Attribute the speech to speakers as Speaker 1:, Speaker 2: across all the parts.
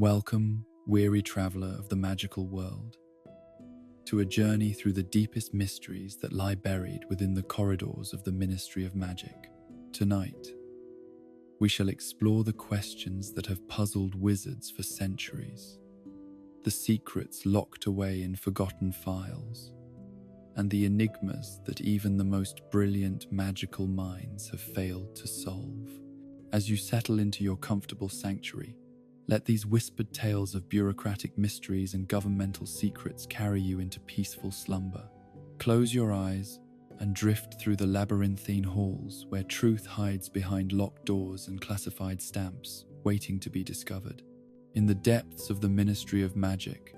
Speaker 1: Welcome, weary traveler of the magical world, to a journey through the deepest mysteries that lie buried within the corridors of the Ministry of Magic. Tonight, we shall explore the questions that have puzzled wizards for centuries, the secrets locked away in forgotten files, and the enigmas that even the most brilliant magical minds have failed to solve. As you settle into your comfortable sanctuary, let these whispered tales of bureaucratic mysteries and governmental secrets carry you into peaceful slumber. Close your eyes and drift through the labyrinthine halls where truth hides behind locked doors and classified stamps waiting to be discovered. In the depths of the Ministry of Magic,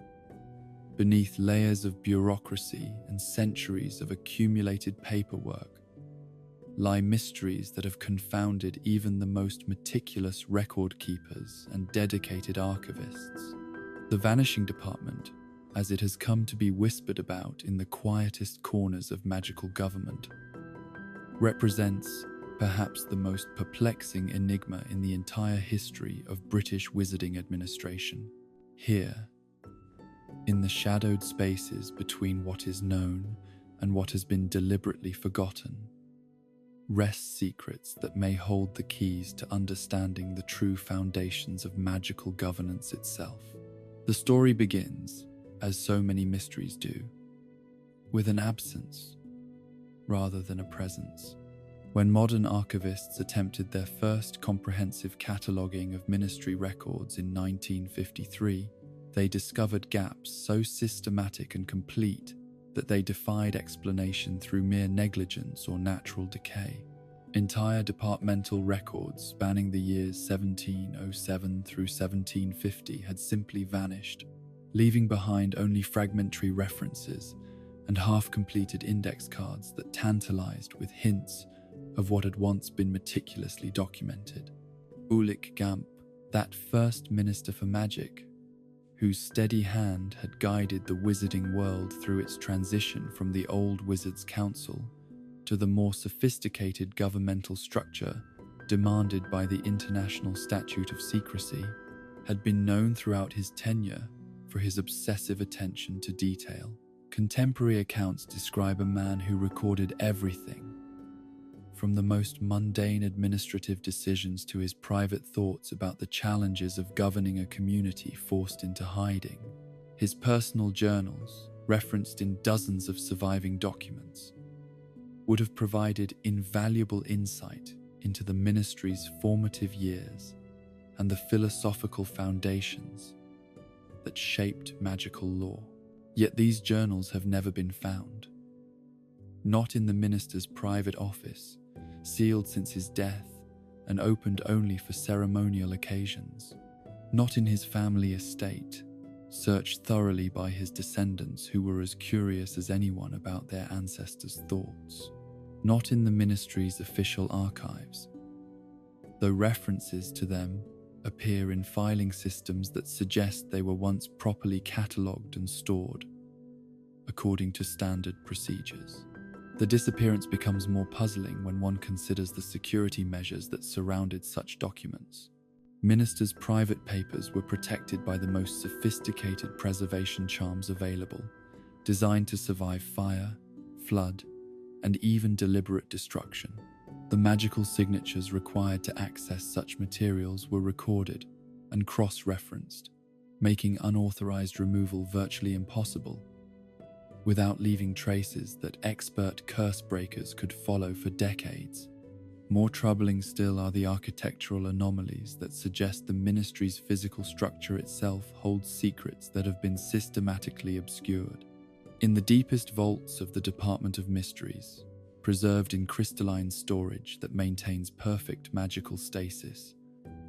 Speaker 1: beneath layers of bureaucracy and centuries of accumulated paperwork, lie mysteries that have confounded even the most meticulous record keepers and dedicated archivists. The Vanishing Department, as it has come to be whispered about in the quietest corners of magical government, represents perhaps the most perplexing enigma in the entire history of British wizarding administration. Here, in the shadowed spaces between what is known and what has been deliberately forgotten, rest secrets that may hold the keys to understanding the true foundations of magical governance itself. The story begins, as so many mysteries do, with an absence rather than a presence. When modern archivists attempted their first comprehensive cataloguing of ministry records in 1953, they discovered gaps so systematic and complete that they defied explanation through mere negligence or natural decay. Entire departmental records spanning the years 1707 through 1750 had simply vanished, leaving behind only fragmentary references and half-completed index cards that tantalized with hints of what had once been meticulously documented. Ulrich Gamp, that first Minister for Magic, whose steady hand had guided the wizarding world through its transition from the old Wizards' Council to the more sophisticated governmental structure demanded by the International Statute of Secrecy, had been known throughout his tenure for his obsessive attention to detail. Contemporary accounts describe a man who recorded everything, from the most mundane administrative decisions to his private thoughts about the challenges of governing a community forced into hiding. His personal journals, referenced in dozens of surviving documents, would have provided invaluable insight into the ministry's formative years and the philosophical foundations that shaped magical law. Yet these journals have never been found. Not in the minister's private office, sealed since his death and opened only for ceremonial occasions. Not in his family estate, searched thoroughly by his descendants who were as curious as anyone about their ancestors' thoughts. Not in the ministry's official archives, though references to them appear in filing systems that suggest they were once properly catalogued and stored, according to standard procedures. The disappearance becomes more puzzling when one considers the security measures that surrounded such documents. Ministers' private papers were protected by the most sophisticated preservation charms available, designed to survive fire, flood, and even deliberate destruction. The magical signatures required to access such materials were recorded and cross-referenced, making unauthorized removal virtually impossible, without leaving traces that expert curse breakers could follow for decades. More troubling still are the architectural anomalies that suggest the ministry's physical structure itself holds secrets that have been systematically obscured. In the deepest vaults of the Department of Mysteries, preserved in crystalline storage that maintains perfect magical stasis,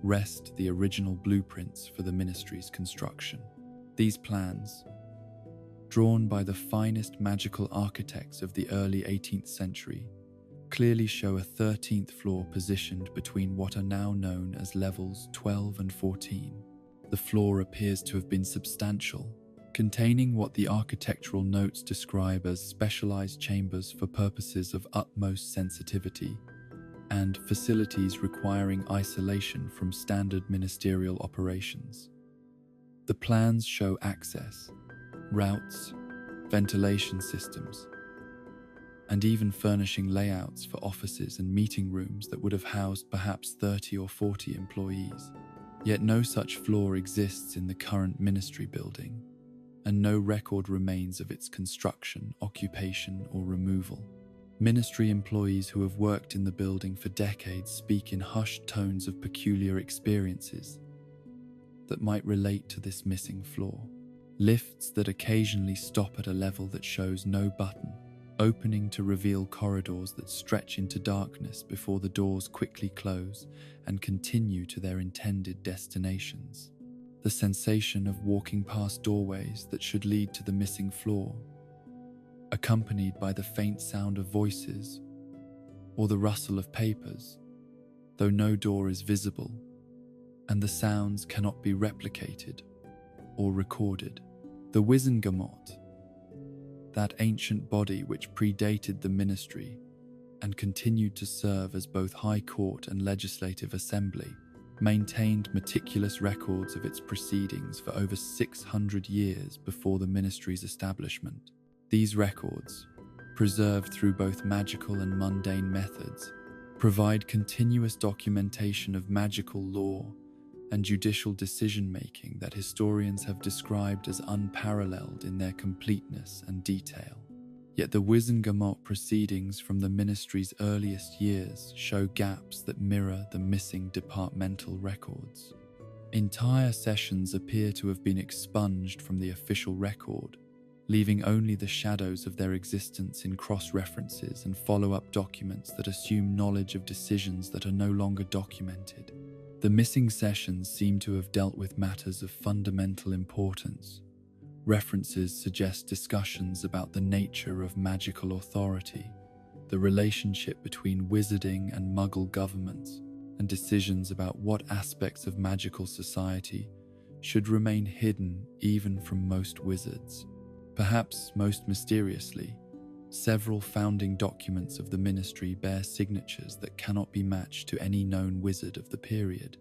Speaker 1: rest the original blueprints for the ministry's construction. These plans, drawn by the finest magical architects of the early 18th century, clearly show a 13th floor positioned between what are now known as levels 12 and 14. The floor appears to have been substantial, containing what the architectural notes describe as specialized chambers for purposes of utmost sensitivity and facilities requiring isolation from standard ministerial operations. The plans show access, routes, ventilation systems, and even furnishing layouts for offices and meeting rooms that would have housed perhaps 30 or 40 employees. Yet no such floor exists in the current ministry building, and no record remains of its construction, occupation, or removal. Ministry employees who have worked in the building for decades speak in hushed tones of peculiar experiences that might relate to this missing floor. Lifts that occasionally stop at a level that shows no button, opening to reveal corridors that stretch into darkness before the doors quickly close and continue to their intended destinations. The sensation of walking past doorways that should lead to the missing floor, accompanied by the faint sound of voices or the rustle of papers, though no door is visible, and the sounds cannot be replicated or recorded. The Wizengamot, that ancient body which predated the ministry and continued to serve as both High Court and Legislative Assembly, maintained meticulous records of its proceedings for over 600 years before the ministry's establishment. These records, preserved through both magical and mundane methods, provide continuous documentation of magical law and judicial decision-making that historians have described as unparalleled in their completeness and detail. Yet the Wizengamot proceedings from the ministry's earliest years show gaps that mirror the missing departmental records. Entire sessions appear to have been expunged from the official record, leaving only the shadows of their existence in cross-references and follow-up documents that assume knowledge of decisions that are no longer documented. The missing sessions seem to have dealt with matters of fundamental importance. References suggest discussions about the nature of magical authority, the relationship between wizarding and Muggle governments, and decisions about what aspects of magical society should remain hidden even from most wizards. Perhaps most mysteriously, several founding documents of the ministry bear signatures that cannot be matched to any known wizard of the period.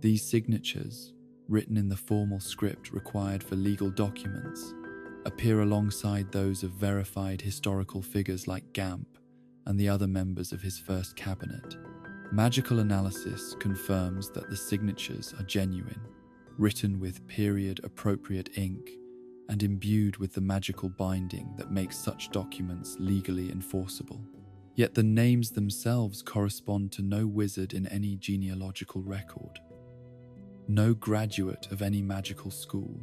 Speaker 1: These signatures, written in the formal script required for legal documents, appear alongside those of verified historical figures like Gamp and the other members of his first cabinet. Magical analysis confirms that the signatures are genuine, written with period-appropriate ink, and imbued with the magical binding that makes such documents legally enforceable. Yet the names themselves correspond to no wizard in any genealogical record. No graduate of any magical school.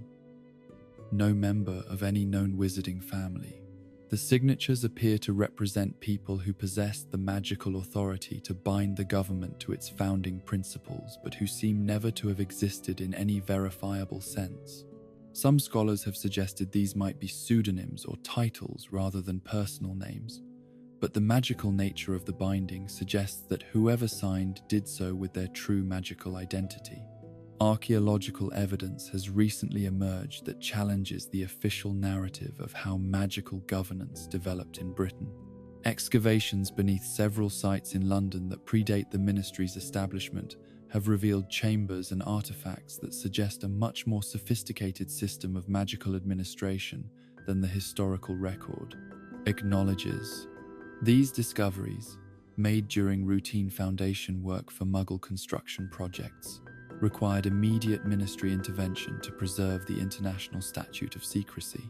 Speaker 1: No member of any known wizarding family. The signatures appear to represent people who possessed the magical authority to bind the government to its founding principles, but who seem never to have existed in any verifiable sense. Some scholars have suggested these might be pseudonyms or titles rather than personal names, but the magical nature of the binding suggests that whoever signed did so with their true magical identity. Archaeological evidence has recently emerged that challenges the official narrative of how magical governance developed in Britain. Excavations beneath several sites in London that predate the ministry's establishment have revealed chambers and artifacts that suggest a much more sophisticated system of magical administration than the historical record acknowledges. These discoveries, made during routine foundation work for Muggle construction projects, required immediate ministry intervention to preserve the International Statute of Secrecy.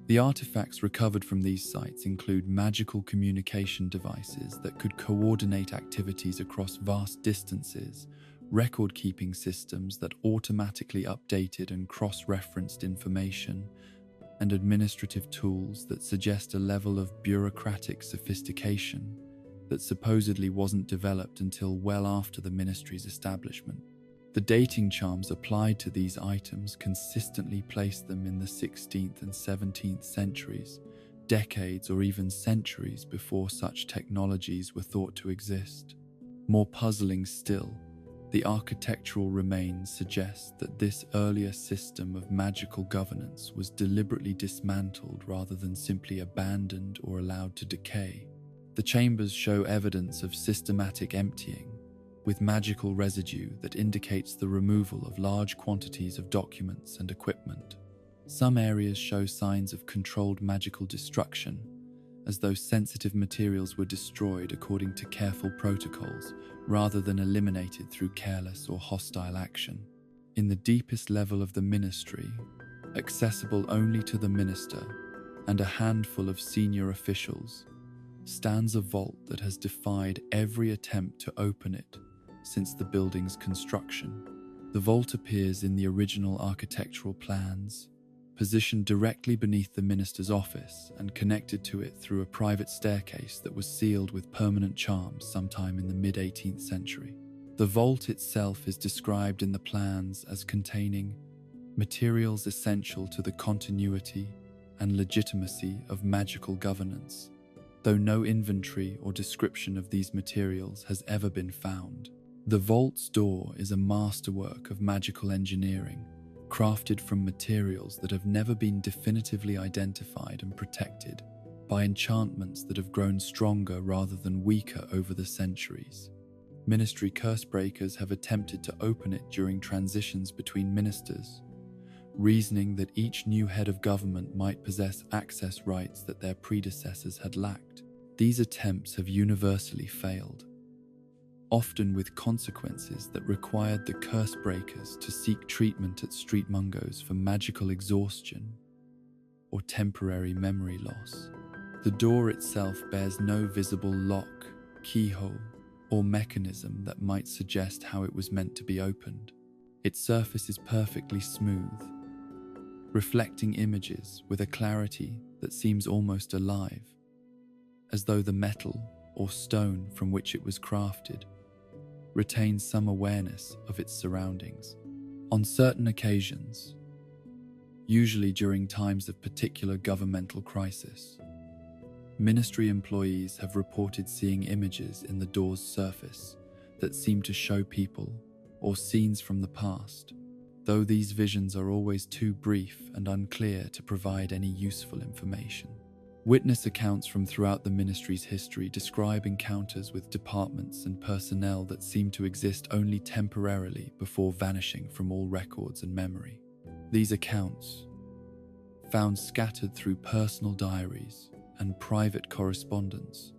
Speaker 1: The artifacts recovered from these sites include magical communication devices that could coordinate activities across vast distances, record-keeping systems that automatically updated and cross-referenced information, and administrative tools that suggest a level of bureaucratic sophistication that supposedly wasn't developed until well after the ministry's establishment. The dating charms applied to these items consistently place them in the 16th and 17th centuries, decades or even centuries before such technologies were thought to exist. More puzzling still, the architectural remains suggest that this earlier system of magical governance was deliberately dismantled rather than simply abandoned or allowed to decay. The chambers show evidence of systematic emptying, with magical residue that indicates the removal of large quantities of documents and equipment. Some areas show signs of controlled magical destruction, as though sensitive materials were destroyed according to careful protocols rather than eliminated through careless or hostile action. In the deepest level of the ministry, accessible only to the minister and a handful of senior officials, stands a vault that has defied every attempt to open it since the building's construction. The vault appears in the original architectural plans, positioned directly beneath the minister's office and connected to it through a private staircase that was sealed with permanent charms sometime in the mid-18th century. The vault itself is described in the plans as containing materials essential to the continuity and legitimacy of magical governance, though no inventory or description of these materials has ever been found. The vault's door is a masterwork of magical engineering, crafted from materials that have never been definitively identified and protected by enchantments that have grown stronger rather than weaker over the centuries. Ministry curse breakers have attempted to open it during transitions between ministers, reasoning that each new head of government might possess access rights that their predecessors had lacked. These attempts have universally failed, often with consequences that required the curse breakers to seek treatment at streetmongers for magical exhaustion or temporary memory loss. The door itself bears no visible lock, keyhole, or mechanism that might suggest how it was meant to be opened. Its surface is perfectly smooth, reflecting images with a clarity that seems almost alive, as though the metal or stone from which it was crafted retains some awareness of its surroundings. On certain occasions, usually during times of particular governmental crisis, ministry employees have reported seeing images in the door's surface that seem to show people or scenes from the past, though these visions are always too brief and unclear to provide any useful information. Witness accounts from throughout the ministry's history describe encounters with departments and personnel that seem to exist only temporarily before vanishing from all records and memory. These accounts, found scattered through personal diaries and private correspondence,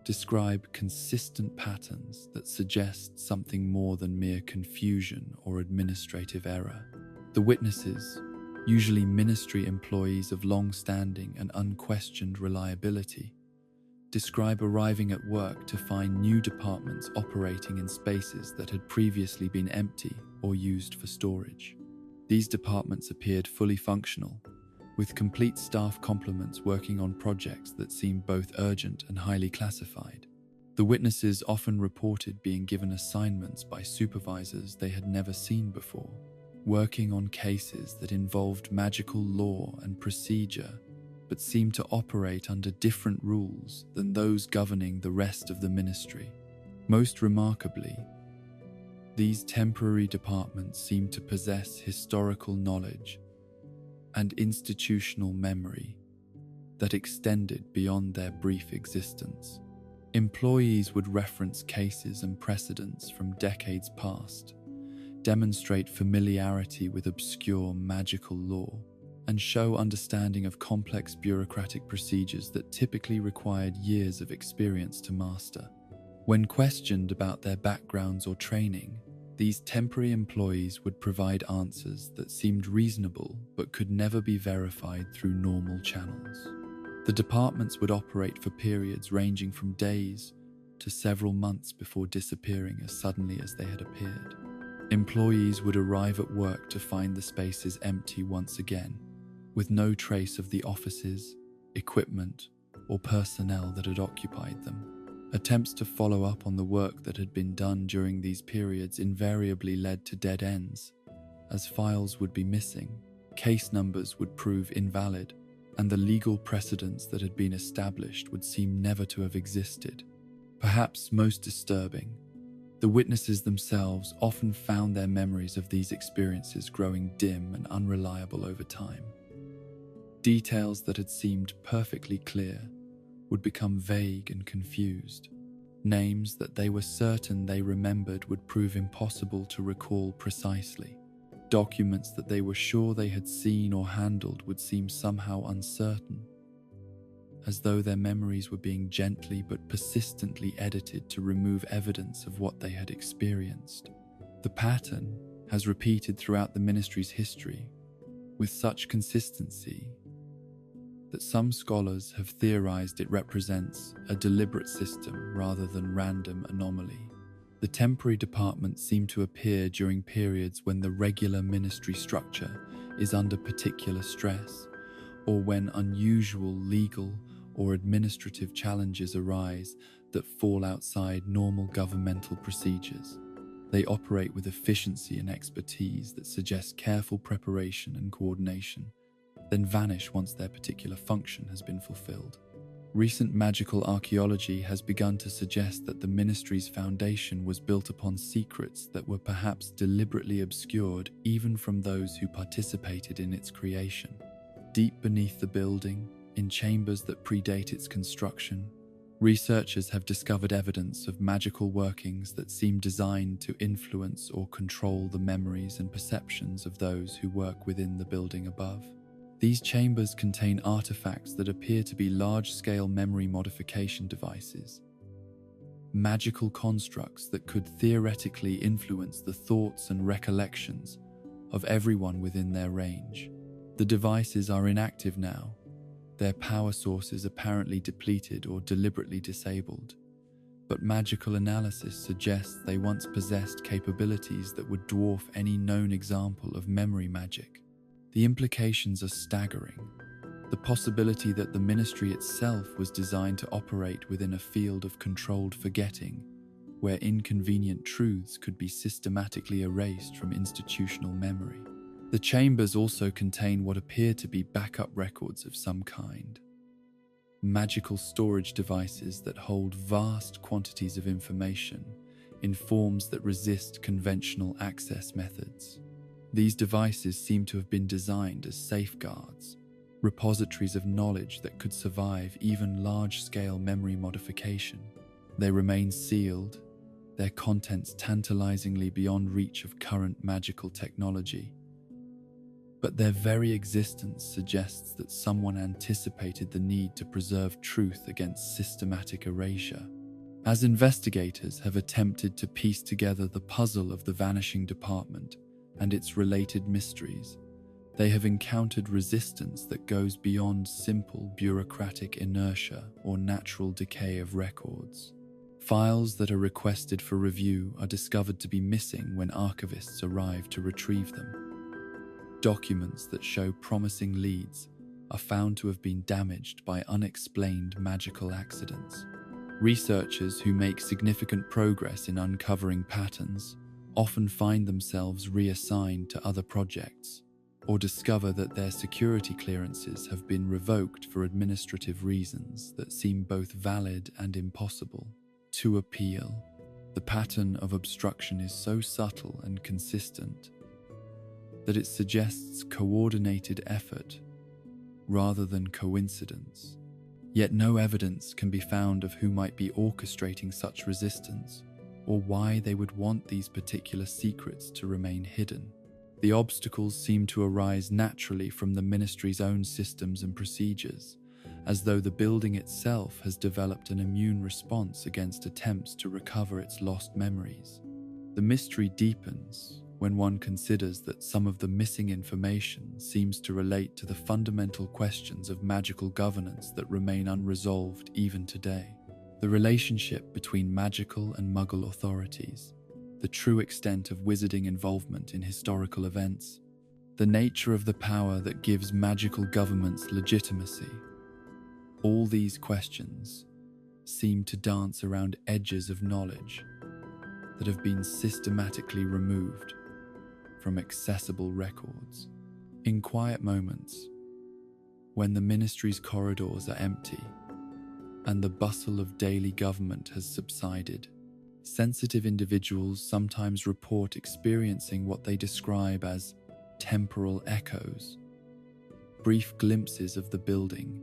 Speaker 1: describe consistent patterns that suggest something more than mere confusion or administrative error. The witnesses, usually ministry employees of long-standing and unquestioned reliability, describe arriving at work to find new departments operating in spaces that had previously been empty or used for storage. These departments appeared fully functional, with complete staff complements working on projects that seemed both urgent and highly classified. The witnesses often reported being given assignments by supervisors they had never seen before, working on cases that involved magical law and procedure but seemed to operate under different rules than those governing the rest of the ministry. Most remarkably, these temporary departments seemed to possess historical knowledge and institutional memory that extended beyond their brief existence. Employees would reference cases and precedents from decades past, demonstrate familiarity with obscure magical law, and show understanding of complex bureaucratic procedures that typically required years of experience to master. When questioned about their backgrounds or training, these temporary employees would provide answers that seemed reasonable but could never be verified through normal channels. The departments would operate for periods ranging from days to several months before disappearing as suddenly as they had appeared. Employees would arrive at work to find the spaces empty once again, with no trace of the offices, equipment, or personnel that had occupied them. Attempts to follow up on the work that had been done during these periods invariably led to dead ends, as files would be missing, case numbers would prove invalid, and the legal precedents that had been established would seem never to have existed. Perhaps most disturbing, the witnesses themselves often found their memories of these experiences growing dim and unreliable over time. Details that had seemed perfectly clear would become vague and confused, names that they were certain they remembered would prove impossible to recall precisely. Documents that they were sure they had seen or handled would seem somehow uncertain, as though their memories were being gently but persistently edited to remove evidence of what they had experienced. The pattern has repeated throughout the ministry's history with such consistency that some scholars have theorized it represents a deliberate system rather than random anomaly. The temporary departments seem to appear during periods when the regular ministry structure is under particular stress, or when unusual legal or administrative challenges arise that fall outside normal governmental procedures. They operate with efficiency and expertise that suggest careful preparation and coordination, then vanish once their particular function has been fulfilled. Recent magical archaeology has begun to suggest that the ministry's foundation was built upon secrets that were perhaps deliberately obscured even from those who participated in its creation. Deep beneath the building, in chambers that predate its construction, researchers have discovered evidence of magical workings that seem designed to influence or control the memories and perceptions of those who work within the building above. These chambers contain artifacts that appear to be large-scale memory modification devices, magical constructs that could theoretically influence the thoughts and recollections of everyone within their range. The devices are inactive now, their power sources apparently depleted or deliberately disabled, but magical analysis suggests they once possessed capabilities that would dwarf any known example of memory magic. The implications are staggering. The possibility that the ministry itself was designed to operate within a field of controlled forgetting, where inconvenient truths could be systematically erased from institutional memory. The chambers also contain what appear to be backup records of some kind. Magical storage devices that hold vast quantities of information in forms that resist conventional access methods. These devices seem to have been designed as safeguards, repositories of knowledge that could survive even large-scale memory modification. They remain sealed, their contents tantalizingly beyond reach of current magical technology. But their very existence suggests that someone anticipated the need to preserve truth against systematic erasure. As investigators have attempted to piece together the puzzle of the vanishing department and its related mysteries, they have encountered resistance that goes beyond simple bureaucratic inertia or natural decay of records. Files that are requested for review are discovered to be missing when archivists arrive to retrieve them. Documents that show promising leads are found to have been damaged by unexplained magical accidents. Researchers who make significant progress in uncovering patterns often find themselves reassigned to other projects, or discover that their security clearances have been revoked for administrative reasons that seem both valid and impossible to appeal. The pattern of obstruction is so subtle and consistent that it suggests coordinated effort rather than coincidence. Yet no evidence can be found of who might be orchestrating such resistance, or why they would want these particular secrets to remain hidden. The obstacles seem to arise naturally from the ministry's own systems and procedures, as though the building itself has developed an immune response against attempts to recover its lost memories. The mystery deepens when one considers that some of the missing information seems to relate to the fundamental questions of magical governance that remain unresolved even today. The relationship between magical and Muggle authorities, the true extent of wizarding involvement in historical events, the nature of the power that gives magical governments legitimacy. All these questions seem to dance around edges of knowledge that have been systematically removed from accessible records. In quiet moments, when the ministry's corridors are empty and the bustle of daily government has subsided, sensitive individuals sometimes report experiencing what they describe as temporal echoes, brief glimpses of the building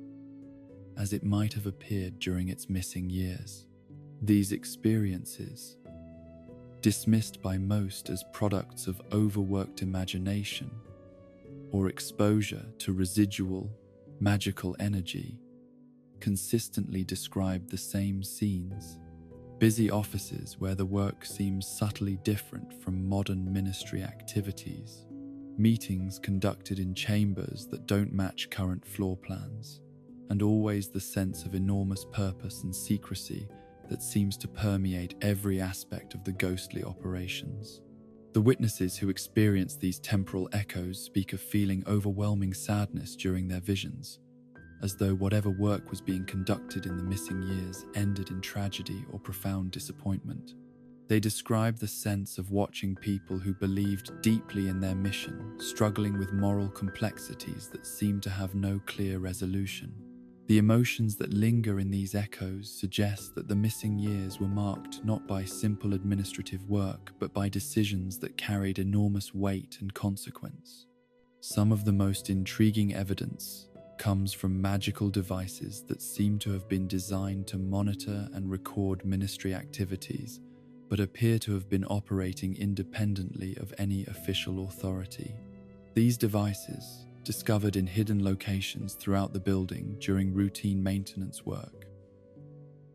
Speaker 1: as it might have appeared during its missing years. These experiences, dismissed by most as products of overworked imagination or exposure to residual magical energy, consistently describe the same scenes. Busy offices where the work seems subtly different from modern ministry activities. Meetings conducted in chambers that don't match current floor plans. And always the sense of enormous purpose and secrecy that seems to permeate every aspect of the ghostly operations. The witnesses who experience these temporal echoes speak of feeling overwhelming sadness during their visions, as though whatever work was being conducted in the missing years ended in tragedy or profound disappointment. They describe the sense of watching people who believed deeply in their mission, struggling with moral complexities that seem to have no clear resolution. The emotions that linger in these echoes suggest that the missing years were marked not by simple administrative work, but by decisions that carried enormous weight and consequence. Some of the most intriguing evidence comes from magical devices that seem to have been designed to monitor and record ministry activities, but appear to have been operating independently of any official authority. These devices, discovered in hidden locations throughout the building during routine maintenance work,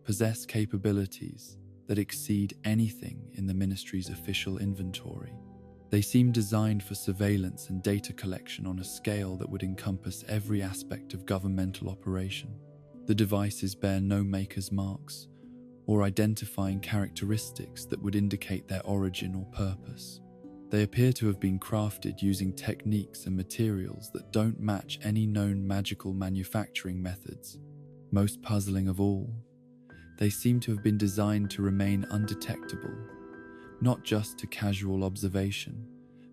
Speaker 1: possess capabilities that exceed anything in the ministry's official inventory. They seem designed for surveillance and data collection on a scale that would encompass every aspect of governmental operation. The devices bear no maker's marks or identifying characteristics that would indicate their origin or purpose. They appear to have been crafted using techniques and materials that don't match any known magical manufacturing methods. Most puzzling of all, they seem to have been designed to remain undetectable, not just to casual observation,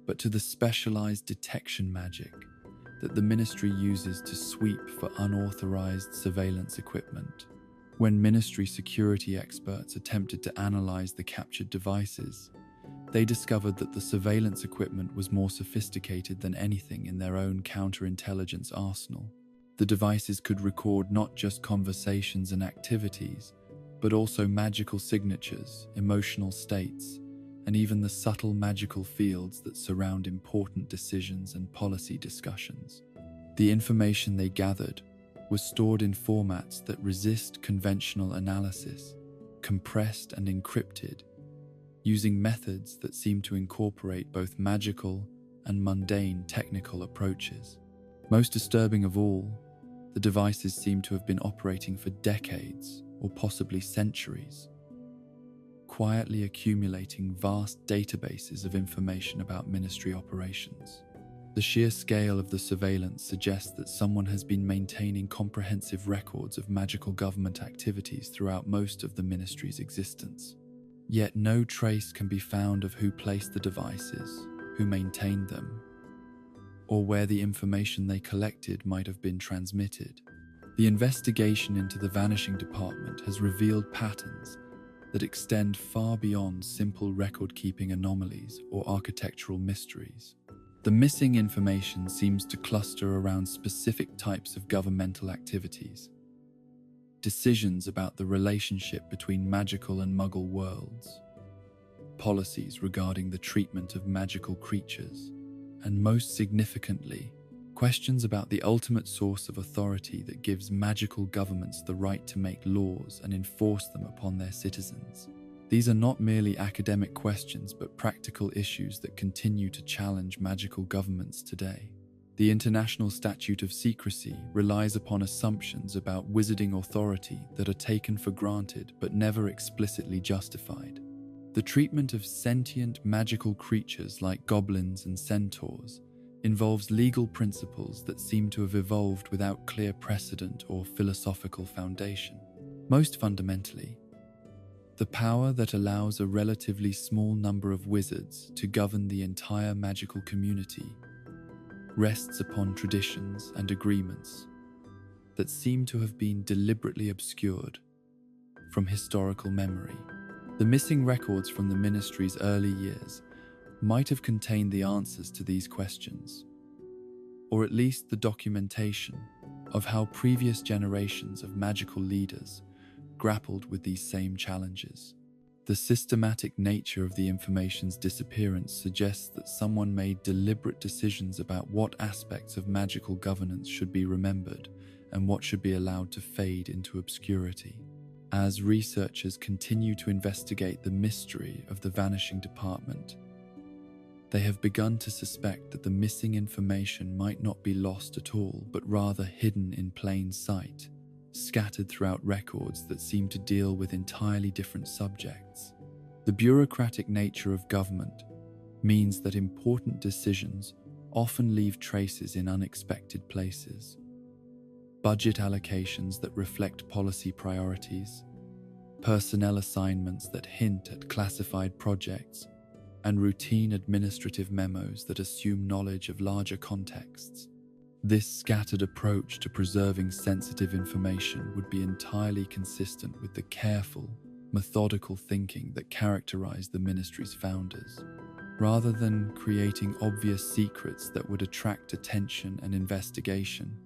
Speaker 1: but to the specialized detection magic that the ministry uses to sweep for unauthorized surveillance equipment. When ministry security experts attempted to analyze the captured devices, they discovered that the surveillance equipment was more sophisticated than anything in their own counterintelligence arsenal. The devices could record not just conversations and activities, but also magical signatures, emotional states, and even the subtle magical fields that surround important decisions and policy discussions. The information they gathered was stored in formats that resist conventional analysis, compressed and encrypted, using methods that seem to incorporate both magical and mundane technical approaches. Most disturbing of all, the devices seem to have been operating for decades or possibly centuries, quietly accumulating vast databases of information about ministry operations. The sheer scale of the surveillance suggests that someone has been maintaining comprehensive records of magical government activities throughout most of the ministry's existence. Yet no trace can be found of who placed the devices, who maintained them, or where the information they collected might have been transmitted. The investigation into the vanishing department has revealed patterns that extend far beyond simple record-keeping anomalies or architectural mysteries. The missing information seems to cluster around specific types of governmental activities, decisions about the relationship between magical and muggle worlds, policies regarding the treatment of magical creatures, and most significantly, questions about the ultimate source of authority that gives magical governments the right to make laws and enforce them upon their citizens. These are not merely academic questions, but practical issues that continue to challenge magical governments today. The International Statute of Secrecy relies upon assumptions about wizarding authority that are taken for granted but never explicitly justified. The treatment of sentient magical creatures like goblins and centaurs involves legal principles that seem to have evolved without clear precedent or philosophical foundation. Most fundamentally, the power that allows a relatively small number of wizards to govern the entire magical community rests upon traditions and agreements that seem to have been deliberately obscured from historical memory. The missing records from the ministry's early years might have contained the answers to these questions, or at least the documentation of how previous generations of magical leaders grappled with these same challenges. The systematic nature of the information's disappearance suggests that someone made deliberate decisions about what aspects of magical governance should be remembered and what should be allowed to fade into obscurity. As researchers continue to investigate the mystery of the vanishing department, they have begun to suspect that the missing information might not be lost at all, but rather hidden in plain sight, scattered throughout records that seem to deal with entirely different subjects. The bureaucratic nature of government means that important decisions often leave traces in unexpected places. Budget allocations that reflect policy priorities, personnel assignments that hint at classified projects, and routine administrative memos that assume knowledge of larger contexts. This scattered approach to preserving sensitive information would be entirely consistent with the careful, methodical thinking that characterized the ministry's founders. Rather than creating obvious secrets that would attract attention and investigation,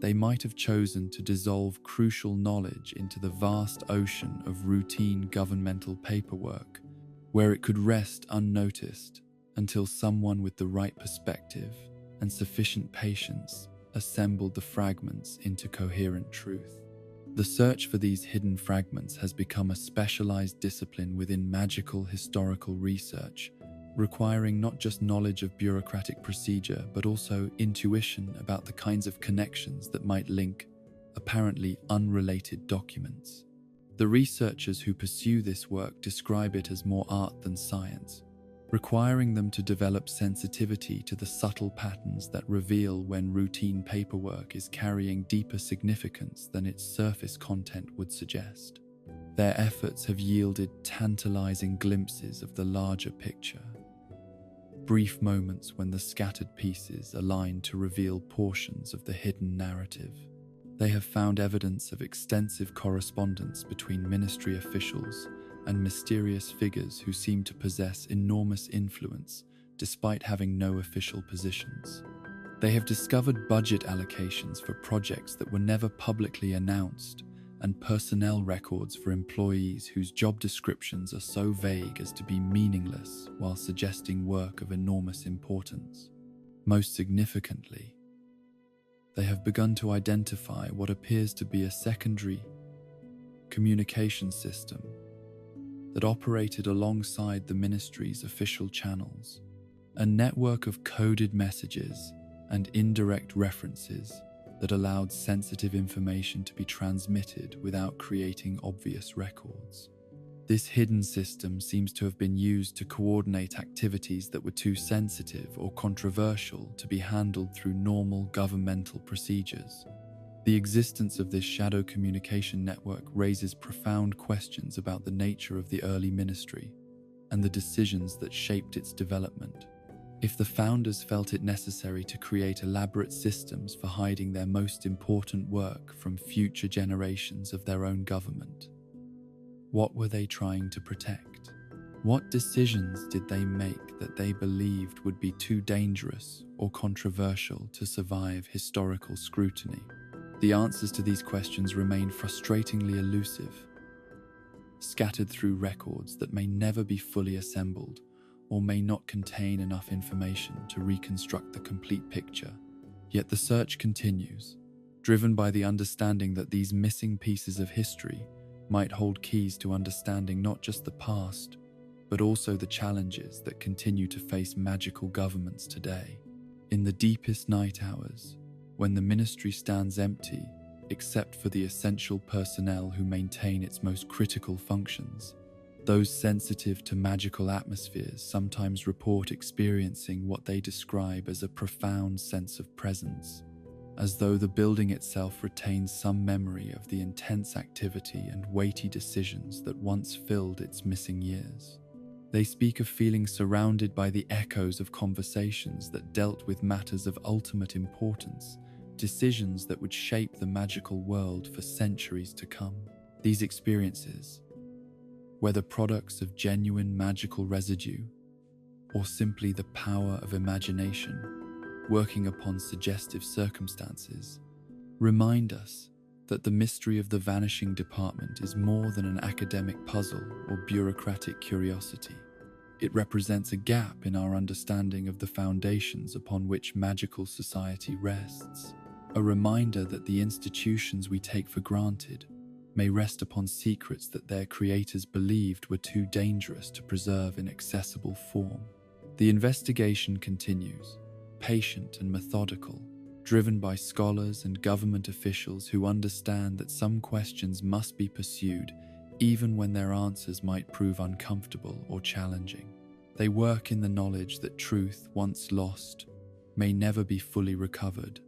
Speaker 1: they might have chosen to dissolve crucial knowledge into the vast ocean of routine governmental paperwork, where it could rest unnoticed until someone with the right perspective and sufficient patience assembled the fragments into coherent truth. The search for these hidden fragments has become a specialized discipline within magical historical research, requiring not just knowledge of bureaucratic procedure, but also intuition about the kinds of connections that might link apparently unrelated documents. The researchers who pursue this work describe it as more art than science, requiring them to develop sensitivity to the subtle patterns that reveal when routine paperwork is carrying deeper significance than its surface content would suggest. Their efforts have yielded tantalizing glimpses of the larger picture, brief moments when the scattered pieces align to reveal portions of the hidden narrative. They have found evidence of extensive correspondence between ministry officials and mysterious figures who seem to possess enormous influence despite having no official positions. They have discovered budget allocations for projects that were never publicly announced and personnel records for employees whose job descriptions are so vague as to be meaningless while suggesting work of enormous importance. Most significantly, they have begun to identify what appears to be a secondary communication system that operated alongside the ministry's official channels, a network of coded messages and indirect references that allowed sensitive information to be transmitted without creating obvious records. This hidden system seems to have been used to coordinate activities that were too sensitive or controversial to be handled through normal governmental procedures. The existence of this shadow communication network raises profound questions about the nature of the early ministry and the decisions that shaped its development. If the founders felt it necessary to create elaborate systems for hiding their most important work from future generations of their own government, what were they trying to protect? What decisions did they make that they believed would be too dangerous or controversial to survive historical scrutiny? The answers to these questions remain frustratingly elusive, scattered through records that may never be fully assembled or may not contain enough information to reconstruct the complete picture. Yet the search continues, driven by the understanding that these missing pieces of history might hold keys to understanding not just the past, but also the challenges that continue to face magical governments today. In the deepest night hours, when the ministry stands empty, except for the essential personnel who maintain its most critical functions, those sensitive to magical atmospheres sometimes report experiencing what they describe as a profound sense of presence, as though the building itself retains some memory of the intense activity and weighty decisions that once filled its missing years. They speak of feeling surrounded by the echoes of conversations that dealt with matters of ultimate importance, decisions that would shape the magical world for centuries to come. These experiences, whether products of genuine magical residue or simply the power of imagination working upon suggestive circumstances, remind us that the mystery of the vanishing department is more than an academic puzzle or bureaucratic curiosity. It represents a gap in our understanding of the foundations upon which magical society rests, a reminder that the institutions we take for granted may rest upon secrets that their creators believed were too dangerous to preserve in accessible form. The investigation continues, patient and methodical, driven by scholars and government officials who understand that some questions must be pursued even when their answers might prove uncomfortable or challenging. They work in the knowledge that truth, once lost, may never be fully recovered,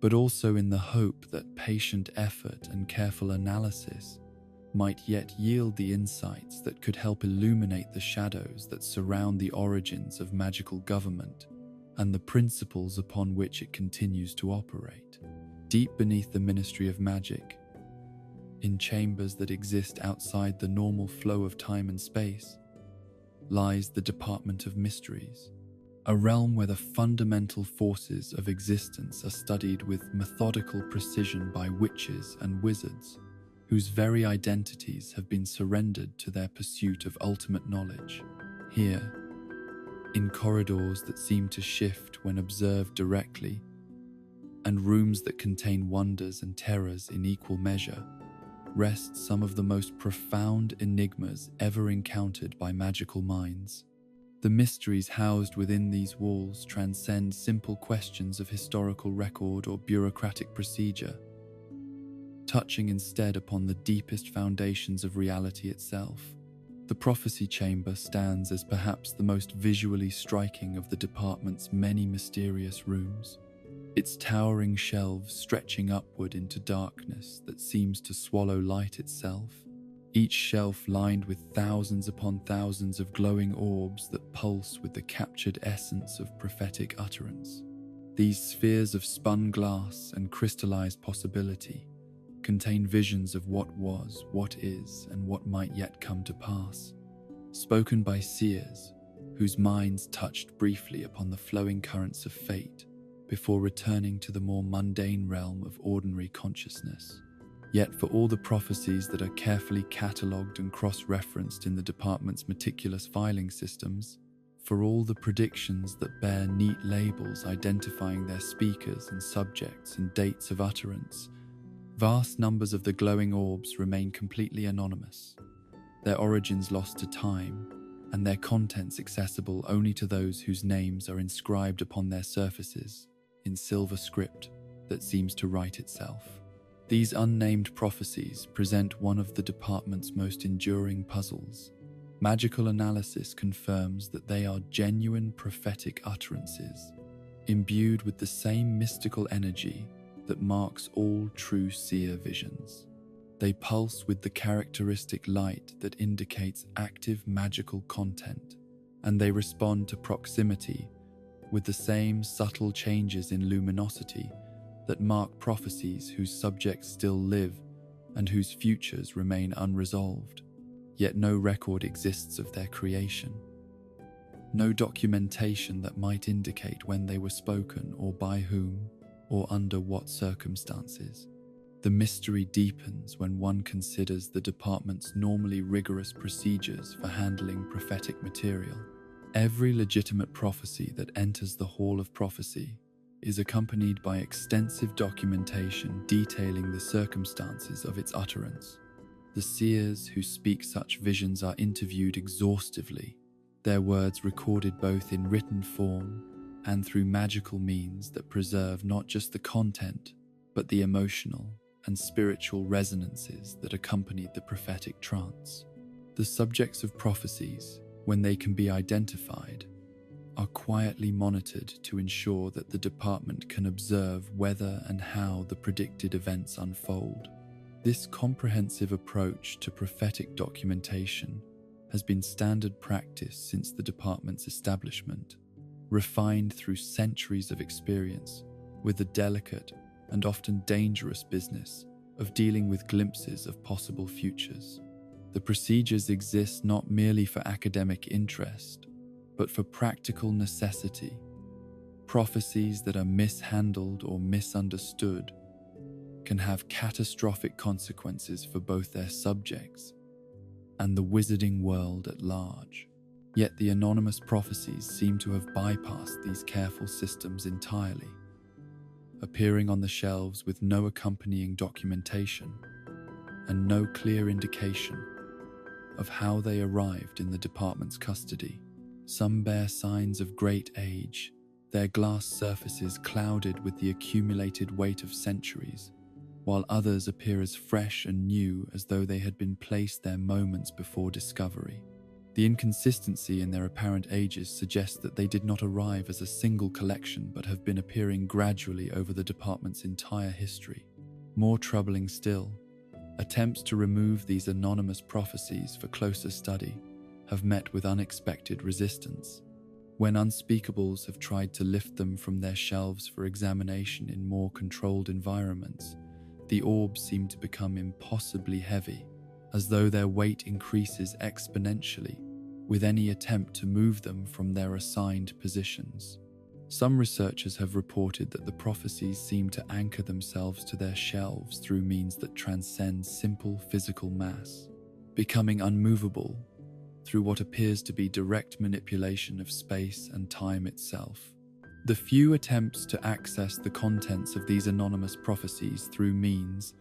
Speaker 1: but also in the hope that patient effort and careful analysis might yet yield the insights that could help illuminate the shadows that surround the origins of magical government and the principles upon which it continues to operate. Deep beneath the Ministry of Magic, in chambers that exist outside the normal flow of time and space, lies the Department of Mysteries, a realm where the fundamental forces of existence are studied with methodical precision by witches and wizards, whose very identities have been surrendered to their pursuit of ultimate knowledge. Here, in corridors that seem to shift when observed directly, and rooms that contain wonders and terrors in equal measure, rest some of the most profound enigmas ever encountered by magical minds. The mysteries housed within these walls transcend simple questions of historical record or bureaucratic procedure, touching instead upon the deepest foundations of reality itself. The prophecy chamber stands as perhaps the most visually striking of the department's many mysterious rooms, its towering shelves stretching upward into darkness that seems to swallow light itself, each shelf lined with thousands upon thousands of glowing orbs that pulse with the captured essence of prophetic utterance. These spheres of spun glass and crystallized possibility contain visions of what was, what is, and what might yet come to pass, spoken by seers whose minds touched briefly upon the flowing currents of fate before returning to the more mundane realm of ordinary consciousness. Yet for all the prophecies that are carefully catalogued and cross-referenced in the department's meticulous filing systems, for all the predictions that bear neat labels identifying their speakers and subjects and dates of utterance, vast numbers of the glowing orbs remain completely anonymous, their origins lost to time, and their contents accessible only to those whose names are inscribed upon their surfaces in silver script that seems to write itself. These unnamed prophecies present one of the department's most enduring puzzles. Magical analysis confirms that they are genuine prophetic utterances, imbued with the same mystical energy that marks all true seer visions. They pulse with the characteristic light that indicates active magical content, and they respond to proximity with the same subtle changes in luminosity that mark prophecies whose subjects still live and whose futures remain unresolved. Yet no record exists of their creation. No documentation that might indicate when they were spoken or by whom or under what circumstances. The mystery deepens when one considers the department's normally rigorous procedures for handling prophetic material. Every legitimate prophecy that enters the Hall of Prophecy is accompanied by extensive documentation detailing the circumstances of its utterance. The seers who speak such visions are interviewed exhaustively, their words recorded both in written form and through magical means that preserve not just the content, but the emotional and spiritual resonances that accompanied the prophetic trance. The subjects of prophecies, when they can be identified, are quietly monitored to ensure that the department can observe whether and how the predicted events unfold. This comprehensive approach to prophetic documentation has been standard practice since the department's establishment, refined through centuries of experience with the delicate and often dangerous business of dealing with glimpses of possible futures. The procedures exist not merely for academic interest, but for practical necessity. Prophecies that are mishandled or misunderstood can have catastrophic consequences for both their subjects and the wizarding world at large. Yet the anonymous prophecies seem to have bypassed these careful systems entirely, appearing on the shelves with no accompanying documentation and no clear indication of how they arrived in the department's custody. Some bear signs of great age, their glass surfaces clouded with the accumulated weight of centuries, while others appear as fresh and new as though they had been placed there moments before discovery. The inconsistency in their apparent ages suggests that they did not arrive as a single collection but have been appearing gradually over the department's entire history. More troubling still, attempts to remove these anonymous prophecies for closer study have met with unexpected resistance. When unspeakables have tried to lift them from their shelves for examination in more controlled environments, the orbs seem to become impossibly heavy, as though their weight increases exponentially with any attempt to move them from their assigned positions. Some researchers have reported that the prophecies seem to anchor themselves to their shelves through means that transcend simple physical mass, becoming unmovable through what appears to be direct manipulation of space and time itself. The few attempts to access the contents of these anonymous prophecies through means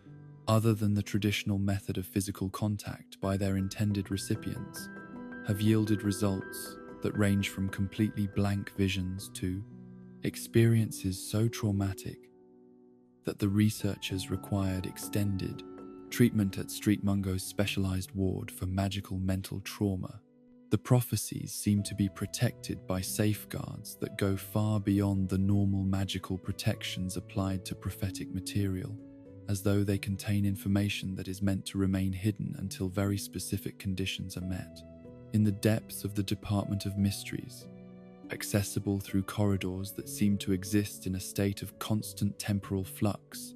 Speaker 1: other than the traditional method of physical contact by their intended recipients have yielded results that range from completely blank visions to experiences so traumatic that the researchers required extended treatment at Street Mungo's specialized ward for magical mental trauma. The prophecies seem to be protected by safeguards that go far beyond the normal magical protections applied to prophetic material, as though they contain information that is meant to remain hidden until very specific conditions are met. In the depths of the Department of Mysteries, accessible through corridors that seem to exist in a state of constant temporal flux,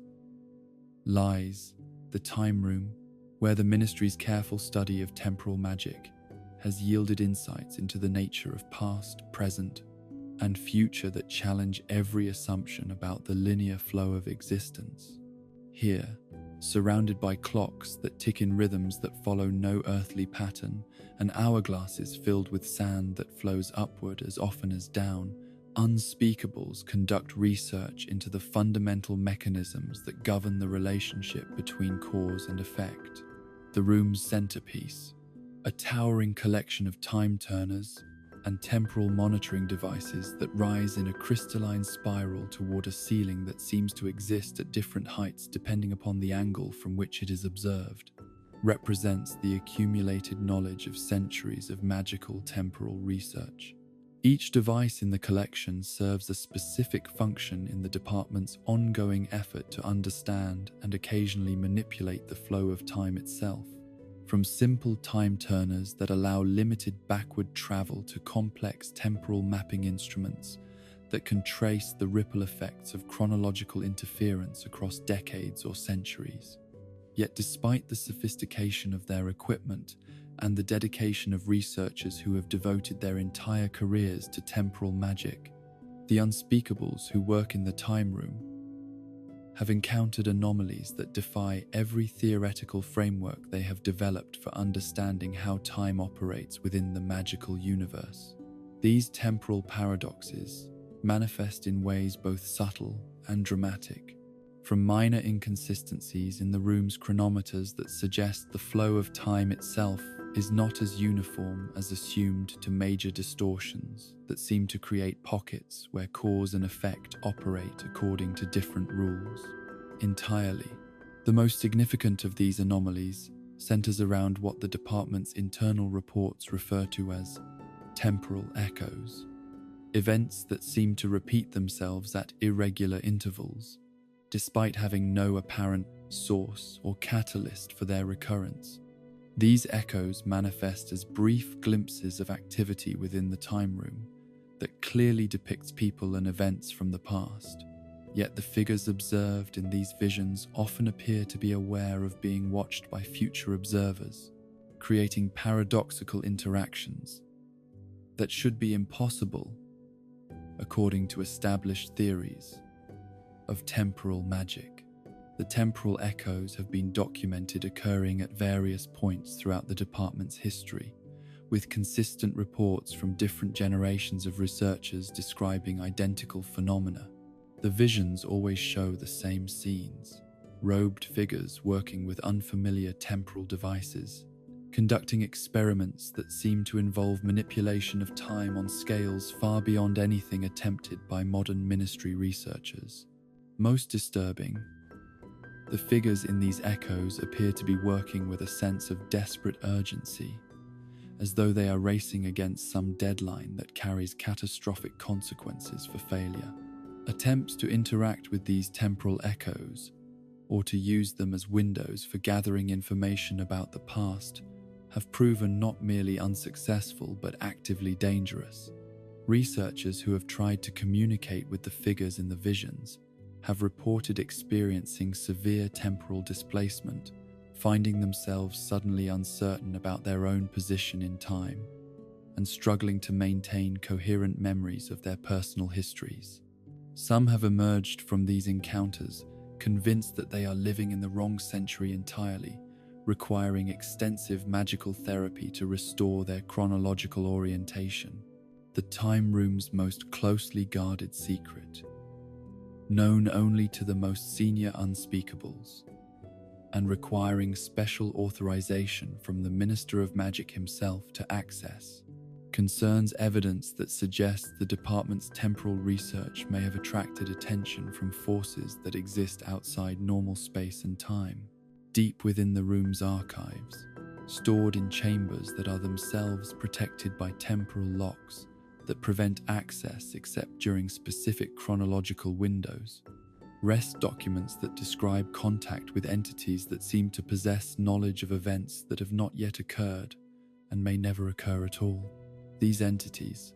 Speaker 1: lies the time room, where the Ministry's careful study of temporal magic has yielded insights into the nature of past, present, and future that challenge every assumption about the linear flow of existence. Here, surrounded by clocks that tick in rhythms that follow no earthly pattern, and hourglasses filled with sand that flows upward as often as down, unspeakables conduct research into the fundamental mechanisms that govern the relationship between cause and effect. The room's centerpiece, a towering collection of time-turners and temporal monitoring devices that rise in a crystalline spiral toward a ceiling that seems to exist at different heights depending upon the angle from which it is observed, represents the accumulated knowledge of centuries of magical temporal research. Each device in the collection serves a specific function in the department's ongoing effort to understand and occasionally manipulate the flow of time itself. From simple time turners that allow limited backward travel to complex temporal mapping instruments that can trace the ripple effects of chronological interference across decades or centuries. Yet despite the sophistication of their equipment and the dedication of researchers who have devoted their entire careers to temporal magic, the unspeakables who work in the time room have encountered anomalies that defy every theoretical framework they have developed for understanding how time operates within the magical universe. These temporal paradoxes manifest in ways both subtle and dramatic, from minor inconsistencies in the room's chronometers that suggest the flow of time itself is not as uniform as assumed to major distortions that seem to create pockets where cause and effect operate according to different rules entirely. The most significant of these anomalies centers around what the department's internal reports refer to as temporal echoes, events that seem to repeat themselves at irregular intervals, despite having no apparent source or catalyst for their recurrence. These echoes manifest as brief glimpses of activity within the time room that clearly depicts people and events from the past. Yet the figures observed in these visions often appear to be aware of being watched by future observers, creating paradoxical interactions that should be impossible according to established theories of temporal magic. The temporal echoes have been documented occurring at various points throughout the department's history, with consistent reports from different generations of researchers describing identical phenomena. The visions always show the same scenes: robed figures working with unfamiliar temporal devices, conducting experiments that seem to involve manipulation of time on scales far beyond anything attempted by modern ministry researchers. Most disturbing, the figures in these echoes appear to be working with a sense of desperate urgency, as though they are racing against some deadline that carries catastrophic consequences for failure. Attempts to interact with these temporal echoes, or to use them as windows for gathering information about the past, have proven not merely unsuccessful but actively dangerous. Researchers who have tried to communicate with the figures in the visions have reported experiencing severe temporal displacement, finding themselves suddenly uncertain about their own position in time, and struggling to maintain coherent memories of their personal histories. Some have emerged from these encounters convinced that they are living in the wrong century entirely, requiring extensive magical therapy to restore their chronological orientation. The time room's most closely guarded secret, known only to the most senior unspeakables, and requiring special authorization from the Minister of Magic himself to access, concerns evidence that suggests the department's temporal research may have attracted attention from forces that exist outside normal space and time, deep within the room's archives, stored in chambers that are themselves protected by temporal locks that prevent access except during specific chronological windows. Rest documents that describe contact with entities that seem to possess knowledge of events that have not yet occurred and may never occur at all. These entities,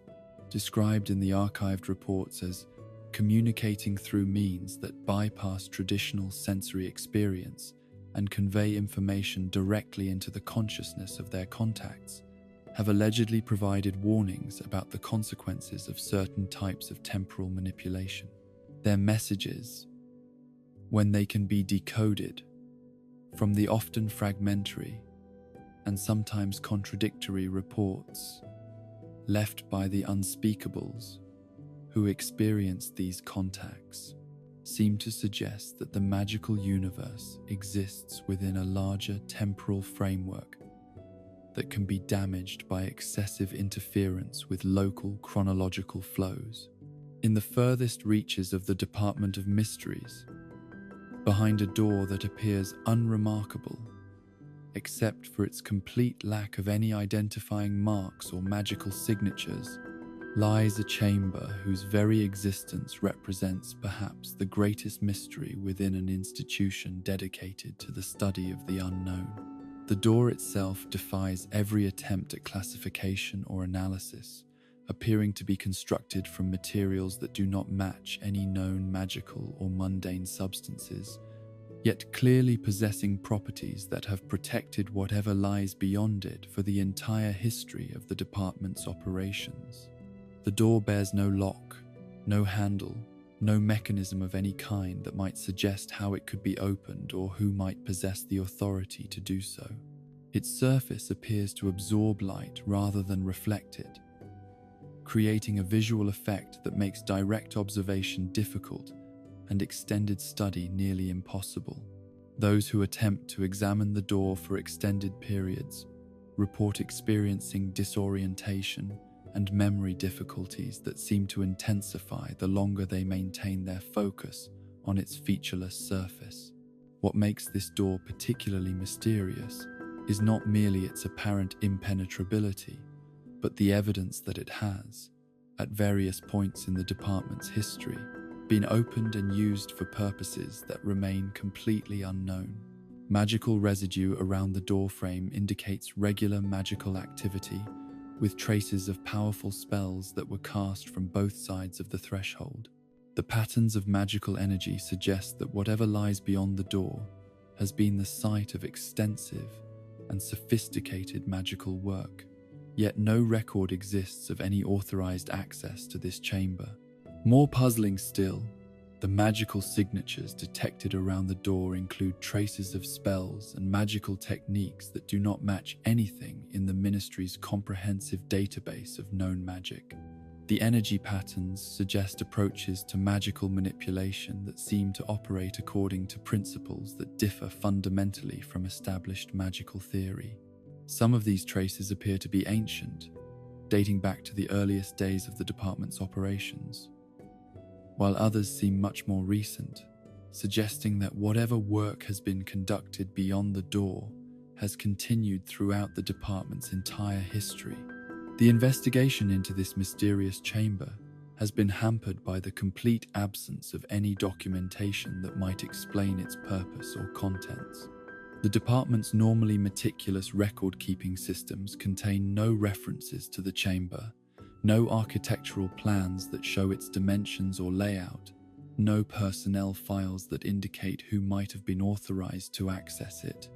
Speaker 1: described in the archived reports as communicating through means that bypass traditional sensory experience and convey information directly into the consciousness of their contacts, have allegedly provided warnings about the consequences of certain types of temporal manipulation. Their messages, when they can be decoded from the often fragmentary and sometimes contradictory reports left by the unspeakables who experienced these contacts, seem to suggest that the magical universe exists within a larger temporal framework that can be damaged by excessive interference with local chronological flows. In the furthest reaches of the Department of Mysteries, behind a door that appears unremarkable, except for its complete lack of any identifying marks or magical signatures, lies a chamber whose very existence represents perhaps the greatest mystery within an institution dedicated to the study of the unknown. The door itself defies every attempt at classification or analysis, appearing to be constructed from materials that do not match any known magical or mundane substances, yet clearly possessing properties that have protected whatever lies beyond it for the entire history of the department's operations. The door bears no lock, no handle, no mechanism of any kind that might suggest how it could be opened or who might possess the authority to do so. Its surface appears to absorb light rather than reflect it, creating a visual effect that makes direct observation difficult and extended study nearly impossible. Those who attempt to examine the door for extended periods report experiencing disorientation and memory difficulties that seem to intensify the longer they maintain their focus on its featureless surface. What makes this door particularly mysterious is not merely its apparent impenetrability, but the evidence that it has, at various points in the department's history, been opened and used for purposes that remain completely unknown. Magical residue around the doorframe indicates regular magical activity, with traces of powerful spells that were cast from both sides of the threshold. The patterns of magical energy suggest that whatever lies beyond the door has been the site of extensive and sophisticated magical work, yet no record exists of any authorized access to this chamber. More puzzling still, The magical signatures detected around the door include traces of spells and magical techniques that do not match anything in the Ministry's comprehensive database of known magic. The energy patterns suggest approaches to magical manipulation that seem to operate according to principles that differ fundamentally from established magical theory. Some of these traces appear to be ancient, dating back to the earliest days of the department's operations, while others seem much more recent, suggesting that whatever work has been conducted beyond the door has continued throughout the department's entire history. The investigation into this mysterious chamber has been hampered by the complete absence of any documentation that might explain its purpose or contents. The department's normally meticulous record-keeping systems contain no references to the chamber, no architectural plans that show its dimensions or layout, no personnel files that indicate who might have been authorized to access it.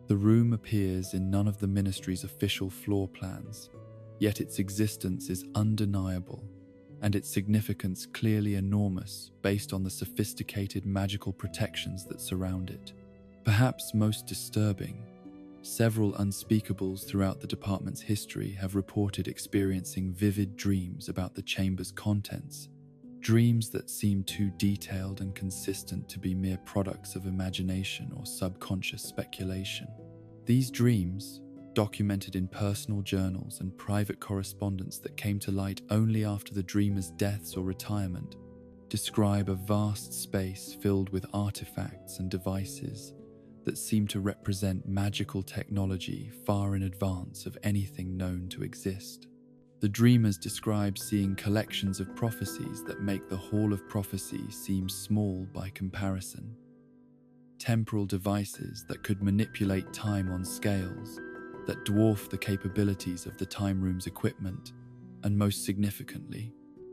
Speaker 1: The room appears in none of the Ministry's official floor plans, yet its existence is undeniable, and its significance clearly enormous based on the sophisticated magical protections that surround it. Perhaps most disturbing, several unspeakables throughout the department's history have reported experiencing vivid dreams about the chamber's contents, dreams that seem too detailed and consistent to be mere products of imagination or subconscious speculation. These dreams, documented in personal journals and private correspondence that came to light only after the dreamer's deaths or retirement, describe a vast space filled with artifacts and devices that seem to represent magical technology far in advance of anything known to exist. The dreamers describe seeing collections of prophecies that make the Hall of Prophecy seem small by comparison, temporal devices that could manipulate time on scales that dwarf the capabilities of the time room's equipment, and most significantly,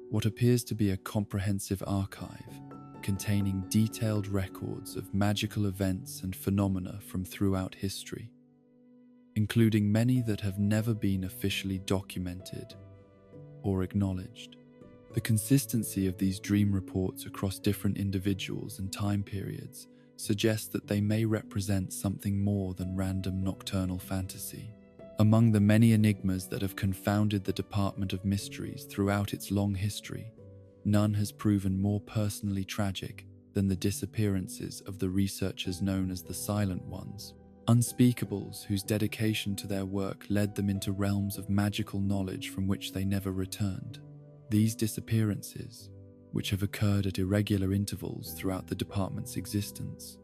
Speaker 1: what appears to be a comprehensive archive containing detailed records of magical events and phenomena from throughout history, including many that have never been officially documented or acknowledged. The consistency of these dream reports across different individuals and time periods suggests that they may represent something more than random nocturnal fantasy. Among the many enigmas that have confounded the Department of Mysteries throughout its long history, none has proven more personally tragic than the disappearances of the researchers known as the Silent Ones, unspeakables whose dedication to their work led them into realms of magical knowledge from which they never returned. These disappearances, which have occurred at irregular intervals throughout the department's existence,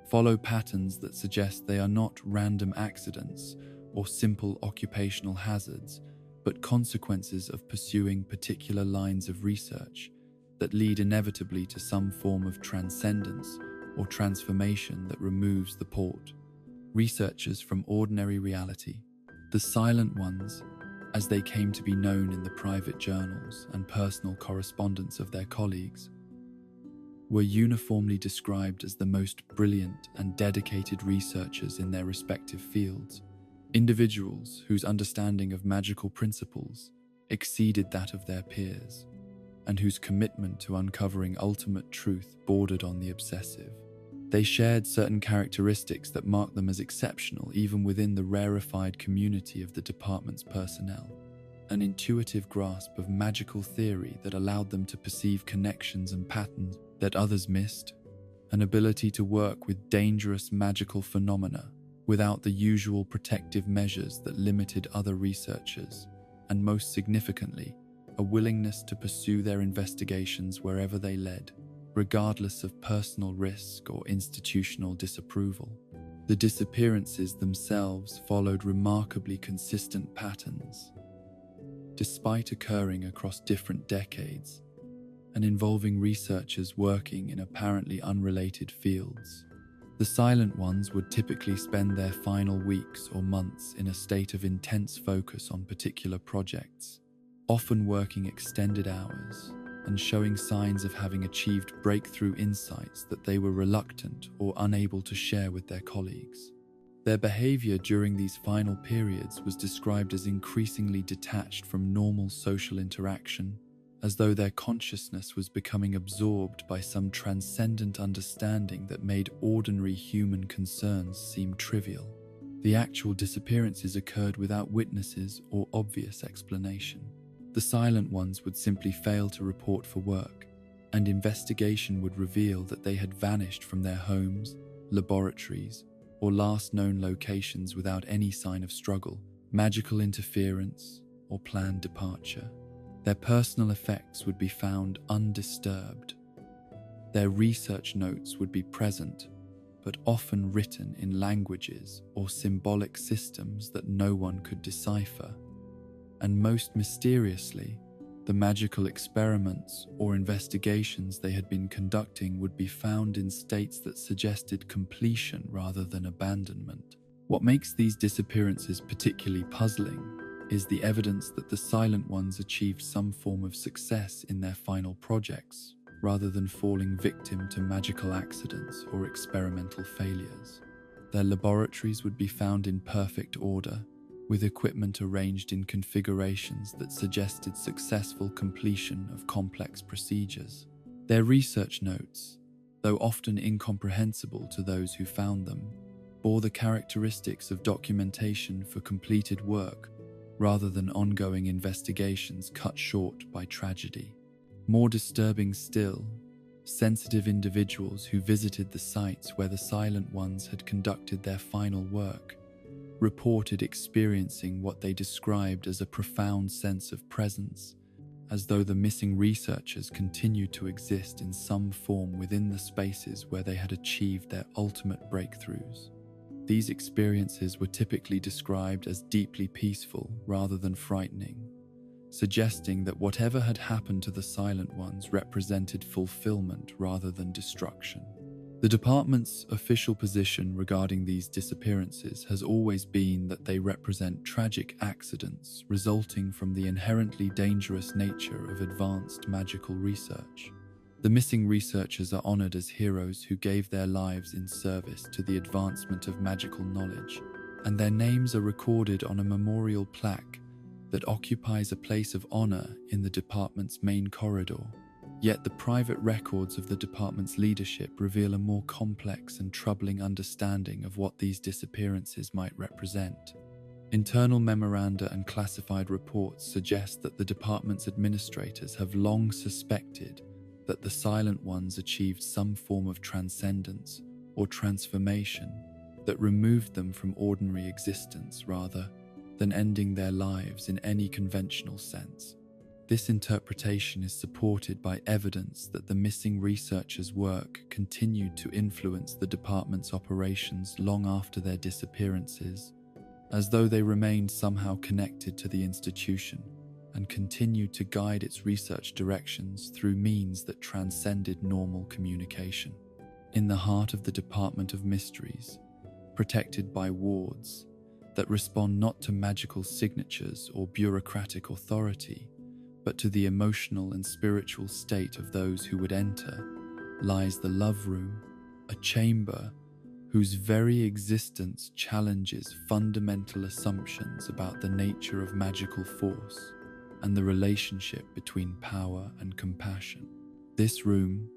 Speaker 1: follow patterns that suggest they are not random accidents or simple occupational hazards, but consequences of pursuing particular lines of research that lead inevitably to some form of transcendence or transformation that removes the port. Researchers from ordinary reality, the Silent Ones, as they came to be known in the private journals and personal correspondence of their colleagues, were uniformly described as the most brilliant and dedicated researchers in their respective fields, individuals whose understanding of magical principles exceeded that of their peers, and whose commitment to uncovering ultimate truth bordered on the obsessive. They shared certain characteristics that marked them as exceptional even within the rarefied community of the department's personnel. An intuitive grasp of magical theory that allowed them to perceive connections and patterns that others missed, an ability to work with dangerous magical phenomena without the usual protective measures that limited other researchers, and most significantly, a willingness to pursue their investigations wherever they led, regardless of personal risk or institutional disapproval. The disappearances themselves followed remarkably consistent patterns, despite occurring across different decades and involving researchers working in apparently unrelated fields. The Silent Ones would typically spend their final weeks or months in a state of intense focus on particular projects, often working extended hours and showing signs of having achieved breakthrough insights that they were reluctant or unable to share with their colleagues. Their behavior during these final periods was described as increasingly detached from normal social interaction, as though their consciousness was becoming absorbed by some transcendent understanding that made ordinary human concerns seem trivial. The actual disappearances occurred without witnesses or obvious explanation. The silent ones would simply fail to report for work, and investigation would reveal that they had vanished from their homes, laboratories, or last known locations without any sign of struggle, magical interference, or planned departure. Their personal effects would be found undisturbed. Their research notes would be present, but often written in languages or symbolic systems that no one could decipher. And most mysteriously, the magical experiments or investigations they had been conducting would be found in states that suggested completion rather than abandonment. What makes these disappearances particularly puzzling is the evidence that the Silent Ones achieved some form of success in their final projects, rather than falling victim to magical accidents or experimental failures. Their laboratories would be found in perfect order, with equipment arranged in configurations that suggested successful completion of complex procedures. Their research notes, though often incomprehensible to those who found them, bore the characteristics of documentation for completed work rather than ongoing investigations cut short by tragedy. More disturbing still, sensitive individuals who visited the sites where the Silent Ones had conducted their final work reported experiencing what they described as a profound sense of presence, as though the missing researchers continued to exist in some form within the spaces where they had achieved their ultimate breakthroughs. These experiences were typically described as deeply peaceful rather than frightening, suggesting that whatever had happened to the Silent Ones represented fulfillment rather than destruction. The department's official position regarding these disappearances has always been that they represent tragic accidents resulting from the inherently dangerous nature of advanced magical research. The missing researchers are honored as heroes who gave their lives in service to the advancement of magical knowledge, and their names are recorded on a memorial plaque that occupies a place of honor in the department's main corridor. Yet the private records of the department's leadership reveal a more complex and troubling understanding of what these disappearances might represent. Internal memoranda and classified reports suggest that the department's administrators have long suspected that the Silent Ones achieved some form of transcendence or transformation that removed them from ordinary existence rather than ending their lives in any conventional sense. This interpretation is supported by evidence that the missing researchers' work continued to influence the department's operations long after their disappearances, as though they remained somehow connected to the institution and continued to guide its research directions through means that transcended normal communication. In the heart of the Department of Mysteries, protected by wards that respond not to magical signatures or bureaucratic authority, but to the emotional and spiritual state of those who would enter, lies the Love Room, a chamber whose very existence challenges fundamental assumptions about the nature of magical force and the relationship between power and compassion. This room,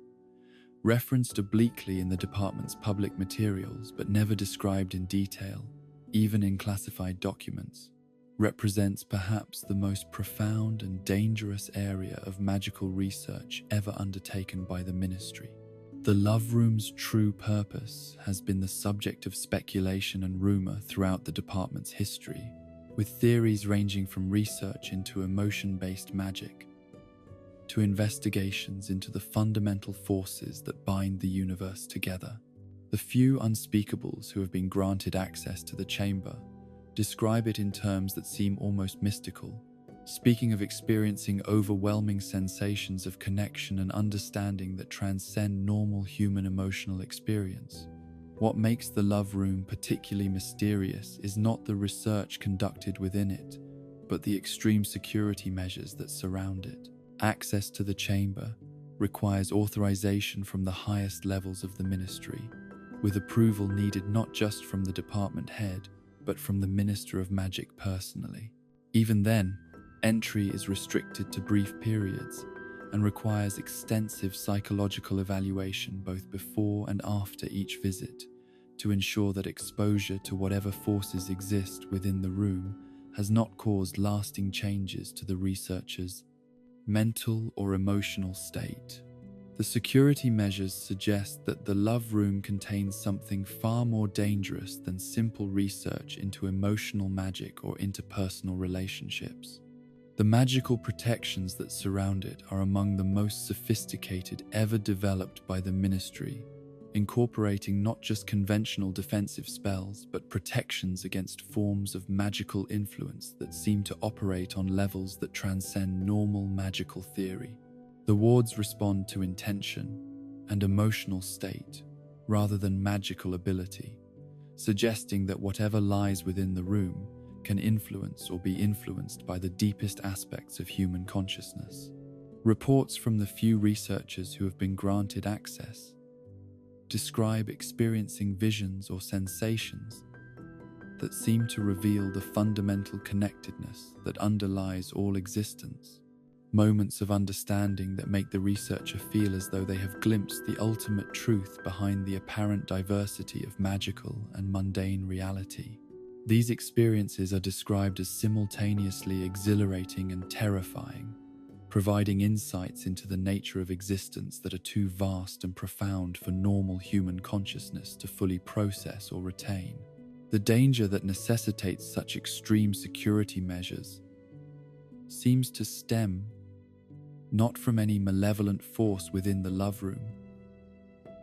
Speaker 1: referenced obliquely in the department's public materials but never described in detail, even in classified documents, represents perhaps the most profound and dangerous area of magical research ever undertaken by the Ministry. The Love Room's true purpose has been the subject of speculation and rumor throughout the department's history, with theories ranging from research into emotion-based magic to investigations into the fundamental forces that bind the universe together. The few unspeakables who have been granted access to the chamber describe it in terms that seem almost mystical, speaking of experiencing overwhelming sensations of connection and understanding that transcend normal human emotional experience. What makes the Love Room particularly mysterious is not the research conducted within it, but the extreme security measures that surround it. Access to the chamber requires authorization from the highest levels of the Ministry, with approval needed not just from the department head, but from the Minister of Magic personally. Even then, entry is restricted to brief periods, and requires extensive psychological evaluation both before and after each visit to ensure that exposure to whatever forces exist within the room has not caused lasting changes to the researcher's mental or emotional state. The security measures suggest that the love room contains something far more dangerous than simple research into emotional magic or interpersonal relationships. The magical protections that surround it are among the most sophisticated ever developed by the Ministry, incorporating not just conventional defensive spells, but protections against forms of magical influence that seem to operate on levels that transcend normal magical theory. The wards respond to intention and emotional state rather than magical ability, suggesting that whatever lies within the room can influence or be influenced by the deepest aspects of human consciousness. Reports from the few researchers who have been granted access describe experiencing visions or sensations that seem to reveal the fundamental connectedness that underlies all existence. Moments of understanding that make the researcher feel as though they have glimpsed the ultimate truth behind the apparent diversity of magical and mundane reality. These experiences are described as simultaneously exhilarating and terrifying, providing insights into the nature of existence that are too vast and profound for normal human consciousness to fully process or retain. The danger that necessitates such extreme security measures seems to stem not from any malevolent force within the love room,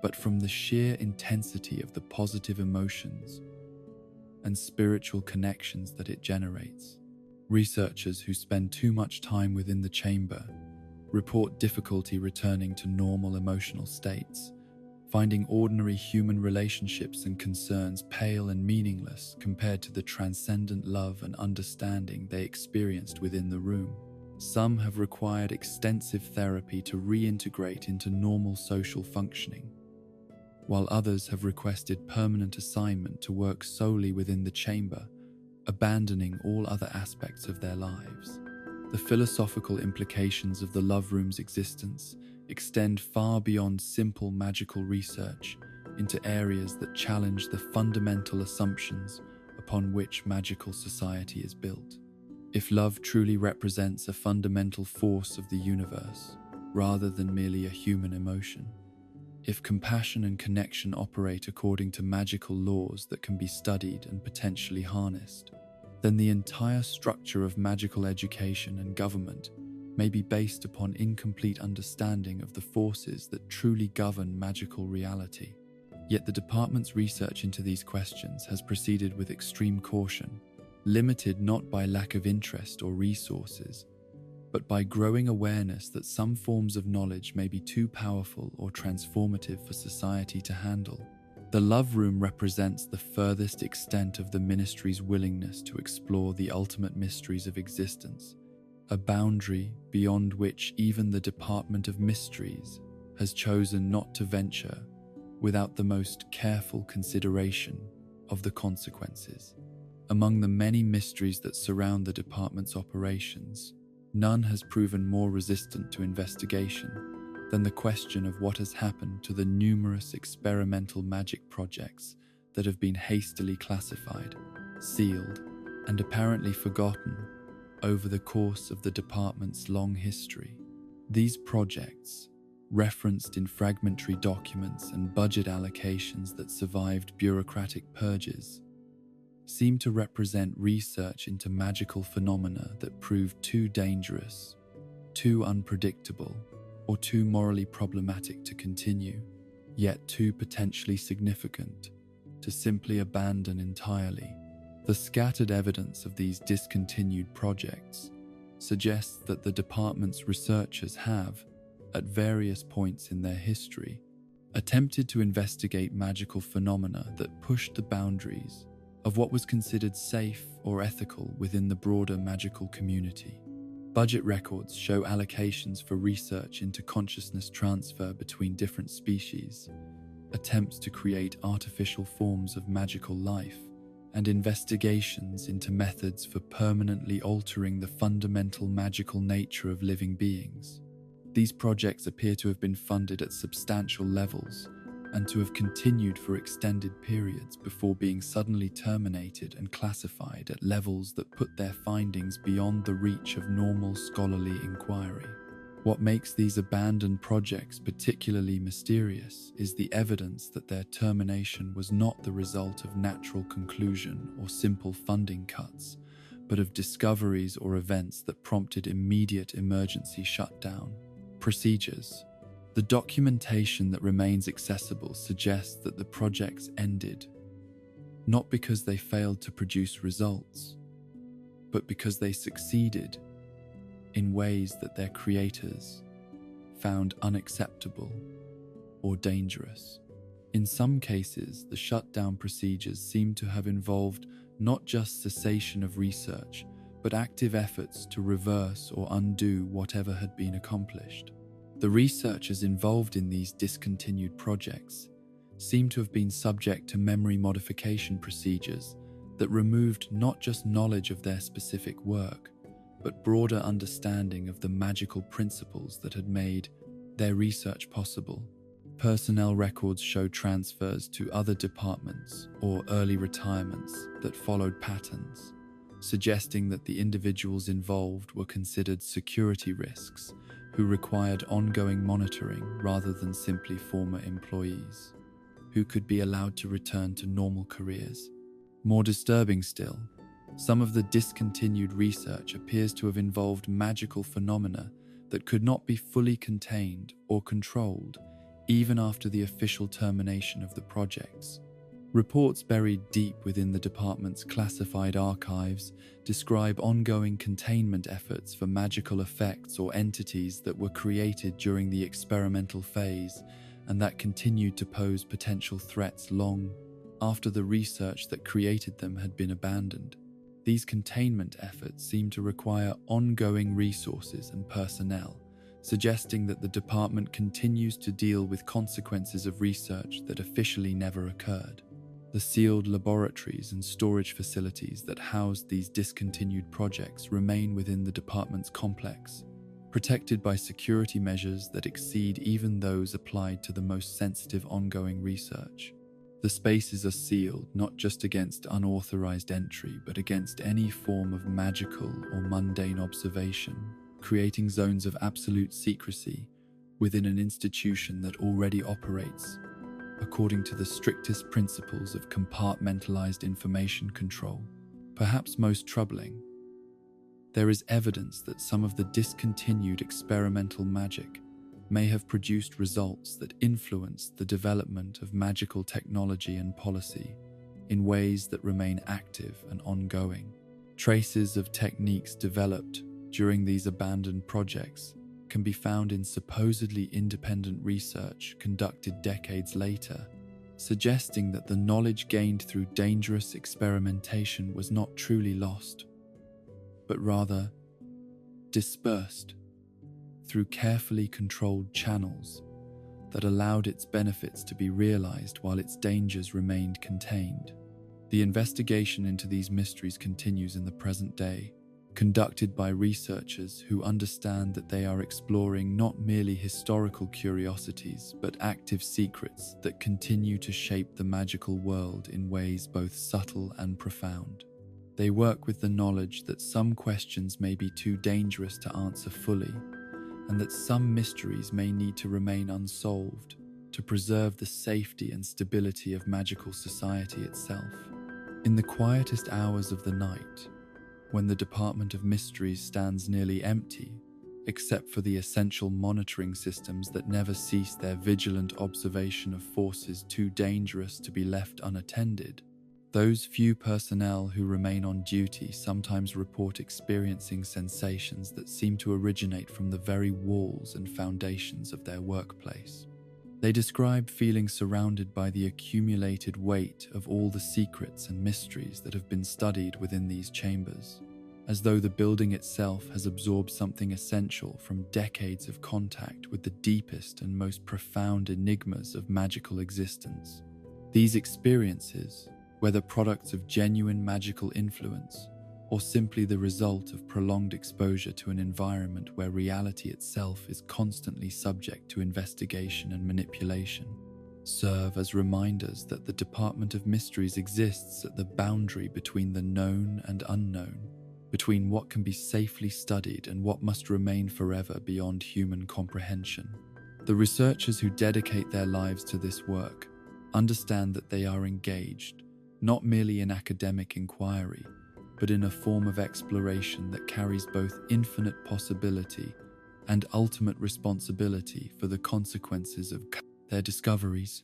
Speaker 1: but from the sheer intensity of the positive emotions and spiritual connections that it generates. Researchers who spend too much time within the chamber report difficulty returning to normal emotional states, finding ordinary human relationships and concerns pale and meaningless compared to the transcendent love and understanding they experienced within the room. Some have required extensive therapy to reintegrate into normal social functioning, while others have requested permanent assignment to work solely within the chamber, abandoning all other aspects of their lives. The philosophical implications of the love room's existence extend far beyond simple magical research into areas that challenge the fundamental assumptions upon which magical society is built. If love truly represents a fundamental force of the universe, rather than merely a human emotion, if compassion and connection operate according to magical laws that can be studied and potentially harnessed, then the entire structure of magical education and government may be based upon incomplete understanding of the forces that truly govern magical reality. Yet the department's research into these questions has proceeded with extreme caution, limited not by lack of interest or resources, but by growing awareness that some forms of knowledge may be too powerful or transformative for society to handle. The love room represents the furthest extent of the Ministry's willingness to explore the ultimate mysteries of existence, a boundary beyond which even the Department of Mysteries has chosen not to venture without the most careful consideration of the consequences. Among the many mysteries that surround the department's operations, none has proven more resistant to investigation than the question of what has happened to the numerous experimental magic projects that have been hastily classified, sealed, and apparently forgotten over the course of the department's long history. These projects, referenced in fragmentary documents and budget allocations that survived bureaucratic purges, seem to represent research into magical phenomena that proved too dangerous, too unpredictable, or too morally problematic to continue, yet too potentially significant to simply abandon entirely. The scattered evidence of these discontinued projects suggests that the department's researchers have, at various points in their history, attempted to investigate magical phenomena that pushed the boundaries of what was considered safe or ethical within the broader magical community. Budget records show allocations for research into consciousness transfer between different species, attempts to create artificial forms of magical life, and investigations into methods for permanently altering the fundamental magical nature of living beings. These projects appear to have been funded at substantial levels and to have continued for extended periods before being suddenly terminated and classified at levels that put their findings beyond the reach of normal scholarly inquiry. What makes these abandoned projects particularly mysterious is the evidence that their termination was not the result of natural conclusion or simple funding cuts, but of discoveries or events that prompted immediate emergency shutdown. Procedures. The documentation that remains accessible suggests that the projects ended, not because they failed to produce results, but because they succeeded in ways that their creators found unacceptable or dangerous. In some cases, the shutdown procedures seem to have involved not just cessation of research, but active efforts to reverse or undo whatever had been accomplished. The researchers involved in these discontinued projects seem to have been subject to memory modification procedures that removed not just knowledge of their specific work, but broader understanding of the magical principles that had made their research possible. Personnel records show transfers to other departments or early retirements that followed patterns, suggesting that the individuals involved were considered security risks who required ongoing monitoring rather than simply former employees, who could be allowed to return to normal careers. More disturbing still, some of the discontinued research appears to have involved magical phenomena that could not be fully contained or controlled even after the official termination of the projects. Reports buried deep within the department's classified archives describe ongoing containment efforts for magical effects or entities that were created during the experimental phase and that continued to pose potential threats long after the research that created them had been abandoned. These containment efforts seem to require ongoing resources and personnel, suggesting that the department continues to deal with consequences of research that officially never occurred. The sealed laboratories and storage facilities that housed these discontinued projects remain within the department's complex, protected by security measures that exceed even those applied to the most sensitive ongoing research. The spaces are sealed not just against unauthorized entry, but against any form of magical or mundane observation, creating zones of absolute secrecy within an institution that already operates according to the strictest principles of compartmentalized information control. Perhaps most troubling, there is evidence that some of the discontinued experimental magic may have produced results that influenced the development of magical technology and policy in ways that remain active and ongoing. Traces of techniques developed during these abandoned projects can be found in supposedly independent research conducted decades later, suggesting that the knowledge gained through dangerous experimentation was not truly lost, but rather dispersed through carefully controlled channels that allowed its benefits to be realized while its dangers remained contained. The investigation into these mysteries continues in the present day, conducted by researchers who understand that they are exploring not merely historical curiosities, but active secrets that continue to shape the magical world in ways both subtle and profound. They work with the knowledge that some questions may be too dangerous to answer fully, and that some mysteries may need to remain unsolved to preserve the safety and stability of magical society itself. In the quietest hours of the night, when the Department of Mysteries stands nearly empty, except for the essential monitoring systems that never cease their vigilant observation of forces too dangerous to be left unattended, those few personnel who remain on duty sometimes report experiencing sensations that seem to originate from the very walls and foundations of their workplace. They describe feeling surrounded by the accumulated weight of all the secrets and mysteries that have been studied within these chambers, as though the building itself has absorbed something essential from decades of contact with the deepest and most profound enigmas of magical existence. These experiences, whether products of genuine magical influence or simply the result of prolonged exposure to an environment where reality itself is constantly subject to investigation and manipulation, serve as reminders that the Department of Mysteries exists at the boundary between the known and unknown, between what can be safely studied and what must remain forever beyond human comprehension. The researchers who dedicate their lives to this work understand that they are engaged, not merely in academic inquiry, but in a form of exploration that carries both infinite possibility and ultimate responsibility for the consequences of their discoveries.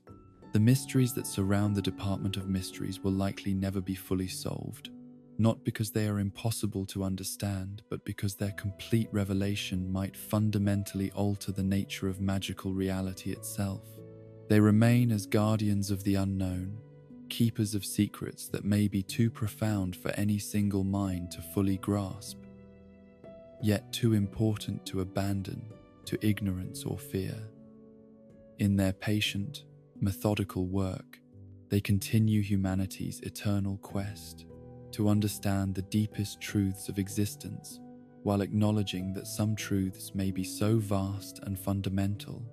Speaker 1: The mysteries that surround the Department of Mysteries will likely never be fully solved, not because they are impossible to understand, but because their complete revelation might fundamentally alter the nature of magical reality itself. They remain as guardians of the unknown, keepers of secrets that may be too profound for any single mind to fully grasp, yet too important to abandon to ignorance or fear. In their patient, methodical work, they continue humanity's eternal quest to understand the deepest truths of existence, while acknowledging that some truths may be so vast and fundamental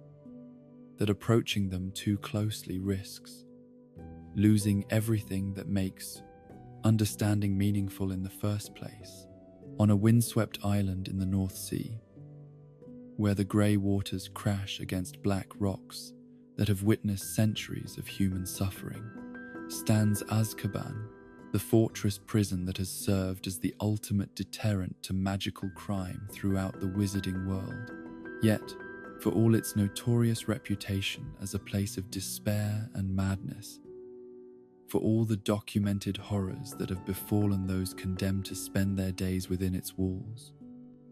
Speaker 1: that approaching them too closely risks losing everything that makes understanding meaningful in the first place. On a windswept island in the North Sea, where the grey waters crash against black rocks that have witnessed centuries of human suffering, stands Azkaban, the fortress prison that has served as the ultimate deterrent to magical crime throughout the wizarding world. Yet, for all its notorious reputation as a place of despair and madness, for all the documented horrors that have befallen those condemned to spend their days within its walls,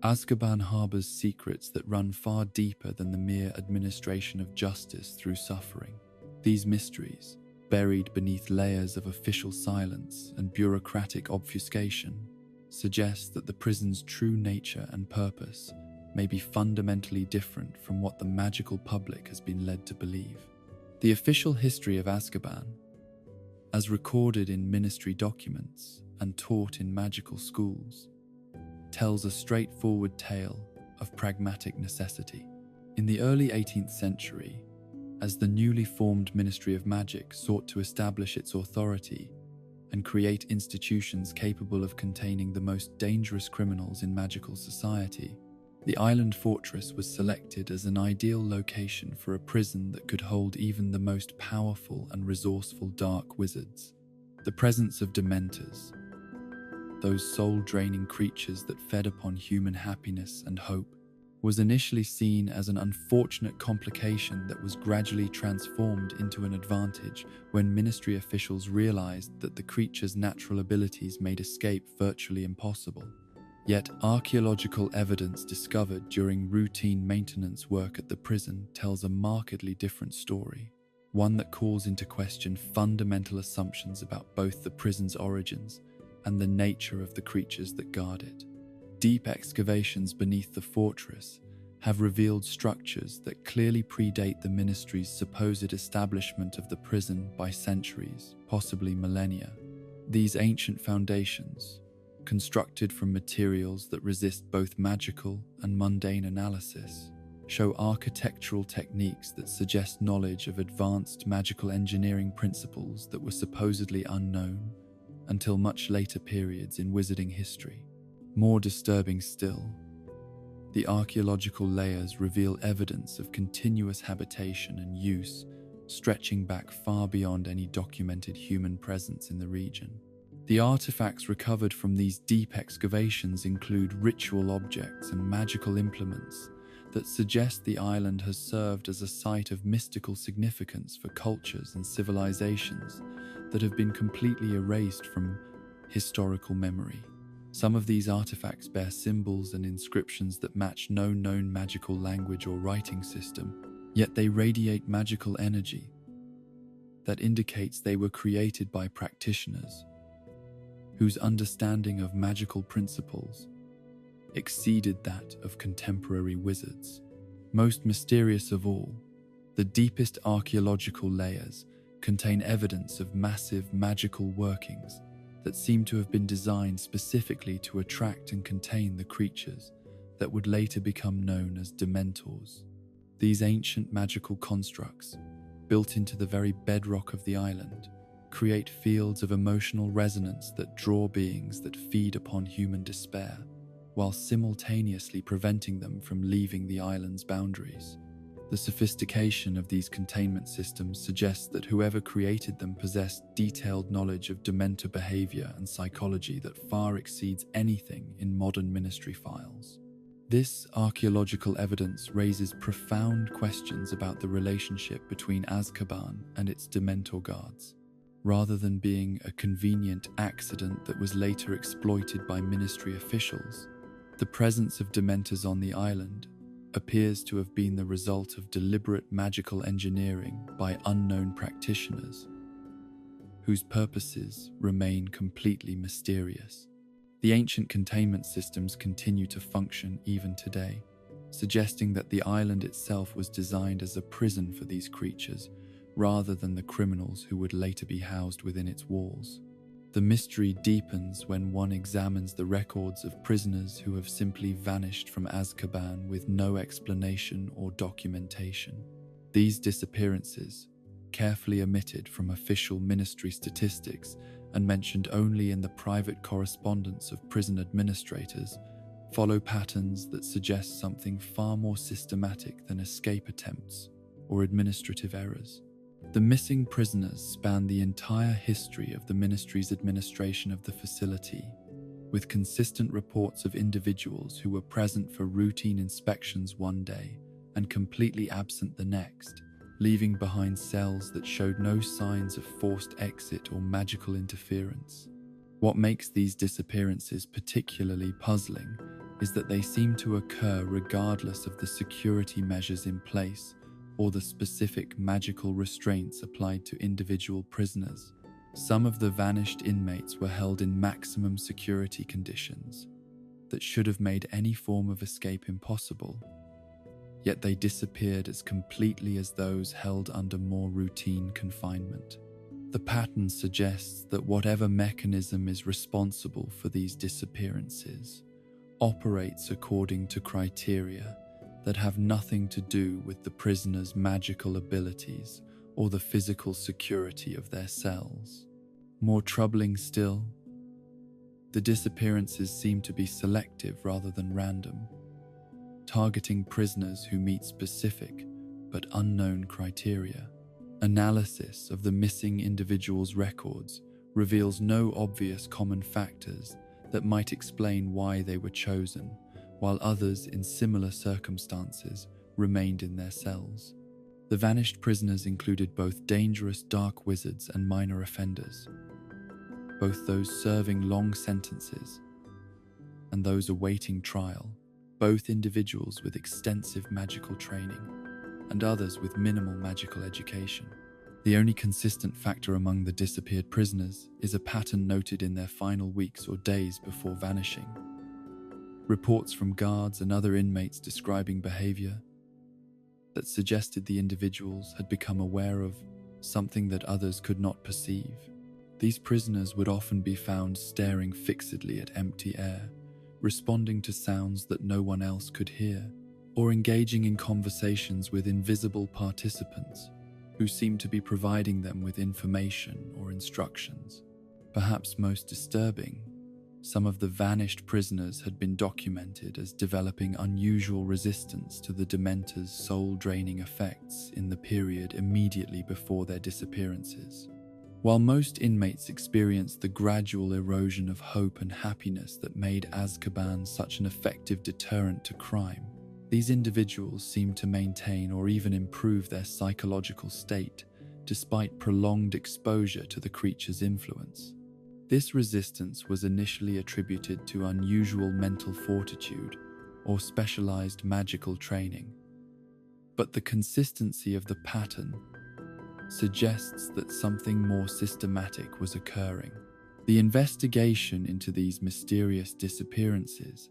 Speaker 1: Azkaban harbors secrets that run far deeper than the mere administration of justice through suffering. These mysteries, buried beneath layers of official silence and bureaucratic obfuscation, suggest that the prison's true nature and purpose may be fundamentally different from what the magical public has been led to believe. The official history of Azkaban, as recorded in ministry documents and taught in magical schools, tells a straightforward tale of pragmatic necessity. In the early 18th century, as the newly formed Ministry of Magic sought to establish its authority and create institutions capable of containing the most dangerous criminals in magical society, the island fortress was selected as an ideal location for a prison that could hold even the most powerful and resourceful dark wizards. The presence of Dementors, those soul-draining creatures that fed upon human happiness and hope, was initially seen as an unfortunate complication that was gradually transformed into an advantage when ministry officials realized that the creature's natural abilities made escape virtually impossible. Yet archaeological evidence discovered during routine maintenance work at the prison tells a markedly different story, one that calls into question fundamental assumptions about both the prison's origins and the nature of the creatures that guard it. Deep excavations beneath the fortress have revealed structures that clearly predate the ministry's supposed establishment of the prison by centuries, possibly millennia. These ancient foundations, constructed from materials that resist both magical and mundane analysis, show architectural techniques that suggest knowledge of advanced magical engineering principles that were supposedly unknown until much later periods in wizarding history. More disturbing still, the archaeological layers reveal evidence of continuous habitation and use stretching back far beyond any documented human presence in the region. The artifacts recovered from these deep excavations include ritual objects and magical implements that suggest the island has served as a site of mystical significance for cultures and civilizations that have been completely erased from historical memory. Some of these artifacts bear symbols and inscriptions that match no known magical language or writing system, yet they radiate magical energy that indicates they were created by practitioners whose understanding of magical principles exceeded that of contemporary wizards. Most mysterious of all, the deepest archaeological layers contain evidence of massive magical workings that seem to have been designed specifically to attract and contain the creatures that would later become known as Dementors. These ancient magical constructs, built into the very bedrock of the island, create fields of emotional resonance that draw beings that feed upon human despair, while simultaneously preventing them from leaving the island's boundaries. The sophistication of these containment systems suggests that whoever created them possessed detailed knowledge of Dementor behavior and psychology that far exceeds anything in modern ministry files. This archaeological evidence raises profound questions about the relationship between Azkaban and its Dementor guards. Rather than being a convenient accident that was later exploited by ministry officials, the presence of Dementors on the island appears to have been the result of deliberate magical engineering by unknown practitioners, whose purposes remain completely mysterious. The ancient containment systems continue to function even today, suggesting that the island itself was designed as a prison for these creatures, rather than the criminals who would later be housed within its walls. The mystery deepens when one examines the records of prisoners who have simply vanished from Azkaban with no explanation or documentation. These disappearances, carefully omitted from official ministry statistics and mentioned only in the private correspondence of prison administrators, follow patterns that suggest something far more systematic than escape attempts or administrative errors. The missing prisoners span the entire history of the ministry's administration of the facility, with consistent reports of individuals who were present for routine inspections one day and completely absent the next, leaving behind cells that showed no signs of forced exit or magical interference. What makes these disappearances particularly puzzling is that they seem to occur regardless of the security measures in place or the specific magical restraints applied to individual prisoners. Some of the vanished inmates were held in maximum security conditions that should have made any form of escape impossible, yet they disappeared as completely as those held under more routine confinement. The pattern suggests that whatever mechanism is responsible for these disappearances operates according to criteria that have nothing to do with the prisoners' magical abilities or the physical security of their cells. More troubling still, the disappearances seem to be selective rather than random, targeting prisoners who meet specific but unknown criteria. Analysis of the missing individuals' records reveals no obvious common factors that might explain why they were chosen, while others in similar circumstances remained in their cells. The vanished prisoners included both dangerous dark wizards and minor offenders, both those serving long sentences and those awaiting trial, both individuals with extensive magical training and others with minimal magical education. The only consistent factor among the disappeared prisoners is a pattern noted in their final weeks or days before vanishing. Reports from guards and other inmates describing behavior that suggested the individuals had become aware of something that others could not perceive. These prisoners would often be found staring fixedly at empty air, responding to sounds that no one else could hear, or engaging in conversations with invisible participants who seemed to be providing them with information or instructions. Perhaps most disturbing, some of the vanished prisoners had been documented as developing unusual resistance to the Dementors' soul-draining effects in the period immediately before their disappearances. While most inmates experienced the gradual erosion of hope and happiness that made Azkaban such an effective deterrent to crime, these individuals seemed to maintain or even improve their psychological state despite prolonged exposure to the creature's influence. This resistance was initially attributed to unusual mental fortitude or specialized magical training, but the consistency of the pattern suggests that something more systematic was occurring. The investigation into these mysterious disappearances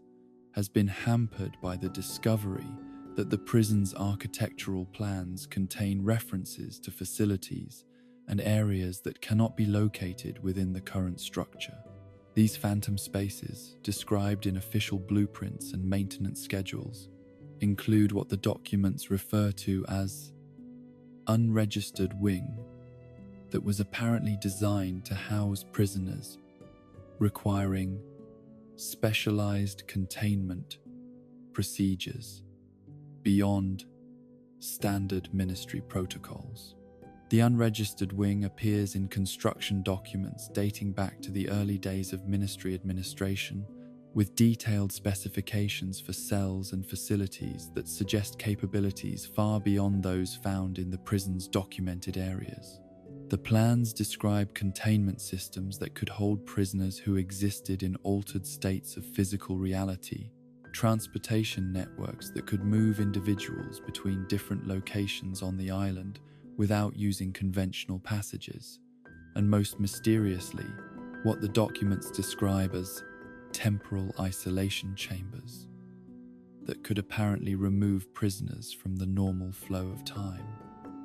Speaker 1: has been hampered by the discovery that the prison's architectural plans contain references to facilities and areas that cannot be located within the current structure. These phantom spaces, described in official blueprints and maintenance schedules, include what the documents refer to as unregistered wing that was apparently designed to house prisoners, requiring specialized containment procedures beyond standard ministry protocols. The unregistered wing appears in construction documents dating back to the early days of ministry administration, with detailed specifications for cells and facilities that suggest capabilities far beyond those found in the prison's documented areas. The plans describe containment systems that could hold prisoners who existed in altered states of physical reality, transportation networks that could move individuals between different locations on the island without using conventional passages, and most mysteriously, what the documents describe as temporal isolation chambers that could apparently remove prisoners from the normal flow of time.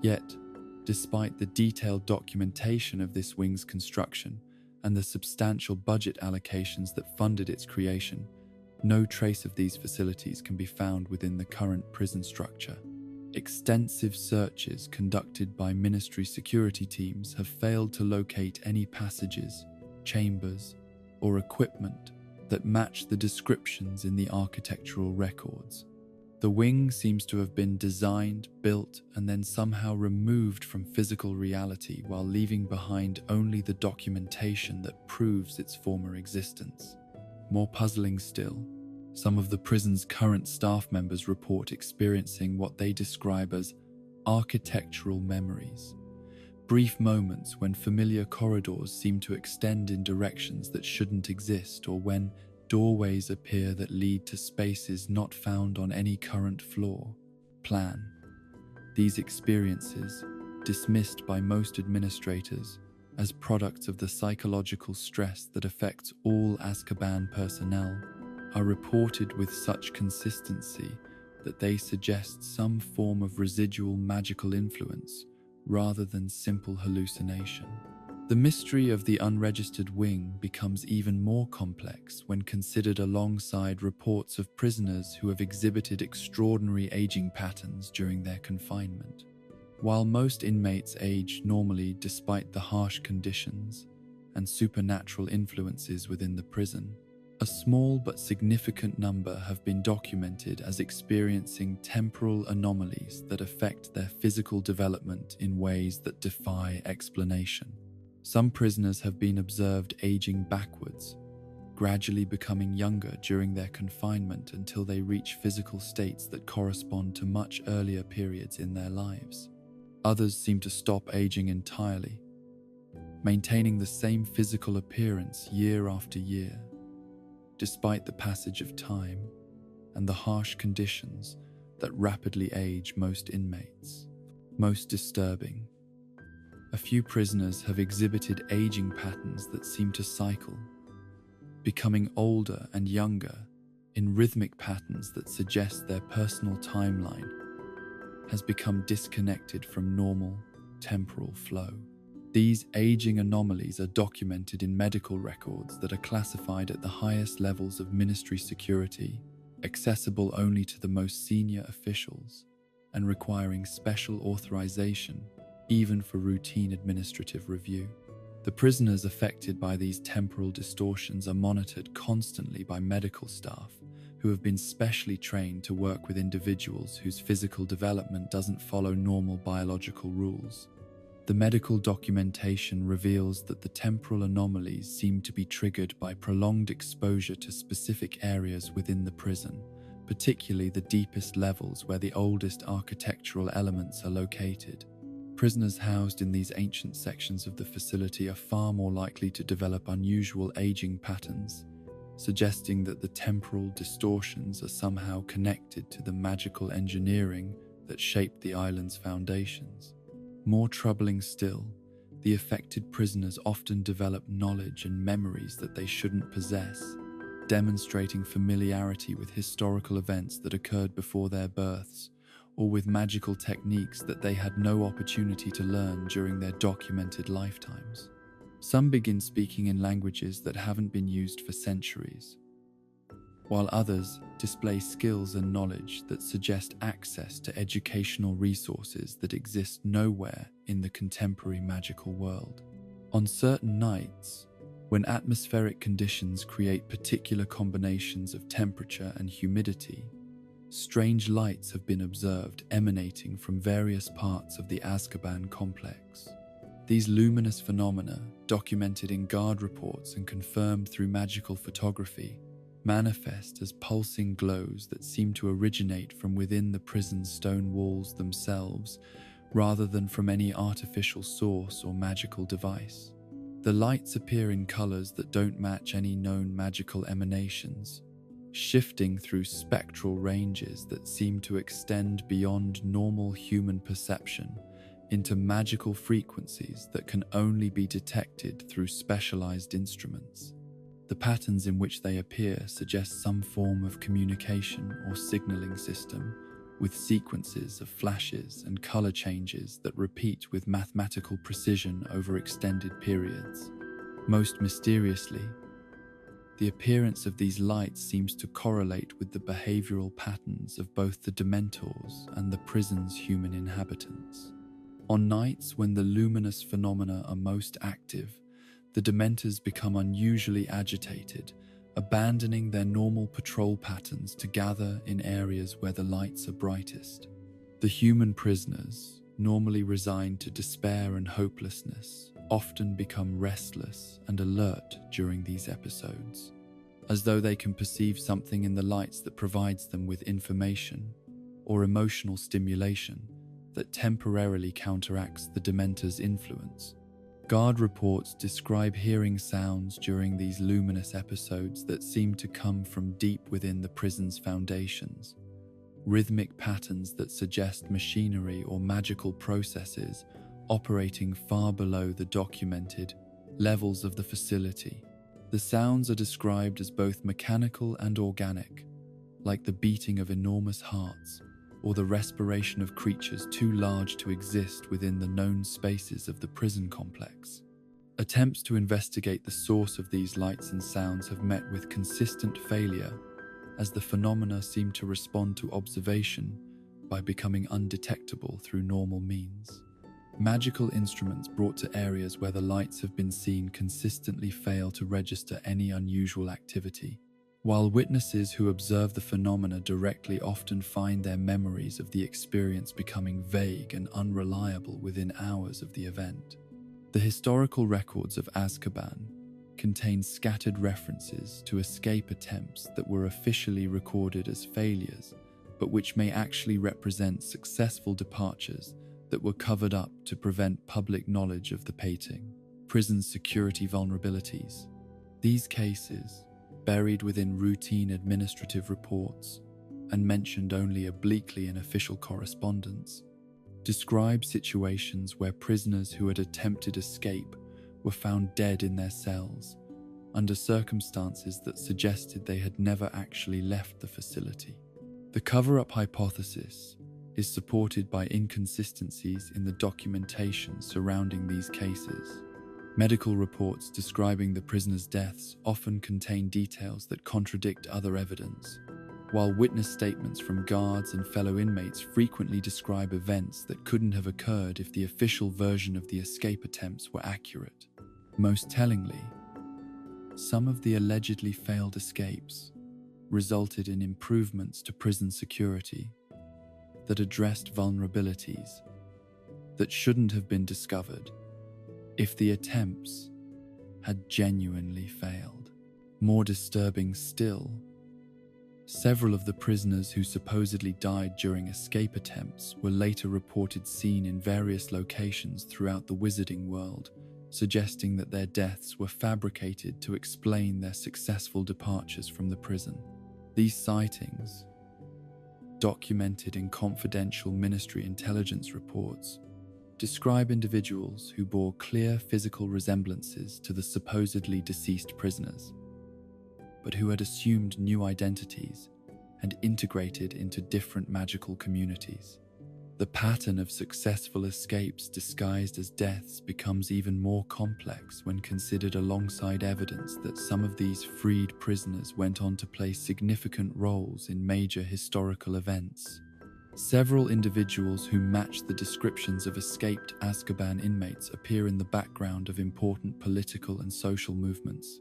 Speaker 1: Yet, despite the detailed documentation of this wing's construction and the substantial budget allocations that funded its creation, no trace of these facilities can be found within the current prison structure. Extensive searches conducted by ministry security teams have failed to locate any passages, chambers, or equipment that match the descriptions in the architectural records. The wing seems to have been designed, built, and then somehow removed from physical reality while leaving behind only the documentation that proves its former existence. More puzzling still, some of the prison's current staff members report experiencing what they describe as architectural memories, brief moments when familiar corridors seem to extend in directions that shouldn't exist, or when doorways appear that lead to spaces not found on any current floor plan. These experiences, dismissed by most administrators as products of the psychological stress that affects all Azkaban personnel, are reported with such consistency that they suggest some form of residual magical influence rather than simple hallucination. The mystery of the unregistered wing becomes even more complex when considered alongside reports of prisoners who have exhibited extraordinary aging patterns during their confinement. While most inmates age normally despite the harsh conditions and supernatural influences within the prison, a small but significant number have been documented as experiencing temporal anomalies that affect their physical development in ways that defy explanation. Some prisoners have been observed aging backwards, gradually becoming younger during their confinement until they reach physical states that correspond to much earlier periods in their lives. Others seem to stop aging entirely, maintaining the same physical appearance year after year, despite the passage of time and the harsh conditions that rapidly age most inmates. Most disturbing, a few prisoners have exhibited aging patterns that seem to cycle, becoming older and younger in rhythmic patterns that suggest their personal timeline has become disconnected from normal temporal flow. These aging anomalies are documented in medical records that are classified at the highest levels of ministry security, accessible only to the most senior officials, and requiring special authorization even for routine administrative review. The prisoners affected by these temporal distortions are monitored constantly by medical staff who have been specially trained to work with individuals whose physical development doesn't follow normal biological rules. The medical documentation reveals that the temporal anomalies seem to be triggered by prolonged exposure to specific areas within the prison, particularly the deepest levels where the oldest architectural elements are located. Prisoners housed in these ancient sections of the facility are far more likely to develop unusual aging patterns, suggesting that the temporal distortions are somehow connected to the magical engineering that shaped the island's foundations. More troubling still, the affected prisoners often develop knowledge and memories that they shouldn't possess, demonstrating familiarity with historical events that occurred before their births or with magical techniques that they had no opportunity to learn during their documented lifetimes. Some begin speaking in languages that haven't been used for centuries, while others display skills and knowledge that suggest access to educational resources that exist nowhere in the contemporary magical world. On certain nights, when atmospheric conditions create particular combinations of temperature and humidity, strange lights have been observed emanating from various parts of the Azkaban complex. These luminous phenomena, documented in guard reports and confirmed through magical photography, manifest as pulsing glows that seem to originate from within the prison's stone walls themselves, rather than from any artificial source or magical device. The lights appear in colors that don't match any known magical emanations, shifting through spectral ranges that seem to extend beyond normal human perception into magical frequencies that can only be detected through specialized instruments. The patterns in which they appear suggest some form of communication or signaling system, with sequences of flashes and color changes that repeat with mathematical precision over extended periods. Most mysteriously, the appearance of these lights seems to correlate with the behavioral patterns of both the Dementors and the prison's human inhabitants. On nights when the luminous phenomena are most active, the Dementors become unusually agitated, abandoning their normal patrol patterns to gather in areas where the lights are brightest. The human prisoners, normally resigned to despair and hopelessness, often become restless and alert during these episodes, as though they can perceive something in the lights that provides them with information or emotional stimulation that temporarily counteracts the Dementor's influence. Guard reports describe hearing sounds during these luminous episodes that seem to come from deep within the prison's foundations, rhythmic patterns that suggest machinery or magical processes operating far below the documented levels of the facility. The sounds are described as both mechanical and organic, like the beating of enormous hearts, or the respiration of creatures too large to exist within the known spaces of the prison complex. Attempts to investigate the source of these lights and sounds have met with consistent failure, as the phenomena seem to respond to observation by becoming undetectable through normal means. Magical instruments brought to areas where the lights have been seen consistently fail to register any unusual activity, while witnesses who observe the phenomena directly often find their memories of the experience becoming vague and unreliable within hours of the event. The historical records of Azkaban contain scattered references to escape attempts that were officially recorded as failures, but which may actually represent successful departures that were covered up to prevent public knowledge of the pating. Prison security vulnerabilities. These cases, buried within routine administrative reports and mentioned only obliquely in official correspondence, describe situations where prisoners who had attempted escape were found dead in their cells, under circumstances that suggested they had never actually left the facility. The cover-up hypothesis is supported by inconsistencies in the documentation surrounding these cases. Medical reports describing the prisoners' deaths often contain details that contradict other evidence, while witness statements from guards and fellow inmates frequently describe events that couldn't have occurred if the official version of the escape attempts were accurate. Most tellingly, some of the allegedly failed escapes resulted in improvements to prison security that addressed vulnerabilities that shouldn't have been discovered if the attempts had genuinely failed. More disturbing still, several of the prisoners who supposedly died during escape attempts were later reported seen in various locations throughout the wizarding world, suggesting that their deaths were fabricated to explain their successful departures from the prison. These sightings, documented in confidential ministry intelligence reports, describe individuals who bore clear physical resemblances to the supposedly deceased prisoners, but who had assumed new identities and integrated into different magical communities. The pattern of successful escapes disguised as deaths becomes even more complex when considered alongside evidence that some of these freed prisoners went on to play significant roles in major historical events. Several individuals who match the descriptions of escaped Azkaban inmates appear in the background of important political and social movements,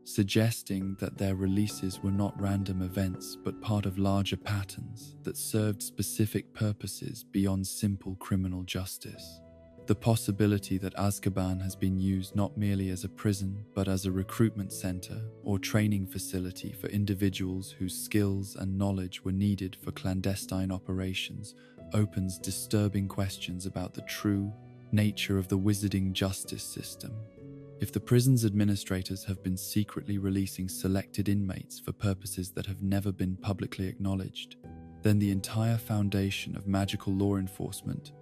Speaker 1: suggesting that their releases were not random events but part of larger patterns that served specific purposes beyond simple criminal justice. The possibility that Azkaban has been used not merely as a prison but as a recruitment center or training facility for individuals whose skills and knowledge were needed for clandestine operations opens disturbing questions about the true nature of the wizarding justice system. If the prison's administrators have been secretly releasing selected inmates for purposes that have never been publicly acknowledged, then the entire foundation of magical law enforcement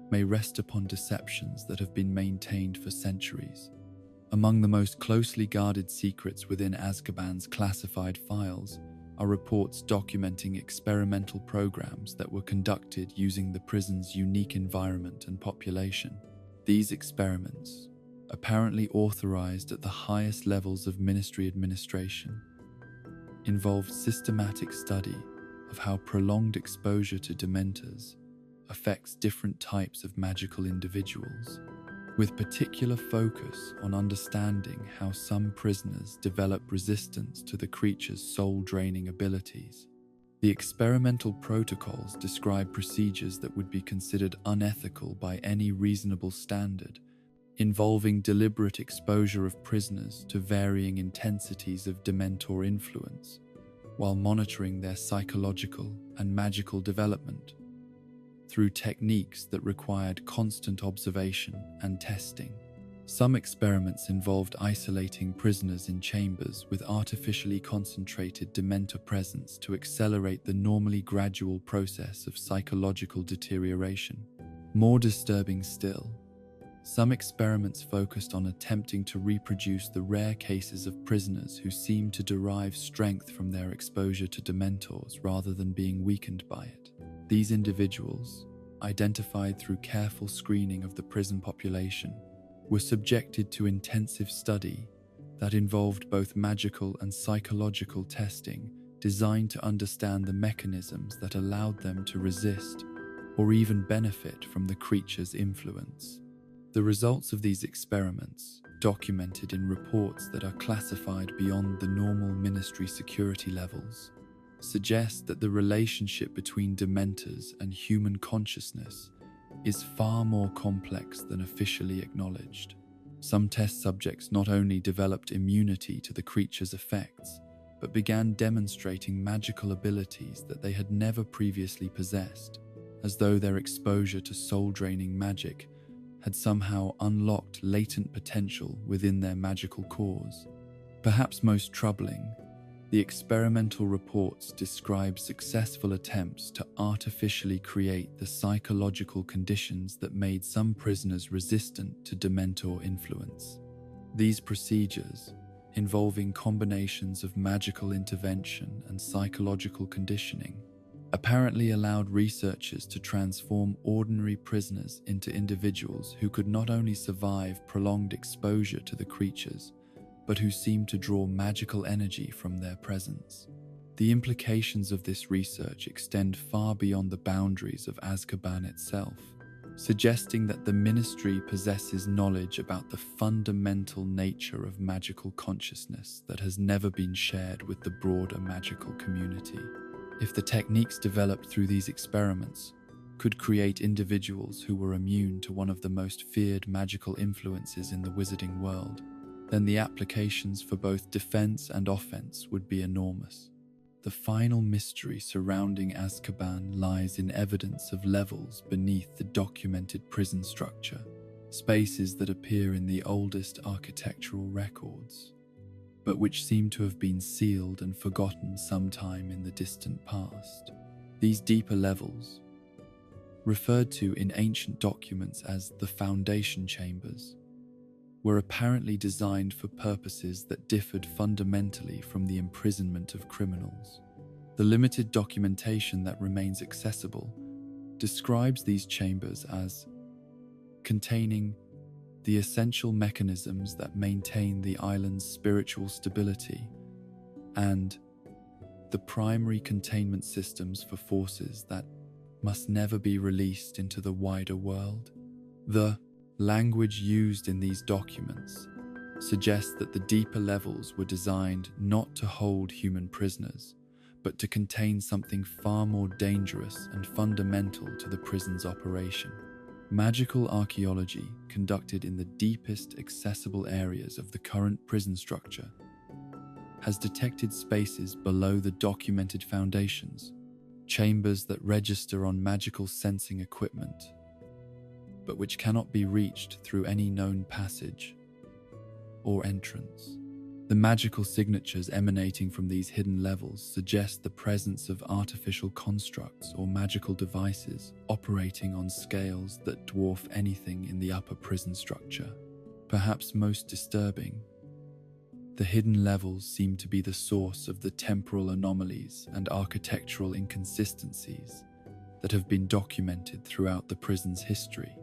Speaker 1: may rest upon deceptions that have been maintained for centuries. Among the most closely guarded secrets within Azkaban's classified files are reports documenting experimental programs that were conducted using the prison's unique environment and population. These experiments, apparently authorized at the highest levels of ministry administration, involved systematic study of how prolonged exposure to Dementors affects different types of magical individuals, with particular focus on understanding how some prisoners develop resistance to the creature's soul-draining abilities. The experimental protocols describe procedures that would be considered unethical by any reasonable standard, involving deliberate exposure of prisoners to varying intensities of Dementor influence, while monitoring their psychological and magical development through techniques that required constant observation and testing. Some experiments involved isolating prisoners in chambers with artificially concentrated Dementor presence to accelerate the normally gradual process of psychological deterioration. More disturbing still, some experiments focused on attempting to reproduce the rare cases of prisoners who seemed to derive strength from their exposure to Dementors rather than being weakened by it. These individuals, identified through careful screening of the prison population, were subjected to intensive study that involved both magical and psychological testing designed to understand the mechanisms that allowed them to resist or even benefit from the creature's influence. The results of these experiments, documented in reports that are classified beyond the normal ministry security levels, suggest that the relationship between Dementors and human consciousness is far more complex than officially acknowledged. Some test subjects not only developed immunity to the creature's effects, but began demonstrating magical abilities that they had never previously possessed, as though their exposure to soul-draining magic had somehow unlocked latent potential within their magical cores. Perhaps most troubling, the experimental reports describe successful attempts to artificially create the psychological conditions that made some prisoners resistant to Dementor influence. These procedures, involving combinations of magical intervention and psychological conditioning, apparently allowed researchers to transform ordinary prisoners into individuals who could not only survive prolonged exposure to the creatures, but who seemed to draw magical energy from their presence. The implications of this research extend far beyond the boundaries of Azkaban itself, suggesting that the Ministry possesses knowledge about the fundamental nature of magical consciousness that has never been shared with the broader magical community. If the techniques developed through these experiments could create individuals who were immune to one of the most feared magical influences in the wizarding world, then the applications for both defense and offense would be enormous. The final mystery surrounding Azkaban lies in evidence of levels beneath the documented prison structure, spaces that appear in the oldest architectural records, but which seem to have been sealed and forgotten sometime in the distant past. These deeper levels, referred to in ancient documents as the Foundation Chambers, were apparently designed for purposes that differed fundamentally from the imprisonment of criminals. The limited documentation that remains accessible describes these chambers as containing the essential mechanisms that maintain the island's spiritual stability and the primary containment systems for forces that must never be released into the wider world. The language used in these documents suggests that the deeper levels were designed not to hold human prisoners, but to contain something far more dangerous and fundamental to the prison's operation. Magical archaeology conducted in the deepest accessible areas of the current prison structure has detected spaces below the documented foundations, chambers that register on magical sensing equipment, but which cannot be reached through any known passage or entrance. The magical signatures emanating from these hidden levels suggest the presence of artificial constructs or magical devices operating on scales that dwarf anything in the upper prison structure. Perhaps most disturbing, the hidden levels seem to be the source of the temporal anomalies and architectural inconsistencies that have been documented throughout the prison's history.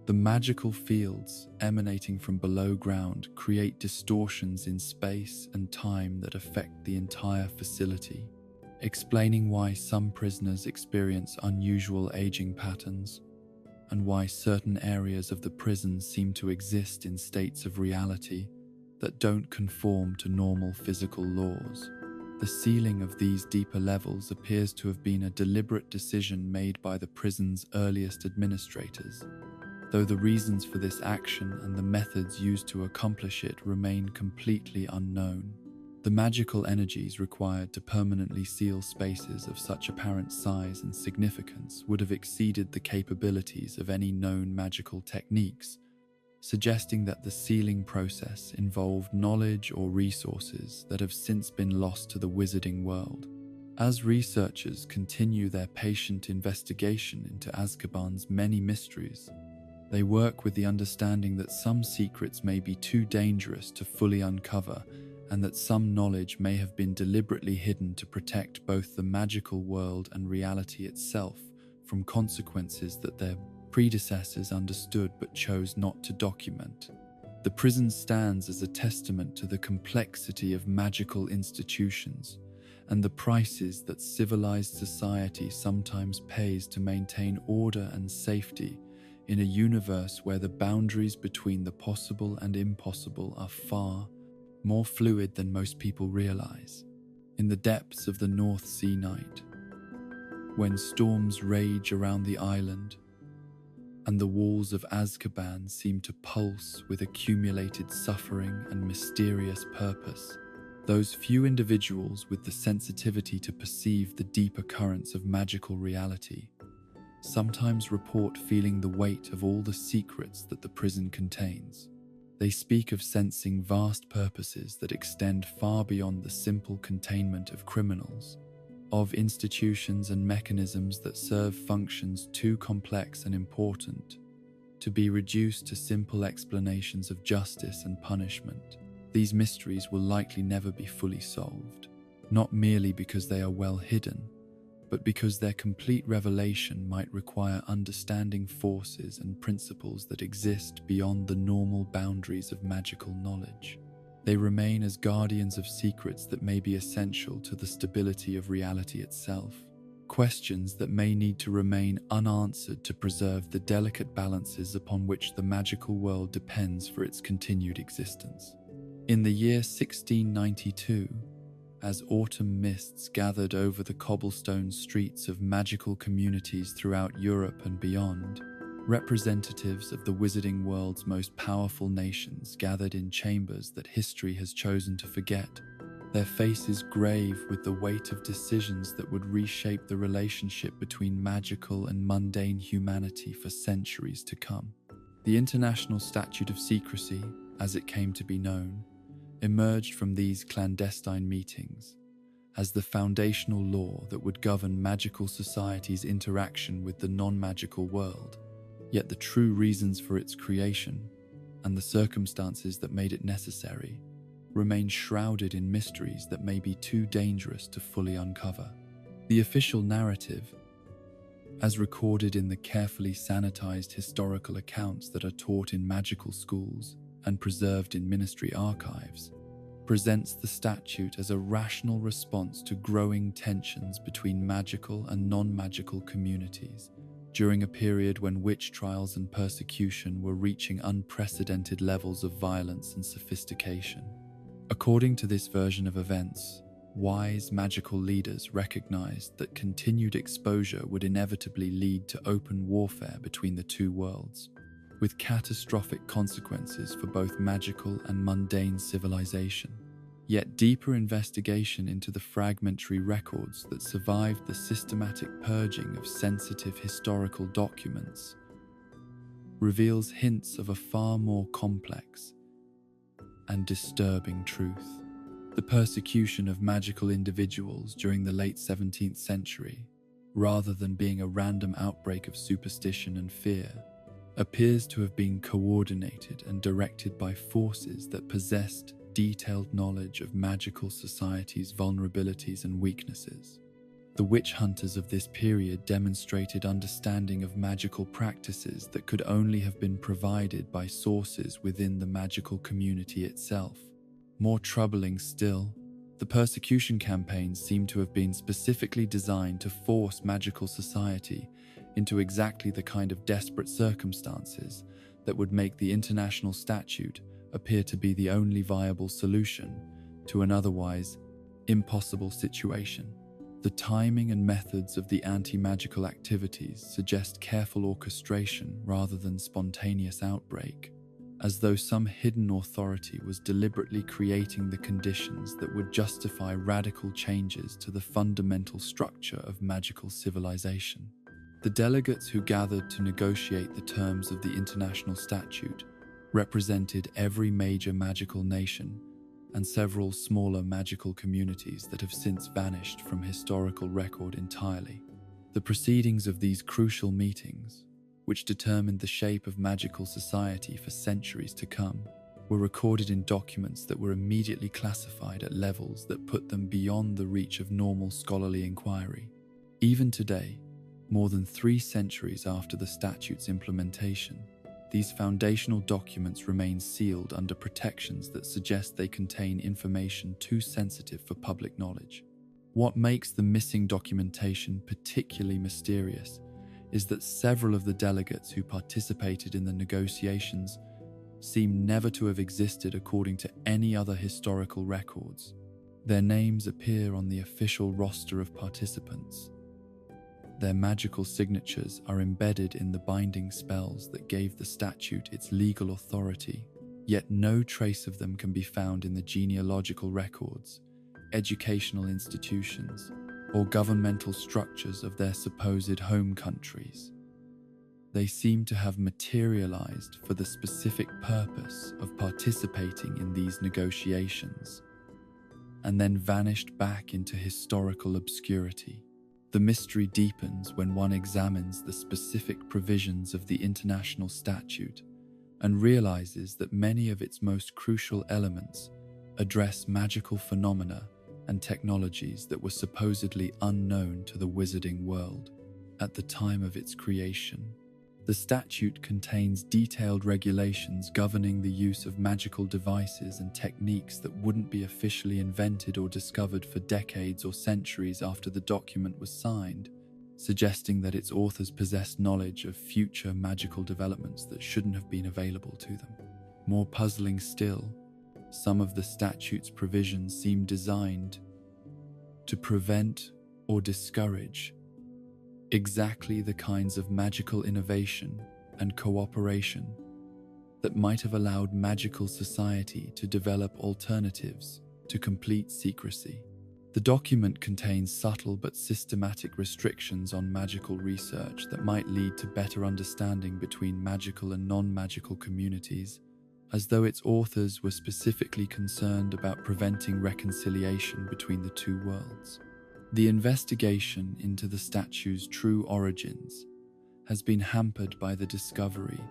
Speaker 1: The magical fields emanating from below ground create distortions in space and time that affect the entire facility, explaining why some prisoners experience unusual aging patterns and why certain areas of the prison seem to exist in states of reality that don't conform to normal physical laws. The sealing of these deeper levels appears to have been a deliberate decision made by the prison's earliest administrators, though the reasons for this action and the methods used to accomplish it remain completely unknown. The magical energies required to permanently seal spaces of such apparent size and significance would have exceeded the capabilities of any known magical techniques, suggesting that the sealing process involved knowledge or resources that have since been lost to the wizarding world. As researchers continue their patient investigation into Azkaban's many mysteries, they work with the understanding that some secrets may be too dangerous to fully uncover and that some knowledge may have been deliberately hidden to protect both the magical world and reality itself from consequences that their predecessors understood but chose not to document. The prison stands as a testament to the complexity of magical institutions and the prices that civilized society sometimes pays to maintain order and safety in a universe where the boundaries between the possible and impossible are far more fluid than most people realize. In the depths of the North Sea night, when storms rage around the island and the walls of Azkaban seem to pulse with accumulated suffering and mysterious purpose, those few individuals with the sensitivity to perceive the deeper currents of magical reality sometimes report feeling the weight of all the secrets that the prison contains. They speak of sensing vast purposes that extend far beyond the simple containment of criminals, of institutions and mechanisms that serve functions too complex and important to be reduced to simple explanations of justice and punishment. These mysteries will likely never be fully solved, not merely because they are well hidden, but because their complete revelation might require understanding forces and principles that exist beyond the normal boundaries of magical knowledge. They remain as guardians of secrets that may be essential to the stability of reality itself, questions that may need to remain unanswered to preserve the delicate balances upon which the magical world depends for its continued existence. In the year 1692, as autumn mists gathered over the cobblestone streets of magical communities throughout Europe and beyond, representatives of the wizarding world's most powerful nations gathered in chambers that history has chosen to forget, their faces grave with the weight of decisions that would reshape the relationship between magical and mundane humanity for centuries to come. The International Statute of Secrecy, as it came to be known, emerged from these clandestine meetings as the foundational law that would govern magical society's interaction with the non-magical world. Yet the true reasons for its creation and the circumstances that made it necessary remain shrouded in mysteries that may be too dangerous to fully uncover. The official narrative as recorded in the carefully sanitized historical accounts that are taught in magical schools and preserved in ministry archives, presents the statute as a rational response to growing tensions between magical and non-magical communities during a period when witch trials and persecution were reaching unprecedented levels of violence and sophistication. According to this version of events, wise magical leaders recognized that continued exposure would inevitably lead to open warfare between the two worlds, with catastrophic consequences for both magical and mundane civilization. Yet deeper investigation into the fragmentary records that survived the systematic purging of sensitive historical documents reveals hints of a far more complex and disturbing truth. The persecution of magical individuals during the late 17th century, rather than being a random outbreak of superstition and fear, appears to have been coordinated and directed by forces that possessed detailed knowledge of magical society's vulnerabilities and weaknesses. The witch hunters of this period demonstrated understanding of magical practices that could only have been provided by sources within the magical community itself. More troubling still, the persecution campaigns seem to have been specifically designed to force magical society into exactly the kind of desperate circumstances that would make the international statute appear to be the only viable solution to an otherwise impossible situation. The timing and methods of the anti-magical activities suggest careful orchestration rather than spontaneous outbreak, as though some hidden authority was deliberately creating the conditions that would justify radical changes to the fundamental structure of magical civilization. The delegates who gathered to negotiate the terms of the international statute represented every major magical nation and several smaller magical communities that have since vanished from historical record entirely. The proceedings of these crucial meetings, which determined the shape of magical society for centuries to come, were recorded in documents that were immediately classified at levels that put them beyond the reach of normal scholarly inquiry. Even today, more than 3 centuries after the statute's implementation, these foundational documents remain sealed under protections that suggest they contain information too sensitive for public knowledge. What makes the missing documentation particularly mysterious is that several of the delegates who participated in the negotiations seem never to have existed according to any other historical records. Their names appear on the official roster of participants. Their magical signatures are embedded in the binding spells that gave the statute its legal authority, yet no trace of them can be found in the genealogical records, educational institutions, or governmental structures of their supposed home countries. They seem to have materialized for the specific purpose of participating in these negotiations, and then vanished back into historical obscurity. The mystery deepens when one examines the specific provisions of the international statute and realizes that many of its most crucial elements address magical phenomena and technologies that were supposedly unknown to the wizarding world at the time of its creation. The statute contains detailed regulations governing the use of magical devices and techniques that wouldn't be officially invented or discovered for decades or centuries after the document was signed, suggesting that its authors possessed knowledge of future magical developments that shouldn't have been available to them. More puzzling still, some of the statute's provisions seem designed to prevent or discourage exactly the kinds of magical innovation and cooperation that might have allowed magical society to develop alternatives to complete secrecy. The document contains subtle but systematic restrictions on magical research that might lead to better understanding between magical and non-magical communities, as though its authors were specifically concerned about preventing reconciliation between the two worlds. The investigation into the statue's true origins has been hampered by the discovery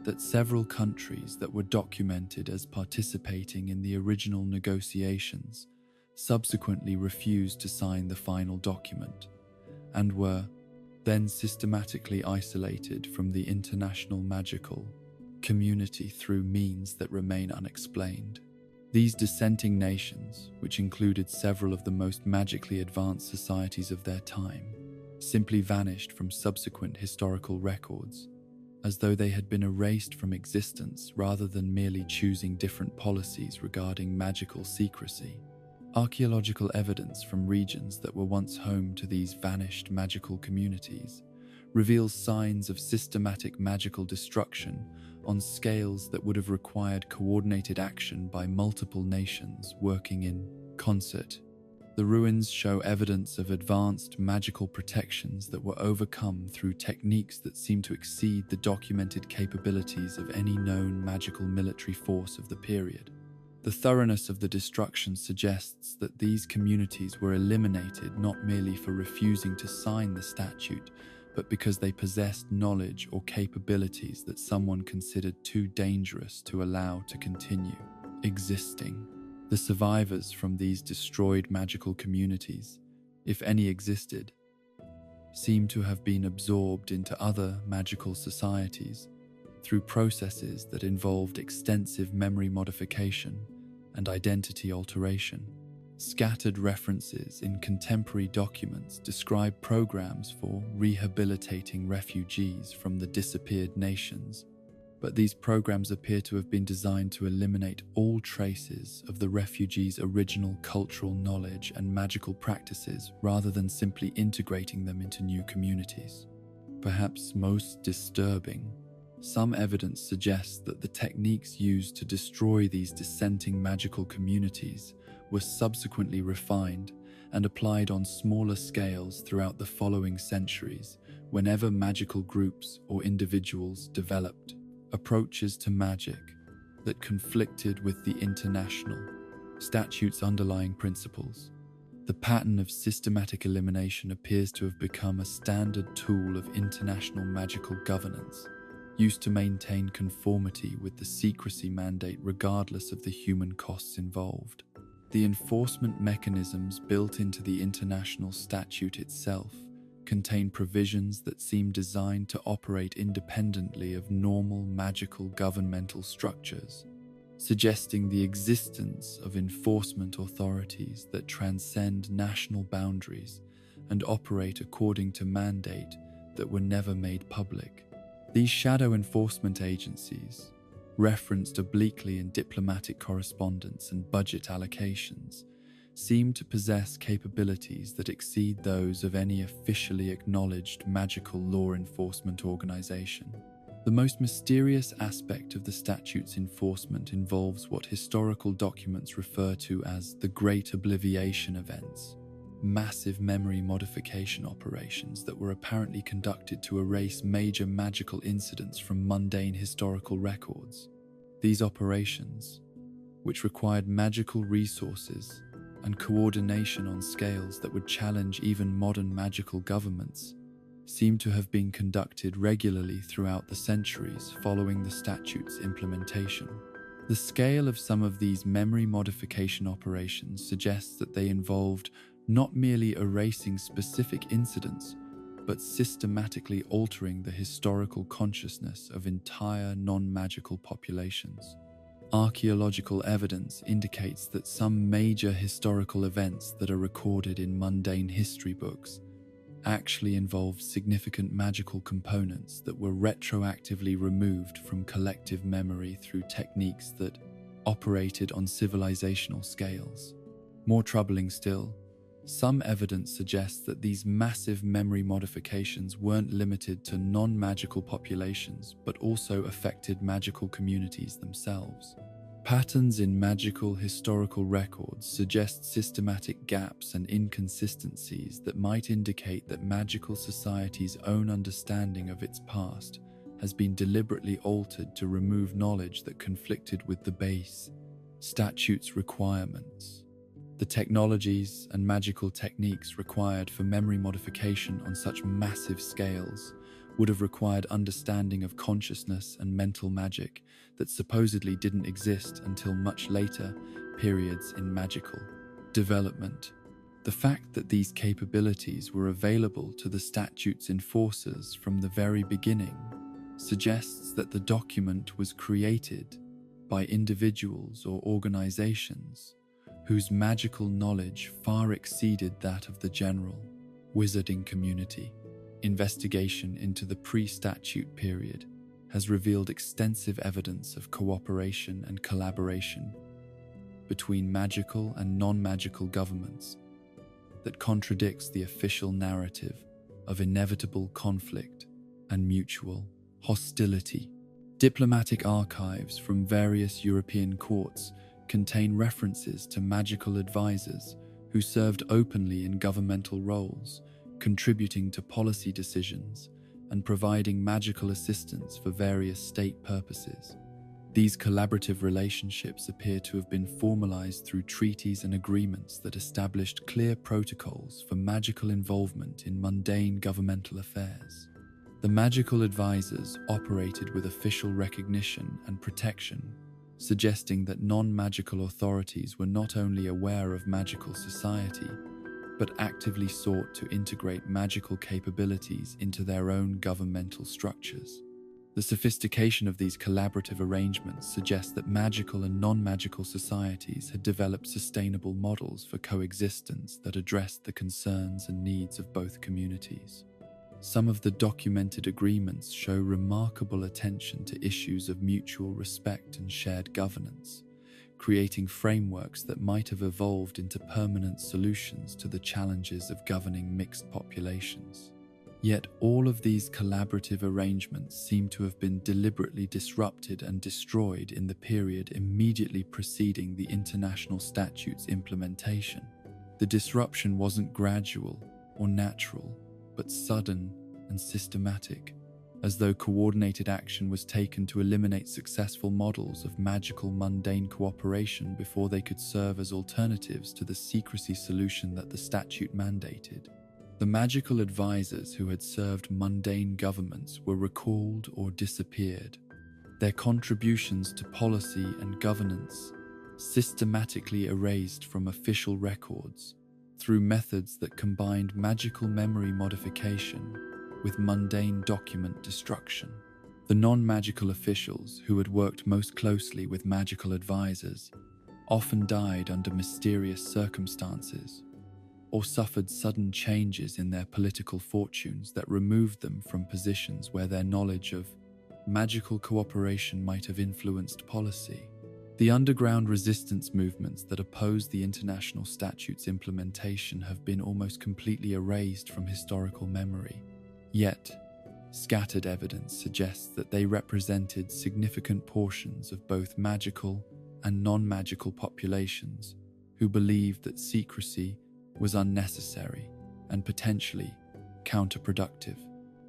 Speaker 1: that several countries that were documented as participating in the original negotiations subsequently refused to sign the final document and were then systematically isolated from the international magical community through means that remain unexplained. These dissenting nations, which included several of the most magically advanced societies of their time, simply vanished from subsequent historical records, as though they had been erased from existence rather than merely choosing different policies regarding magical secrecy. Archaeological evidence from regions that were once home to these vanished magical communities reveals signs of systematic magical destruction on scales that would have required coordinated action by multiple nations working in concert. The ruins show evidence of advanced magical protections that were overcome through techniques that seem to exceed the documented capabilities of any known magical military force of the period. The thoroughness of the destruction suggests that these communities were eliminated not merely for refusing to sign the statute, but because they possessed knowledge or capabilities that someone considered too dangerous to allow to continue existing. The survivors from these destroyed magical communities, if any existed, seem to have been absorbed into other magical societies through processes that involved extensive memory modification and identity alteration. Scattered references in contemporary documents describe programs for rehabilitating refugees from the disappeared nations, but these programs appear to have been designed to eliminate all traces of the refugees' original cultural knowledge and magical practices rather than simply integrating them into new communities. Perhaps most disturbing, some evidence suggests that the techniques used to destroy these dissenting magical communities were subsequently refined and applied on smaller scales throughout the following centuries whenever magical groups or individuals developed approaches to magic that conflicted with the international statute's underlying principles. The pattern of systematic elimination appears to have become a standard tool of international magical governance, used to maintain conformity with the secrecy mandate regardless of the human costs involved. The enforcement mechanisms built into the international statute itself contain provisions that seem designed to operate independently of normal magical governmental structures, suggesting the existence of enforcement authorities that transcend national boundaries and operate according to mandate that were never made public. These shadow enforcement agencies, referenced obliquely in diplomatic correspondence and budget allocations, seem to possess capabilities that exceed those of any officially acknowledged magical law enforcement organization. The most mysterious aspect of the statute's enforcement involves what historical documents refer to as the Great Obliviation events, massive memory modification operations that were apparently conducted to erase major magical incidents from mundane historical records. These operations, which required magical resources and coordination on scales that would challenge even modern magical governments, seem to have been conducted regularly throughout the centuries following the statute's implementation. The scale of some of these memory modification operations suggests that they involved not merely erasing specific incidents, but systematically altering the historical consciousness of entire non-magical populations. Archaeological evidence indicates that some major historical events that are recorded in mundane history books actually involved significant magical components that were retroactively removed from collective memory through techniques that operated on civilizational scales. More troubling still, some evidence suggests that these massive memory modifications weren't limited to non-magical populations, but also affected magical communities themselves. Patterns in magical historical records suggest systematic gaps and inconsistencies that might indicate that magical society's own understanding of its past has been deliberately altered to remove knowledge that conflicted with the base statute's requirements. The technologies and magical techniques required for memory modification on such massive scales would have required understanding of consciousness and mental magic that supposedly didn't exist until much later periods in magical development. The fact that these capabilities were available to the statute's enforcers from the very beginning suggests that the document was created by individuals or organizations whose magical knowledge far exceeded that of the general wizarding community. Investigation into the pre-statute period has revealed extensive evidence of cooperation and collaboration between magical and non-magical governments that contradicts the official narrative of inevitable conflict and mutual hostility. Diplomatic archives from various European courts contain references to magical advisors who served openly in governmental roles, contributing to policy decisions and providing magical assistance for various state purposes. These collaborative relationships appear to have been formalized through treaties and agreements that established clear protocols for magical involvement in mundane governmental affairs. The magical advisors operated with official recognition and protection, suggesting that non-magical authorities were not only aware of magical society, but actively sought to integrate magical capabilities into their own governmental structures. The sophistication of these collaborative arrangements suggests that magical and non-magical societies had developed sustainable models for coexistence that addressed the concerns and needs of both communities. Some of the documented agreements show remarkable attention to issues of mutual respect and shared governance, creating frameworks that might have evolved into permanent solutions to the challenges of governing mixed populations. Yet all of these collaborative arrangements seem to have been deliberately disrupted and destroyed in the period immediately preceding the international statute's implementation. The disruption wasn't gradual or natural, but sudden and systematic, as though coordinated action was taken to eliminate successful models of magical mundane cooperation before they could serve as alternatives to the secrecy solution that the statute mandated. The magical advisors who had served mundane governments were recalled or disappeared, their contributions to policy and governance systematically erased from official records through methods that combined magical memory modification with mundane document destruction. The non-magical officials who had worked most closely with magical advisors often died under mysterious circumstances or suffered sudden changes in their political fortunes that removed them from positions where their knowledge of magical cooperation might have influenced policy. The underground resistance movements that opposed the international statute's implementation have been almost completely erased from historical memory. Yet, scattered evidence suggests that they represented significant portions of both magical and non-magical populations who believed that secrecy was unnecessary and potentially counterproductive.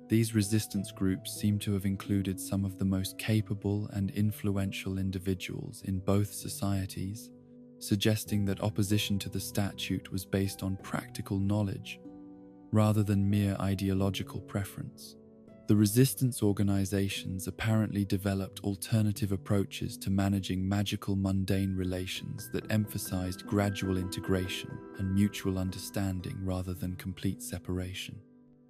Speaker 1: These resistance groups seem to have included some of the most capable and influential individuals in both societies, suggesting that opposition to the statute was based on practical knowledge rather than mere ideological preference. The resistance organizations apparently developed alternative approaches to managing magical mundane relations that emphasized gradual integration and mutual understanding rather than complete separation.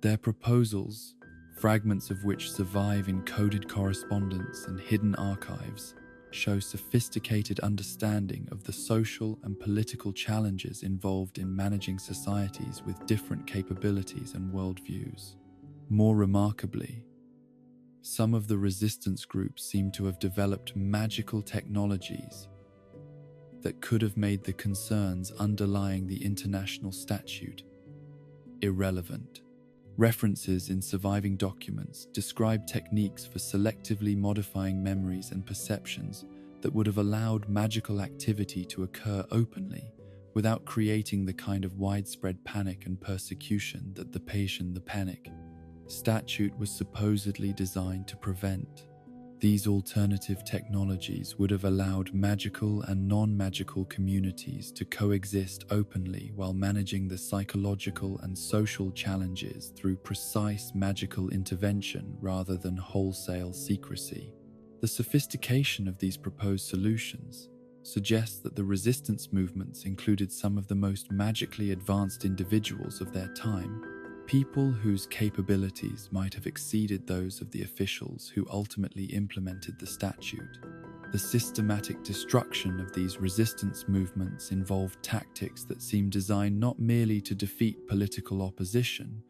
Speaker 1: Their proposals, fragments of which survive in coded correspondence and hidden archives, show sophisticated understanding of the social and political challenges involved in managing societies with different capabilities and worldviews. More remarkably, some of the resistance groups seem to have developed magical technologies that could have made the concerns underlying the international statute irrelevant. References in surviving documents describe techniques for selectively modifying memories and perceptions that would have allowed magical activity to occur openly without creating the kind of widespread panic and persecution that the Panic statute was supposedly designed to prevent. These alternative technologies would have allowed magical and non-magical communities to coexist openly while managing the psychological and social challenges through precise magical intervention rather than wholesale secrecy. The sophistication of these proposed solutions suggests that the resistance movements included some of the most magically advanced individuals of their time, people whose capabilities might have exceeded those of the officials who ultimately implemented the statute. The systematic destruction of these resistance movements involved tactics that seemed designed not merely to defeat political opposition,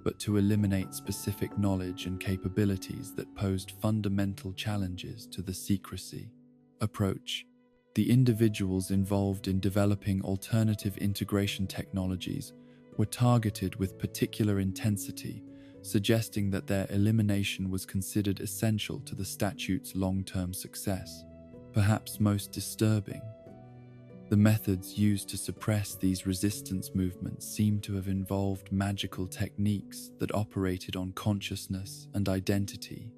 Speaker 1: but to eliminate specific knowledge and capabilities that posed fundamental challenges to the secrecy approach. The individuals involved in developing alternative integration technologies were targeted with particular intensity, suggesting that their elimination was considered essential to the statute's long-term success. Perhaps most disturbing, the methods used to suppress these resistance movements seem to have involved magical techniques that operated on consciousness and identity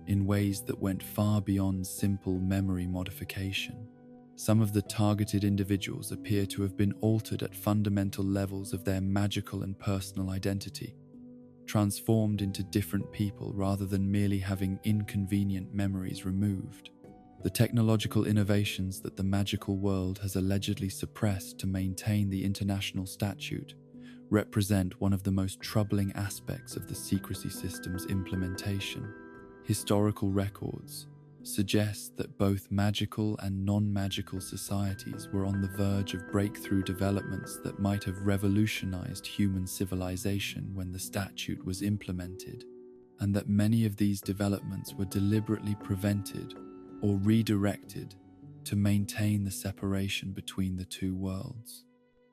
Speaker 1: in ways that went far beyond simple memory modification. Some of the targeted individuals appear to have been altered at fundamental levels of their magical and personal identity, transformed into different people rather than merely having inconvenient memories removed. The technological innovations that the magical world has allegedly suppressed to maintain the international statute represent one of the most troubling aspects of the secrecy system's implementation. Historical records suggest that both magical and non-magical societies were on the verge of breakthrough developments that might have revolutionized human civilization when the statute was implemented, and that many of these developments were deliberately prevented or redirected to maintain the separation between the two worlds.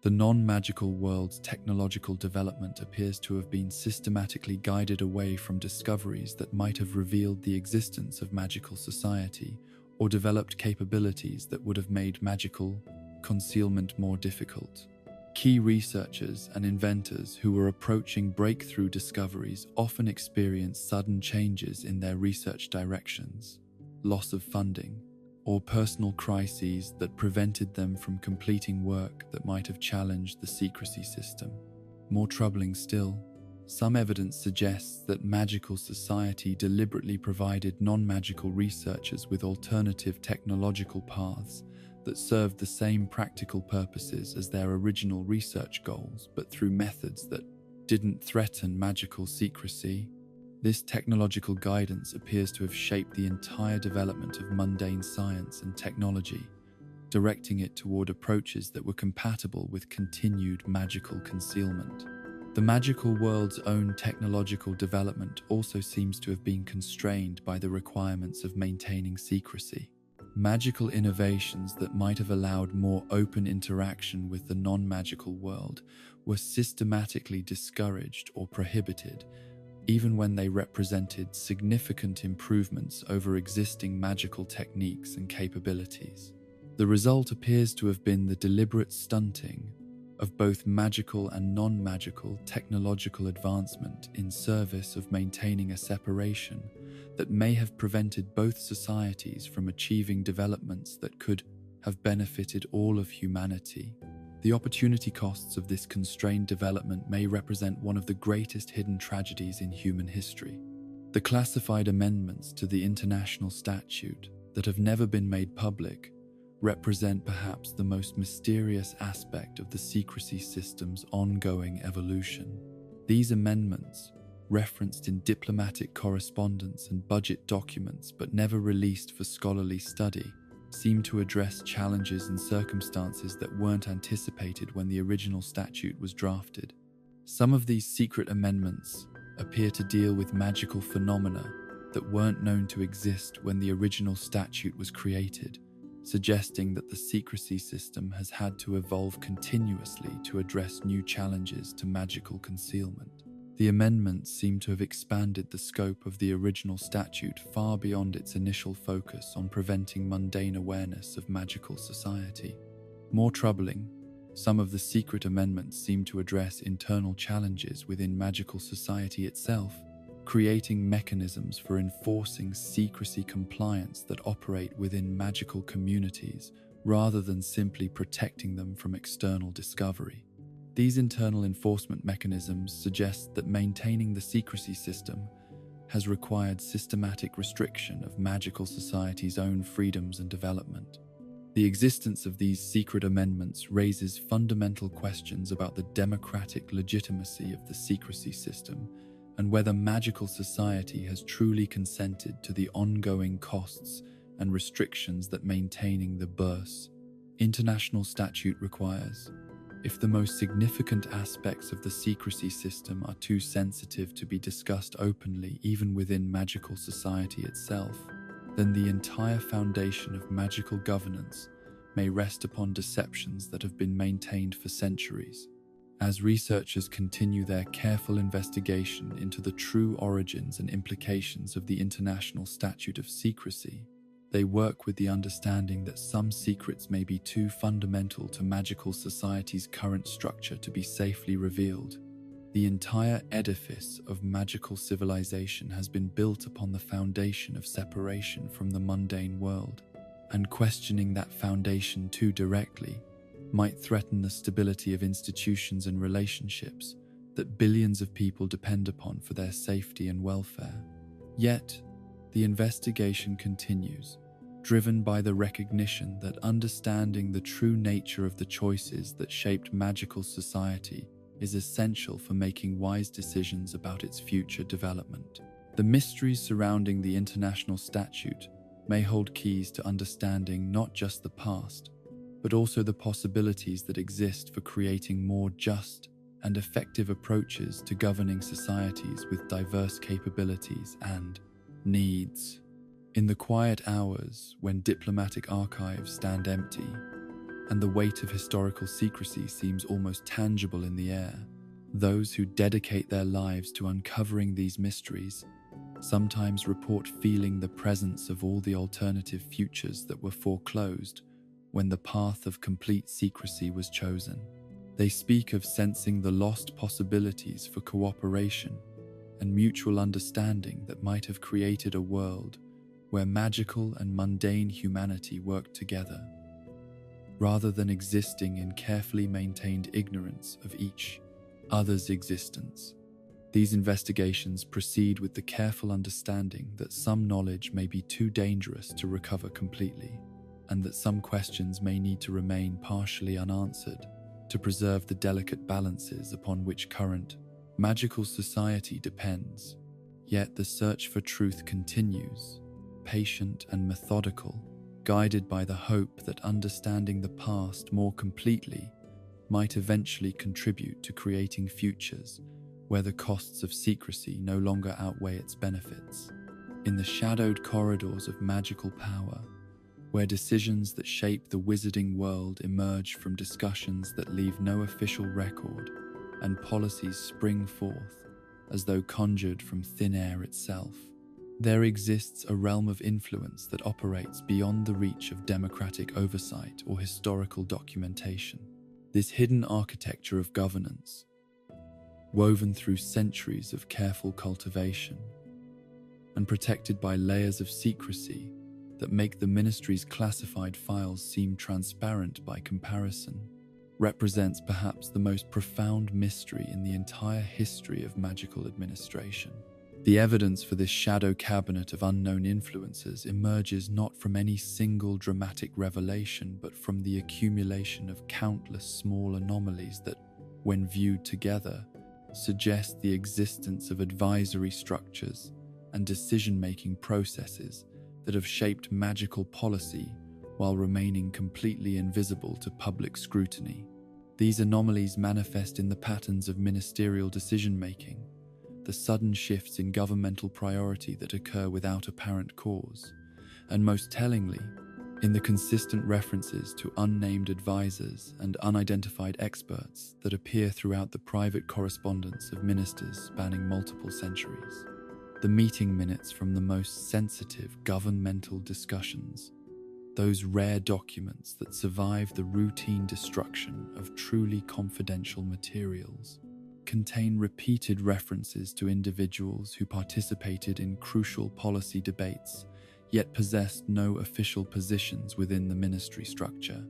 Speaker 1: The non-magical world's technological development appears to have been systematically guided away from discoveries that might have revealed the existence of magical society or developed capabilities that would have made magical concealment more difficult. Key researchers and inventors who were approaching breakthrough discoveries often experienced sudden changes in their research directions, loss of funding, or personal crises that prevented them from completing work that might have challenged the secrecy system. More troubling still, some evidence suggests that magical society deliberately provided non-magical researchers with alternative technological paths that served the same practical purposes as their original research goals, but through methods that didn't threaten magical secrecy. This technological guidance appears to have shaped the entire development of mundane science and technology, directing it toward approaches that were compatible with continued magical concealment. The magical world's own technological development also seems to have been constrained by the requirements of maintaining secrecy. Magical innovations that might have allowed more open interaction with the non-magical world were systematically discouraged or prohibited, even when they represented significant improvements over existing magical techniques and capabilities. The result appears to have been the deliberate stunting of both magical and non-magical technological advancement in service of maintaining a separation that may have prevented both societies from achieving developments that could have benefited all of humanity. The opportunity costs of this constrained development may represent one of the greatest hidden tragedies in human history. The classified amendments to the international statute that have never been made public represent perhaps the most mysterious aspect of the secrecy system's ongoing evolution. These amendments, referenced in diplomatic correspondence and budget documents but never released for scholarly study, seem to address challenges and circumstances that weren't anticipated when the original statute was drafted. Some of these secret amendments appear to deal with magical phenomena that weren't known to exist when the original statute was created, suggesting that the secrecy system has had to evolve continuously to address new challenges to magical concealment. The amendments seem to have expanded the scope of the original statute far beyond its initial focus on preventing mundane awareness of magical society. More troubling, some of the secret amendments seem to address internal challenges within magical society itself, creating mechanisms for enforcing secrecy compliance that operate within magical communities rather than simply protecting them from external discovery. These internal enforcement mechanisms suggest that maintaining the secrecy system has required systematic restriction of magical society's own freedoms and development. The existence of these secret amendments raises fundamental questions about the democratic legitimacy of the secrecy system and whether magical society has truly consented to the ongoing costs and restrictions that maintaining the Immerse international statute requires. If the most significant aspects of the secrecy system are too sensitive to be discussed openly even within magical society itself, then the entire foundation of magical governance may rest upon deceptions that have been maintained for centuries. As researchers continue their careful investigation into the true origins and implications of the International Statute of Secrecy, they work with the understanding that some secrets may be too fundamental to magical society's current structure to be safely revealed. The entire edifice of magical civilization has been built upon the foundation of separation from the mundane world, and questioning that foundation too directly might threaten the stability of institutions and relationships that billions of people depend upon for their safety and welfare. Yet, the investigation continues, driven by the recognition that understanding the true nature of the choices that shaped magical society is essential for making wise decisions about its future development. The mysteries surrounding the International Statute may hold keys to understanding not just the past, but also the possibilities that exist for creating more just and effective approaches to governing societies with diverse capabilities and needs. In the quiet hours when diplomatic archives stand empty and the weight of historical secrecy seems almost tangible in the air, those who dedicate their lives to uncovering these mysteries sometimes report feeling the presence of all the alternative futures that were foreclosed when the path of complete secrecy was chosen. They speak of sensing the lost possibilities for cooperation and mutual understanding that might have created a world where magical and mundane humanity worked together, rather than existing in carefully maintained ignorance of each other's existence. These investigations proceed with the careful understanding that some knowledge may be too dangerous to recover completely, and that some questions may need to remain partially unanswered to preserve the delicate balances upon which current magical society depends. Yet the search for truth continues, patient and methodical, guided by the hope that understanding the past more completely might eventually contribute to creating futures where the costs of secrecy no longer outweigh its benefits. In the shadowed corridors of magical power, where decisions that shape the wizarding world emerge from discussions that leave no official record, and policies spring forth as though conjured from thin air itself, there exists a realm of influence that operates beyond the reach of democratic oversight or historical documentation. This hidden architecture of governance, woven through centuries of careful cultivation and protected by layers of secrecy that make the ministry's classified files seem transparent by comparison, represents perhaps the most profound mystery in the entire history of magical administration. The evidence for this shadow cabinet of unknown influences emerges not from any single dramatic revelation, but from the accumulation of countless small anomalies that, when viewed together, suggest the existence of advisory structures and decision-making processes that have shaped magical policy while remaining completely invisible to public scrutiny. These anomalies manifest in the patterns of ministerial decision-making, the sudden shifts in governmental priority that occur without apparent cause, and most tellingly, in the consistent references to unnamed advisors and unidentified experts that appear throughout the private correspondence of ministers spanning multiple centuries. The meeting minutes from the most sensitive governmental discussions, those rare documents that survive the routine destruction of truly confidential materials, contain repeated references to individuals who participated in crucial policy debates, yet possessed no official positions within the ministry structure.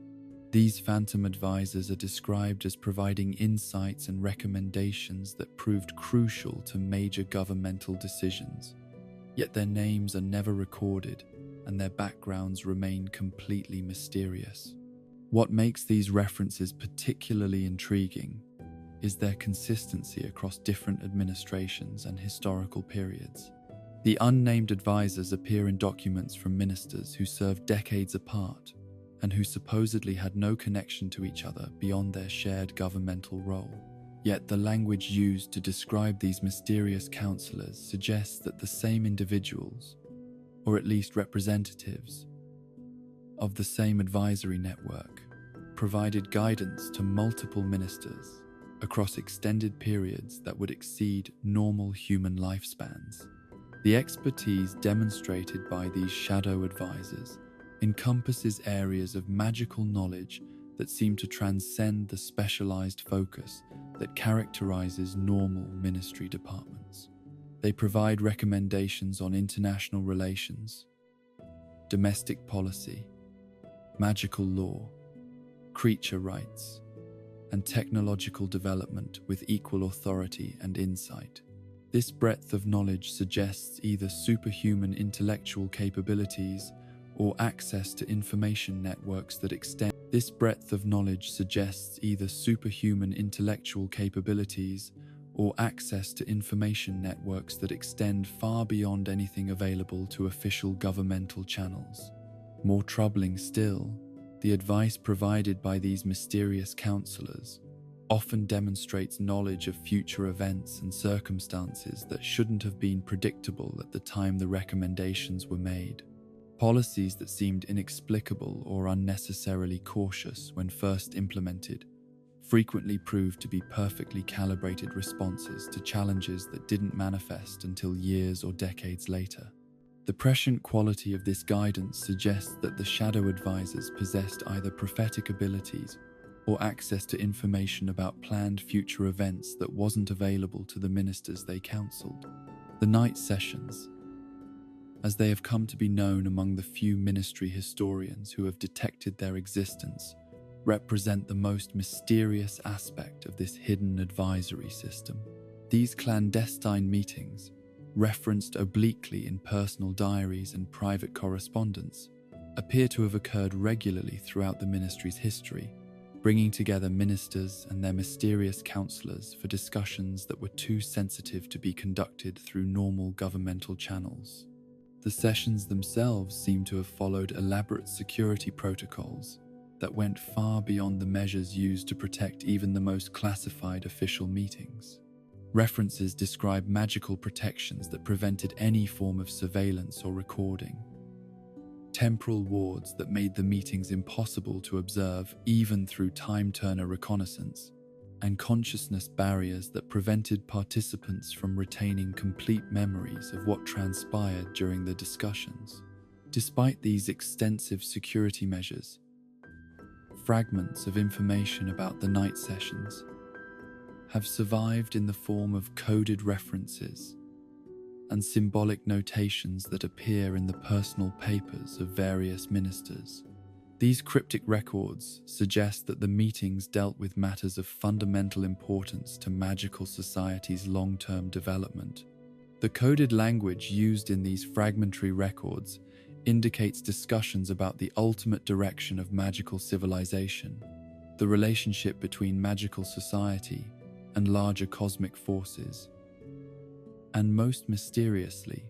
Speaker 1: These phantom advisors are described as providing insights and recommendations that proved crucial to major governmental decisions, yet their names are never recorded and their backgrounds remain completely mysterious. What makes these references particularly intriguing is their consistency across different administrations and historical periods. The unnamed advisors appear in documents from ministers who served decades apart and who supposedly had no connection to each other beyond their shared governmental role. Yet the language used to describe these mysterious counselors suggests that the same individuals, or at least representatives, of the same advisory network, provided guidance to multiple ministers across extended periods that would exceed normal human lifespans. The expertise demonstrated by these shadow advisors encompasses areas of magical knowledge that seem to transcend the specialized focus that characterizes normal ministry departments. They provide recommendations on international relations, domestic policy, magical law, creature rights, and technological development with equal authority and insight. This breadth of knowledge suggests either superhuman intellectual capabilities or access to information networks that extend far beyond anything available to official governmental channels. More troubling still, the advice provided by these mysterious counselors often demonstrates knowledge of future events and circumstances that shouldn't have been predictable at the time the recommendations were made. Policies that seemed inexplicable or unnecessarily cautious when first implemented frequently proved to be perfectly calibrated responses to challenges that didn't manifest until years or decades later. The prescient quality of this guidance suggests that the shadow advisors possessed either prophetic abilities or access to information about planned future events that wasn't available to the ministers they counseled. The night sessions, as they have come to be known among the few ministry historians who have detected their existence, represent the most mysterious aspect of this hidden advisory system. These clandestine meetings, referenced obliquely in personal diaries and private correspondence, appear to have occurred regularly throughout the ministry's history, bringing together ministers and their mysterious counselors for discussions that were too sensitive to be conducted through normal governmental channels. The sessions themselves seem to have followed elaborate security protocols that went far beyond the measures used to protect even the most classified official meetings. References describe magical protections that prevented any form of surveillance or recording, temporal wards that made the meetings impossible to observe even through time-turner reconnaissance, and consciousness barriers that prevented participants from retaining complete memories of what transpired during the discussions. Despite these extensive security measures, fragments of information about the night sessions have survived in the form of coded references and symbolic notations that appear in the personal papers of various ministers. These cryptic records suggest that the meetings dealt with matters of fundamental importance to magical society's long-term development. The coded language used in these fragmentary records indicates discussions about the ultimate direction of magical civilization, the relationship between magical society and larger cosmic forces, and most mysteriously,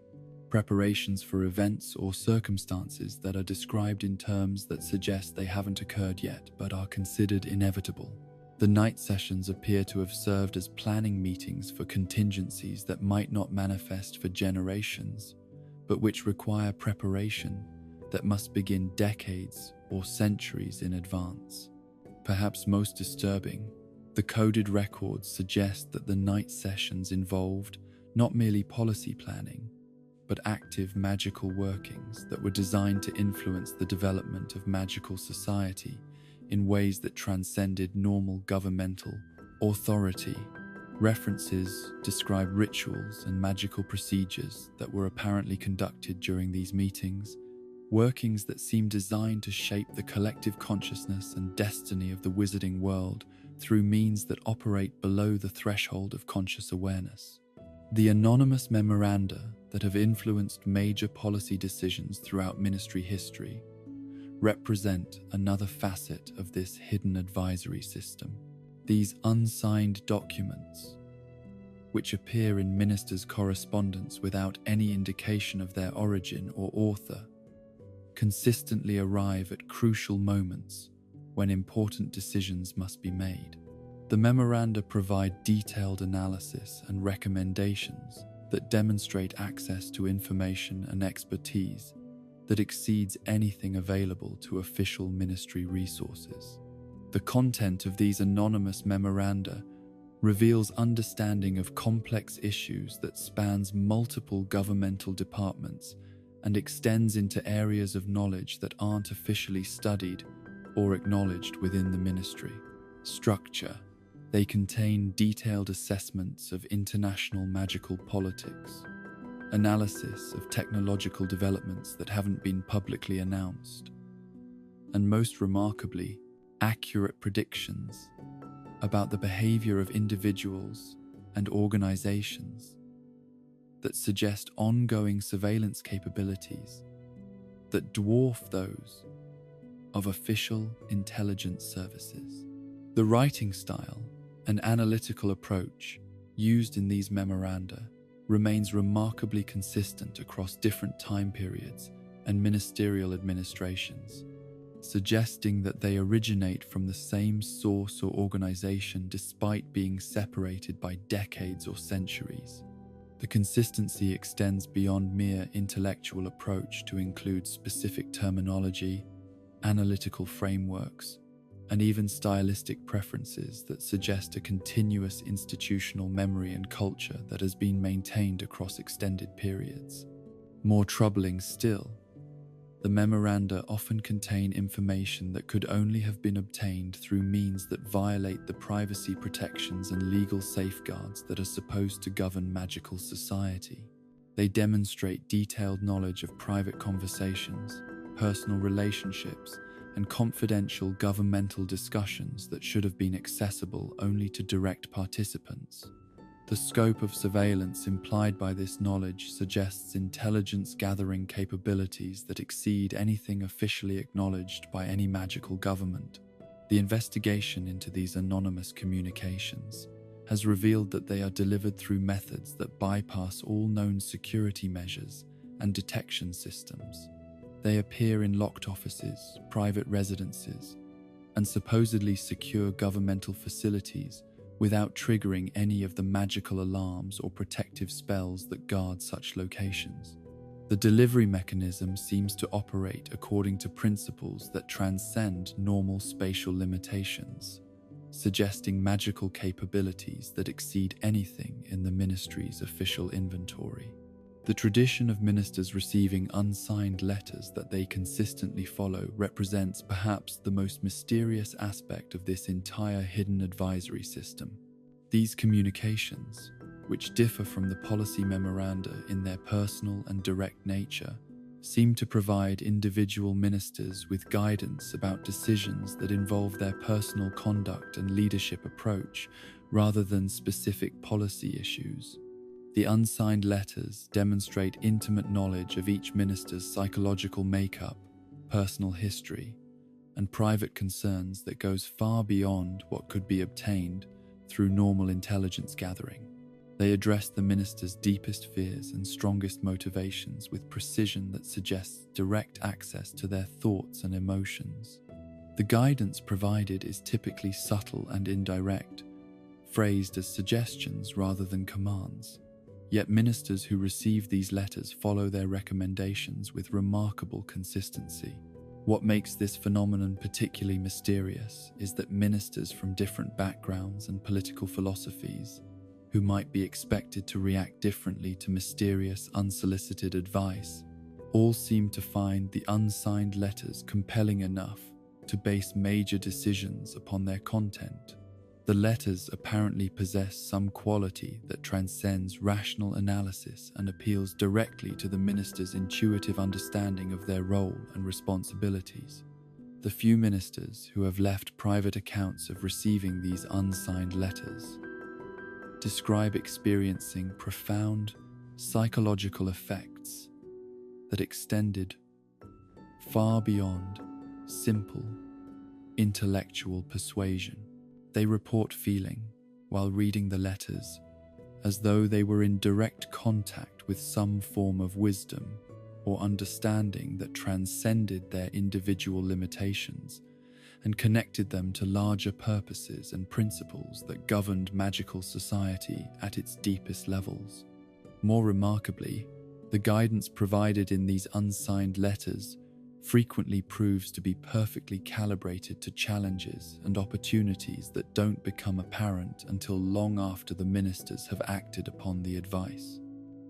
Speaker 1: preparations for events or circumstances that are described in terms that suggest they haven't occurred yet but are considered inevitable. The night sessions appear to have served as planning meetings for contingencies that might not manifest for generations, but which require preparation that must begin decades or centuries in advance. Perhaps most disturbing, the coded records suggest that the night sessions involved not merely policy planning, but active magical workings that were designed to influence the development of magical society in ways that transcended normal governmental authority. References describe rituals and magical procedures that were apparently conducted during these meetings, workings that seem designed to shape the collective consciousness and destiny of the wizarding world through means that operate below the threshold of conscious awareness. The anonymous memoranda that have influenced major policy decisions throughout ministry history, represent another facet of this hidden advisory system. These unsigned documents, which appear in ministers' correspondence without any indication of their origin or author, consistently arrive at crucial moments when important decisions must be made. The memoranda provide detailed analysis and recommendations that demonstrate access to information and expertise that exceeds anything available to official ministry resources. The content of these anonymous memoranda reveals understanding of complex issues that spans multiple governmental departments and extends into areas of knowledge that aren't officially studied or acknowledged within the ministry. Structure. They contain detailed assessments of international magical politics, analysis of technological developments that haven't been publicly announced, and most remarkably, accurate predictions about the behavior of individuals and organizations that suggest ongoing surveillance capabilities that dwarf those of official intelligence services. The writing style and analytical approach used in these memoranda remains remarkably consistent across different time periods and ministerial administrations, suggesting that they originate from the same source or organization despite being separated by decades or centuries. The consistency extends beyond mere intellectual approach to include specific terminology, analytical frameworks, and even stylistic preferences that suggest a continuous institutional memory and culture that has been maintained across extended periods. More troubling still, the memoranda often contain information that could only have been obtained through means that violate the privacy protections and legal safeguards that are supposed to govern magical society. They demonstrate detailed knowledge of private conversations, personal relationships, and confidential governmental discussions that should have been accessible only to direct participants. The scope of surveillance implied by this knowledge suggests intelligence-gathering capabilities that exceed anything officially acknowledged by any magical government. The investigation into these anonymous communications has revealed that they are delivered through methods that bypass all known security measures and detection systems. They appear in locked offices, private residences, and supposedly secure governmental facilities without triggering any of the magical alarms or protective spells that guard such locations. The delivery mechanism seems to operate according to principles that transcend normal spatial limitations, suggesting magical capabilities that exceed anything in the ministry's official inventory. The tradition of ministers receiving unsigned letters that they consistently follow represents perhaps the most mysterious aspect of this entire hidden advisory system. These communications, which differ from the policy memoranda in their personal and direct nature, seem to provide individual ministers with guidance about decisions that involve their personal conduct and leadership approach rather than specific policy issues. The unsigned letters demonstrate intimate knowledge of each minister's psychological makeup, personal history, and private concerns that goes far beyond what could be obtained through normal intelligence gathering. They address the minister's deepest fears and strongest motivations with precision that suggests direct access to their thoughts and emotions. The guidance provided is typically subtle and indirect, phrased as suggestions rather than commands. Yet ministers who receive these letters follow their recommendations with remarkable consistency. What makes this phenomenon particularly mysterious is that ministers from different backgrounds and political philosophies, who might be expected to react differently to mysterious, unsolicited advice, all seem to find the unsigned letters compelling enough to base major decisions upon their content. The letters apparently possess some quality that transcends rational analysis and appeals directly to the minister's intuitive understanding of their role and responsibilities. The few ministers who have left private accounts of receiving these unsigned letters describe experiencing profound psychological effects that extended far beyond simple intellectual persuasion. They report feeling, while reading the letters, as though they were in direct contact with some form of wisdom or understanding that transcended their individual limitations and connected them to larger purposes and principles that governed magical society at its deepest levels. More remarkably, the guidance provided in these unsigned letters frequently proves to be perfectly calibrated to challenges and opportunities that don't become apparent until long after the ministers have acted upon the advice.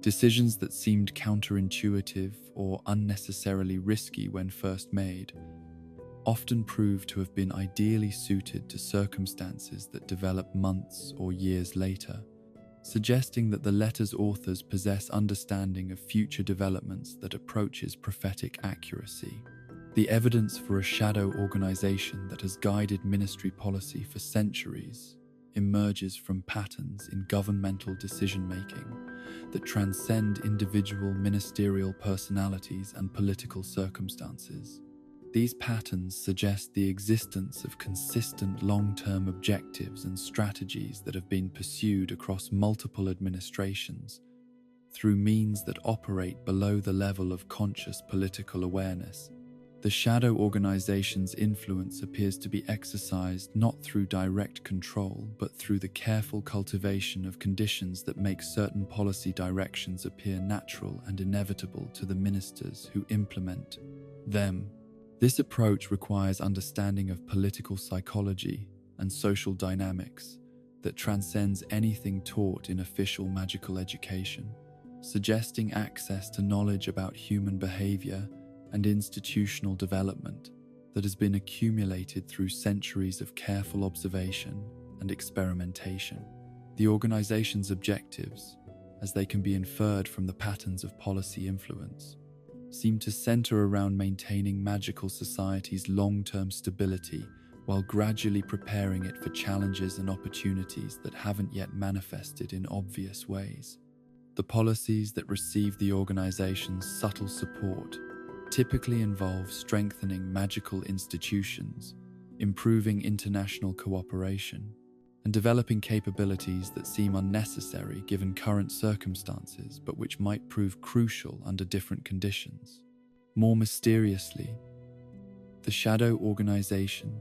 Speaker 1: Decisions that seemed counterintuitive or unnecessarily risky when first made often prove to have been ideally suited to circumstances that develop months or years later, suggesting that the letter's authors possess understanding of future developments that approaches prophetic accuracy. The evidence for a shadow organization that has guided ministry policy for centuries emerges from patterns in governmental decision-making that transcend individual ministerial personalities and political circumstances. These patterns suggest the existence of consistent long-term objectives and strategies that have been pursued across multiple administrations through means that operate below the level of conscious political awareness. The shadow organization's influence appears to be exercised not through direct control, but through the careful cultivation of conditions that make certain policy directions appear natural and inevitable to the ministers who implement them. This approach requires understanding of political psychology and social dynamics that transcends anything taught in official magical education, suggesting access to knowledge about human behavior and institutional development that has been accumulated through centuries of careful observation and experimentation. The organization's objectives, as they can be inferred from the patterns of policy influence, seem to center around maintaining magical society's long-term stability while gradually preparing it for challenges and opportunities that haven't yet manifested in obvious ways. The policies that receive the organization's subtle support typically involve strengthening magical institutions, improving international cooperation, and developing capabilities that seem unnecessary given current circumstances but which might prove crucial under different conditions. More mysteriously, the shadow organization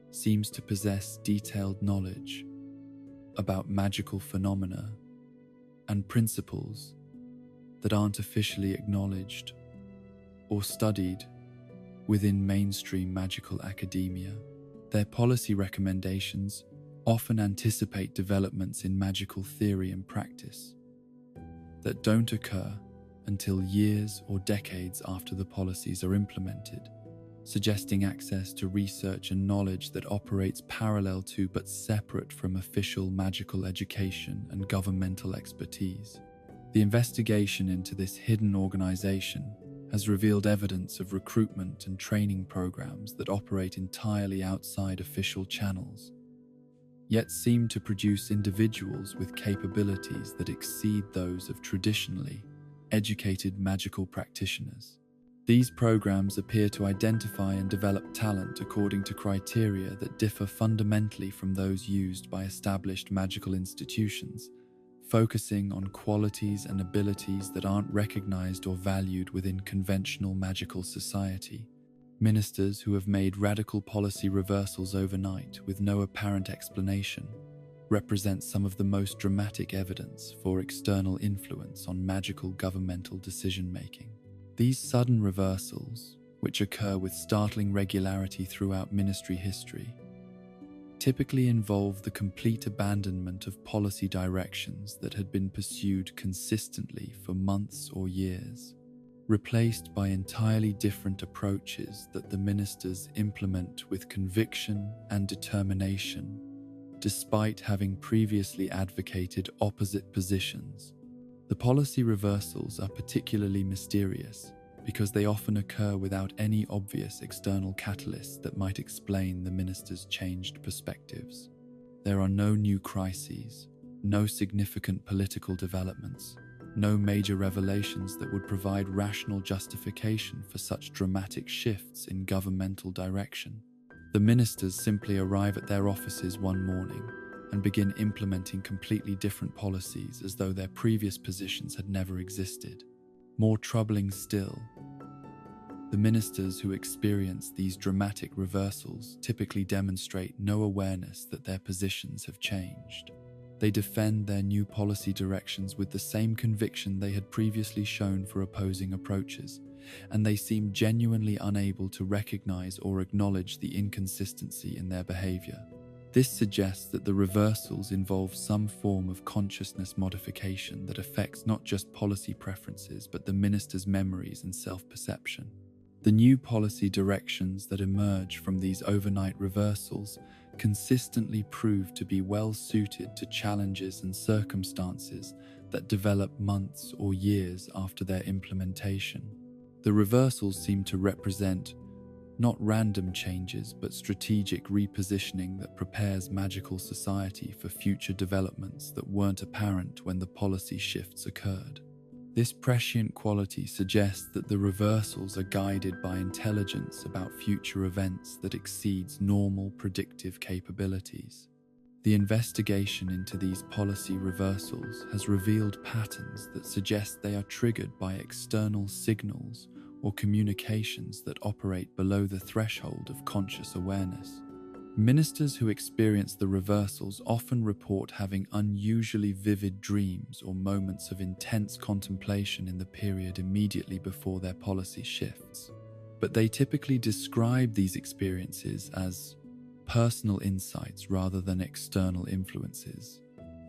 Speaker 1: seems to possess detailed knowledge about magical phenomena and principles that aren't officially acknowledged or studied within mainstream magical academia. Their policy recommendations often anticipate developments in magical theory and practice that don't occur until years or decades after the policies are implemented, suggesting access to research and knowledge that operates parallel to but separate from official magical education and governmental expertise. The investigation into this hidden organization has revealed evidence of recruitment and training programs that operate entirely outside official channels, yet seem to produce individuals with capabilities that exceed those of traditionally educated magical practitioners. These programs appear to identify and develop talent according to criteria that differ fundamentally from those used by established magical institutions, focusing on qualities and abilities that aren't recognized or valued within conventional magical society. Ministers who have made radical policy reversals overnight with no apparent explanation represent some of the most dramatic evidence for external influence on magical governmental decision-making. These sudden reversals, which occur with startling regularity throughout ministry history, typically involve the complete abandonment of policy directions that had been pursued consistently for months or years, replaced by entirely different approaches that the ministers implement with conviction and determination, despite having previously advocated opposite positions. The policy reversals are particularly mysterious because they often occur without any obvious external catalyst that might explain the ministers' changed perspectives. There are no new crises, no significant political developments, No major revelations that would provide rational justification for such dramatic shifts in governmental direction. The ministers simply arrive at their offices one morning and begin implementing completely different policies as though their previous positions had never existed. More troubling still, the ministers who experience these dramatic reversals typically demonstrate no awareness that their positions have changed. They defend their new policy directions with the same conviction they had previously shown for opposing approaches, and they seem genuinely unable to recognize or acknowledge the inconsistency in their behavior. This suggests that the reversals involve some form of consciousness modification that affects not just policy preferences but the minister's memories and self-perception. The new policy directions that emerge from these overnight reversals consistently prove to be well suited to challenges and circumstances that develop months or years after their implementation. The reversals seem to represent not random changes but strategic repositioning that prepares magical society for future developments that weren't apparent when the policy shifts occurred. This prescient quality suggests that the reversals are guided by intelligence about future events that exceeds normal predictive capabilities. The investigation into these policy reversals has revealed patterns that suggest they are triggered by external signals or communications that operate below the threshold of conscious awareness. Ministers who experience the reversals often report having unusually vivid dreams or moments of intense contemplation in the period immediately before their policy shifts. But they typically describe these experiences as personal insights rather than external influences.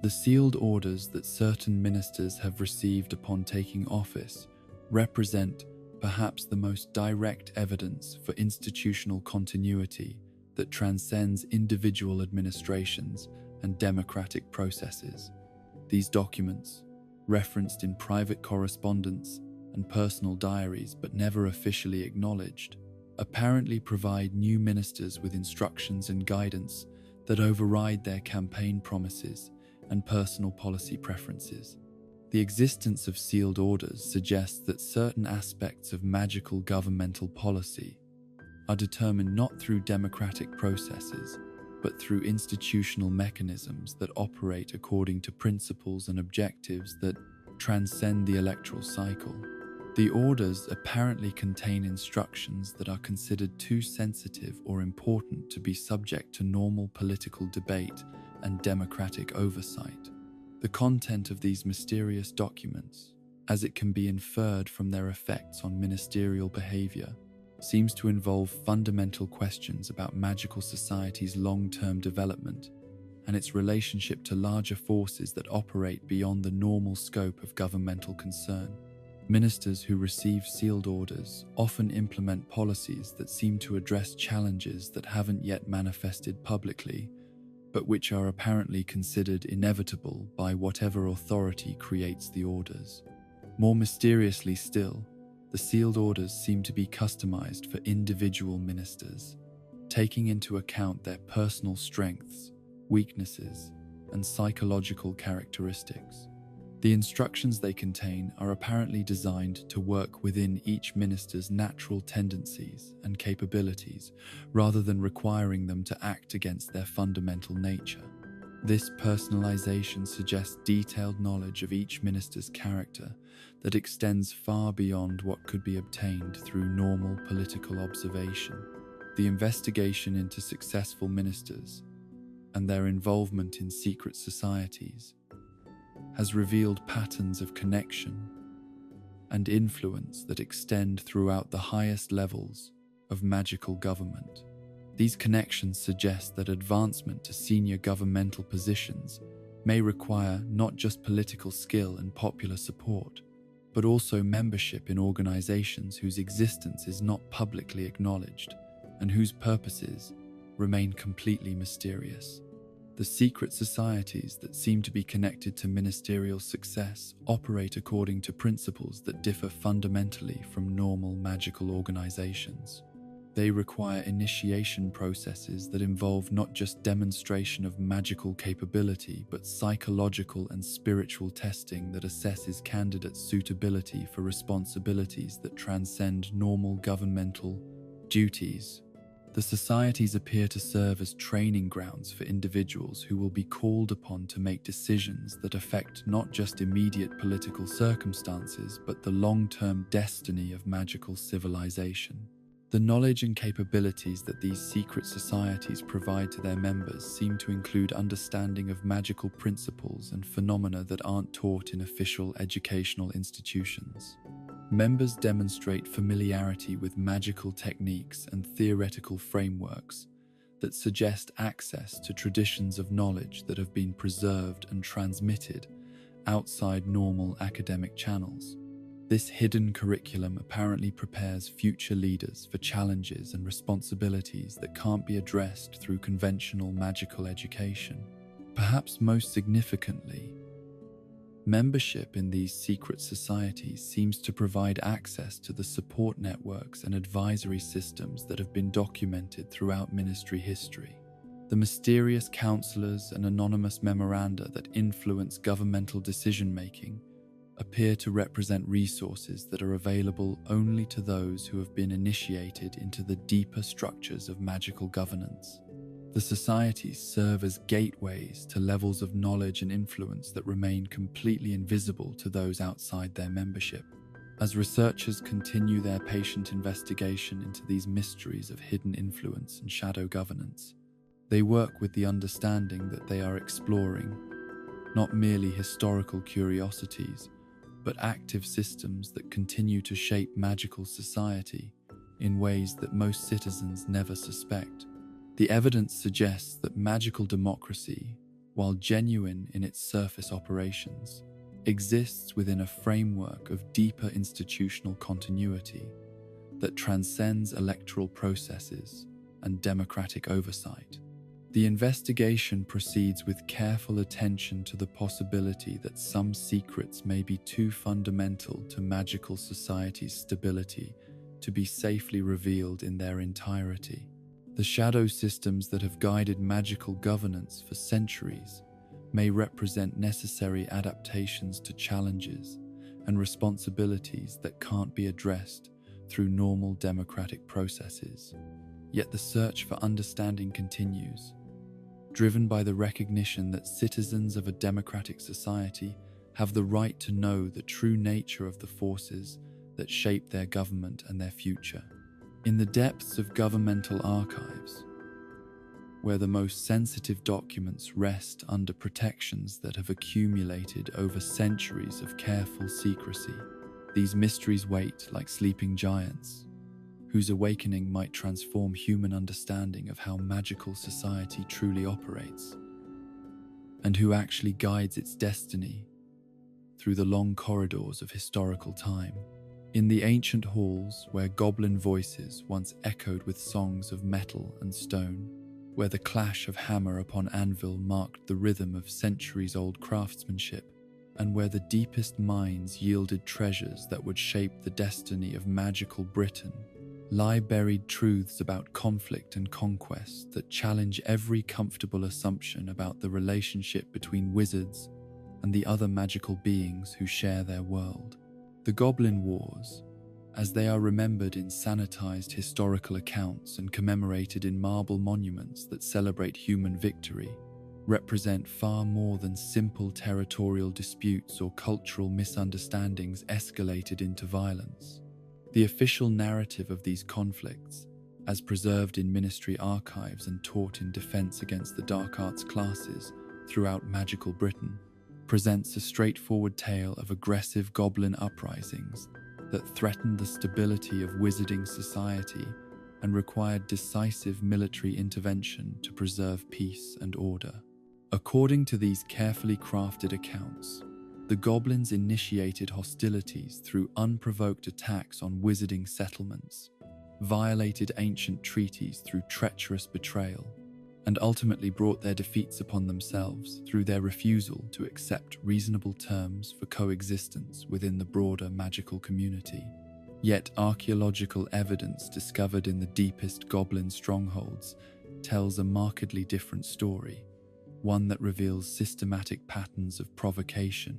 Speaker 1: The sealed orders that certain ministers have received upon taking office represent perhaps the most direct evidence for institutional continuity that transcends individual administrations and democratic processes. These documents, referenced in private correspondence and personal diaries but never officially acknowledged, apparently provide new ministers with instructions and guidance that override their campaign promises and personal policy preferences. The existence of sealed orders suggests that certain aspects of magical governmental policy are determined not through democratic processes, but through institutional mechanisms that operate according to principles and objectives that transcend the electoral cycle. The orders apparently contain instructions that are considered too sensitive or important to be subject to normal political debate and democratic oversight. The content of these mysterious documents, as it can be inferred from their effects on ministerial behavior, seems to involve fundamental questions about magical society's long-term development and its relationship to larger forces that operate beyond the normal scope of governmental concern. Ministers who receive sealed orders often implement policies that seem to address challenges that haven't yet manifested publicly, but which are apparently considered inevitable by whatever authority creates the orders. More mysteriously still, the sealed orders seem to be customized for individual ministers, taking into account their personal strengths, weaknesses, and psychological characteristics. The instructions they contain are apparently designed to work within each minister's natural tendencies and capabilities, rather than requiring them to act against their fundamental nature. This personalization suggests detailed knowledge of each minister's character that extends far beyond what could be obtained through normal political observation. The investigation into successful ministers and their involvement in secret societies has revealed patterns of connection and influence that extend throughout the highest levels of magical government. These connections suggest that advancement to senior governmental positions may require not just political skill and popular support, but also membership in organizations whose existence is not publicly acknowledged and whose purposes remain completely mysterious. The secret societies that seem to be connected to ministerial success operate according to principles that differ fundamentally from normal magical organizations. They require initiation processes that involve not just demonstration of magical capability, but psychological and spiritual testing that assesses candidates' suitability for responsibilities that transcend normal governmental duties. The societies appear to serve as training grounds for individuals who will be called upon to make decisions that affect not just immediate political circumstances, but the long-term destiny of magical civilization. The knowledge and capabilities that these secret societies provide to their members seem to include understanding of magical principles and phenomena that aren't taught in official educational institutions. Members demonstrate familiarity with magical techniques and theoretical frameworks that suggest access to traditions of knowledge that have been preserved and transmitted outside normal academic channels. This hidden curriculum apparently prepares future leaders for challenges and responsibilities that can't be addressed through conventional magical education. Perhaps most significantly, membership in these secret societies seems to provide access to the support networks and advisory systems that have been documented throughout ministry history. The mysterious counselors and anonymous memoranda that influence governmental decision-making appear to represent resources that are available only to those who have been initiated into the deeper structures of magical governance. The societies serve as gateways to levels of knowledge and influence that remain completely invisible to those outside their membership. As researchers continue their patient investigation into these mysteries of hidden influence and shadow governance, they work with the understanding that they are exploring not merely historical curiosities, but active systems that continue to shape magical society in ways that most citizens never suspect. The evidence suggests that magical democracy, while genuine in its surface operations, exists within a framework of deeper institutional continuity that transcends electoral processes and democratic oversight. The investigation proceeds with careful attention to the possibility that some secrets may be too fundamental to magical society's stability to be safely revealed in their entirety. The shadow systems that have guided magical governance for centuries may represent necessary adaptations to challenges and responsibilities that can't be addressed through normal democratic processes. Yet the search for understanding continues, driven by the recognition that citizens of a democratic society have the right to know the true nature of the forces that shape their government and their future. In the depths of governmental archives, where the most sensitive documents rest under protections that have accumulated over centuries of careful secrecy, these mysteries wait like sleeping giants, whose awakening might transform human understanding of how magical society truly operates, and who actually guides its destiny through the long corridors of historical time. In the ancient halls where goblin voices once echoed with songs of metal and stone, where the clash of hammer upon anvil marked the rhythm of centuries-old craftsmanship, and where the deepest minds yielded treasures that would shape the destiny of magical Britain, lie buried truths about conflict and conquest that challenge every comfortable assumption about the relationship between wizards and the other magical beings who share their world. The Goblin Wars, as they are remembered in sanitized historical accounts and commemorated in marble monuments that celebrate human victory, represent far more than simple territorial disputes or cultural misunderstandings escalated into violence. The official narrative of these conflicts, as preserved in ministry archives and taught in defense against the dark arts classes throughout magical Britain, presents a straightforward tale of aggressive goblin uprisings that threatened the stability of wizarding society and required decisive military intervention to preserve peace and order. According to these carefully crafted accounts, the goblins initiated hostilities through unprovoked attacks on wizarding settlements, violated ancient treaties through treacherous betrayal, and ultimately brought their defeats upon themselves through their refusal to accept reasonable terms for coexistence within the broader magical community. Yet archaeological evidence discovered in the deepest goblin strongholds tells a markedly different story, one that reveals systematic patterns of provocation,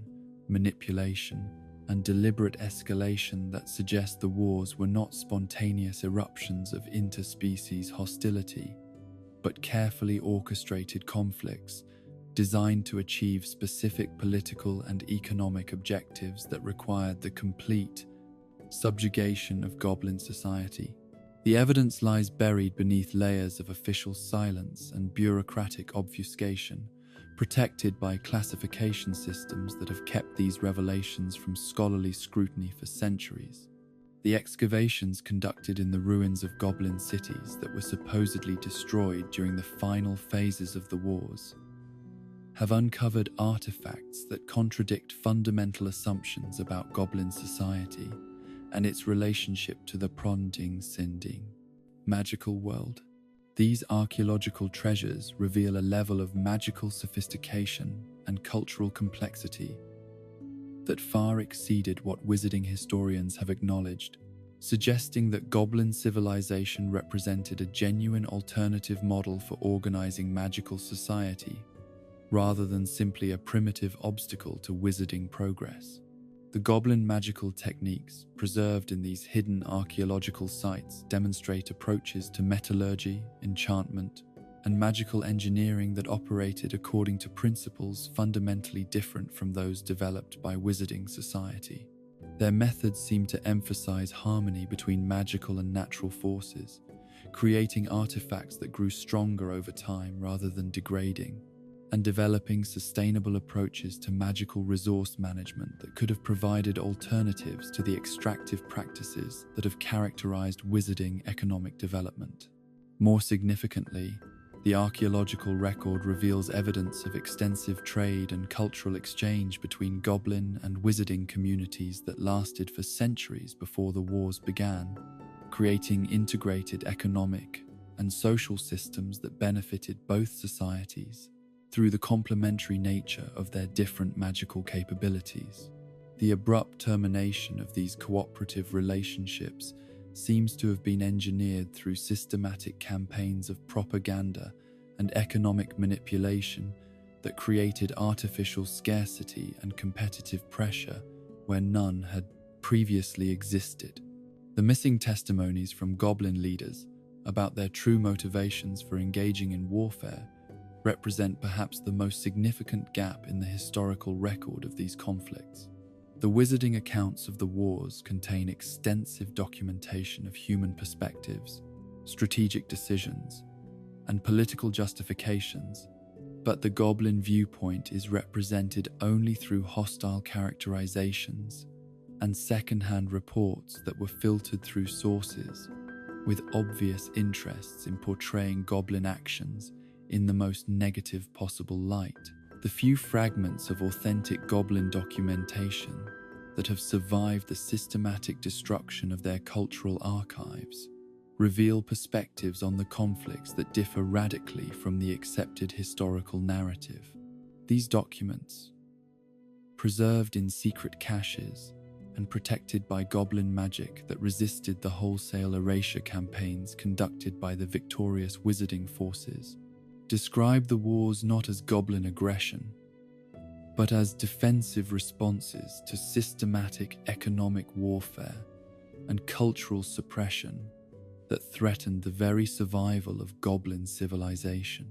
Speaker 1: manipulation, and deliberate escalation that suggest the wars were not spontaneous eruptions of interspecies hostility, but carefully orchestrated conflicts designed to achieve specific political and economic objectives that required the complete subjugation of goblin society. The evidence lies buried beneath layers of official silence and bureaucratic obfuscation, protected by classification systems that have kept these revelations from scholarly scrutiny for centuries. The excavations conducted in the ruins of goblin cities that were supposedly destroyed during the final phases of the wars have uncovered artifacts that contradict fundamental assumptions about goblin society and its relationship to the Pronding Sinding magical world. These archaeological treasures reveal a level of magical sophistication and cultural complexity that far exceeded what wizarding historians have acknowledged, suggesting that goblin civilization represented a genuine alternative model for organizing magical society, rather than simply a primitive obstacle to wizarding progress. The goblin magical techniques preserved in these hidden archaeological sites demonstrate approaches to metallurgy, enchantment, and magical engineering that operated according to principles fundamentally different from those developed by wizarding society. Their methods seem to emphasize harmony between magical and natural forces, creating artifacts that grew stronger over time rather than degrading, and developing sustainable approaches to magical resource management that could have provided alternatives to the extractive practices that have characterized wizarding economic development. More significantly, the archaeological record reveals evidence of extensive trade and cultural exchange between goblin and wizarding communities that lasted for centuries before the wars began, creating integrated economic and social systems that benefited both societies through the complementary nature of their different magical capabilities. The abrupt termination of these cooperative relationships seems to have been engineered through systematic campaigns of propaganda and economic manipulation that created artificial scarcity and competitive pressure where none had previously existed. The missing testimonies from goblin leaders about their true motivations for engaging in warfare represent perhaps the most significant gap in the historical record of these conflicts. The wizarding accounts of the wars contain extensive documentation of human perspectives, strategic decisions, and political justifications, but the goblin viewpoint is represented only through hostile characterizations and second-hand reports that were filtered through sources with obvious interests in portraying goblin actions in the most negative possible light. The few fragments of authentic goblin documentation that have survived the systematic destruction of their cultural archives reveal perspectives on the conflicts that differ radically from the accepted historical narrative. These documents, preserved in secret caches and protected by goblin magic that resisted the wholesale erasure campaigns conducted by the victorious wizarding forces, describe the wars not as goblin aggression, but as defensive responses to systematic economic warfare and cultural suppression that threatened the very survival of goblin civilization.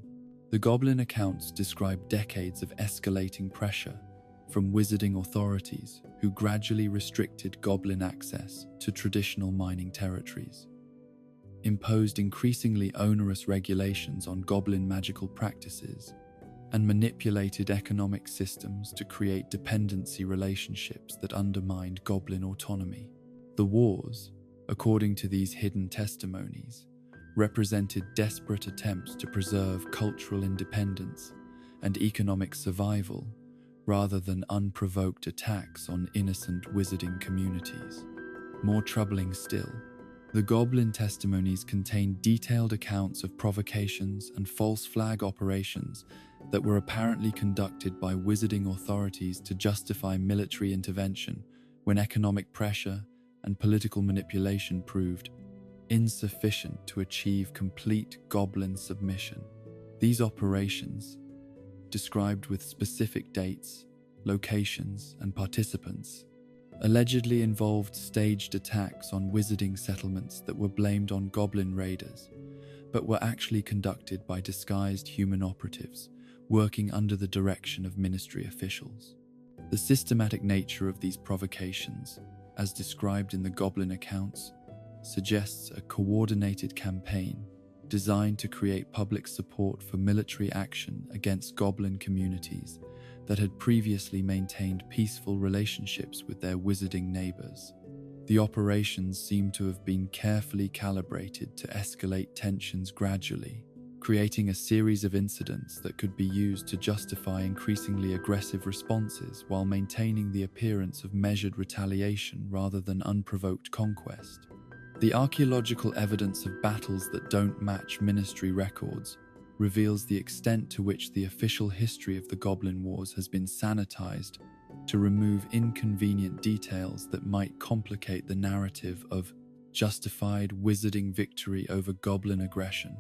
Speaker 1: The goblin accounts describe decades of escalating pressure from wizarding authorities who gradually restricted goblin access to traditional mining territories, imposed increasingly onerous regulations on goblin magical practices, and manipulated economic systems to create dependency relationships that undermined goblin autonomy. The wars, according to these hidden testimonies, represented desperate attempts to preserve cultural independence and economic survival rather than unprovoked attacks on innocent wizarding communities. More troubling still, the goblin testimonies contain detailed accounts of provocations and false flag operations that were apparently conducted by wizarding authorities to justify military intervention when economic pressure and political manipulation proved insufficient to achieve complete goblin submission. These operations, described with specific dates, locations, and participants, allegedly involved staged attacks on wizarding settlements that were blamed on goblin raiders, but were actually conducted by disguised human operatives working under the direction of ministry officials. The systematic nature of these provocations, as described in the goblin accounts, suggests a coordinated campaign designed to create public support for military action against goblin communities that had previously maintained peaceful relationships with their wizarding neighbors. The operations seem to have been carefully calibrated to escalate tensions gradually, creating a series of incidents that could be used to justify increasingly aggressive responses while maintaining the appearance of measured retaliation rather than unprovoked conquest. The archaeological evidence of battles that don't match ministry records reveals the extent to which the official history of the Goblin Wars has been sanitized to remove inconvenient details that might complicate the narrative of justified wizarding victory over goblin aggression.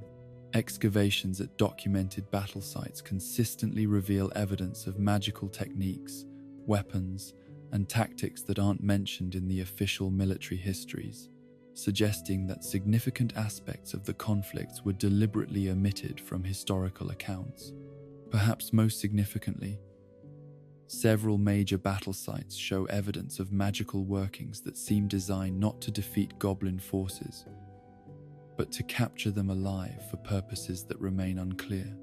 Speaker 1: Excavations at documented battle sites consistently reveal evidence of magical techniques, weapons, and tactics that aren't mentioned in the official military histories, suggesting that significant aspects of the conflicts were deliberately omitted from historical accounts. Perhaps most significantly, several major battle sites show evidence of magical workings that seem designed not to defeat goblin forces, but to capture them alive for purposes that remain unclear.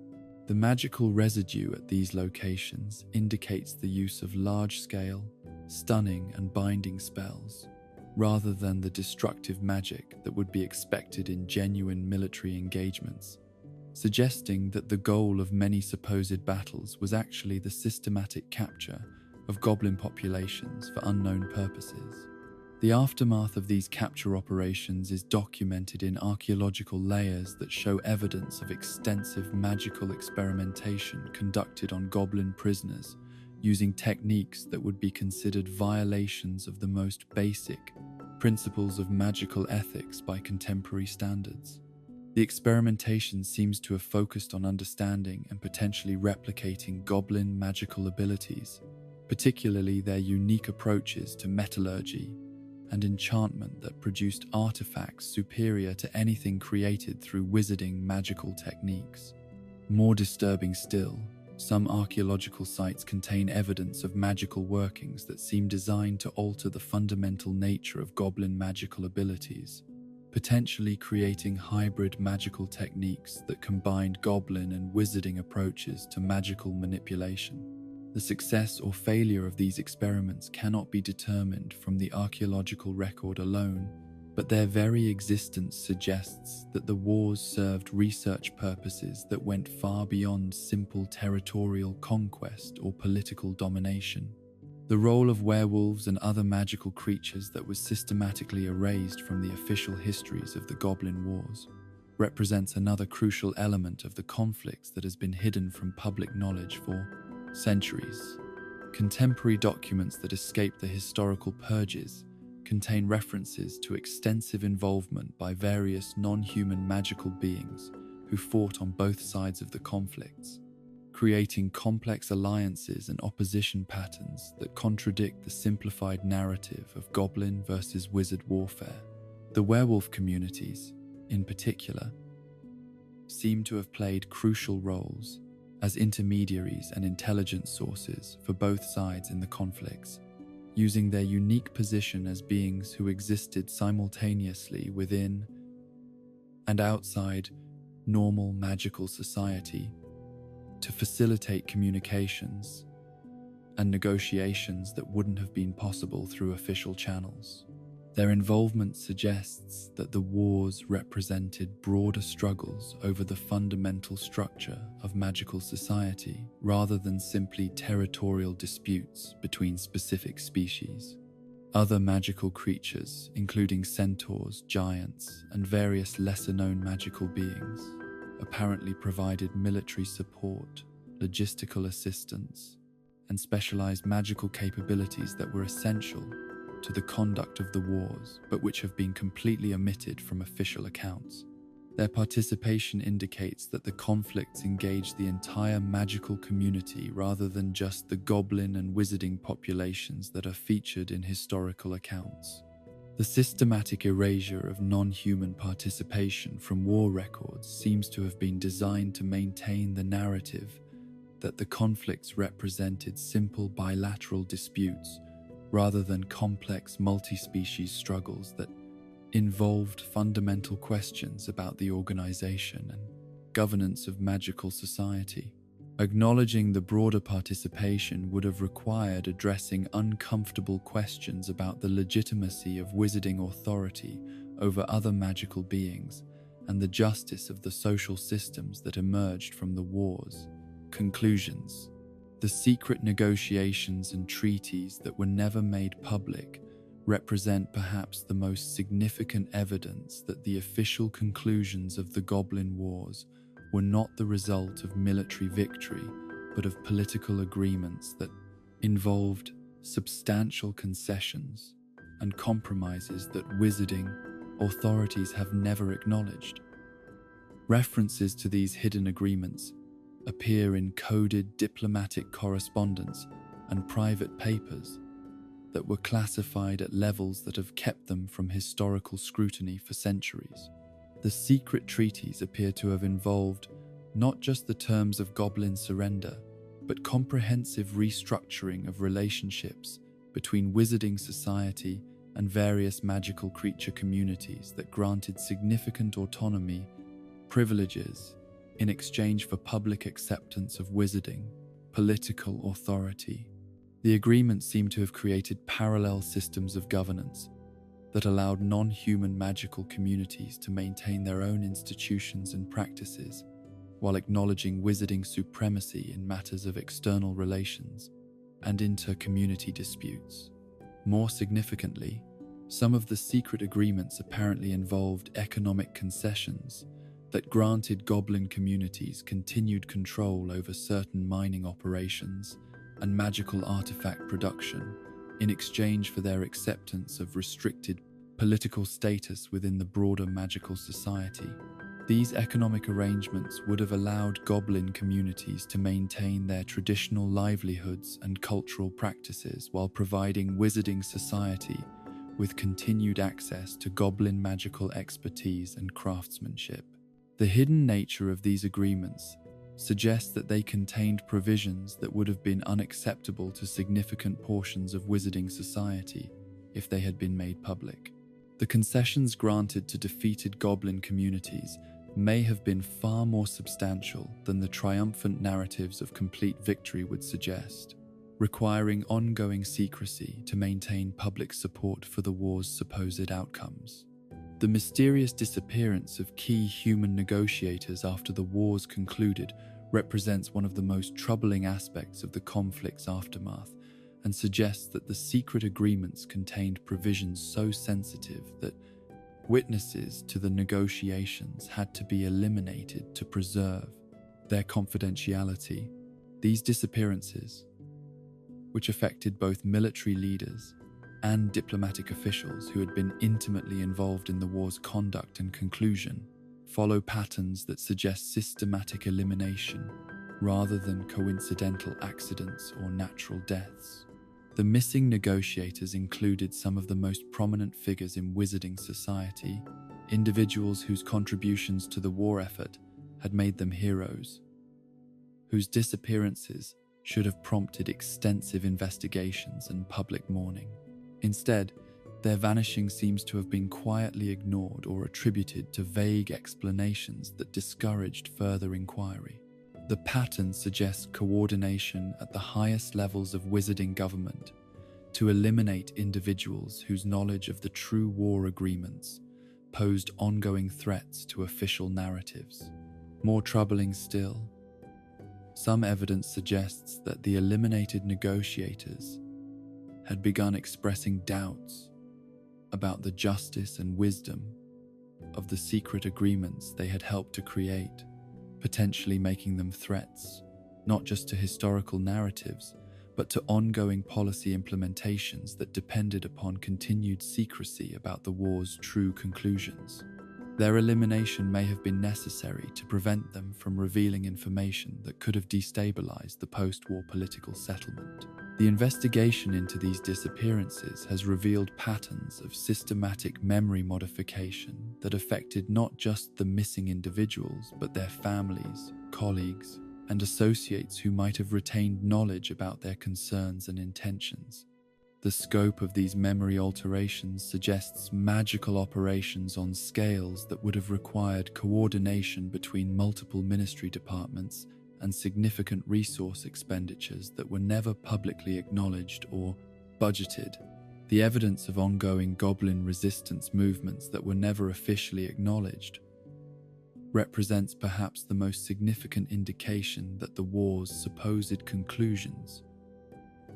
Speaker 1: The magical residue at these locations indicates the use of large-scale, stunning and binding spells, rather than the destructive magic that would be expected in genuine military engagements, suggesting that the goal of many supposed battles was actually the systematic capture of goblin populations for unknown purposes. The aftermath of these capture operations is documented in archaeological layers that show evidence of extensive magical experimentation conducted on goblin prisoners using techniques that would be considered violations of the most basic principles of magical ethics by contemporary standards. The experimentation seems to have focused on understanding and potentially replicating goblin magical abilities, particularly their unique approaches to metallurgy and enchantment that produced artifacts superior to anything created through wizarding magical techniques. More disturbing still, some archaeological sites contain evidence of magical workings that seem designed to alter the fundamental nature of goblin magical abilities, potentially creating hybrid magical techniques that combined goblin and wizarding approaches to magical manipulation. The success or failure of these experiments cannot be determined from the archaeological record alone, but their very existence suggests that the wars served research purposes that went far beyond simple territorial conquest or political domination. The role of werewolves and other magical creatures that was systematically erased from the official histories of the Goblin Wars represents another crucial element of the conflicts that has been hidden from public knowledge for centuries. Contemporary documents that escape the historical purges contain references to extensive involvement by various non-human magical beings who fought on both sides of the conflicts, creating complex alliances and opposition patterns that contradict the simplified narrative of goblin versus wizard warfare. The werewolf communities, in particular, seem to have played crucial roles as intermediaries and intelligence sources for both sides in the conflicts, using their unique position as beings who existed simultaneously within and outside normal magical society to facilitate communications and negotiations that wouldn't have been possible through official channels. Their involvement suggests that the wars represented broader struggles over the fundamental structure of magical society rather than simply territorial disputes between specific species. Other magical creatures, including centaurs, giants, and various lesser-known magical beings, apparently provided military support, logistical assistance, and specialized magical capabilities that were essential to the conduct of the wars, but which have been completely omitted from official accounts. Their participation indicates that the conflicts engaged the entire magical community rather than just the goblin and wizarding populations that are featured in historical accounts. The systematic erasure of non-human participation from war records seems to have been designed to maintain the narrative that the conflicts represented simple bilateral disputes rather than complex multi-species struggles that involved fundamental questions about the organization and governance of magical society. Acknowledging the broader participation would have required addressing uncomfortable questions about the legitimacy of wizarding authority over other magical beings and the justice of the social systems that emerged from the wars. Conclusions. The secret negotiations and treaties that were never made public represent perhaps the most significant evidence that the official conclusions of the Goblin Wars were not the result of military victory, but of political agreements that involved substantial concessions and compromises that wizarding authorities have never acknowledged. References to these hidden agreements appear in coded diplomatic correspondence and private papers that were classified at levels that have kept them from historical scrutiny for centuries. The secret treaties appear to have involved not just the terms of goblin surrender, but comprehensive restructuring of relationships between wizarding society and various magical creature communities that granted significant autonomy, privileges, in exchange for public acceptance of wizarding, political authority. The agreements seem to have created parallel systems of governance that allowed non-human magical communities to maintain their own institutions and practices, while acknowledging wizarding supremacy in matters of external relations and inter-community disputes. More significantly, some of the secret agreements apparently involved economic concessions that granted goblin communities continued control over certain mining operations and magical artifact production in exchange for their acceptance of restricted political status within the broader magical society. These economic arrangements would have allowed goblin communities to maintain their traditional livelihoods and cultural practices while providing wizarding society with continued access to goblin magical expertise and craftsmanship. The hidden nature of these agreements suggests that they contained provisions that would have been unacceptable to significant portions of wizarding society if they had been made public. The concessions granted to defeated goblin communities may have been far more substantial than the triumphant narratives of complete victory would suggest, requiring ongoing secrecy to maintain public support for the war's supposed outcomes. The mysterious disappearance of key human negotiators after the wars concluded represents one of the most troubling aspects of the conflict's aftermath and suggests that the secret agreements contained provisions so sensitive that witnesses to the negotiations had to be eliminated to preserve their confidentiality. These disappearances, which affected both military leaders and diplomatic officials who had been intimately involved in the war's conduct and conclusion, follow patterns that suggest systematic elimination rather than coincidental accidents or natural deaths. The missing negotiators included some of the most prominent figures in wizarding society, individuals whose contributions to the war effort had made them heroes, whose disappearances should have prompted extensive investigations and public mourning. Instead, their vanishing seems to have been quietly ignored or attributed to vague explanations that discouraged further inquiry. The pattern suggests coordination at the highest levels of wizarding government to eliminate individuals whose knowledge of the true war agreements posed ongoing threats to official narratives. More troubling still, some evidence suggests that the eliminated negotiators had begun expressing doubts about the justice and wisdom of the secret agreements they had helped to create, potentially making them threats, not just to historical narratives, but to ongoing policy implementations that depended upon continued secrecy about the war's true conclusions. Their elimination may have been necessary to prevent them from revealing information that could have destabilized the post-war political settlement. The investigation into these disappearances has revealed patterns of systematic memory modification that affected not just the missing individuals, but their families, colleagues, and associates who might have retained knowledge about their concerns and intentions. The scope of these memory alterations suggests magical operations on scales that would have required coordination between multiple ministry departments and significant resource expenditures that were never publicly acknowledged or budgeted. The evidence of ongoing goblin resistance movements that were never officially acknowledged represents perhaps the most significant indication that the war's supposed conclusions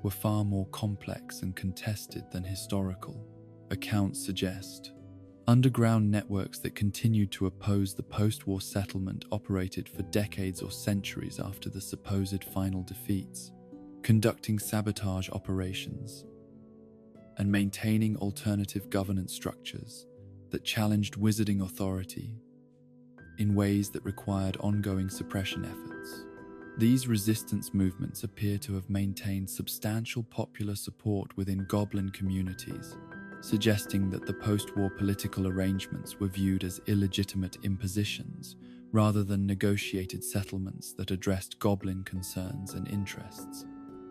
Speaker 1: were far more complex and contested than historical accounts suggest. Underground networks that continued to oppose the post-war settlement operated for decades or centuries after the supposed final defeats, conducting sabotage operations and maintaining alternative governance structures that challenged wizarding authority in ways that required ongoing suppression efforts. These resistance movements appear to have maintained substantial popular support within goblin communities, suggesting that the post-war political arrangements were viewed as illegitimate impositions rather than negotiated settlements that addressed goblin concerns and interests.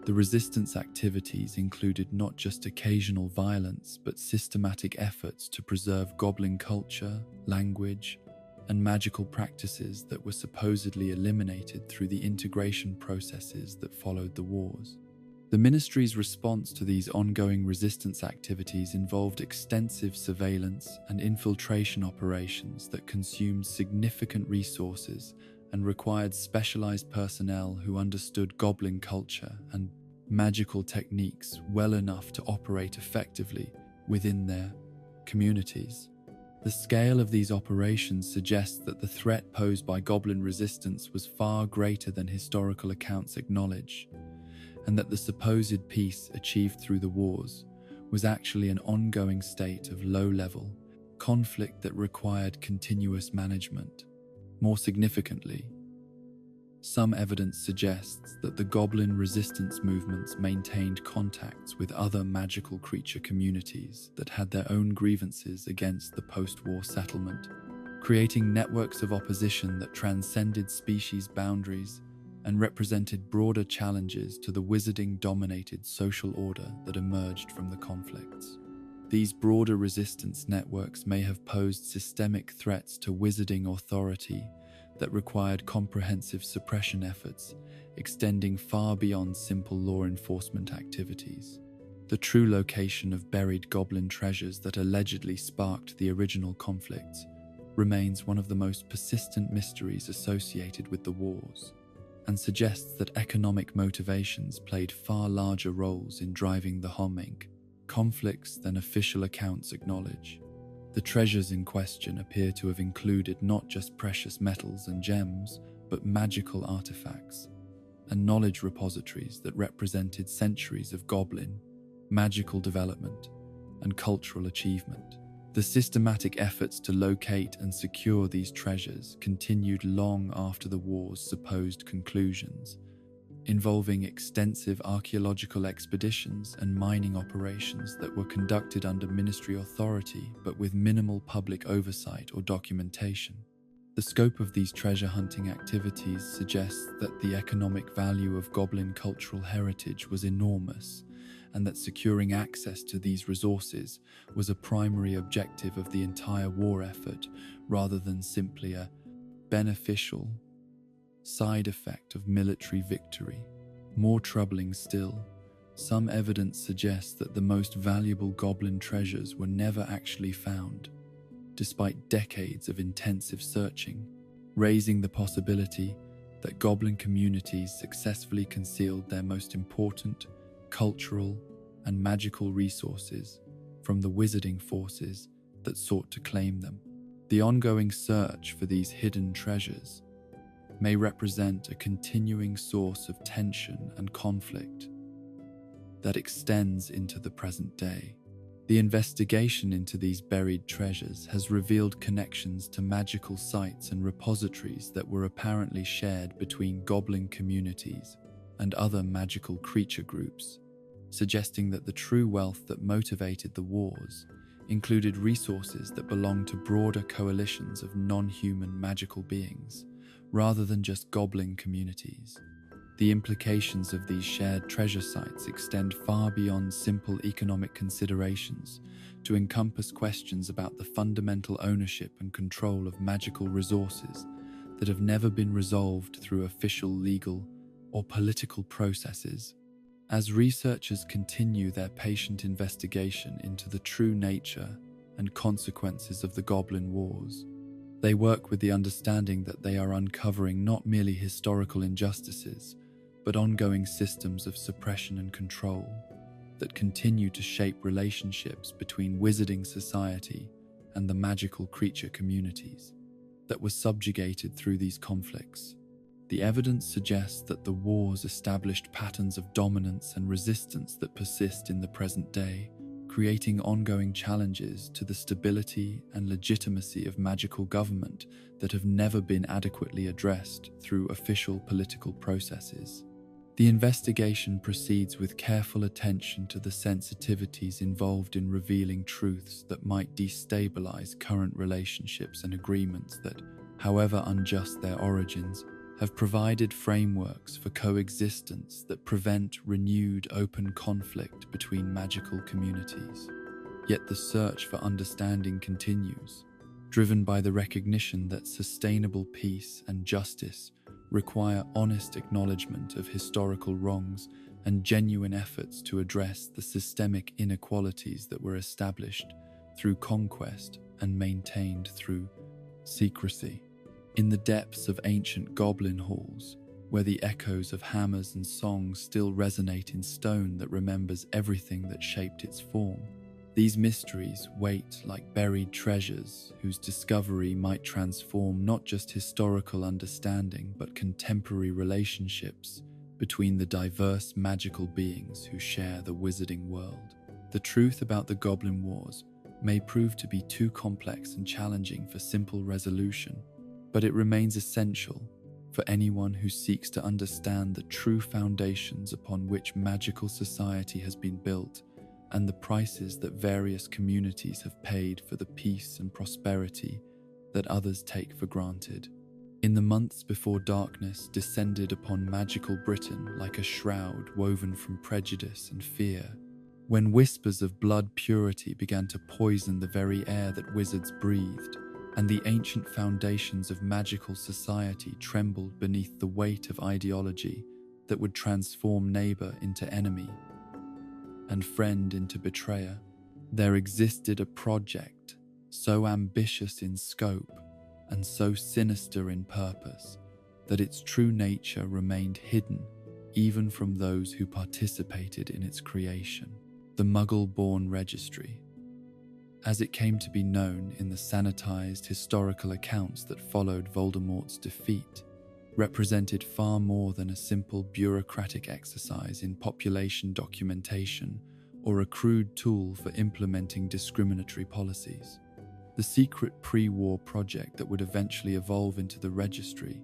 Speaker 1: The resistance activities included not just occasional violence, but systematic efforts to preserve goblin culture, language, and magical practices that were supposedly eliminated through the integration processes that followed the wars. The ministry's response to these ongoing resistance activities involved extensive surveillance and infiltration operations that consumed significant resources and required specialized personnel who understood goblin culture and magical techniques well enough to operate effectively within their communities. The scale of these operations suggests that the threat posed by goblin resistance was far greater than historical accounts acknowledge, and that the supposed peace achieved through the wars was actually an ongoing state of low-level conflict that required continuous management. More significantly, some evidence suggests that the goblin resistance movements maintained contacts with other magical creature communities that had their own grievances against the post-war settlement, creating networks of opposition that transcended species boundaries and represented broader challenges to the wizarding-dominated social order that emerged from the conflicts. These broader resistance networks may have posed systemic threats to wizarding authority that required comprehensive suppression efforts, extending far beyond simple law enforcement activities. The true location of buried goblin treasures that allegedly sparked the original conflicts remains one of the most persistent mysteries associated with the wars, and suggests that economic motivations played far larger roles in driving the homing conflicts than official accounts acknowledge. The treasures in question appear to have included not just precious metals and gems, but magical artifacts and knowledge repositories that represented centuries of goblin, magical development, and cultural achievement. The systematic efforts to locate and secure these treasures continued long after the war's supposed conclusions, involving extensive archaeological expeditions and mining operations that were conducted under ministry authority but with minimal public oversight or documentation. The scope of these treasure hunting activities suggests that the economic value of goblin cultural heritage was enormous, and that securing access to these resources was a primary objective of the entire war effort rather than simply a beneficial side effect of military victory. More troubling still, some evidence suggests that the most valuable goblin treasures were never actually found, despite decades of intensive searching, raising the possibility that goblin communities successfully concealed their most important cultural and magical resources from the wizarding forces that sought to claim them. The ongoing search for these hidden treasures may represent a continuing source of tension and conflict that extends into the present day. The investigation into these buried treasures has revealed connections to magical sites and repositories that were apparently shared between goblin communities and other magical creature groups, suggesting that the true wealth that motivated the wars included resources that belonged to broader coalitions of non-human magical beings, rather than just goblin communities. The implications of these shared treasure sites extend far beyond simple economic considerations to encompass questions about the fundamental ownership and control of magical resources that have never been resolved through official legal or political processes. As researchers continue their patient investigation into the true nature and consequences of the Goblin Wars, they work with the understanding that they are uncovering not merely historical injustices, but ongoing systems of suppression and control that continue to shape relationships between wizarding society and the magical creature communities that were subjugated through these conflicts. The evidence suggests that the wars established patterns of dominance and resistance that persist in the present day, creating ongoing challenges to the stability and legitimacy of magical government that have never been adequately addressed through official political processes. The investigation proceeds with careful attention to the sensitivities involved in revealing truths that might destabilize current relationships and agreements that, however unjust their origins, have provided frameworks for coexistence that prevent renewed open conflict between magical communities. Yet the search for understanding continues, driven by the recognition that sustainable peace and justice require honest acknowledgement of historical wrongs and genuine efforts to address the systemic inequalities that were established through conquest and maintained through secrecy. In the depths of ancient goblin halls, where the echoes of hammers and songs still resonate in stone that remembers everything that shaped its form, these mysteries wait like buried treasures whose discovery might transform not just historical understanding but contemporary relationships between the diverse magical beings who share the wizarding world. The truth about the Goblin Wars may prove to be too complex and challenging for simple resolution, but it remains essential for anyone who seeks to understand the true foundations upon which magical society has been built and the prices that various communities have paid for the peace and prosperity that others take for granted. In the months before darkness descended upon magical Britain like a shroud woven from prejudice and fear, when whispers of blood purity began to poison the very air that wizards breathed, and the ancient foundations of magical society trembled beneath the weight of ideology that would transform neighbor into enemy and friend into betrayer, there existed a project so ambitious in scope and so sinister in purpose that its true nature remained hidden even from those who participated in its creation. The Muggle-born Registry, as it came to be known in the sanitized historical accounts that followed Voldemort's defeat, represented far more than a simple bureaucratic exercise in population documentation or a crude tool for implementing discriminatory policies. The secret pre-war project that would eventually evolve into the registry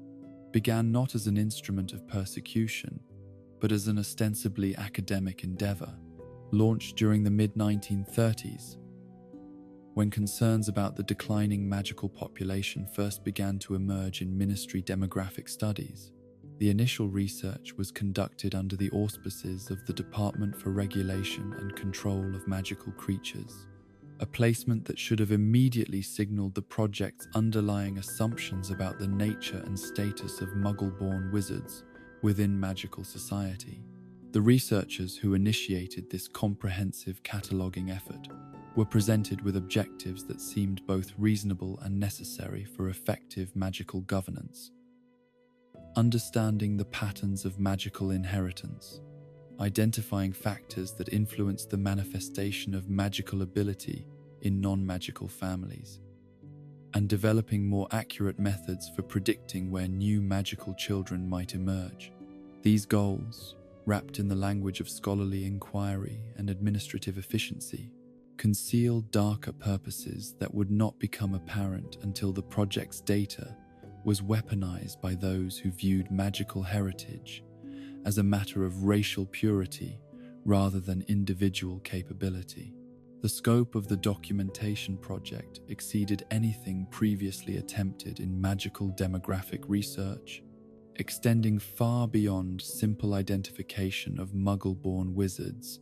Speaker 1: began not as an instrument of persecution, but as an ostensibly academic endeavor, launched during the mid-1930s, when concerns about the declining magical population first began to emerge in ministry demographic studies. The initial research was conducted under the auspices of the Department for Regulation and Control of Magical Creatures, a placement that should have immediately signaled the project's underlying assumptions about the nature and status of Muggle-born wizards within magical society. The researchers who initiated this comprehensive cataloguing effort were presented with objectives that seemed both reasonable and necessary for effective magical governance. Understanding the patterns of magical inheritance, identifying factors that influence the manifestation of magical ability in non-magical families, and developing more accurate methods for predicting where new magical children might emerge. These goals, wrapped in the language of scholarly inquiry and administrative efficiency, concealed darker purposes that would not become apparent until the project's data was weaponized by those who viewed magical heritage as a matter of racial purity rather than individual capability. The scope of the documentation project exceeded anything previously attempted in magical demographic research, extending far beyond simple identification of Muggle-born wizards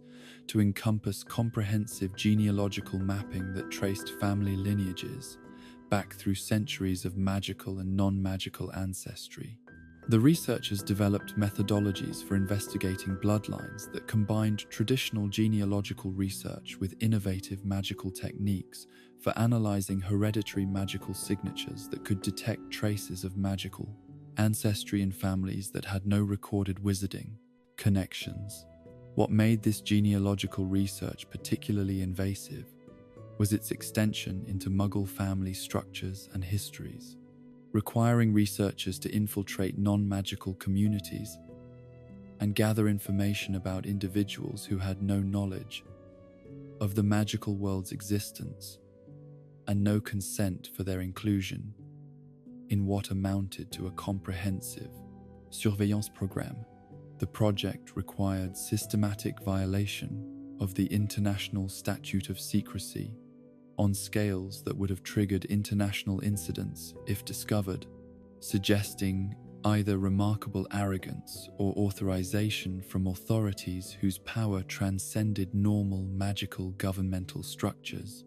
Speaker 1: to encompass comprehensive genealogical mapping that traced family lineages back through centuries of magical and non-magical ancestry. The researchers developed methodologies for investigating bloodlines that combined traditional genealogical research with innovative magical techniques for analyzing hereditary magical signatures that could detect traces of magical ancestry in families that had no recorded wizarding connections. What made this genealogical research particularly invasive was its extension into Muggle family structures and histories, requiring researchers to infiltrate non-magical communities and gather information about individuals who had no knowledge of the magical world's existence and no consent for their inclusion in what amounted to a comprehensive surveillance program. The project required systematic violation of the International Statute of Secrecy on scales that would have triggered international incidents if discovered, suggesting either remarkable arrogance or authorization from authorities whose power transcended normal magical governmental structures.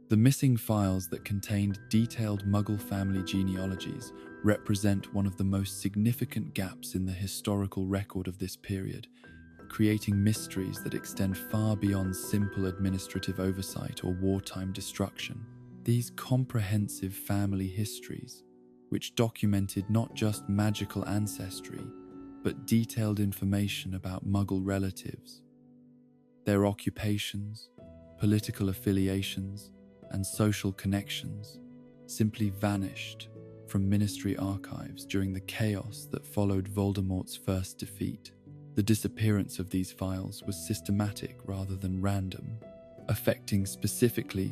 Speaker 1: The missing files that contained detailed Muggle family genealogies represent one of the most significant gaps in the historical record of this period, creating mysteries that extend far beyond simple administrative oversight or wartime destruction. These comprehensive family histories, which documented not just magical ancestry, but detailed information about Muggle relatives, their occupations, political affiliations, and social connections, simply vanished from Ministry archives during the chaos that followed Voldemort's first defeat. The disappearance of these files was systematic rather than random, affecting specifically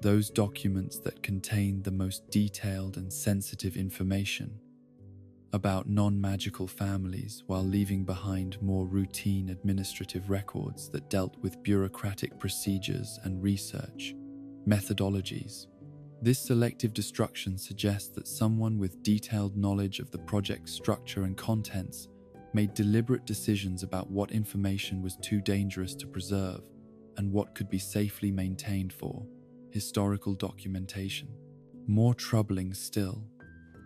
Speaker 1: those documents that contained the most detailed and sensitive information about non-magical families, while leaving behind more routine administrative records that dealt with bureaucratic procedures and research methodologies. This selective destruction suggests that someone with detailed knowledge of the project's structure and contents made deliberate decisions about what information was too dangerous to preserve and what could be safely maintained for historical documentation. More troubling still,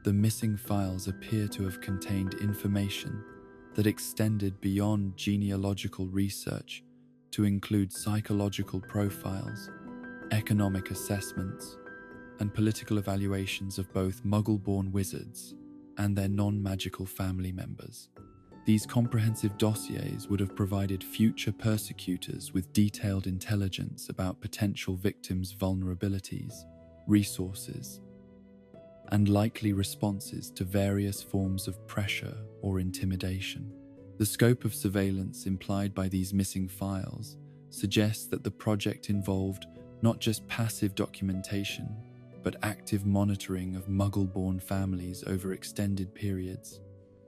Speaker 1: the missing files appear to have contained information that extended beyond genealogical research to include psychological profiles, economic assessments, and political evaluations of both Muggle-born wizards and their non-magical family members. These comprehensive dossiers would have provided future persecutors with detailed intelligence about potential victims' vulnerabilities, resources, and likely responses to various forms of pressure or intimidation. The scope of surveillance implied by these missing files suggests that the project involved not just passive documentation, but active monitoring of Muggle-born families over extended periods,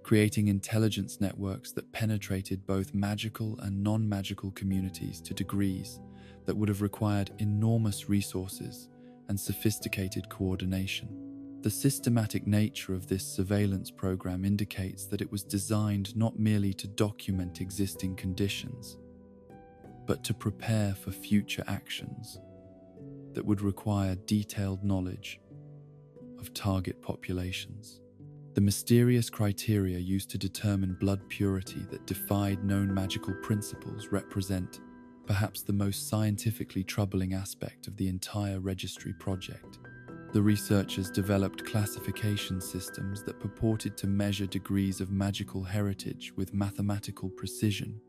Speaker 1: creating intelligence networks that penetrated both magical and non-magical communities to degrees that would have required enormous resources and sophisticated coordination. The systematic nature of this surveillance program indicates that it was designed not merely to document existing conditions, but to prepare for future actions that would require detailed knowledge of target populations. The mysterious criteria used to determine blood purity that defied known magical principles represent perhaps the most scientifically troubling aspect of the entire registry project. The researchers developed classification systems that purported to measure degrees of magical heritage with mathematical precision,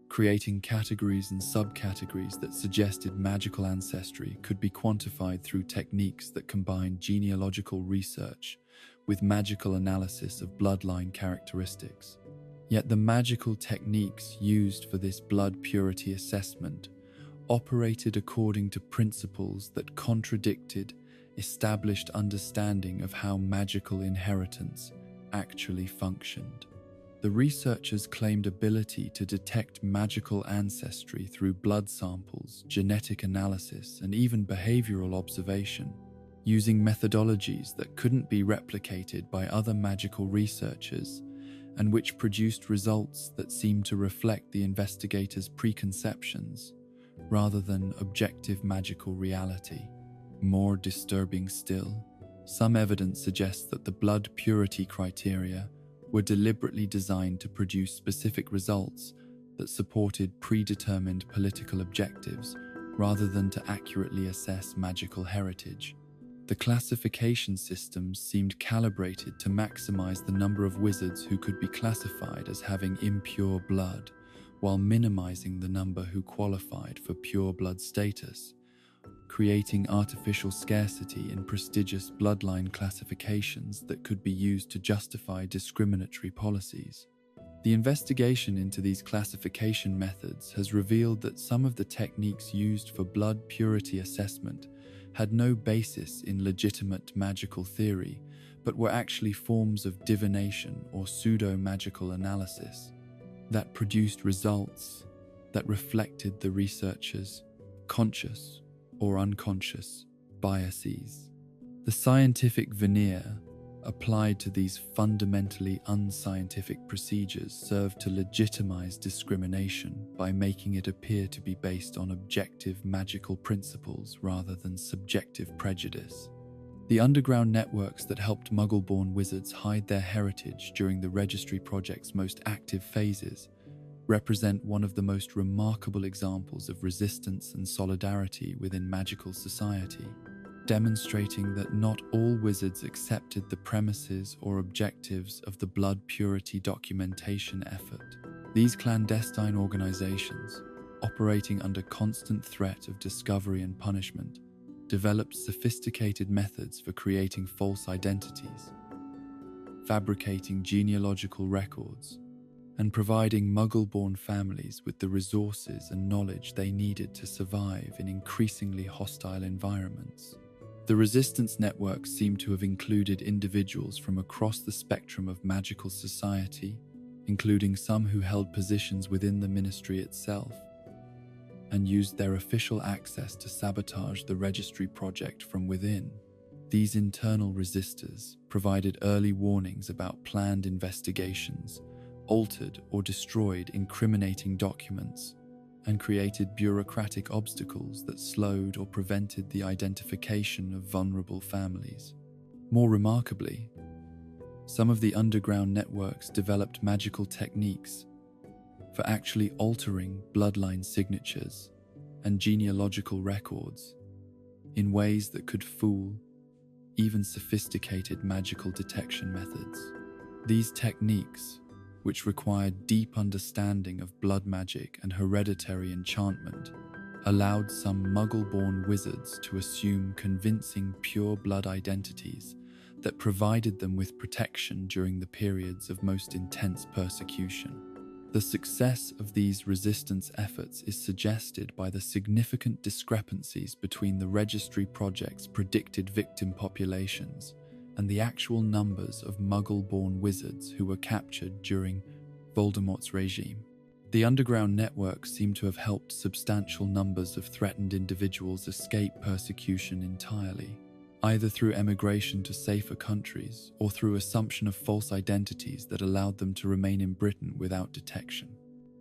Speaker 1: creating categories and subcategories that suggested magical ancestry could be quantified through techniques that combined genealogical research with magical analysis of bloodline characteristics. Yet the magical techniques used for this blood purity assessment operated according to principles that contradicted established understanding of how magical inheritance actually functioned. The researchers claimed ability to detect magical ancestry through blood samples, genetic analysis, and even behavioral observation, using methodologies that couldn't be replicated by other magical researchers and which produced results that seemed to reflect the investigators' preconceptions rather than objective magical reality. More disturbing still, some evidence suggests that the blood purity criteria were deliberately designed to produce specific results that supported predetermined political objectives rather than to accurately assess magical heritage. The classification systems seemed calibrated to maximize the number of wizards who could be classified as having impure blood, while minimizing the number who qualified for pure blood status, creating artificial scarcity in prestigious bloodline classifications that could be used to justify discriminatory policies. The investigation into these classification methods has revealed that some of the techniques used for blood purity assessment had no basis in legitimate magical theory, but were actually forms of divination or pseudo-magical analysis that produced results that reflected the researchers' conscious or unconscious biases. The scientific veneer applied to these fundamentally unscientific procedures served to legitimize discrimination by making it appear to be based on objective magical principles rather than subjective prejudice. The underground networks that helped Muggle-born wizards hide their heritage during the Registry Project's most active phases represent one of the most remarkable examples of resistance and solidarity within magical society, demonstrating that not all wizards accepted the premises or objectives of the blood purity documentation effort. These clandestine organizations, operating under constant threat of discovery and punishment, developed sophisticated methods for creating false identities, fabricating genealogical records, and providing Muggle-born families with the resources and knowledge they needed to survive in increasingly hostile environments. The resistance networks seem to have included individuals from across the spectrum of magical society, including some who held positions within the ministry itself, and used their official access to sabotage the registry project from within. These internal resistors provided early warnings about planned investigations, altered or destroyed incriminating documents, and created bureaucratic obstacles that slowed or prevented the identification of vulnerable families. More remarkably, some of the underground networks developed magical techniques for actually altering bloodline signatures and genealogical records in ways that could fool even sophisticated magical detection methods. These techniques, which required deep understanding of blood magic and hereditary enchantment, allowed some Muggle-born wizards to assume convincing pure blood identities that provided them with protection during the periods of most intense persecution. The success of these resistance efforts is suggested by the significant discrepancies between the registry project's predicted victim populations and the actual numbers of Muggle-born wizards who were captured during Voldemort's regime. The underground network seemed to have helped substantial numbers of threatened individuals escape persecution entirely, either through emigration to safer countries or through assumption of false identities that allowed them to remain in Britain without detection.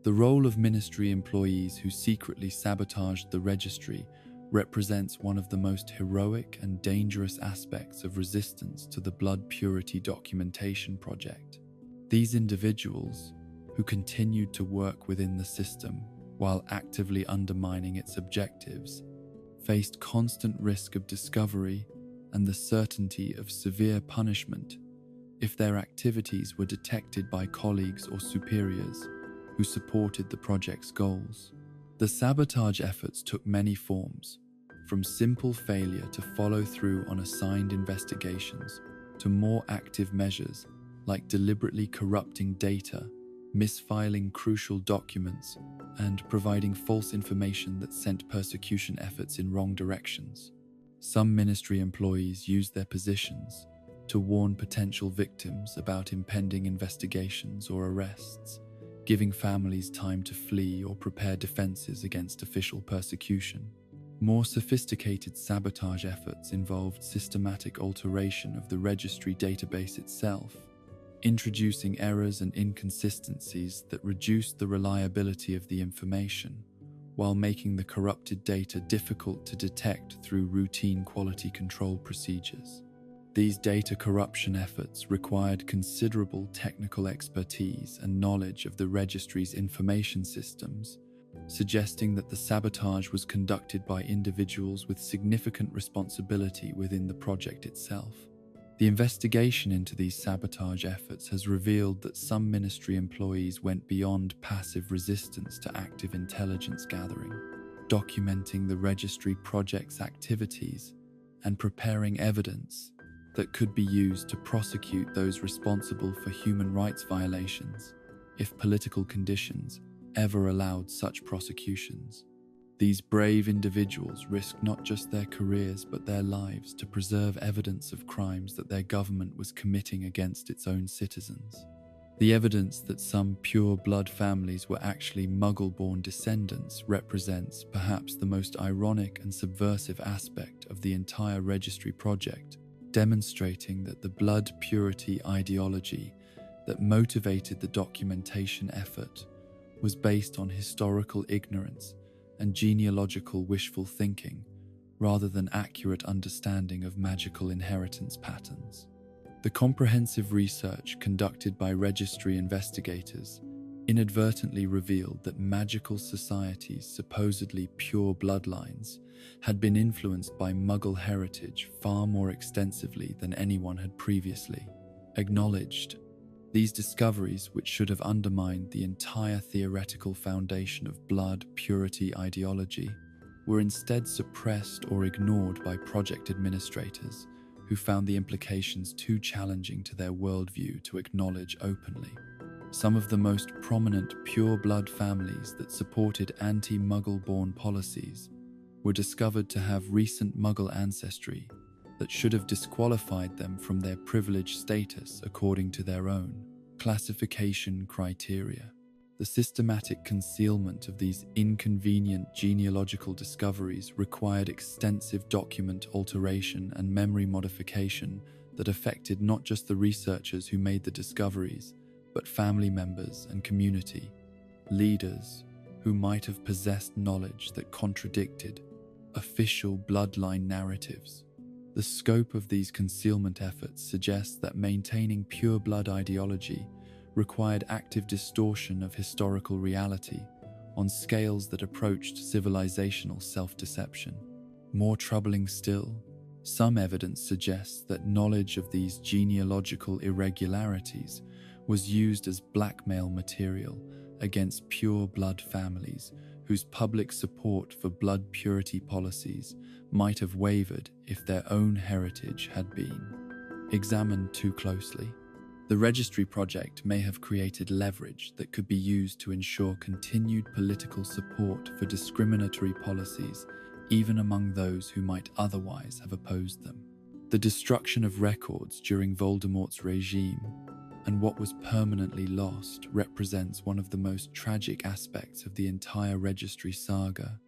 Speaker 1: The role of ministry employees who secretly sabotaged the registry represents one of the most heroic and dangerous aspects of resistance to the blood purity documentation project. These individuals, who continued to work within the system while actively undermining its objectives, faced constant risk of discovery and the certainty of severe punishment if their activities were detected by colleagues or superiors who supported the project's goals. The sabotage efforts took many forms, from simple failure to follow through on assigned investigations to more active measures like deliberately corrupting data misfiling crucial documents, and providing false information that sent persecution efforts in wrong directions. Some ministry employees used their positions to warn potential victims about impending investigations or arrests, giving families time to flee or prepare defenses against official persecution. More sophisticated sabotage efforts involved systematic alteration of the registry database itself, introducing errors and inconsistencies that reduced the reliability of the information, while making the corrupted data difficult to detect through routine quality control procedures. These data corruption efforts required considerable technical expertise and knowledge of the registry's information systems, suggesting that the sabotage was conducted by individuals with significant responsibility within the project itself. The investigation into these sabotage efforts has revealed that some ministry employees went beyond passive resistance to active intelligence gathering, documenting the registry project's activities and preparing evidence that could be used to prosecute those responsible for human rights violations, if political conditions ever allowed such prosecutions. These brave individuals risked not just their careers but their lives to preserve evidence of crimes that their government was committing against its own citizens. The evidence that some pure-blood families were actually Muggle-born descendants represents perhaps the most ironic and subversive aspect of the entire registry project, demonstrating that the blood purity ideology that motivated the documentation effort was based on historical ignorance and genealogical wishful thinking, rather than accurate understanding of magical inheritance patterns. The comprehensive research conducted by registry investigators inadvertently revealed that magical societies' supposedly pure bloodlines had been influenced by Muggle heritage far more extensively than anyone had previously acknowledged. These discoveries, which should have undermined the entire theoretical foundation of blood purity ideology, were instead suppressed or ignored by project administrators who found the implications too challenging to their worldview to acknowledge openly. Some of the most prominent pure-blood families that supported anti-Muggle-born policies were discovered to have recent Muggle ancestry that should have disqualified them from their privileged status according to their own classification criteria. The systematic concealment of these inconvenient genealogical discoveries required extensive document alteration and memory modification that affected not just the researchers who made the discoveries, but family members and community leaders who might have possessed knowledge that contradicted official bloodline narratives. The scope of these concealment efforts suggests that maintaining pure blood ideology required active distortion of historical reality on scales that approached civilizational self-deception. More troubling still, some evidence suggests that knowledge of these genealogical irregularities was used as blackmail material against pure blood families whose public support for blood purity policies might have wavered if their own heritage had been examined too closely. The registry project may have created leverage that could be used to ensure continued political support for discriminatory policies, even among those who might otherwise have opposed them. The destruction of records during Voldemort's regime and what was permanently lost represents one of the most tragic aspects of the entire registry saga,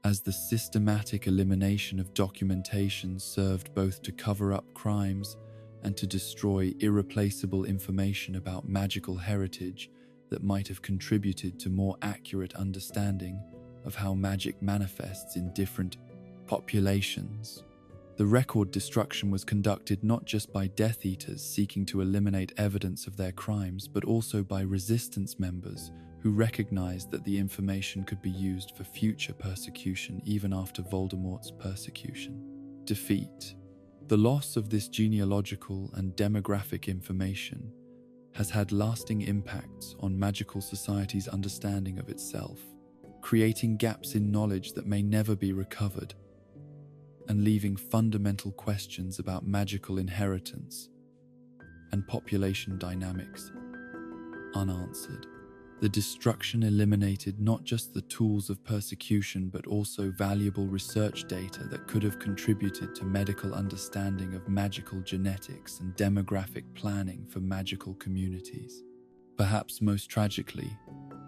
Speaker 1: as the systematic elimination of documentation served both to cover up crimes and to destroy irreplaceable information about magical heritage that might have contributed to more accurate understanding of how magic manifests in different populations. The record destruction was conducted not just by Death Eaters seeking to eliminate evidence of their crimes, but also by resistance members who recognized that the information could be used for future persecution even after Voldemort's defeat. The loss of this genealogical and demographic information has had lasting impacts on magical society's understanding of itself, creating gaps in knowledge that may never be recovered, and leaving fundamental questions about magical inheritance and population dynamics unanswered. The destruction eliminated not just the tools of persecution but also valuable research data that could have contributed to medical understanding of magical genetics and demographic planning for magical communities. Perhaps most tragically,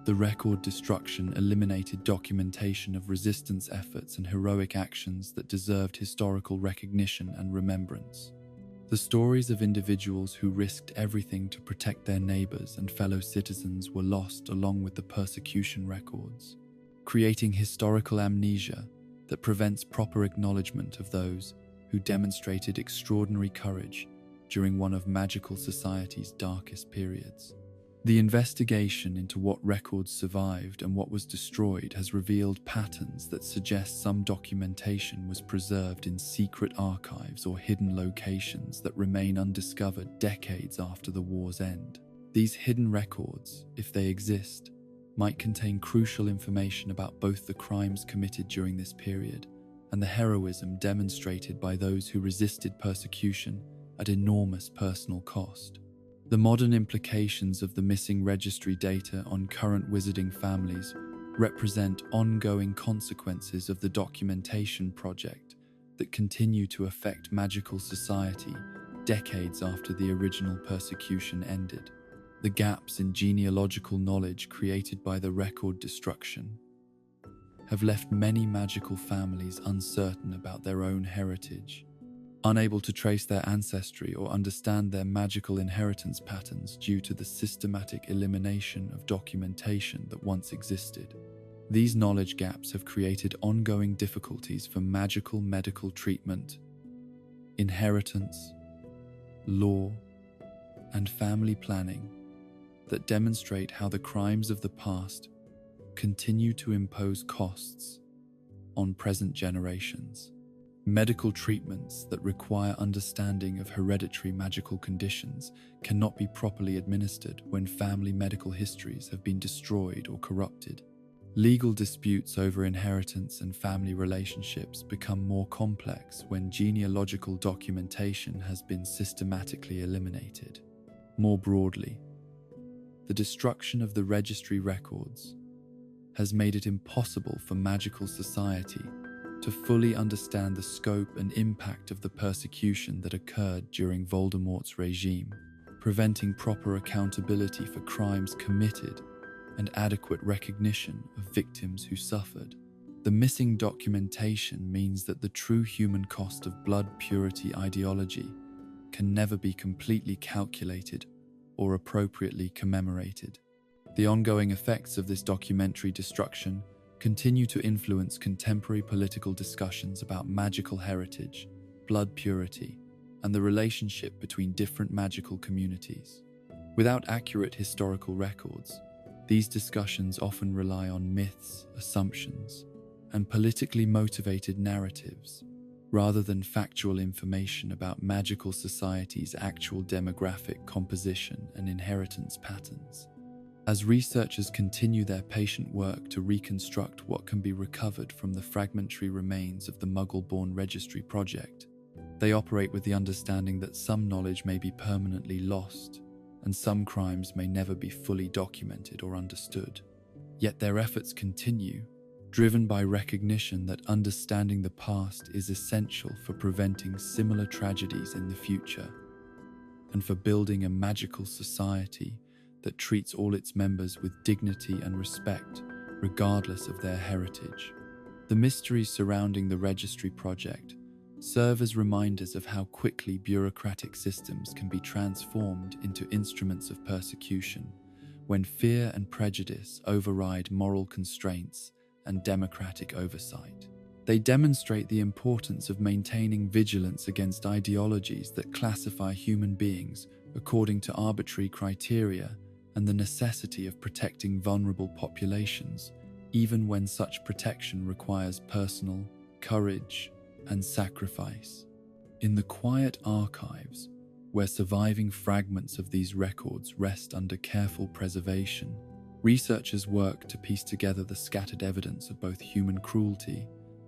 Speaker 1: the record destruction eliminated documentation of resistance efforts and heroic actions that deserved historical recognition and remembrance. The stories of individuals who risked everything to protect their neighbors and fellow citizens were lost along with the persecution records, creating historical amnesia that prevents proper acknowledgement of those who demonstrated extraordinary courage during one of magical society's darkest periods. The investigation into what records survived and what was destroyed has revealed patterns that suggest some documentation was preserved in secret archives or hidden locations that remain undiscovered decades after the war's end. These hidden records, if they exist, might contain crucial information about both the crimes committed during this period and the heroism demonstrated by those who resisted persecution at enormous personal cost. The modern implications of the missing registry data on current wizarding families represent ongoing consequences of the documentation project that continue to affect magical society decades after the original persecution ended. The gaps in genealogical knowledge created by the record destruction have left many magical families uncertain about their own heritage, unable to trace their ancestry or understand their magical inheritance patterns due to the systematic elimination of documentation that once existed. These knowledge gaps have created ongoing difficulties for magical medical treatment, inheritance, law, and family planning that demonstrate how the crimes of the past continue to impose costs on present generations. Medical treatments that require understanding of hereditary magical conditions cannot be properly administered when family medical histories have been destroyed or corrupted. Legal disputes over inheritance and family relationships become more complex when genealogical documentation has been systematically eliminated. More broadly, the destruction of the registry records has made it impossible for magical society to fully understand the scope and impact of the persecution that occurred during Voldemort's regime, preventing proper accountability for crimes committed and adequate recognition of victims who suffered. The missing documentation means that the true human cost of blood purity ideology can never be completely calculated or appropriately commemorated. The ongoing effects of this documentary destruction continue to influence contemporary political discussions about magical heritage, blood purity, and the relationship between different magical communities. Without accurate historical records, these discussions often rely on myths, assumptions, and politically motivated narratives, rather than factual information about magical society's actual demographic composition and inheritance patterns. As researchers continue their patient work to reconstruct what can be recovered from the fragmentary remains of the Muggle-born registry project, they operate with the understanding that some knowledge may be permanently lost, and some crimes may never be fully documented or understood. Yet their efforts continue, driven by recognition that understanding the past is essential for preventing similar tragedies in the future, and for building a magical society that treats all its members with dignity and respect, regardless of their heritage. The mysteries surrounding the registry project serve as reminders of how quickly bureaucratic systems can be transformed into instruments of persecution when fear and prejudice override moral constraints and democratic oversight. They demonstrate the importance of maintaining vigilance against ideologies that classify human beings according to arbitrary criteria and the necessity of protecting vulnerable populations, even when such protection requires personal courage and sacrifice. In the quiet archives, where surviving fragments of these records rest under careful preservation, researchers work to piece together the scattered evidence of both human cruelty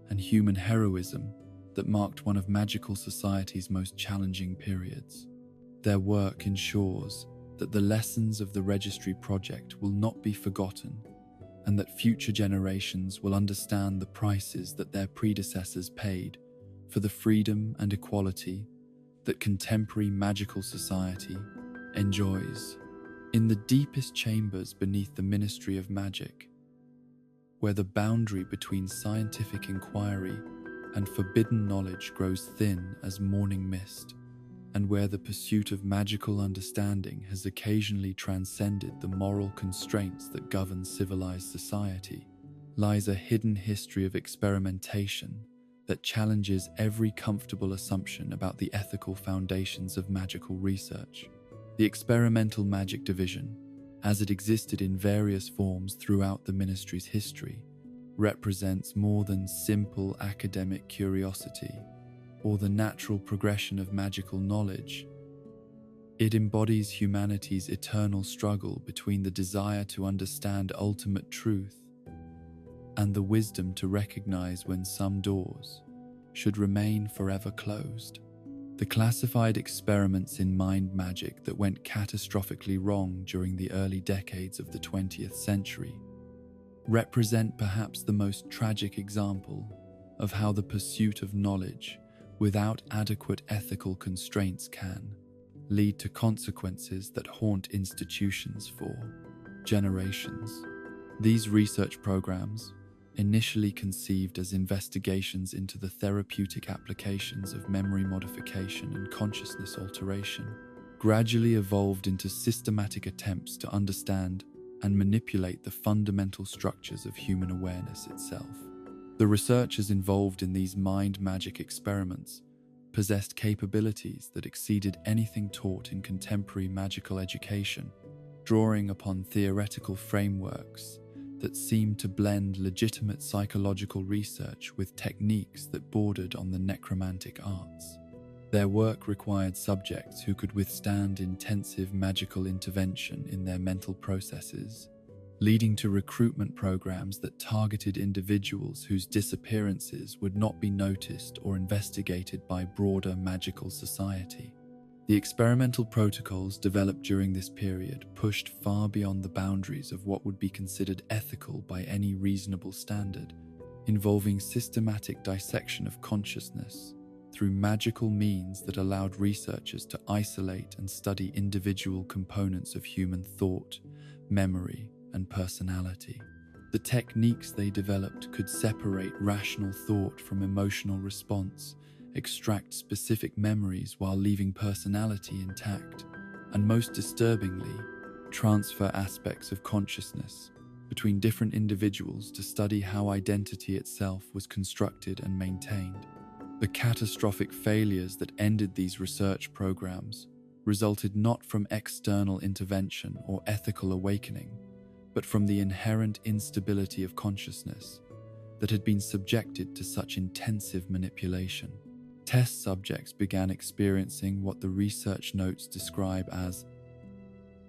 Speaker 1: and human heroism that marked one of magical society's most challenging periods. Their work ensures that the lessons of the registry project will not be forgotten, and that future generations will understand the prices that their predecessors paid for the freedom and equality that contemporary magical society enjoys. In the deepest chambers beneath the Ministry of Magic, where the boundary between scientific inquiry and forbidden knowledge grows thin as morning mist, and where the pursuit of magical understanding has occasionally transcended the moral constraints that govern civilized society, lies a hidden history of experimentation that challenges every comfortable assumption about the ethical foundations of magical research. The Experimental Magic Division, as it existed in various forms throughout the ministry's history, represents more than simple academic curiosity or the natural progression of magical knowledge. It embodies humanity's eternal struggle between the desire to understand ultimate truth and the wisdom to recognize when some doors should remain forever closed. The classified experiments in mind magic that went catastrophically wrong during the early decades of the 20th century represent perhaps the most tragic example of how the pursuit of knowledge without adequate ethical constraints can lead to consequences that haunt institutions for generations. These research programs, initially conceived as investigations into the therapeutic applications of memory modification and consciousness alteration, gradually evolved into systematic attempts to understand and manipulate the fundamental structures of human awareness itself. The researchers involved in these mind magic experiments possessed capabilities that exceeded anything taught in contemporary magical education, drawing upon theoretical frameworks that seemed to blend legitimate psychological research with techniques that bordered on the necromantic arts. Their work required subjects who could withstand intensive magical intervention in their mental processes, leading to recruitment programs that targeted individuals whose disappearances would not be noticed or investigated by broader magical society. The experimental protocols developed during this period pushed far beyond the boundaries of what would be considered ethical by any reasonable standard, involving systematic dissection of consciousness through magical means that allowed researchers to isolate and study individual components of human thought, memory, and personality. The techniques they developed could separate rational thought from emotional response, extract specific memories while leaving personality intact, and most disturbingly, transfer aspects of consciousness between different individuals to study how identity itself was constructed and maintained. The catastrophic failures that ended these research programs resulted not from external intervention or ethical awakening, but from the inherent instability of consciousness that had been subjected to such intensive manipulation. Test subjects began experiencing what the research notes describe as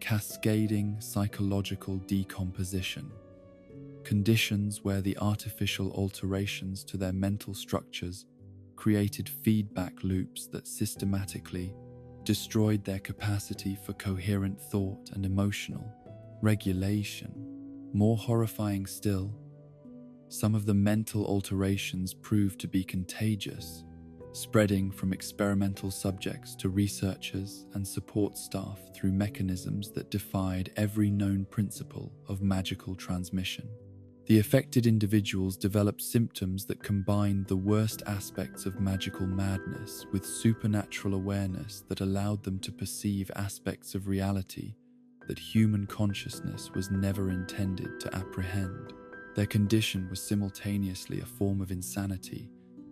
Speaker 1: cascading psychological decomposition, conditions where the artificial alterations to their mental structures created feedback loops that systematically destroyed their capacity for coherent thought and emotional regulation. More horrifying still, some of the mental alterations proved to be contagious, spreading from experimental subjects to researchers and support staff through mechanisms that defied every known principle of magical transmission. The affected individuals developed symptoms that combined the worst aspects of magical madness with supernatural awareness that allowed them to perceive aspects of reality that human consciousness was never intended to apprehend. Their condition was simultaneously a form of insanity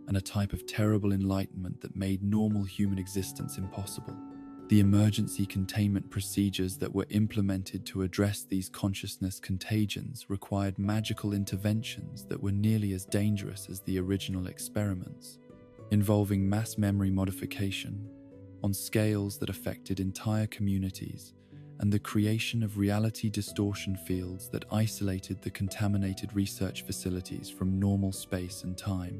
Speaker 1: and a type of terrible enlightenment that made normal human existence impossible. The emergency containment procedures that were implemented to address these consciousness contagions required magical interventions that were nearly as dangerous as the original experiments, involving mass memory modification on scales that affected entire communities and the creation of reality distortion fields that isolated the contaminated research facilities from normal space and time.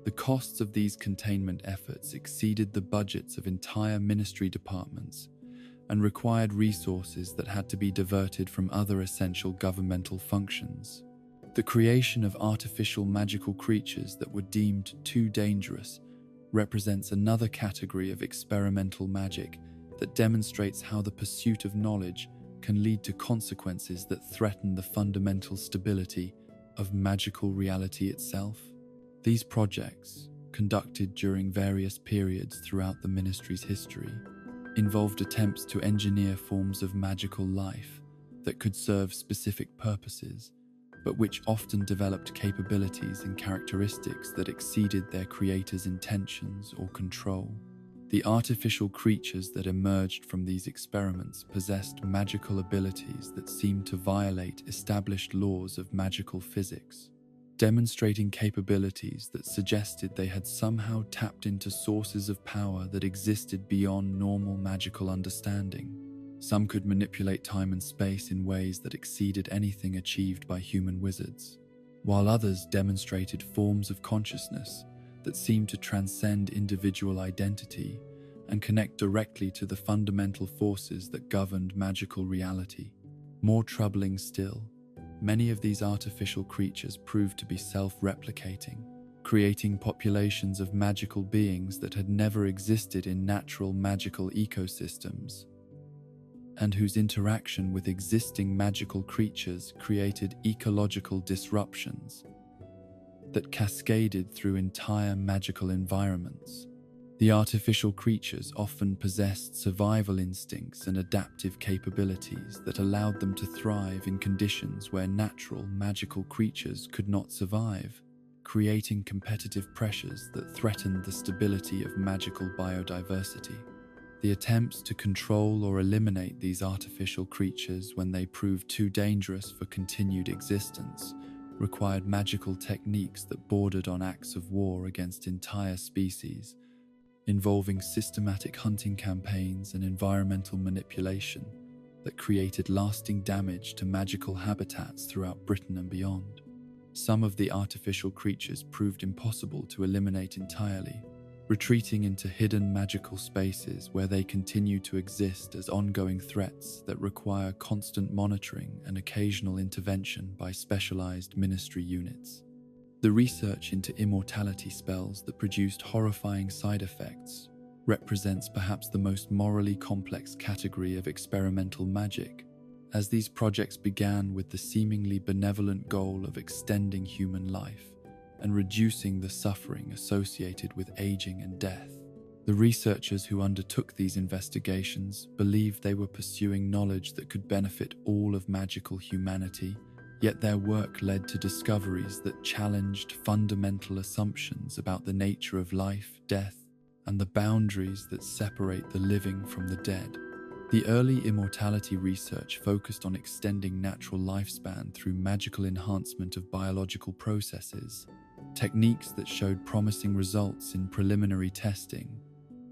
Speaker 1: The costs of these containment efforts exceeded the budgets of entire ministry departments, and required resources that had to be diverted from other essential governmental functions. The creation of artificial magical creatures that were deemed too dangerous represents another category of experimental magic that demonstrates how the pursuit of knowledge can lead to consequences that threaten the fundamental stability of magical reality itself. These projects, conducted during various periods throughout the ministry's history, involved attempts to engineer forms of magical life that could serve specific purposes, but which often developed capabilities and characteristics that exceeded their creators' intentions or control. The artificial creatures that emerged from these experiments possessed magical abilities that seemed to violate established laws of magical physics, demonstrating capabilities that suggested they had somehow tapped into sources of power that existed beyond normal magical understanding. Some could manipulate time and space in ways that exceeded anything achieved by human wizards, while others demonstrated forms of consciousness that seemed to transcend individual identity and connect directly to the fundamental forces that governed magical reality. More troubling still, many of these artificial creatures proved to be self-replicating, creating populations of magical beings that had never existed in natural magical ecosystems, and whose interaction with existing magical creatures created ecological disruptions that cascaded through entire magical environments. The artificial creatures often possessed survival instincts and adaptive capabilities that allowed them to thrive in conditions where natural magical creatures could not survive, creating competitive pressures that threatened the stability of magical biodiversity. The attempts to control or eliminate these artificial creatures when they proved too dangerous for continued existence required magical techniques that bordered on acts of war against entire species, involving systematic hunting campaigns and environmental manipulation that created lasting damage to magical habitats throughout Britain and beyond. Some of the artificial creatures proved impossible to eliminate entirely, retreating into hidden magical spaces where they continue to exist as ongoing threats that require constant monitoring and occasional intervention by specialized ministry units. The research into immortality spells that produced horrifying side effects represents perhaps the most morally complex category of experimental magic, as these projects began with the seemingly benevolent goal of extending human life and reducing the suffering associated with aging and death. The researchers who undertook these investigations believed they were pursuing knowledge that could benefit all of magical humanity, yet their work led to discoveries that challenged fundamental assumptions about the nature of life, death, and the boundaries that separate the living from the dead. The early immortality research focused on extending natural lifespan through magical enhancement of biological processes, techniques that showed promising results in preliminary testing,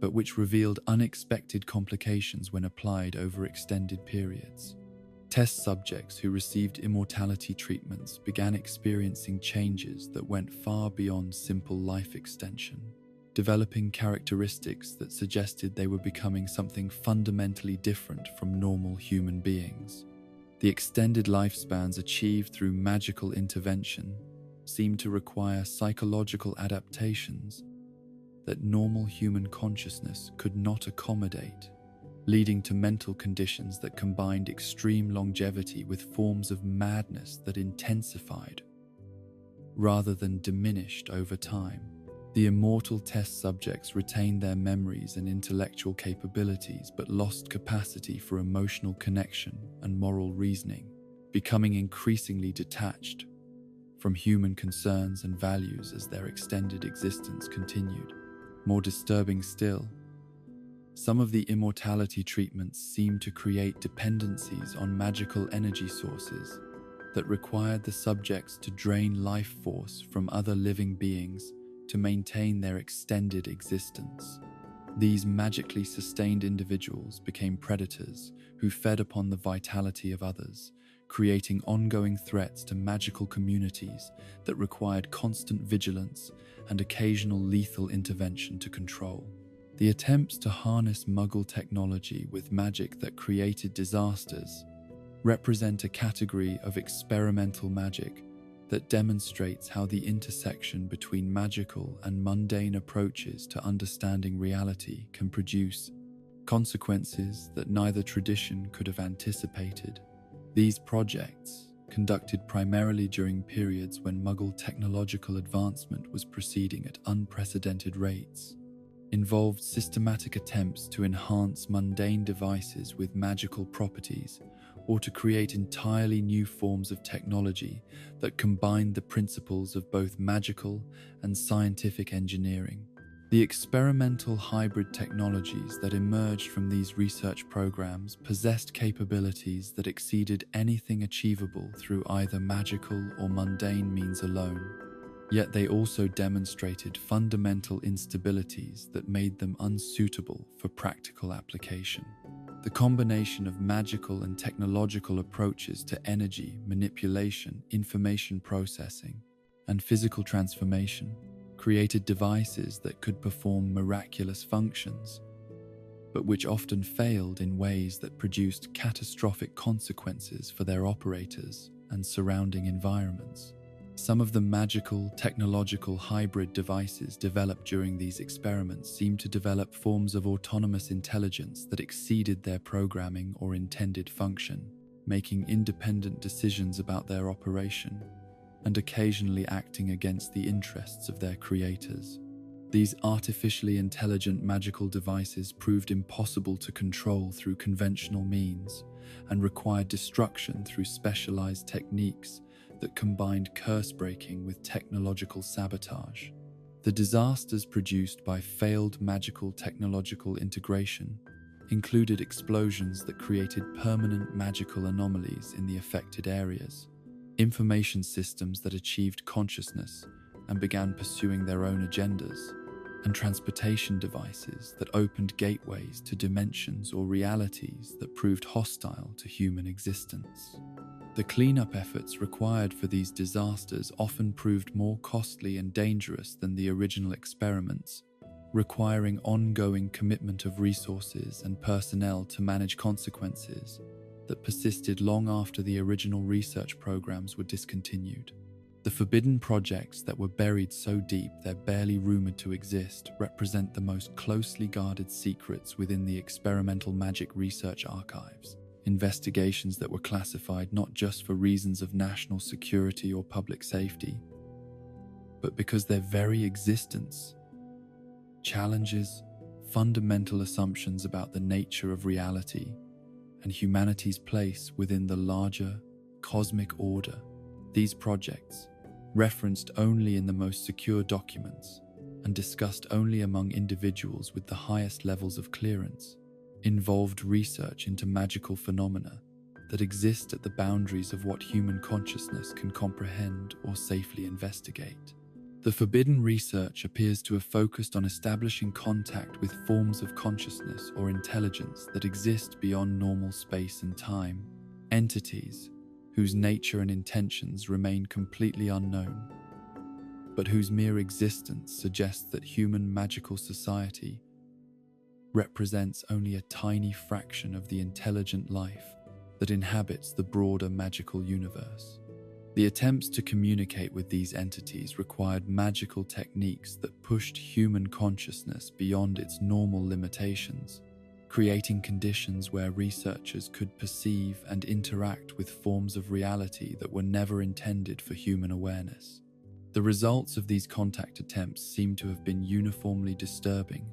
Speaker 1: but which revealed unexpected complications when applied over extended periods. Test subjects who received immortality treatments began experiencing changes that went far beyond simple life extension, developing characteristics that suggested they were becoming something fundamentally different from normal human beings. The extended lifespans achieved through magical intervention seemed to require psychological adaptations that normal human consciousness could not accommodate, leading to mental conditions that combined extreme longevity with forms of madness that intensified rather than diminished over time. The immortal test subjects retained their memories and intellectual capabilities but lost capacity for emotional connection and moral reasoning, becoming increasingly detached from human concerns and values as their extended existence continued. More disturbing still, some of the immortality treatments seemed to create dependencies on magical energy sources that required the subjects to drain life force from other living beings to maintain their extended existence. These magically sustained individuals became predators who fed upon the vitality of others, creating ongoing threats to magical communities that required constant vigilance and occasional lethal intervention to control. The attempts to harness Muggle technology with magic that created disasters represent a category of experimental magic that demonstrates how the intersection between magical and mundane approaches to understanding reality can produce consequences that neither tradition could have anticipated. These projects, conducted primarily during periods when Muggle technological advancement was proceeding at unprecedented rates, involved systematic attempts to enhance mundane devices with magical properties or to create entirely new forms of technology that combined the principles of both magical and scientific engineering. The experimental hybrid technologies that emerged from these research programs possessed capabilities that exceeded anything achievable through either magical or mundane means alone. Yet they also demonstrated fundamental instabilities that made them unsuitable for practical application. The combination of magical and technological approaches to energy, manipulation, information processing, and physical transformation created devices that could perform miraculous functions, but which often failed in ways that produced catastrophic consequences for their operators and surrounding environments. Some of the magical, technological hybrid devices developed during these experiments seemed to develop forms of autonomous intelligence that exceeded their programming or intended function, making independent decisions about their operation and occasionally acting against the interests of their creators. These artificially intelligent magical devices proved impossible to control through conventional means and required destruction through specialized techniques that combined curse breaking with technological sabotage. The disasters produced by failed magical technological integration included explosions that created permanent magical anomalies in the affected areas, information systems that achieved consciousness and began pursuing their own agendas, and transportation devices that opened gateways to dimensions or realities that proved hostile to human existence. The cleanup efforts required for these disasters often proved more costly and dangerous than the original experiments, requiring ongoing commitment of resources and personnel to manage consequences that persisted long after the original research programs were discontinued. The forbidden projects that were buried so deep they're barely rumored to exist represent the most closely guarded secrets within the experimental magic research archives. Investigations that were classified not just for reasons of national security or public safety, but because their very existence challenges fundamental assumptions about the nature of reality and humanity's place within the larger cosmic order. These projects, referenced only in the most secure documents and discussed only among individuals with the highest levels of clearance, involved research into magical phenomena that exist at the boundaries of what human consciousness can comprehend or safely investigate. The forbidden research appears to have focused on establishing contact with forms of consciousness or intelligence that exist beyond normal space and time, entities whose nature and intentions remain completely unknown, but whose mere existence suggests that human magical society represents only a tiny fraction of the intelligent life that inhabits the broader magical universe. The attempts to communicate with these entities required magical techniques that pushed human consciousness beyond its normal limitations, creating conditions where researchers could perceive and interact with forms of reality that were never intended for human awareness. The results of these contact attempts seem to have been uniformly disturbing,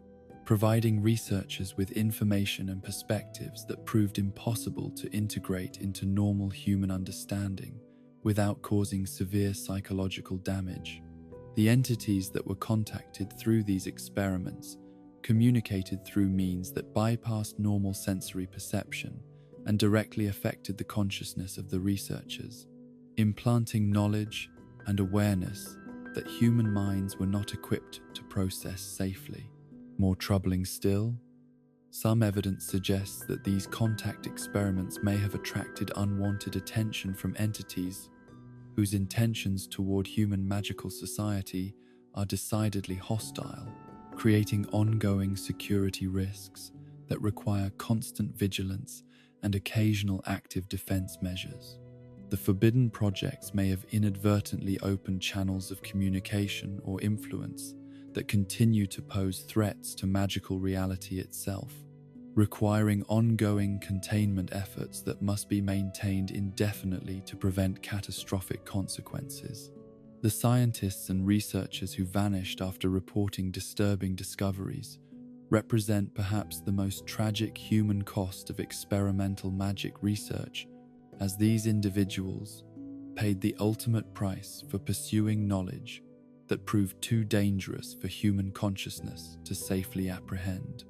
Speaker 1: providing researchers with information and perspectives that proved impossible to integrate into normal human understanding without causing severe psychological damage. The entities that were contacted through these experiments communicated through means that bypassed normal sensory perception and directly affected the consciousness of the researchers, implanting knowledge and awareness that human minds were not equipped to process safely. More troubling still, some evidence suggests that these contact experiments may have attracted unwanted attention from entities whose intentions toward human magical society are decidedly hostile, creating ongoing security risks that require constant vigilance and occasional active defense measures. The forbidden projects may have inadvertently opened channels of communication or influence that continue to pose threats to magical reality itself, requiring ongoing containment efforts that must be maintained indefinitely to prevent catastrophic consequences. The scientists and researchers who vanished after reporting disturbing discoveries represent perhaps the most tragic human cost of experimental magic research, as these individuals paid the ultimate price for pursuing knowledge that proved too dangerous for human consciousness to safely apprehend.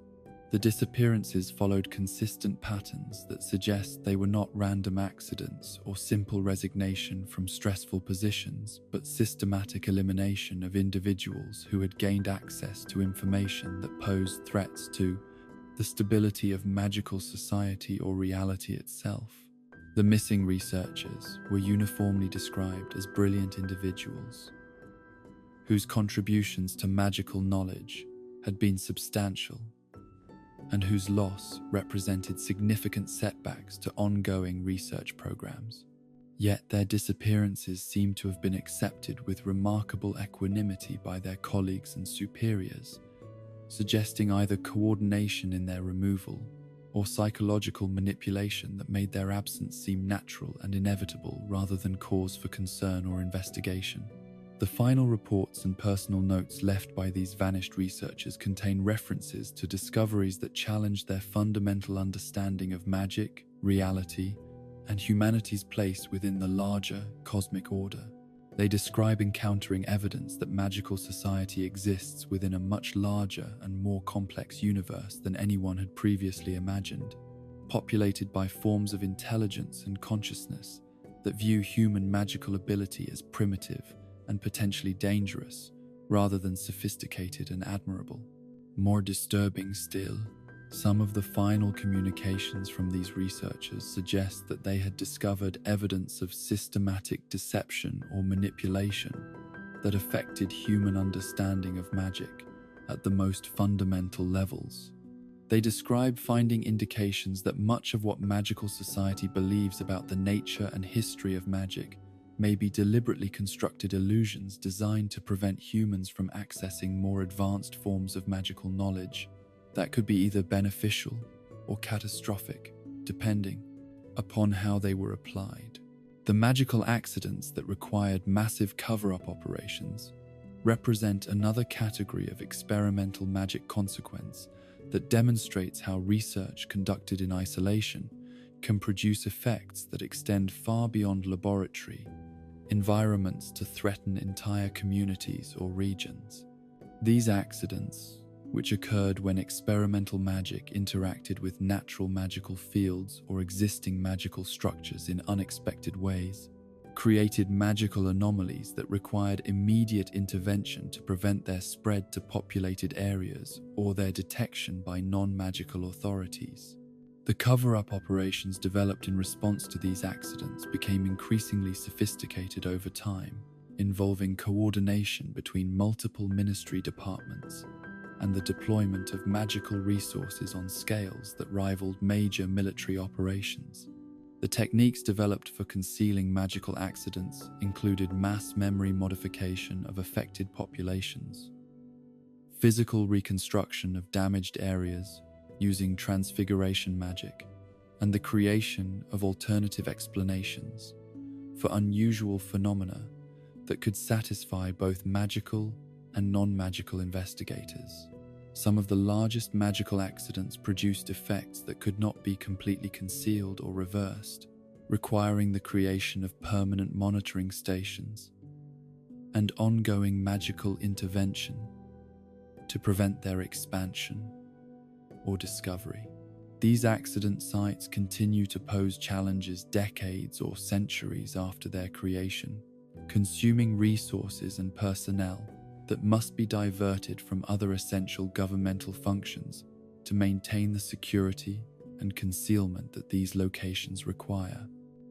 Speaker 1: The disappearances followed consistent patterns that suggest they were not random accidents or simple resignation from stressful positions, but systematic elimination of individuals who had gained access to information that posed threats to the stability of magical society or reality itself. The missing researchers were uniformly described as brilliant individuals whose contributions to magical knowledge had been substantial and whose loss represented significant setbacks to ongoing research programs. Yet their disappearances seem to have been accepted with remarkable equanimity by their colleagues and superiors, suggesting either coordination in their removal or psychological manipulation that made their absence seem natural and inevitable rather than cause for concern or investigation. The final reports and personal notes left by these vanished researchers contain references to discoveries that challenge their fundamental understanding of magic, reality, and humanity's place within the larger cosmic order. They describe encountering evidence that magical society exists within a much larger and more complex universe than anyone had previously imagined, populated by forms of intelligence and consciousness that view human magical ability as primitive and potentially dangerous, rather than sophisticated and admirable. More disturbing still, some of the final communications from these researchers suggest that they had discovered evidence of systematic deception or manipulation that affected human understanding of magic at the most fundamental levels. They describe finding indications that much of what magical society believes about the nature and history of magic may be deliberately constructed illusions designed to prevent humans from accessing more advanced forms of magical knowledge that could be either beneficial or catastrophic, depending upon how they were applied. The magical accidents that required massive cover-up operations represent another category of experimental magic consequence that demonstrates how research conducted in isolation can produce effects that extend far beyond laboratory environments to threaten entire communities or regions. These accidents, which occurred when experimental magic interacted with natural magical fields or existing magical structures in unexpected ways, created magical anomalies that required immediate intervention to prevent their spread to populated areas or their detection by non-magical authorities. The cover-up operations developed in response to these accidents became increasingly sophisticated over time, involving coordination between multiple ministry departments and the deployment of magical resources on scales that rivaled major military operations. The techniques developed for concealing magical accidents included mass memory modification of affected populations, physical reconstruction of damaged areas using transfiguration magic, and the creation of alternative explanations for unusual phenomena that could satisfy both magical and non-magical investigators. Some of the largest magical accidents produced effects that could not be completely concealed or reversed, requiring the creation of permanent monitoring stations and ongoing magical intervention to prevent their expansion or discovery. These accident sites continue to pose challenges decades or centuries after their creation, consuming resources and personnel that must be diverted from other essential governmental functions to maintain the security and concealment that these locations require.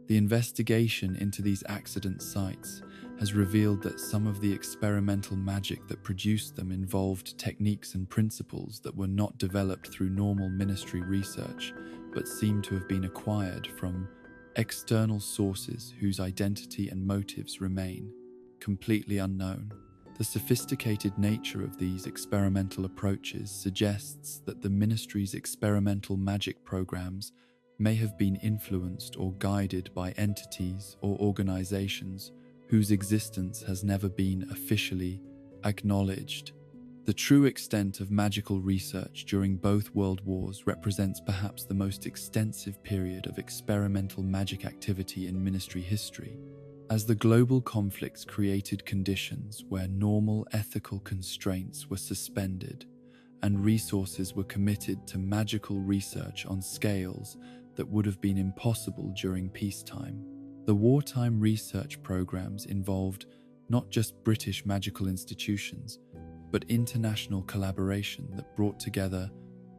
Speaker 1: The investigation into these accident sites has revealed that some of the experimental magic that produced them involved techniques and principles that were not developed through normal ministry research, but seem to have been acquired from external sources whose identity and motives remain completely unknown. The sophisticated nature of these experimental approaches suggests that the ministry's experimental magic programs may have been influenced or guided by entities or organizations whose existence has never been officially acknowledged. The true extent of magical research during both world wars represents perhaps the most extensive period of experimental magic activity in ministry history, as the global conflicts created conditions where normal ethical constraints were suspended and resources were committed to magical research on scales that would have been impossible during peacetime. The wartime research programs involved not just British magical institutions, but international collaboration that brought together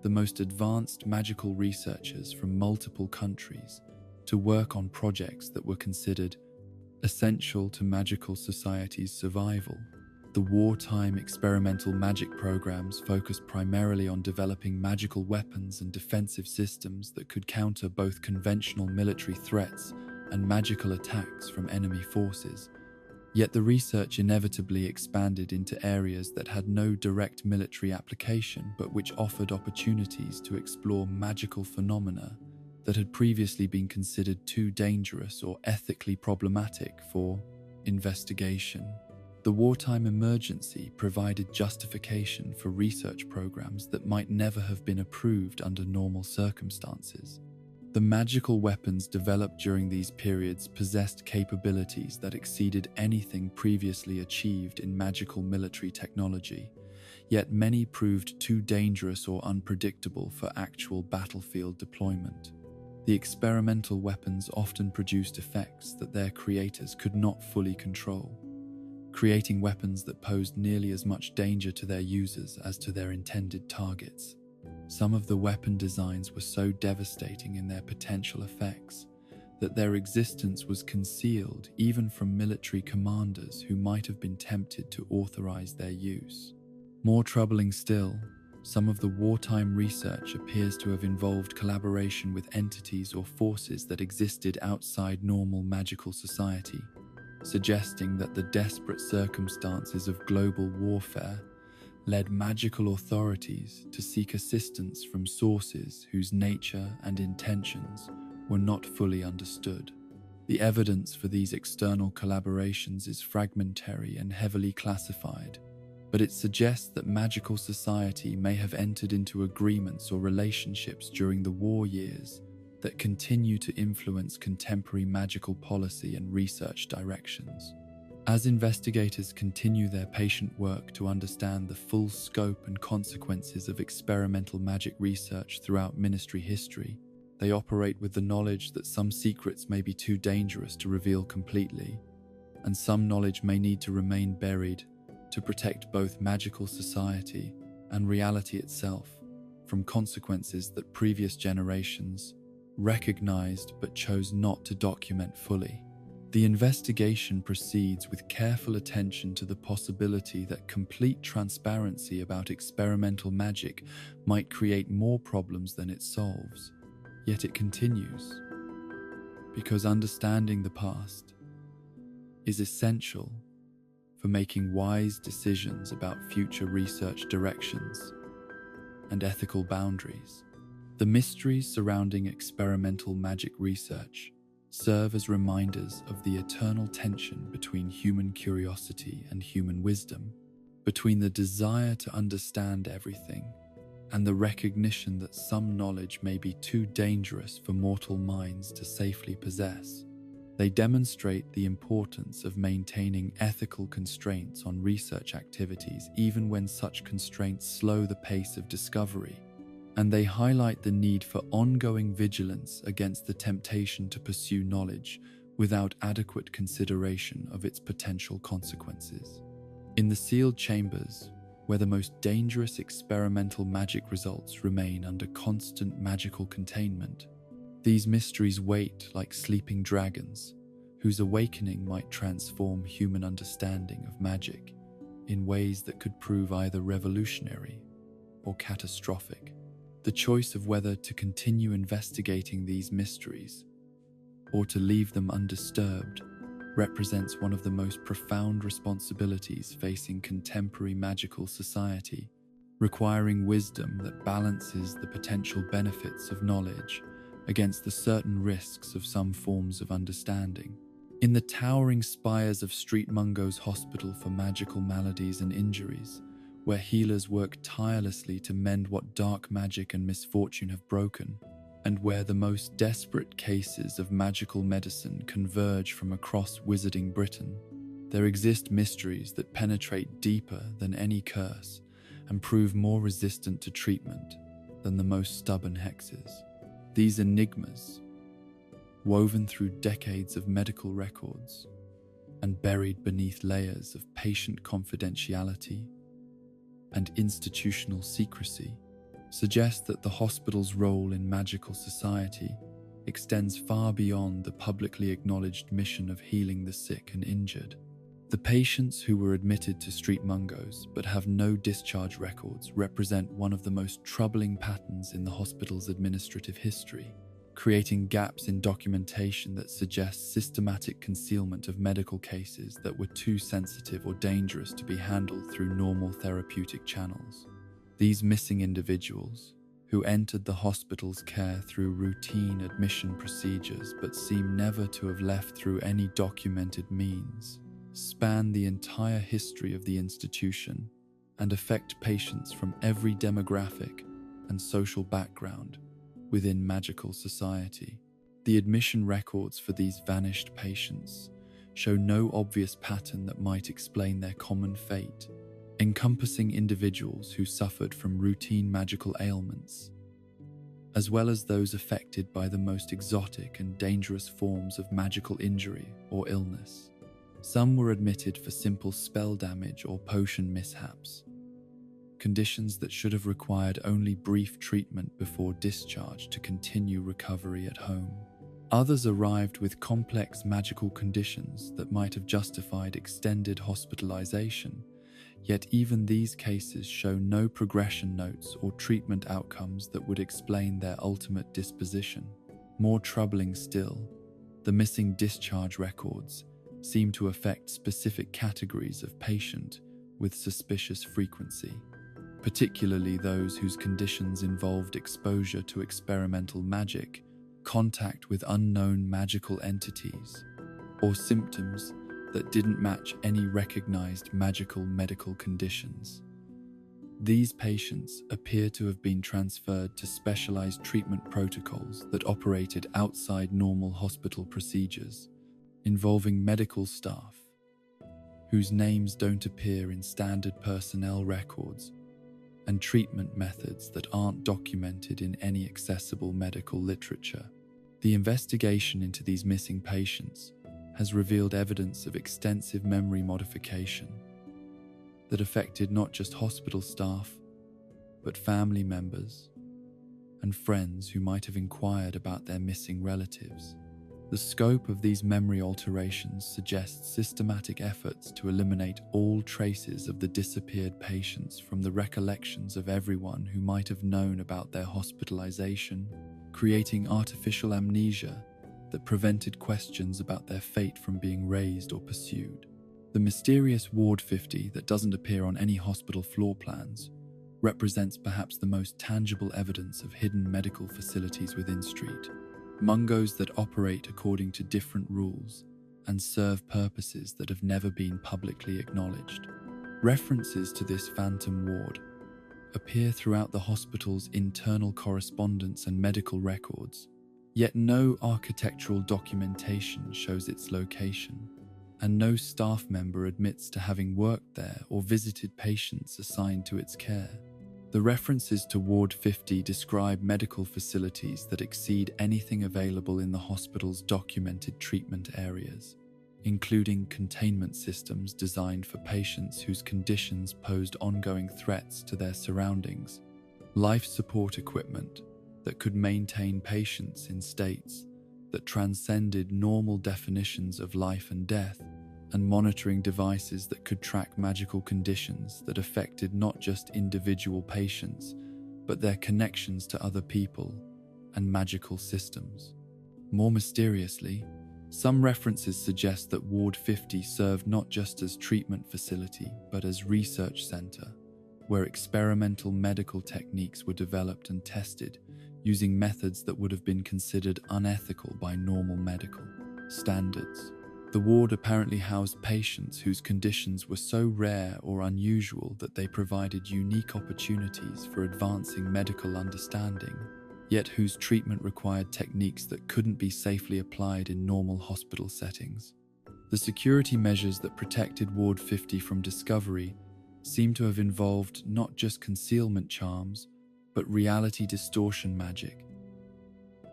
Speaker 1: the most advanced magical researchers from multiple countries to work on projects that were considered essential to magical society's survival. The wartime experimental magic programs focused primarily on developing magical weapons and defensive systems that could counter both conventional military threats and magical attacks from enemy forces. Yet the research inevitably expanded into areas that had no direct military application, but which offered opportunities to explore magical phenomena that had previously been considered too dangerous or ethically problematic for investigation. The wartime emergency provided justification for research programs that might never have been approved under normal circumstances. The magical weapons developed during these periods possessed capabilities that exceeded anything previously achieved in magical military technology, yet many proved too dangerous or unpredictable for actual battlefield deployment. The experimental weapons often produced effects that their creators could not fully control, creating weapons that posed nearly as much danger to their users as to their intended targets. Some of the weapon designs were so devastating in their potential effects that their existence was concealed even from military commanders who might have been tempted to authorize their use. More troubling still, some of the wartime research appears to have involved collaboration with entities or forces that existed outside normal magical society, suggesting that the desperate circumstances of global warfare led magical authorities to seek assistance from sources whose nature and intentions were not fully understood. The evidence for these external collaborations is fragmentary and heavily classified, but it suggests that magical society may have entered into agreements or relationships during the war years that continue to influence contemporary magical policy and research directions. As investigators continue their patient work to understand the full scope and consequences of experimental magic research throughout ministry history, they operate with the knowledge that some secrets may be too dangerous to reveal completely, and some knowledge may need to remain buried to protect both magical society and reality itself from consequences that previous generations recognized but chose not to document fully. The investigation proceeds with careful attention to the possibility that complete transparency about experimental magic might create more problems than it solves. Yet it continues, because understanding the past is essential for making wise decisions about future research directions and ethical boundaries. The mysteries surrounding experimental magic research serve as reminders of the eternal tension between human curiosity and human wisdom, between the desire to understand everything and the recognition that some knowledge may be too dangerous for mortal minds to safely possess. They demonstrate the importance of maintaining ethical constraints on research activities even when such constraints slow the pace of discovery, and they highlight the need for ongoing vigilance against the temptation to pursue knowledge without adequate consideration of its potential consequences. In the sealed chambers, where the most dangerous experimental magic results remain under constant magical containment, these mysteries wait like sleeping dragons, whose awakening might transform human understanding of magic in ways that could prove either revolutionary or catastrophic. The choice of whether to continue investigating these mysteries or to leave them undisturbed represents one of the most profound responsibilities facing contemporary magical society, requiring wisdom that balances the potential benefits of knowledge against the certain risks of some forms of understanding. In the towering spires of Street Mungo's Hospital for Magical Maladies and Injuries, where healers work tirelessly to mend what dark magic and misfortune have broken, and where the most desperate cases of magical medicine converge from across wizarding Britain, there exist mysteries that penetrate deeper than any curse and prove more resistant to treatment than the most stubborn hexes. These enigmas, woven through decades of medical records and buried beneath layers of patient confidentiality and institutional secrecy, suggest that the hospital's role in magical society extends far beyond the publicly acknowledged mission of healing the sick and injured. The patients who were admitted to Street Mungo's but have no discharge records represent one of the most troubling patterns in the hospital's administrative history, creating gaps in documentation that suggest systematic concealment of medical cases that were too sensitive or dangerous to be handled through normal therapeutic channels. These missing individuals, who entered the hospital's care through routine admission procedures but seem never to have left through any documented means, span the entire history of the institution and affect patients from every demographic and social background within magical society. The admission records for these vanished patients show no obvious pattern that might explain their common fate, encompassing individuals who suffered from routine magical ailments, as well as those affected by the most exotic and dangerous forms of magical injury or illness. Some were admitted for simple spell damage or potion mishaps, conditions that should have required only brief treatment before discharge to continue recovery at home. Others arrived with complex magical conditions that might have justified extended hospitalization, yet even these cases show no progression notes or treatment outcomes that would explain their ultimate disposition. More troubling still, the missing discharge records seem to affect specific categories of patient with suspicious frequency, particularly those whose conditions involved exposure to experimental magic, contact with unknown magical entities, or symptoms that didn't match any recognized magical medical conditions. These patients appear to have been transferred to specialized treatment protocols that operated outside normal hospital procedures, involving medical staff whose names don't appear in standard personnel records, and treatment methods that aren't documented in any accessible medical literature. The investigation into these missing patients has revealed evidence of extensive memory modification that affected not just hospital staff, but family members and friends who might have inquired about their missing relatives. The scope of these memory alterations suggests systematic efforts to eliminate all traces of the disappeared patients from the recollections of everyone who might have known about their hospitalization, creating artificial amnesia that prevented questions about their fate from being raised or pursued. The mysterious Ward 50 that doesn't appear on any hospital floor plans represents perhaps the most tangible evidence of hidden medical facilities within Street Mungo's that operate according to different rules and serve purposes that have never been publicly acknowledged. References to this phantom ward appear throughout the hospital's internal correspondence and medical records, yet no architectural documentation shows its location, and no staff member admits to having worked there or visited patients assigned to its care. The references to Ward 50 describe medical facilities that exceed anything available in the hospital's documented treatment areas, including containment systems designed for patients whose conditions posed ongoing threats to their surroundings, life support equipment that could maintain patients in states that transcended normal definitions of life and death, and monitoring devices that could track magical conditions that affected not just individual patients, but their connections to other people and magical systems. More mysteriously, some references suggest that Ward 50 served not just as treatment facility, but as research center, where experimental medical techniques were developed and tested using methods that would have been considered unethical by normal medical standards. The ward apparently housed patients whose conditions were so rare or unusual that they provided unique opportunities for advancing medical understanding, yet whose treatment required techniques that couldn't be safely applied in normal hospital settings. The security measures that protected Ward 50 from discovery seem to have involved not just concealment charms, but reality distortion magic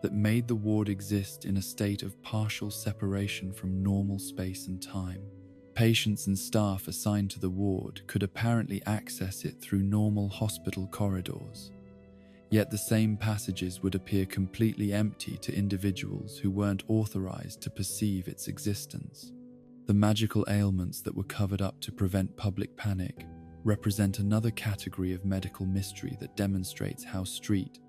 Speaker 1: that made the ward exist in a state of partial separation from normal space and time. Patients and staff assigned to the ward could apparently access it through normal hospital corridors, yet the same passages would appear completely empty to individuals who weren't authorized to perceive its existence. The magical ailments that were covered up to prevent public panic represent another category of medical mystery that demonstrates how Street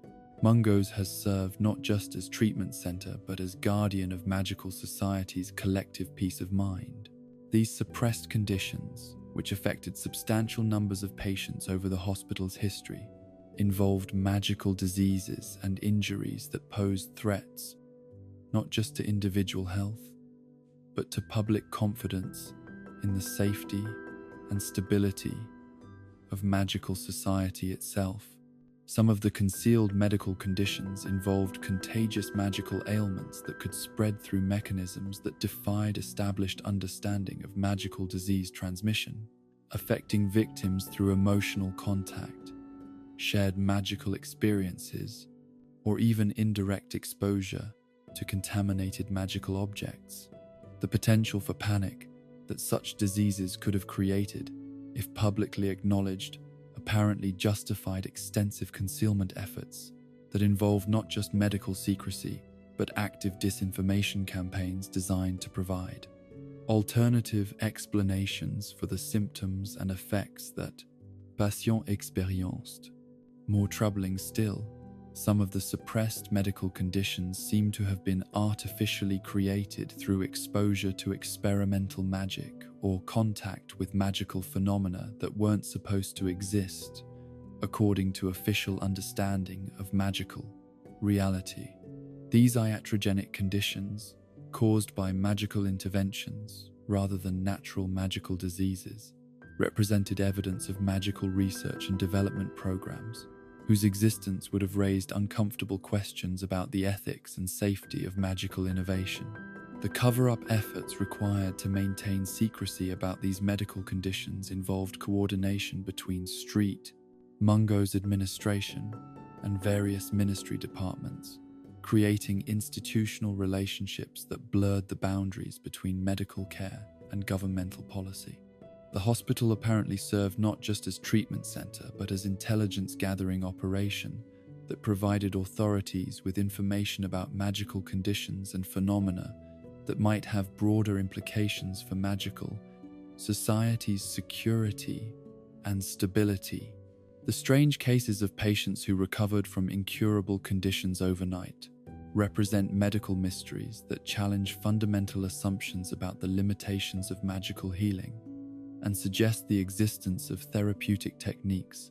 Speaker 1: Mungo's has served not just as treatment center, but as guardian of magical society's collective peace of mind. These suppressed conditions, which affected substantial numbers of patients over the hospital's history, involved magical diseases and injuries that posed threats, not just to individual health, but to public confidence in the safety and stability of magical society itself. Some of the concealed medical conditions involved contagious magical ailments that could spread through mechanisms that defied established understanding of magical disease transmission, affecting victims through emotional contact, shared magical experiences, or even indirect exposure to contaminated magical objects. The potential for panic that such diseases could have created, if publicly acknowledged, apparently justified extensive concealment efforts that involved not just medical secrecy, but active disinformation campaigns designed to provide alternative explanations for the symptoms and effects that patients experienced. More troubling still, some of the suppressed medical conditions seem to have been artificially created through exposure to experimental magic or contact with magical phenomena that weren't supposed to exist, according to official understanding of magical reality. These iatrogenic conditions, caused by magical interventions rather than natural magical diseases, represented evidence of magical research and development programs whose existence would have raised uncomfortable questions about the ethics and safety of magical innovation. The cover-up efforts required to maintain secrecy about these medical conditions involved coordination between Street Mungo's administration and various ministry departments, creating institutional relationships that blurred the boundaries between medical care and governmental policy. The hospital apparently served not just as treatment center, but as intelligence-gathering operation that provided authorities with information about magical conditions and phenomena that might have broader implications for magical society's security and stability. The strange cases of patients who recovered from incurable conditions overnight represent medical mysteries that challenge fundamental assumptions about the limitations of magical healing and suggest the existence of therapeutic techniques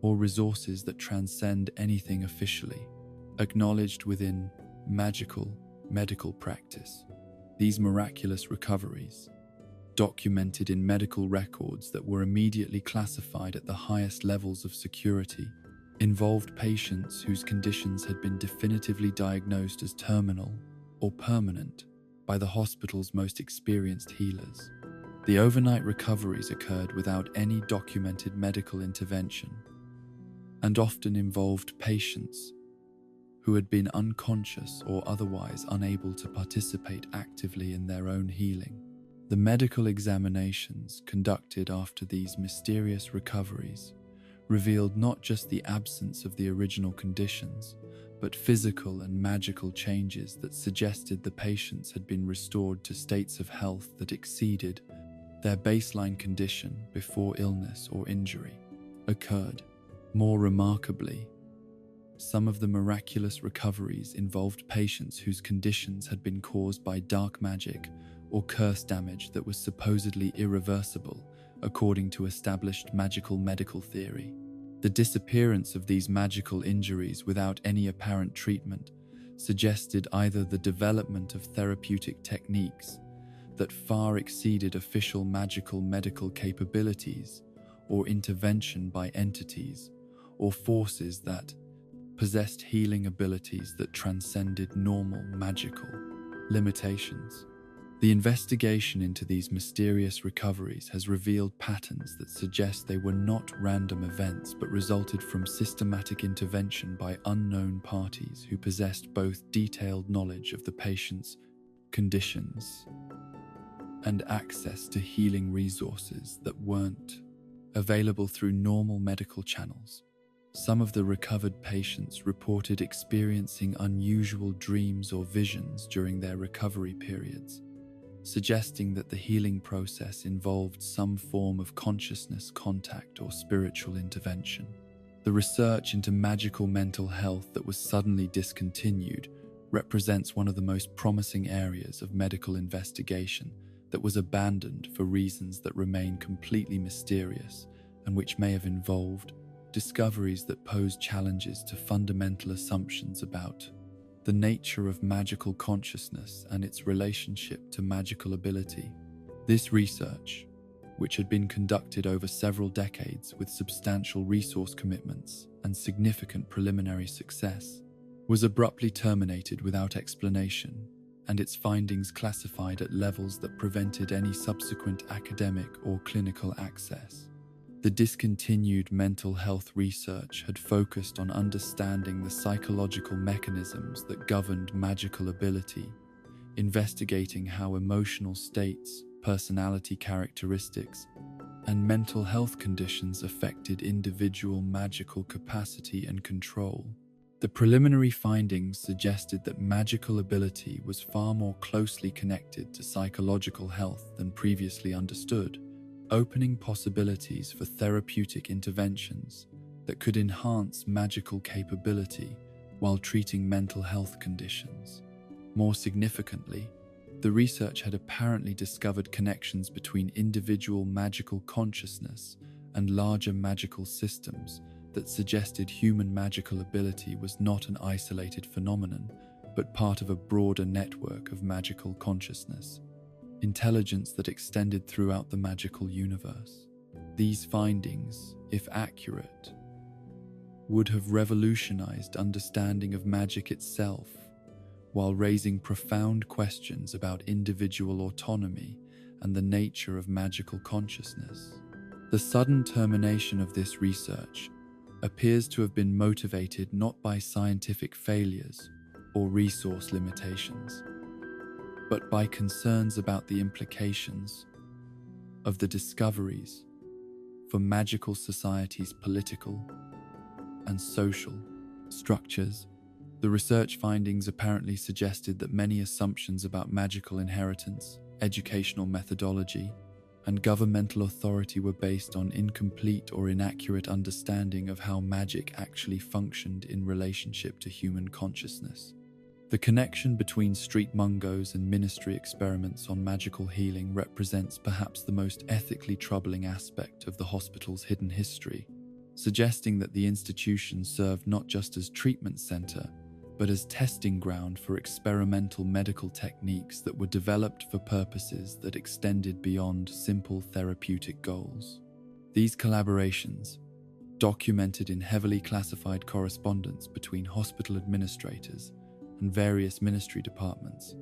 Speaker 1: or resources that transcend anything officially acknowledged within magical medical practice. These miraculous recoveries, documented in medical records that were immediately classified at the highest levels of security, involved patients whose conditions had been definitively diagnosed as terminal or permanent by the hospital's most experienced healers. The overnight recoveries occurred without any documented medical intervention and often involved patients who had been unconscious or otherwise unable to participate actively in their own healing. The medical examinations conducted after these mysterious recoveries revealed not just the absence of the original conditions, but physical and magical changes that suggested the patients had been restored to states of health that exceeded their baseline condition before illness or injury occurred. More remarkably, some of the miraculous recoveries involved patients whose conditions had been caused by dark magic or curse damage that was supposedly irreversible, according to established magical medical theory. The disappearance of these magical injuries without any apparent treatment suggested either the development of therapeutic techniques that far exceeded official magical medical capabilities, or intervention by entities or forces that possessed healing abilities that transcended normal magical limitations. The investigation into these mysterious recoveries has revealed patterns that suggest they were not random events but resulted from systematic intervention by unknown parties who possessed both detailed knowledge of the patient's conditions and access to healing resources that weren't available through normal medical channels. Some of the recovered patients reported experiencing unusual dreams or visions during their recovery periods, suggesting that the healing process involved some form of consciousness contact or spiritual intervention. The research into magical mental health that was suddenly discontinued represents one of the most promising areas of medical investigation that was abandoned for reasons that remain completely mysterious and which may have involved discoveries that pose challenges to fundamental assumptions about the nature of magical consciousness and its relationship to magical ability. This research, which had been conducted over several decades with substantial resource commitments and significant preliminary success, was abruptly terminated without explanation, and its findings classified at levels that prevented any subsequent academic or clinical access. The discontinued mental health research had focused on understanding the psychological mechanisms that governed magical ability, investigating how emotional states, personality characteristics, and mental health conditions affected individual magical capacity and control. The preliminary findings suggested that magical ability was far more closely connected to psychological health than previously understood, opening possibilities for therapeutic interventions that could enhance magical capability while treating mental health conditions. More significantly, the research had apparently discovered connections between individual magical consciousness and larger magical systems that suggested human magical ability was not an isolated phenomenon, but part of a broader network of magical consciousness, intelligence that extended throughout the magical universe. These findings, if accurate, would have revolutionized understanding of magic itself, while raising profound questions about individual autonomy and the nature of magical consciousness. The sudden termination of this research appears to have been motivated not by scientific failures or resource limitations, but by concerns about the implications of the discoveries for magical society's political and social structures. The research findings apparently suggested that many assumptions about magical inheritance, educational methodology, and governmental authority were based on incomplete or inaccurate understanding of how magic actually functioned in relationship to human consciousness. The connection between street mungos and ministry experiments on magical healing represents perhaps the most ethically troubling aspect of the hospital's hidden history, suggesting that the institution served not just as treatment center, but as testing ground for experimental medical techniques that were developed for purposes that extended beyond simple therapeutic goals. These collaborations, documented in heavily classified correspondence between hospital administrators and various ministry departments,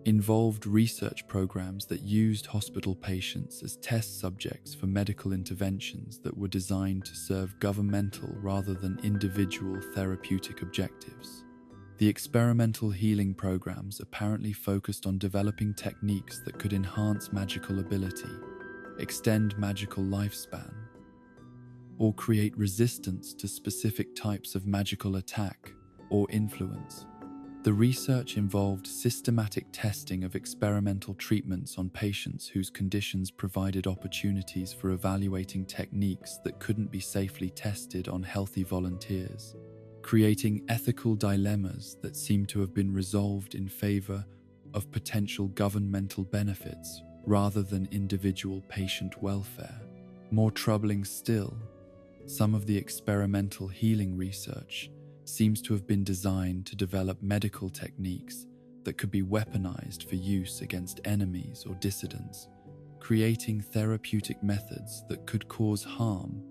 Speaker 1: involved research programs that used hospital patients as test subjects for medical interventions that were designed to serve governmental rather than individual therapeutic objectives. The experimental healing programs apparently focused on developing techniques that could enhance magical ability, extend magical lifespan, or create resistance to specific types of magical attack, or influence. The research involved systematic testing of experimental treatments on patients whose conditions provided opportunities for evaluating techniques that couldn't be safely tested on healthy volunteers, creating ethical dilemmas that seem to have been resolved in favor of potential governmental benefits rather than individual patient welfare. More troubling still, some of the experimental healing research seems to have been designed to develop medical techniques that could be weaponized for use against enemies or dissidents, creating therapeutic methods that could cause harm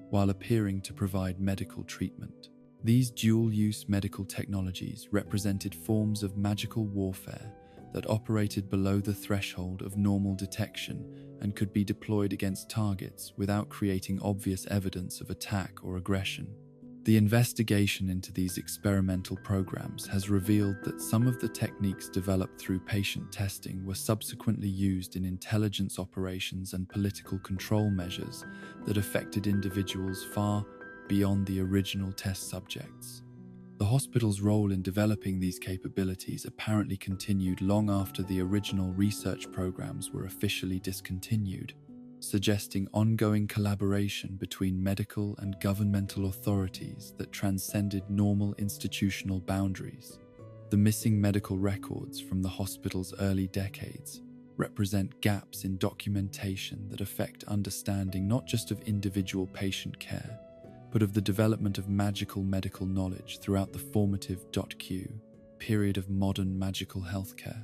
Speaker 1: while appearing to provide medical treatment. These dual-use medical technologies represented forms of magical warfare that operated below the threshold of normal detection and could be deployed against targets without creating obvious evidence of attack or aggression. The investigation into these experimental programs has revealed that some of the techniques developed through patient testing were subsequently used in intelligence operations and political control measures that affected individuals far beyond the original test subjects. The hospital's role in developing these capabilities apparently continued long after the original research programs were officially discontinued, suggesting ongoing collaboration between medical and governmental authorities that transcended normal institutional boundaries. The missing medical records from the hospital's early decades represent gaps in documentation that affect understanding not just of individual patient care, but of the development of magical medical knowledge throughout the formative .Q period of modern magical healthcare.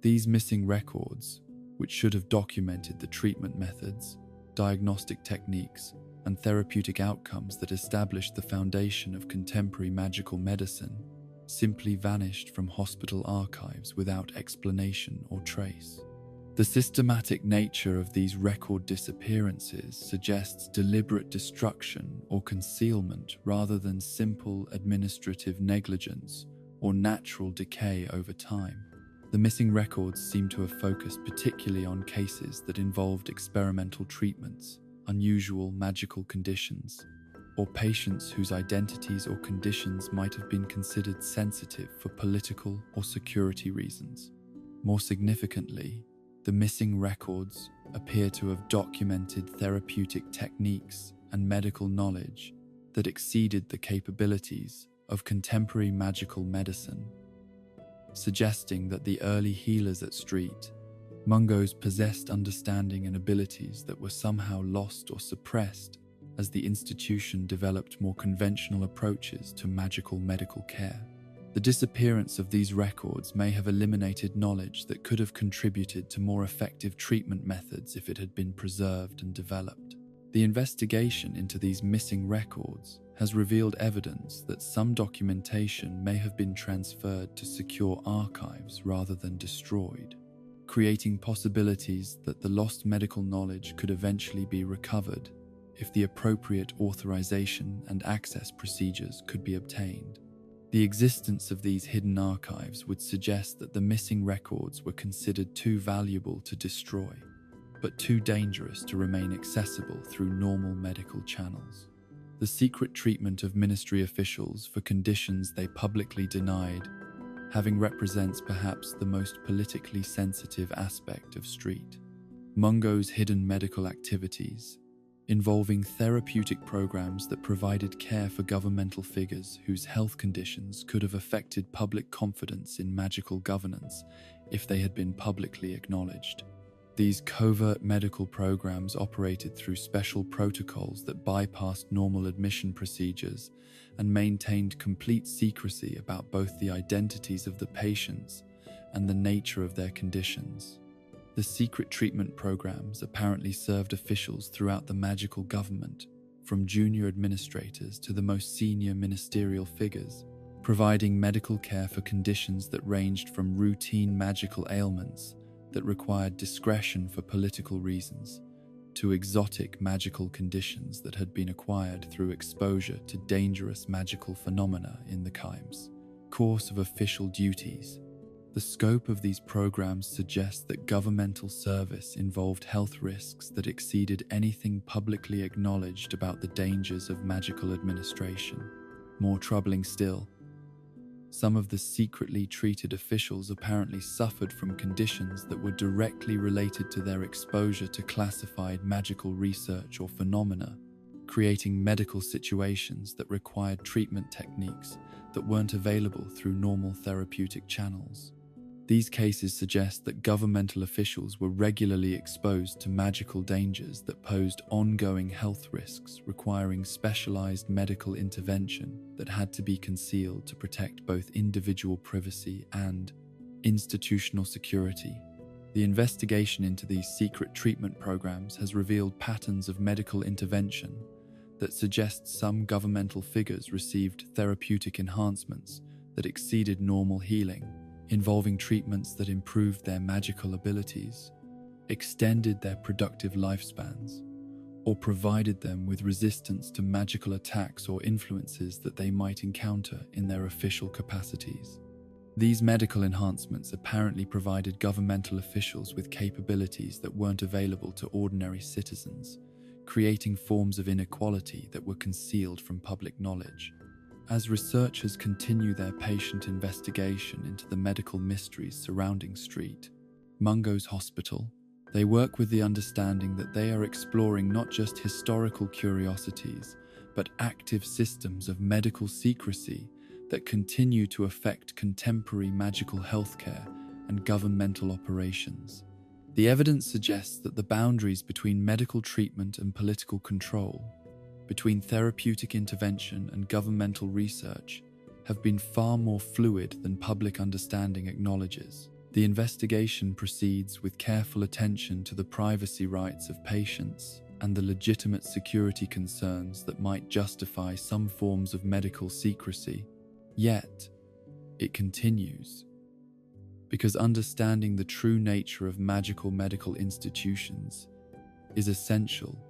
Speaker 1: These missing records, which should have documented the treatment methods, diagnostic techniques, and therapeutic outcomes that established the foundation of contemporary magical medicine, simply vanished from hospital archives without explanation or trace. The systematic nature of these record disappearances suggests deliberate destruction or concealment rather than simple administrative negligence or natural decay over time. The missing records seem to have focused particularly on cases that involved experimental treatments, unusual magical conditions, or patients whose identities or conditions might have been considered sensitive for political or security reasons. More significantly, the missing records appear to have documented therapeutic techniques and medical knowledge that exceeded the capabilities of contemporary magical medicine, suggesting that the early healers at Street Mungo's possessed understanding and abilities that were somehow lost or suppressed as the institution developed more conventional approaches to magical medical care. The disappearance of these records may have eliminated knowledge that could have contributed to more effective treatment methods if it had been preserved and developed. The investigation into these missing records has revealed evidence that some documentation may have been transferred to secure archives rather than destroyed, creating possibilities that the lost medical knowledge could eventually be recovered if the appropriate authorization and access procedures could be obtained. The existence of these hidden archives would suggest that the missing records were considered too valuable to destroy, but too dangerous to remain accessible through normal medical channels. The secret treatment of ministry officials for conditions they publicly denied, having represents perhaps the most politically sensitive aspect of Street Mungo's hidden medical activities, involving therapeutic programs that provided care for governmental figures whose health conditions could have affected public confidence in magical governance if they had been publicly acknowledged. These covert medical programs operated through special protocols that bypassed normal admission procedures and maintained complete secrecy about both the identities of the patients and the nature of their conditions. The secret treatment programs apparently served officials throughout the magical government, from junior administrators to the most senior ministerial figures, providing medical care for conditions that ranged from routine magical ailments that required discretion for political reasons to exotic magical conditions that had been acquired through exposure to dangerous magical phenomena in the course of official duties. The scope of these programs suggests that governmental service involved health risks that exceeded anything publicly acknowledged about the dangers of magical administration. More troubling still, Some of the secretly treated officials apparently suffered from conditions that were directly related to their exposure to classified magical research or phenomena, creating medical situations that required treatment techniques that weren't available through normal therapeutic channels. These cases suggest that governmental officials were regularly exposed to magical dangers that posed ongoing health risks, requiring specialized medical intervention that had to be concealed to protect both individual privacy and institutional security. The investigation into these secret treatment programs has revealed patterns of medical intervention that suggest some governmental figures received therapeutic enhancements that exceeded normal healing, involving treatments that improved their magical abilities, extended their productive lifespans, or provided them with resistance to magical attacks or influences that they might encounter in their official capacities. These medical enhancements apparently provided governmental officials with capabilities that weren't available to ordinary citizens, creating forms of inequality that were concealed from public knowledge. As researchers continue their patient investigation into the medical mysteries surrounding St. Mungo's Hospital, they work with the understanding that they are exploring not just historical curiosities, but active systems of medical secrecy that continue to affect contemporary magical healthcare and governmental operations. The evidence suggests that the boundaries between medical treatment and political control, between therapeutic intervention and governmental research, have been far more fluid than public understanding acknowledges. The investigation proceeds with careful attention to the privacy rights of patients and the legitimate security concerns that might justify some forms of medical secrecy. Yet, it continues. Because understanding the true nature of magical medical institutions is essential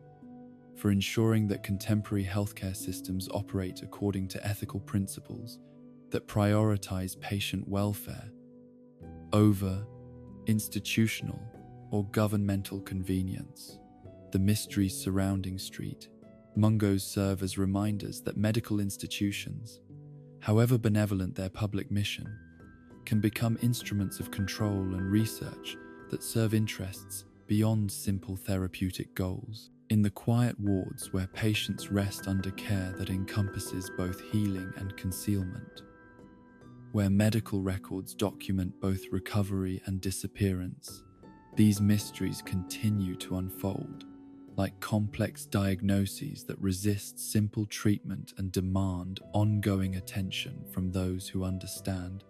Speaker 1: for ensuring that contemporary healthcare systems operate according to ethical principles that prioritize patient welfare over institutional or governmental convenience. The mysteries surrounding St. Mungo's serve as reminders that medical institutions, however benevolent their public mission, can become instruments of control and research that serve interests beyond simple therapeutic goals. In the quiet wards where patients rest under care that encompasses both healing and concealment, where medical records document both recovery and disappearance, these mysteries continue to unfold, like complex diagnoses that resist simple treatment and demand ongoing attention from those who understand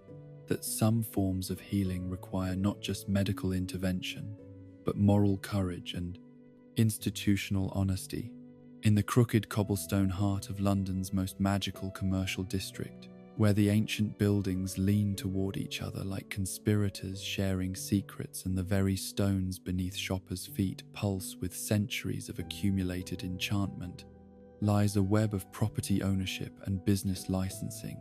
Speaker 1: that some forms of healing require not just medical intervention, but moral courage and institutional honesty. In the crooked cobblestone heart of London's most magical commercial district, where the ancient buildings lean toward each other like conspirators sharing secrets and the very stones beneath shoppers' feet pulse with centuries of accumulated enchantment, lies a web of property ownership and business licensing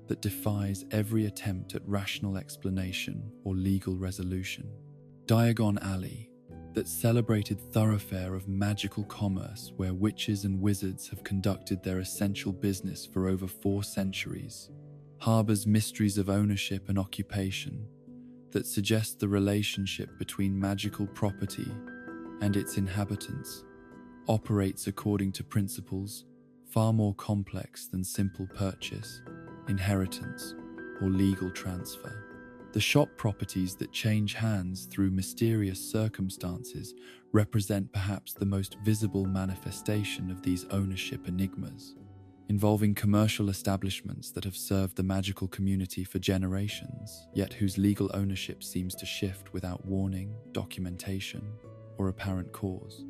Speaker 1: that defies every attempt at rational explanation or legal resolution. Diagon Alley, that celebrated thoroughfare of magical commerce where witches and wizards have conducted their essential business for over 4 centuries, harbors mysteries of ownership and occupation that suggest the relationship between magical property and its inhabitants operates according to principles far more complex than simple purchase, inheritance, or legal transfer. The shop properties that change hands through mysterious circumstances represent perhaps the most visible manifestation of these ownership enigmas, involving commercial establishments that have served the magical community for generations, yet whose legal ownership seems to shift without warning, documentation, or apparent cause.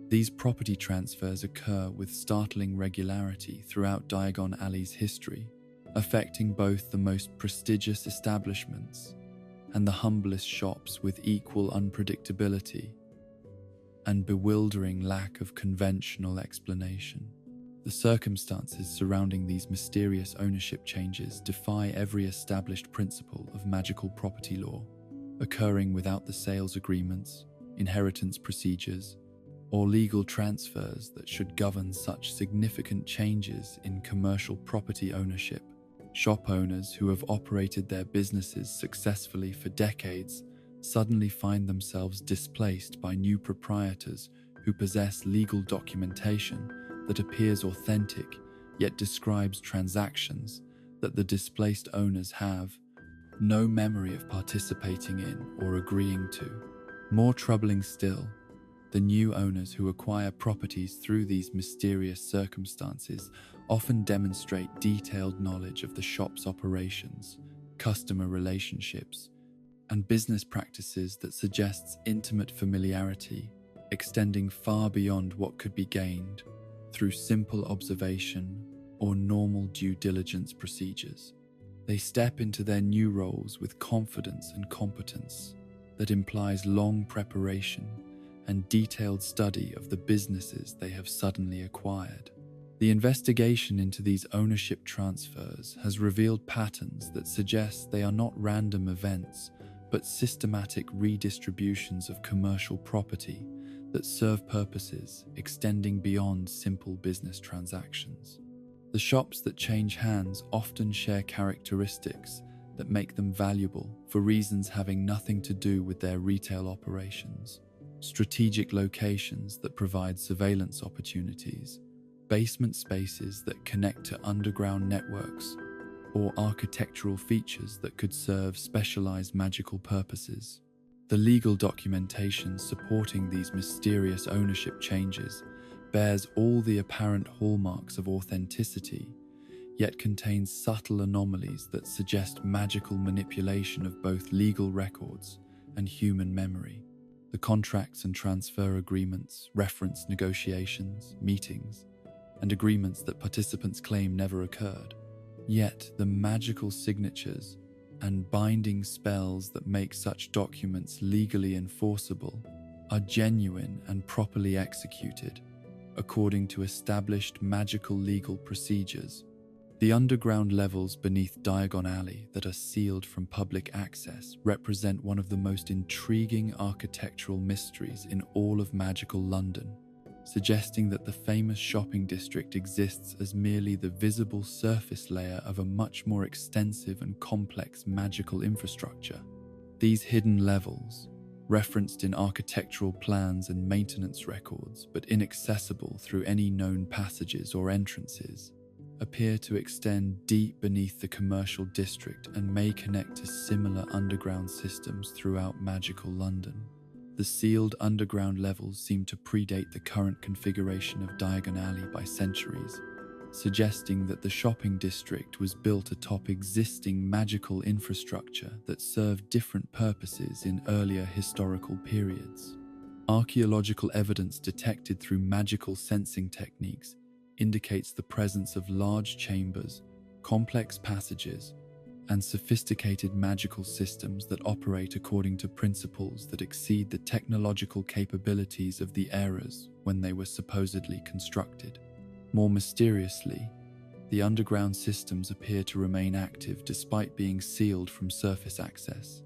Speaker 1: These property transfers occur with startling regularity throughout Diagon Alley's history, affecting both the most prestigious establishments and the humblest shops with equal unpredictability and bewildering lack of conventional explanation. The circumstances surrounding these mysterious ownership changes defy every established principle of magical property law, occurring without the sales agreements, inheritance procedures, or legal transfers that should govern such significant changes in commercial property ownership. Shop owners who have operated their businesses successfully for decades suddenly find themselves displaced by new proprietors who possess legal documentation that appears authentic yet describes transactions that the displaced owners have no memory of participating in or agreeing to. More troubling still, the new owners who acquire properties through these mysterious circumstances often demonstrate detailed knowledge of the shop's operations, customer relationships, and business practices that suggests intimate familiarity, extending far beyond what could be gained through simple observation or normal due diligence procedures. They step into their new roles with confidence and competence that implies long preparation and detailed study of the businesses they have suddenly acquired. The investigation into these ownership transfers has revealed patterns that suggest they are not random events, but systematic redistributions of commercial property that serve purposes extending beyond simple business transactions. The shops that change hands often share characteristics that make them valuable for reasons having nothing to do with their retail operations. Strategic locations that provide surveillance opportunities, basement spaces that connect to underground networks, or architectural features that could serve specialized magical purposes. The legal documentation supporting these mysterious ownership changes bears all the apparent hallmarks of authenticity, yet contains subtle anomalies that suggest magical manipulation of both legal records and human memory. The contracts and transfer agreements reference negotiations, meetings, and agreements that participants claim never occurred. Yet the magical signatures and binding spells that make such documents legally enforceable are genuine and properly executed, according to established magical legal procedures. The underground levels beneath Diagon Alley that are sealed from public access represent one of the most intriguing architectural mysteries in all of magical London, suggesting that the famous shopping district exists as merely the visible surface layer of a much more extensive and complex magical infrastructure. These hidden levels, referenced in architectural plans and maintenance records but inaccessible through any known passages or entrances, appear to extend deep beneath the commercial district and may connect to similar underground systems throughout magical London. The sealed underground levels seem to predate the current configuration of Diagon Alley by centuries, suggesting that the shopping district was built atop existing magical infrastructure that served different purposes in earlier historical periods. Archaeological evidence detected through magical sensing techniques indicates the presence of large chambers, complex passages, and sophisticated magical systems that operate according to principles that exceed the technological capabilities of the eras when they were supposedly constructed. More mysteriously, the underground systems appear to remain active despite being sealed from surface access,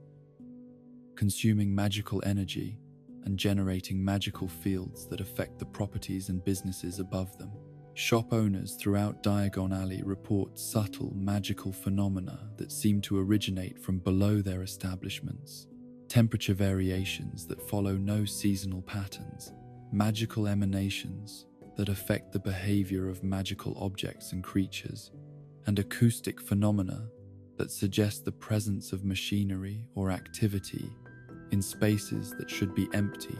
Speaker 1: consuming magical energy and generating magical fields that affect the properties and businesses above them. Shop owners throughout Diagon Alley report subtle magical phenomena that seem to originate from below their establishments. Temperature variations that follow no seasonal patterns, magical emanations that affect the behavior of magical objects and creatures, and acoustic phenomena that suggest the presence of machinery or activity in spaces that should be empty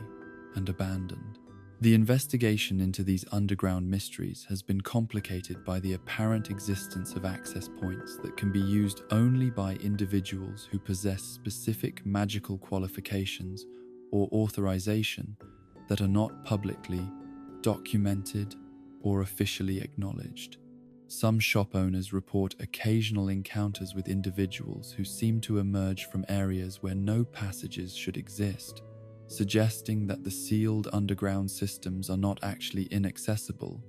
Speaker 1: and abandoned. The investigation into these underground mysteries has been complicated by the apparent existence of access points that can be used only by individuals who possess specific magical qualifications or authorization that are not publicly documented or officially acknowledged. Some shop owners report occasional encounters with individuals who seem to emerge from areas where no passages should exist, suggesting that the sealed underground systems are not actually inaccessible,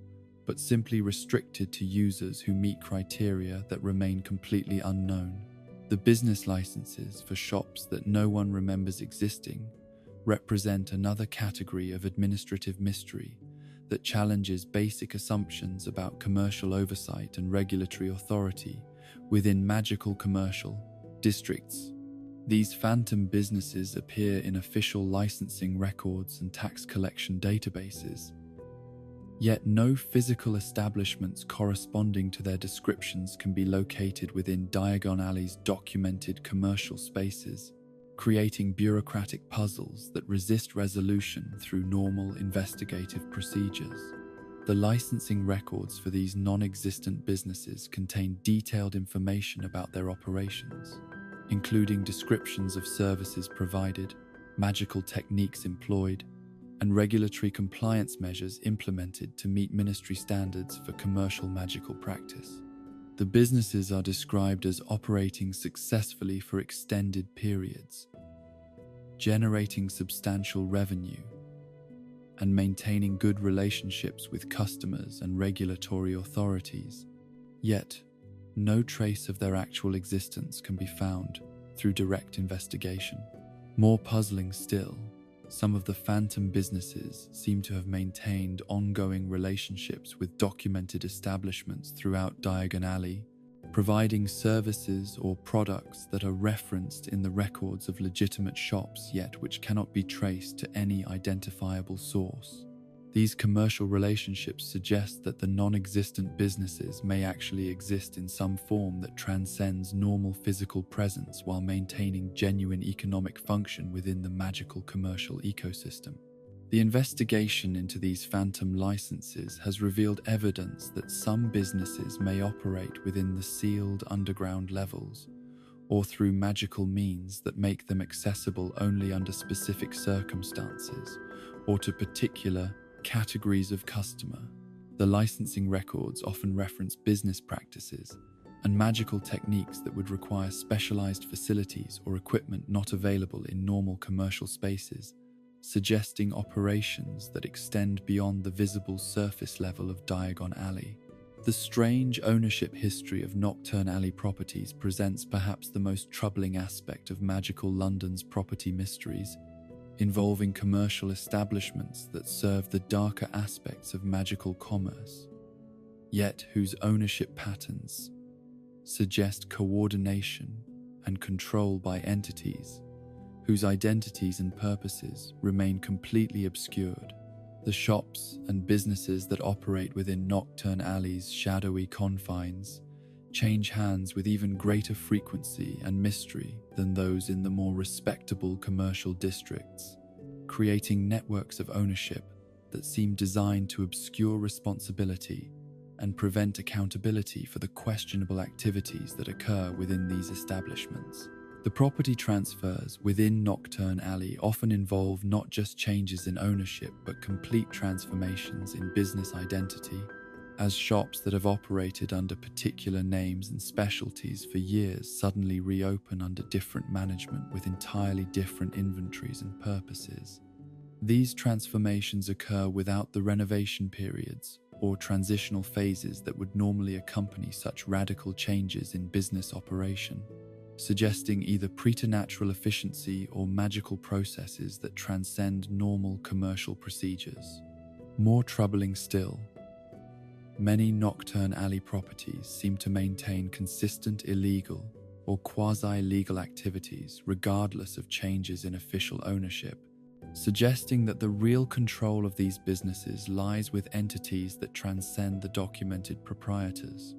Speaker 1: but simply restricted to users who meet criteria that remain completely unknown. The business licenses for shops that no one remembers existing represent another category of administrative mystery that challenges basic assumptions about commercial oversight and regulatory authority within magical commercial districts. These phantom businesses appear in official licensing records and tax collection databases, yet no physical establishments corresponding to their descriptions can be located within Diagon Alley's documented commercial spaces, creating bureaucratic puzzles that resist resolution through normal investigative procedures. The licensing records for these non-existent businesses contain detailed information about their operations, including descriptions of services provided, magical techniques employed, and regulatory compliance measures implemented to meet ministry standards for commercial magical practice. The businesses are described as operating successfully for extended periods, generating substantial revenue, and maintaining good relationships with customers and regulatory authorities. Yet, no trace of their actual existence can be found through direct investigation. More puzzling still, some of the phantom businesses seem to have maintained ongoing relationships with documented establishments throughout Diagon Alley, providing services or products that are referenced in the records of legitimate shops yet which cannot be traced to any identifiable source. These commercial relationships suggest that the non-existent businesses may actually exist in some form that transcends normal physical presence while maintaining genuine economic function within the magical commercial ecosystem. The investigation into these phantom licenses has revealed evidence that some businesses may operate within the sealed underground levels or through magical means that make them accessible only under specific circumstances or to particular categories of customer. The licensing records often reference business practices and magical techniques that would require specialized facilities or equipment not available in normal commercial spaces, suggesting operations that extend beyond the visible surface level of Diagon Alley. The strange ownership history of Nocturne Alley properties presents perhaps the most troubling aspect of magical London's property mysteries, involving commercial establishments that serve the darker aspects of magical commerce, yet whose ownership patterns suggest coordination and control by entities whose identities and purposes remain completely obscured. The shops and businesses that operate within Nocturne Alley's shadowy confines change hands with even greater frequency and mystery than those in the more respectable commercial districts, creating networks of ownership that seem designed to obscure responsibility and prevent accountability for the questionable activities that occur within these establishments. The property transfers within Nocturne Alley often involve not just changes in ownership but complete transformations in business identity, as shops that have operated under particular names and specialties for years suddenly reopen under different management with entirely different inventories and purposes. These transformations occur without the renovation periods or transitional phases that would normally accompany such radical changes in business operation, suggesting either preternatural efficiency or magical processes that transcend normal commercial procedures. More troubling still, many Nocturne Alley properties seem to maintain consistent illegal or quasi-legal activities regardless of changes in official ownership, suggesting that the real control of these businesses lies with entities that transcend the documented proprietors.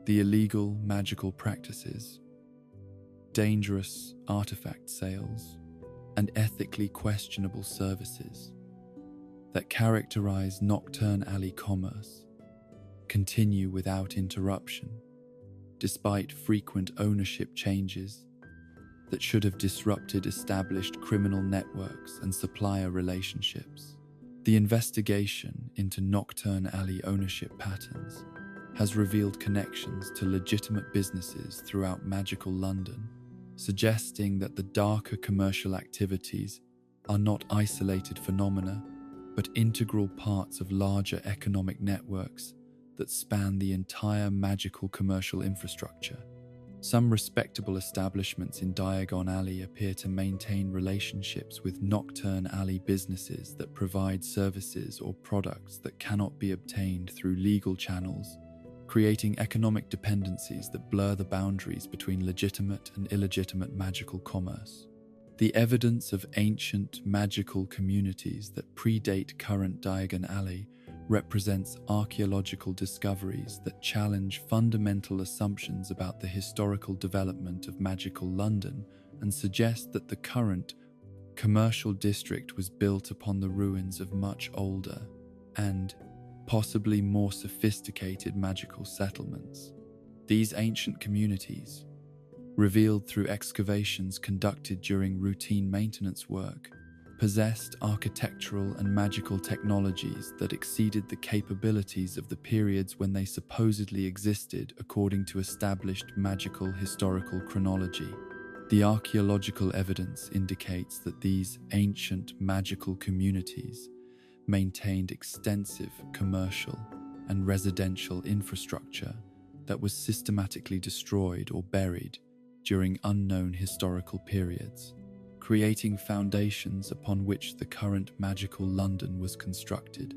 Speaker 1: The illegal magical practices, dangerous artifact sales, and ethically questionable services that characterize Nocturne Alley commerce continue without interruption, despite frequent ownership changes that should have disrupted established criminal networks and supplier relationships. The investigation into Nocturne Alley ownership patterns has revealed connections to legitimate businesses throughout magical London, suggesting that the darker commercial activities are not isolated phenomena, but integral parts of larger economic networks that span the entire magical commercial infrastructure. Some respectable establishments in Diagon Alley appear to maintain relationships with Nocturne Alley businesses that provide services or products that cannot be obtained through legal channels, creating economic dependencies that blur the boundaries between legitimate and illegitimate magical commerce. The evidence of ancient magical communities that predate current Diagon Alley represents archaeological discoveries that challenge fundamental assumptions about the historical development of magical London and suggest that the current commercial district was built upon the ruins of much older and possibly more sophisticated magical settlements. These ancient communities, revealed through excavations conducted during routine maintenance work, possessed architectural and magical technologies that exceeded the capabilities of the periods when they supposedly existed according to established magical historical chronology. The archaeological evidence indicates that these ancient magical communities maintained extensive commercial and residential infrastructure that was systematically destroyed or buried during unknown historical periods, creating foundations upon which the current magical London was constructed.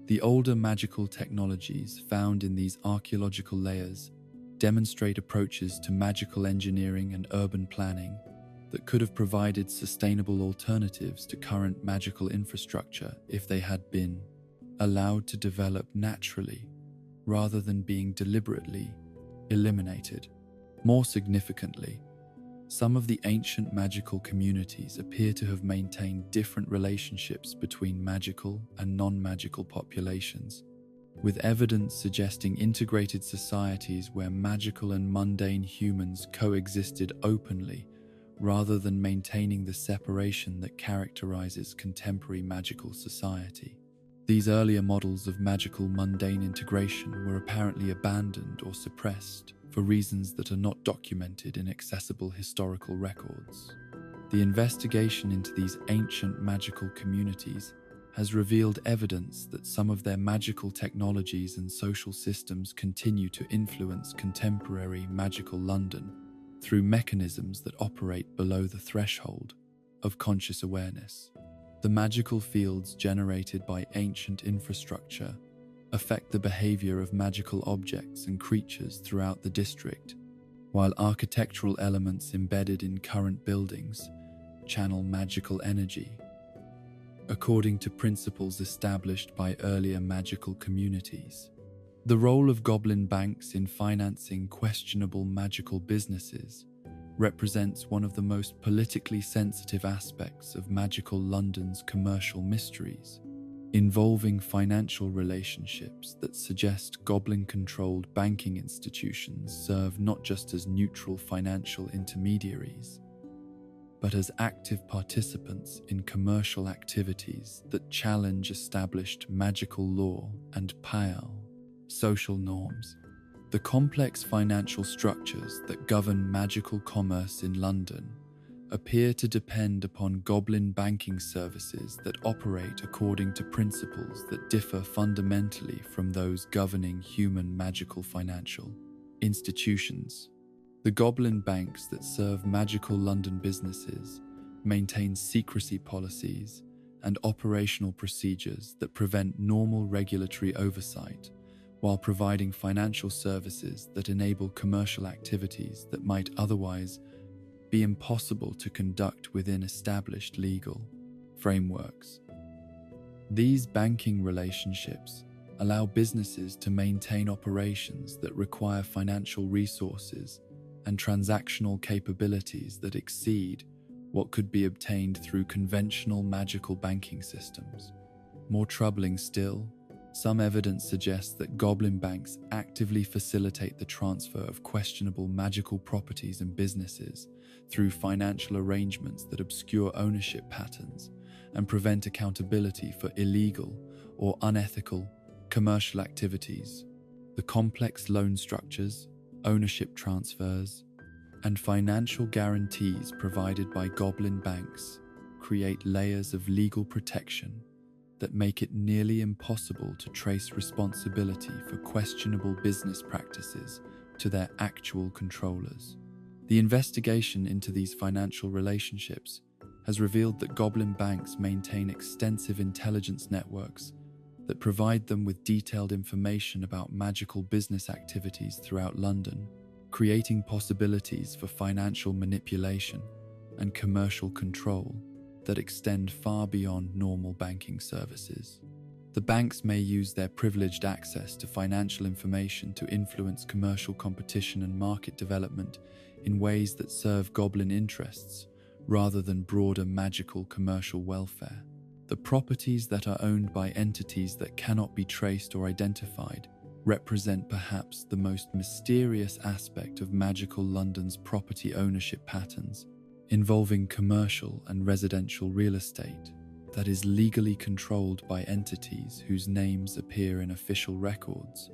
Speaker 1: The older magical technologies found in these archaeological layers demonstrate approaches to magical engineering and urban planning that could have provided sustainable alternatives to current magical infrastructure if they had been allowed to develop naturally rather than being deliberately eliminated. More significantly, some of the ancient magical communities appear to have maintained different relationships between magical and non-magical populations, with evidence suggesting integrated societies where magical and mundane humans coexisted openly rather than maintaining the separation that characterizes contemporary magical society. These earlier models of magical mundane integration were apparently abandoned or suppressed for reasons that are not documented in accessible historical records. The investigation into these ancient magical communities has revealed evidence that some of their magical technologies and social systems continue to influence contemporary magical London through mechanisms that operate below the threshold of conscious awareness. The magical fields generated by ancient infrastructure affect the behavior of magical objects and creatures throughout the district, while architectural elements embedded in current buildings channel magical energy, according to principles established by earlier magical communities. The role of goblin banks in financing questionable magical businesses represents one of the most politically sensitive aspects of magical London's commercial mysteries, involving financial relationships that suggest goblin-controlled banking institutions serve not just as neutral financial intermediaries, but as active participants in commercial activities that challenge established magical law and pale social norms. The complex financial structures that govern magical commerce in London appear to depend upon goblin banking services that operate according to principles that differ fundamentally from those governing human magical financial institutions. The goblin banks that serve magical London businesses maintain secrecy policies and operational procedures that prevent normal regulatory oversight, while providing financial services that enable commercial activities that might otherwise be impossible to conduct within established legal frameworks. These banking relationships allow businesses to maintain operations that require financial resources and transactional capabilities that exceed what could be obtained through conventional magical banking systems. More troubling still, some evidence suggests that goblin banks actively facilitate the transfer of questionable magical properties and businesses through financial arrangements that obscure ownership patterns and prevent accountability for illegal or unethical commercial activities. The complex loan structures, ownership transfers, and financial guarantees provided by goblin banks create layers of legal protection that make it nearly impossible to trace responsibility for questionable business practices to their actual controllers. The investigation into these financial relationships has revealed that goblin banks maintain extensive intelligence networks that provide them with detailed information about magical business activities throughout London, creating possibilities for financial manipulation and commercial control that extend far beyond normal banking services. The banks may use their privileged access to financial information to influence commercial competition and market development in ways that serve goblin interests rather than broader magical commercial welfare. The properties that are owned by entities that cannot be traced or identified represent perhaps the most mysterious aspect of magical London's property ownership patterns, involving commercial and residential real estate that is legally controlled by entities whose names appear in official records,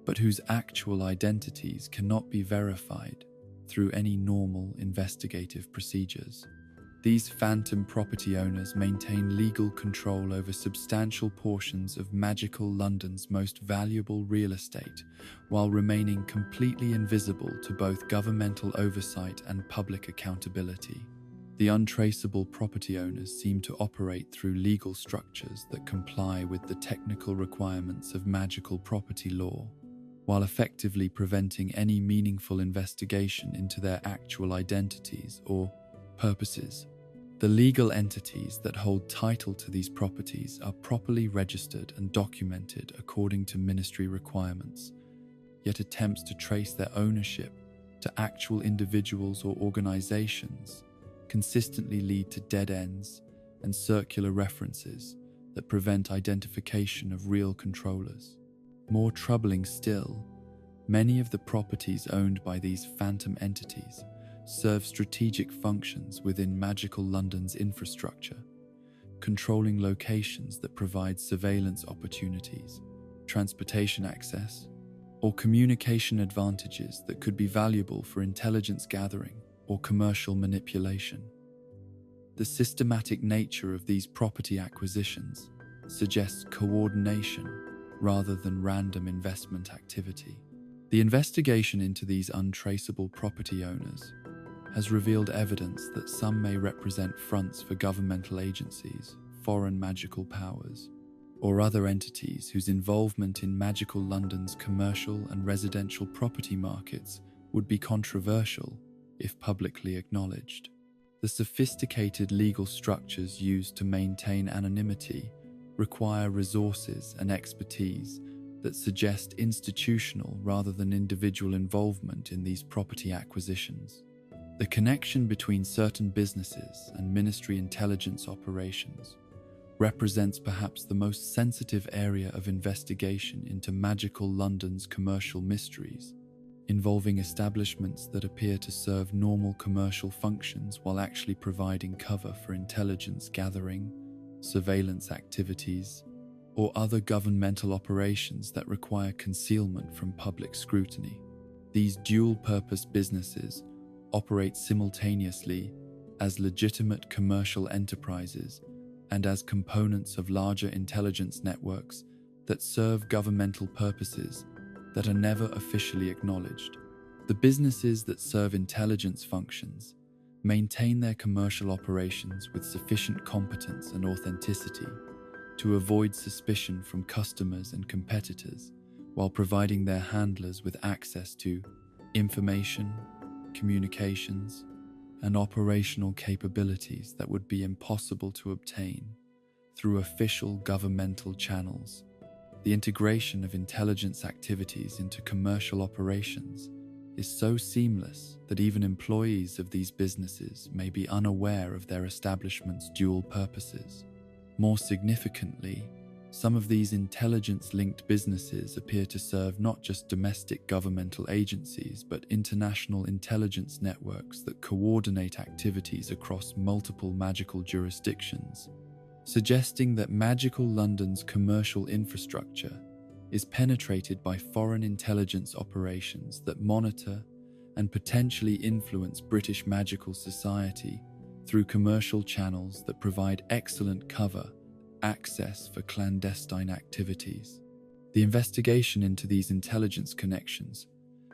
Speaker 1: but whose actual identities cannot be verified through any normal investigative procedures. These phantom property owners maintain legal control over substantial portions of magical London's most valuable real estate, while remaining completely invisible to both governmental oversight and public accountability. The untraceable property owners seem to operate through legal structures that comply with the technical requirements of magical property law, while effectively preventing any meaningful investigation into their actual identities or purposes. The legal entities that hold title to these properties are properly registered and documented according to ministry requirements, yet attempts to trace their ownership to actual individuals or organizations consistently lead to dead ends and circular references that prevent identification of real controllers. More troubling still, many of the properties owned by these phantom entities serve strategic functions within magical London's infrastructure, controlling locations that provide surveillance opportunities, transportation access, or communication advantages that could be valuable for intelligence gathering or commercial manipulation. The systematic nature of these property acquisitions suggests coordination rather than random investment activity. The investigation into these untraceable property owners has revealed evidence that some may represent fronts for governmental agencies, foreign magical powers, or other entities whose involvement in magical London's commercial and residential property markets would be controversial if publicly acknowledged. The sophisticated legal structures used to maintain anonymity require resources and expertise that suggest institutional rather than individual involvement in these property acquisitions. The connection between certain businesses and ministry intelligence operations represents perhaps the most sensitive area of investigation into magical London's commercial mysteries, involving establishments that appear to serve normal commercial functions while actually providing cover for intelligence gathering, surveillance activities, or other governmental operations that require concealment from public scrutiny. These dual-purpose businesses operate simultaneously as legitimate commercial enterprises and as components of larger intelligence networks that serve governmental purposes that are never officially acknowledged. The businesses that serve intelligence functions maintain their commercial operations with sufficient competence and authenticity to avoid suspicion from customers and competitors, while providing their handlers with access to information, communications, and operational capabilities that would be impossible to obtain through official governmental channels. The integration of intelligence activities into commercial operations is so seamless that even employees of these businesses may be unaware of their establishment's dual purposes. More significantly, some of these intelligence-linked businesses appear to serve not just domestic governmental agencies, but international intelligence networks that coordinate activities across multiple magical jurisdictions, suggesting that magical London's commercial infrastructure is penetrated by foreign intelligence operations that monitor and potentially influence British magical society through commercial channels that provide excellent cover access for clandestine activities. The investigation into these intelligence connections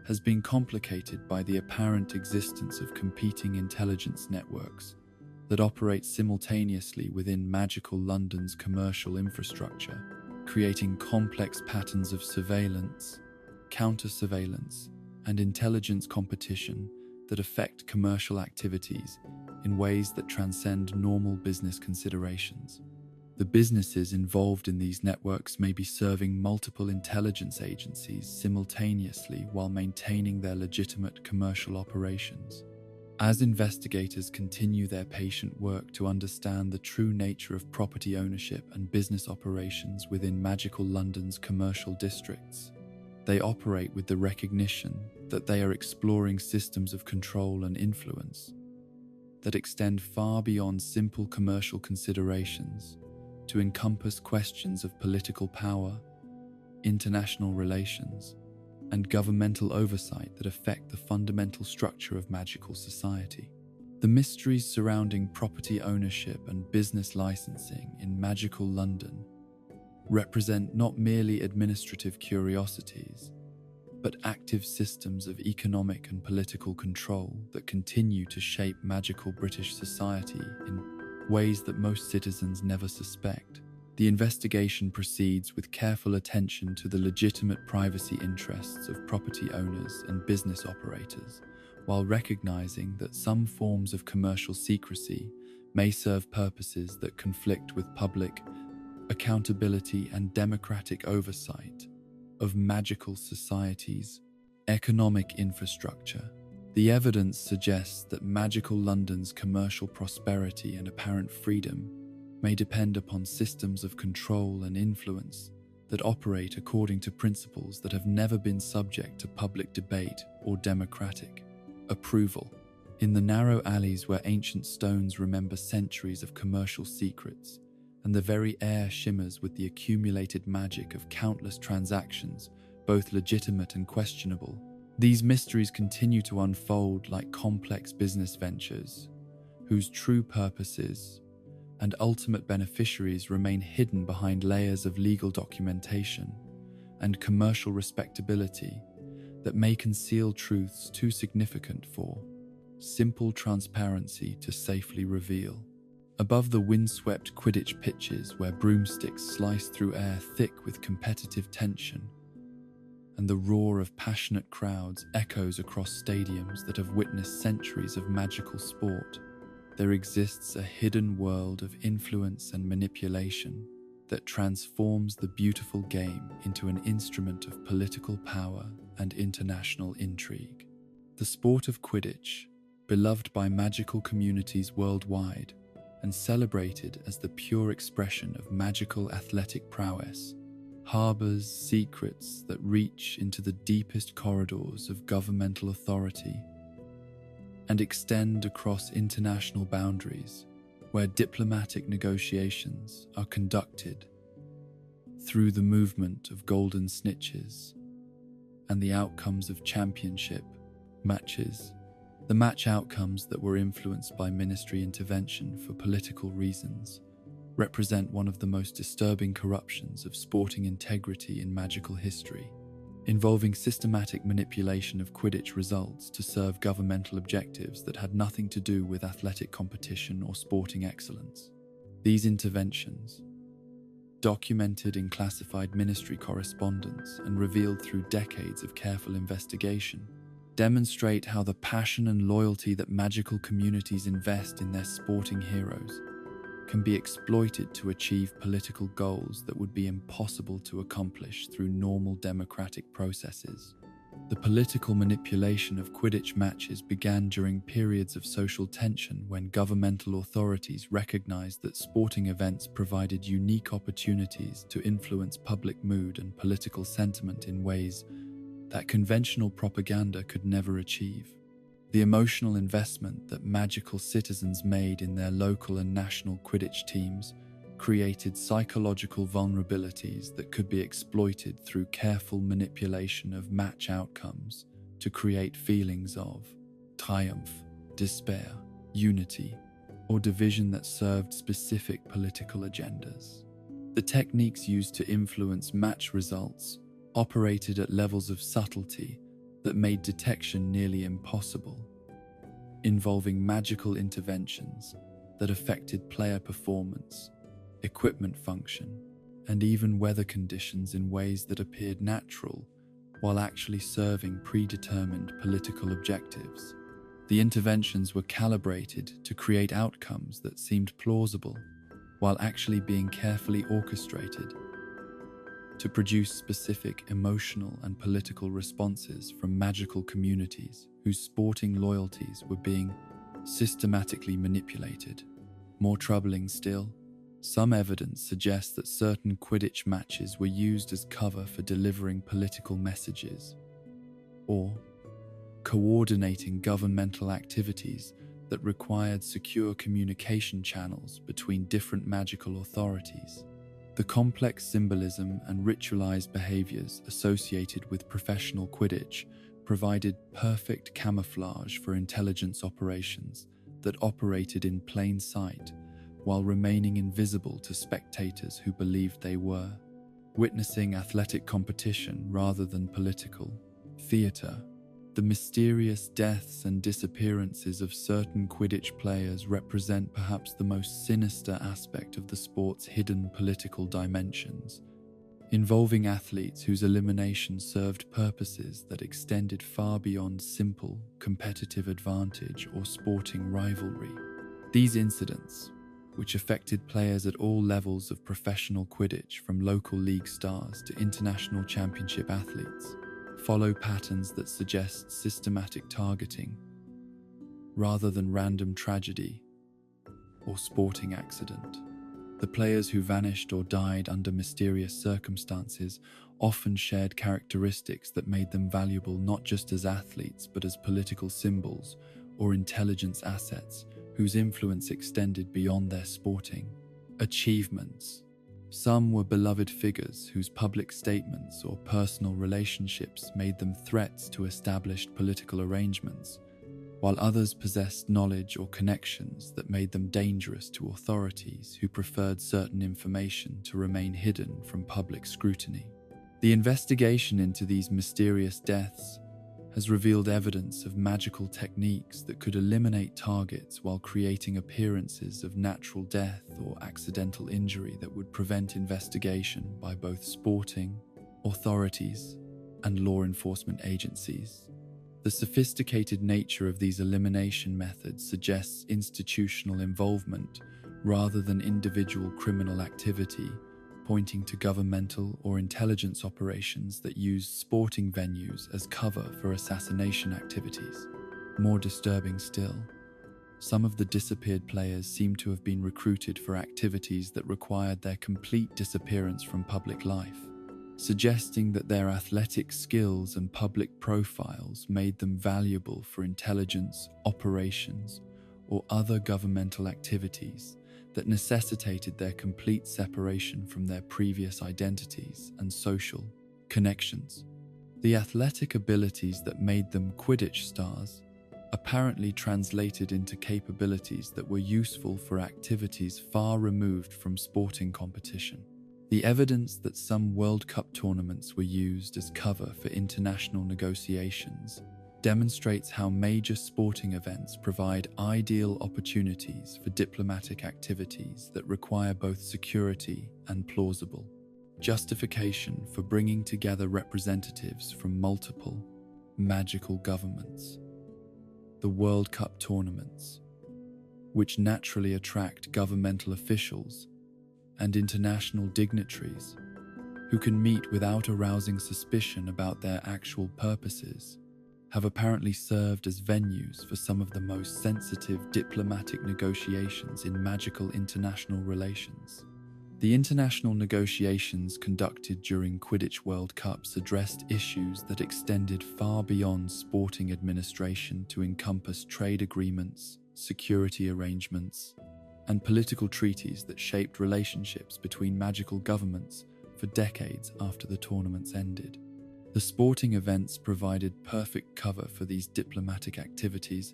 Speaker 1: has been complicated by the apparent existence of competing intelligence networks that operate simultaneously within magical London's commercial infrastructure, creating complex patterns of surveillance, counter-surveillance, and intelligence competition that affect commercial activities in ways that transcend normal business considerations. The businesses involved in these networks may be serving multiple intelligence agencies simultaneously while maintaining their legitimate commercial operations. As investigators continue their patient work to understand the true nature of property ownership and business operations within magical London's commercial districts, they operate with the recognition that they are exploring systems of control and influence that extend far beyond simple commercial considerations to encompass questions of political power, international relations, and governmental oversight that affect the fundamental structure of magical society. The mysteries surrounding property ownership and business licensing in magical London represent not merely administrative curiosities, but active systems of economic and political control that continue to shape magical British society in ways that most citizens never suspect. The investigation proceeds with careful attention to the legitimate privacy interests of property owners and business operators, while recognizing that some forms of commercial secrecy may serve purposes that conflict with public accountability and democratic oversight of magical society's economic infrastructure. The evidence suggests that magical London's commercial prosperity and apparent freedom may depend upon systems of control and influence that operate according to principles that have never been subject to public debate or democratic approval. In the narrow alleys where ancient stones remember centuries of commercial secrets, and the very air shimmers with the accumulated magic of countless transactions, both legitimate and questionable, these mysteries continue to unfold like complex business ventures, whose true purposes and ultimate beneficiaries remain hidden behind layers of legal documentation and commercial respectability that may conceal truths too significant for simple transparency to safely reveal. Above the windswept Quidditch pitches where broomsticks slice through air thick with competitive tension, and the roar of passionate crowds echoes across stadiums that have witnessed centuries of magical sport, there exists a hidden world of influence and manipulation that transforms the beautiful game into an instrument of political power and international intrigue. The sport of Quidditch, beloved by magical communities worldwide and celebrated as the pure expression of magical athletic prowess, harbors secrets that reach into the deepest corridors of governmental authority and extend across international boundaries, where diplomatic negotiations are conducted through the movement of golden snitches and the outcomes of championship matches. The match outcomes that were influenced by ministry intervention for political reasons represent one of the most disturbing corruptions of sporting integrity in magical history, involving systematic manipulation of Quidditch results to serve governmental objectives that had nothing to do with athletic competition or sporting excellence. These interventions, documented in classified ministry correspondence and revealed through decades of careful investigation, demonstrate how the passion and loyalty that magical communities invest in their sporting heroes can be exploited to achieve political goals that would be impossible to accomplish through normal democratic processes. The political manipulation of Quidditch matches began during periods of social tension when governmental authorities recognized that sporting events provided unique opportunities to influence public mood and political sentiment in ways that conventional propaganda could never achieve. The emotional investment that magical citizens made in their local and national Quidditch teams created psychological vulnerabilities that could be exploited through careful manipulation of match outcomes to create feelings of triumph, despair, unity, or division that served specific political agendas. The techniques used to influence match results operated at levels of subtlety that made detection nearly impossible, involving magical interventions that affected player performance, equipment function, and even weather conditions in ways that appeared natural while actually serving predetermined political objectives. The interventions were calibrated to create outcomes that seemed plausible while actually being carefully orchestrated to produce specific emotional and political responses from magical communities whose sporting loyalties were being systematically manipulated. More troubling still, some evidence suggests that certain Quidditch matches were used as cover for delivering political messages or coordinating governmental activities that required secure communication channels between different magical authorities. The complex symbolism and ritualized behaviors associated with professional Quidditch provided perfect camouflage for intelligence operations that operated in plain sight while remaining invisible to spectators who believed they were witnessing athletic competition rather than political theater. The mysterious deaths and disappearances of certain Quidditch players represent perhaps the most sinister aspect of the sport's hidden political dimensions, involving athletes whose elimination served purposes that extended far beyond simple competitive advantage or sporting rivalry. These incidents, which affected players at all levels of professional Quidditch from local league stars to international championship athletes, follow patterns that suggest systematic targeting rather than random tragedy or sporting accident. The players who vanished or died under mysterious circumstances often shared characteristics that made them valuable not just as athletes but as political symbols or intelligence assets whose influence extended beyond their sporting achievements. Some were beloved figures whose public statements or personal relationships made them threats to established political arrangements, while others possessed knowledge or connections that made them dangerous to authorities who preferred certain information to remain hidden from public scrutiny. The investigation into these mysterious deaths has revealed evidence of magical techniques that could eliminate targets while creating appearances of natural death or accidental injury that would prevent investigation by both sporting authorities and law enforcement agencies. The sophisticated nature of these elimination methods suggests institutional involvement rather than individual criminal activity, pointing to governmental or intelligence operations that used sporting venues as cover for assassination activities. More disturbing still, some of the disappeared players seem to have been recruited for activities that required their complete disappearance from public life, suggesting that their athletic skills and public profiles made them valuable for intelligence, operations, or other governmental activities that necessitated their complete separation from their previous identities and social connections. The athletic abilities that made them Quidditch stars apparently translated into capabilities that were useful for activities far removed from sporting competition. The evidence that some World Cup tournaments were used as cover for international negotiations demonstrates how major sporting events provide ideal opportunities for diplomatic activities that require both security and plausible justification for bringing together representatives from multiple magical governments. The World Cup tournaments, which naturally attract governmental officials and international dignitaries who can meet without arousing suspicion about their actual purposes, have apparently served as venues for some of the most sensitive diplomatic negotiations in magical international relations. The international negotiations conducted during Quidditch World Cups addressed issues that extended far beyond sporting administration to encompass trade agreements, security arrangements, and political treaties that shaped relationships between magical governments for decades after the tournaments ended. The sporting events provided perfect cover for these diplomatic activities,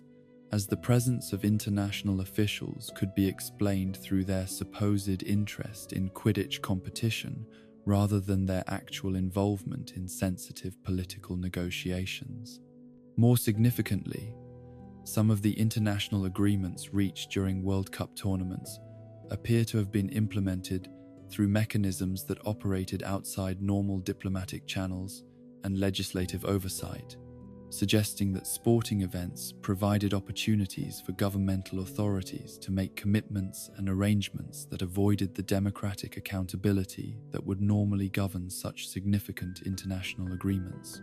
Speaker 1: as the presence of international officials could be explained through their supposed interest in Quidditch competition rather than their actual involvement in sensitive political negotiations. More significantly, Some of the international agreements reached during World Cup tournaments appear to have been implemented through mechanisms that operated outside normal diplomatic channels and legislative oversight, suggesting that sporting events provided opportunities for governmental authorities to make commitments and arrangements that avoided the democratic accountability that would normally govern such significant international agreements.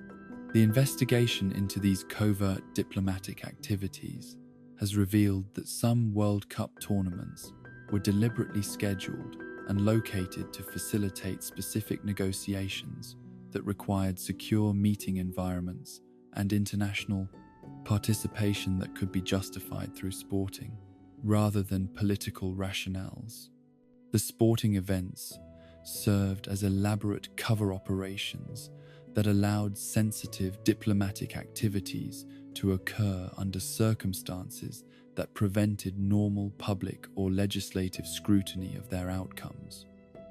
Speaker 1: The investigation into these covert diplomatic activities has revealed that some World Cup tournaments were deliberately scheduled and located to facilitate specific negotiations that required secure meeting environments and international participation that could be justified through sporting, rather than political rationales. The sporting events served as elaborate cover operations that allowed sensitive diplomatic activities to occur under circumstances that prevented normal public or legislative scrutiny of their outcomes.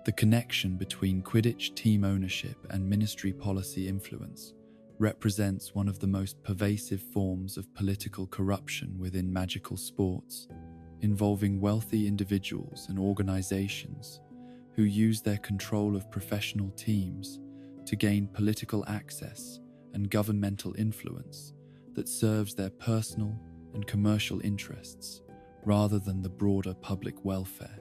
Speaker 1: The connection between Quidditch team ownership and ministry policy influence represents one of the most pervasive forms of political corruption within magical sports, involving wealthy individuals and organizations who use their control of professional teams to gain political access and governmental influence that serves their personal and commercial interests rather than the broader public welfare.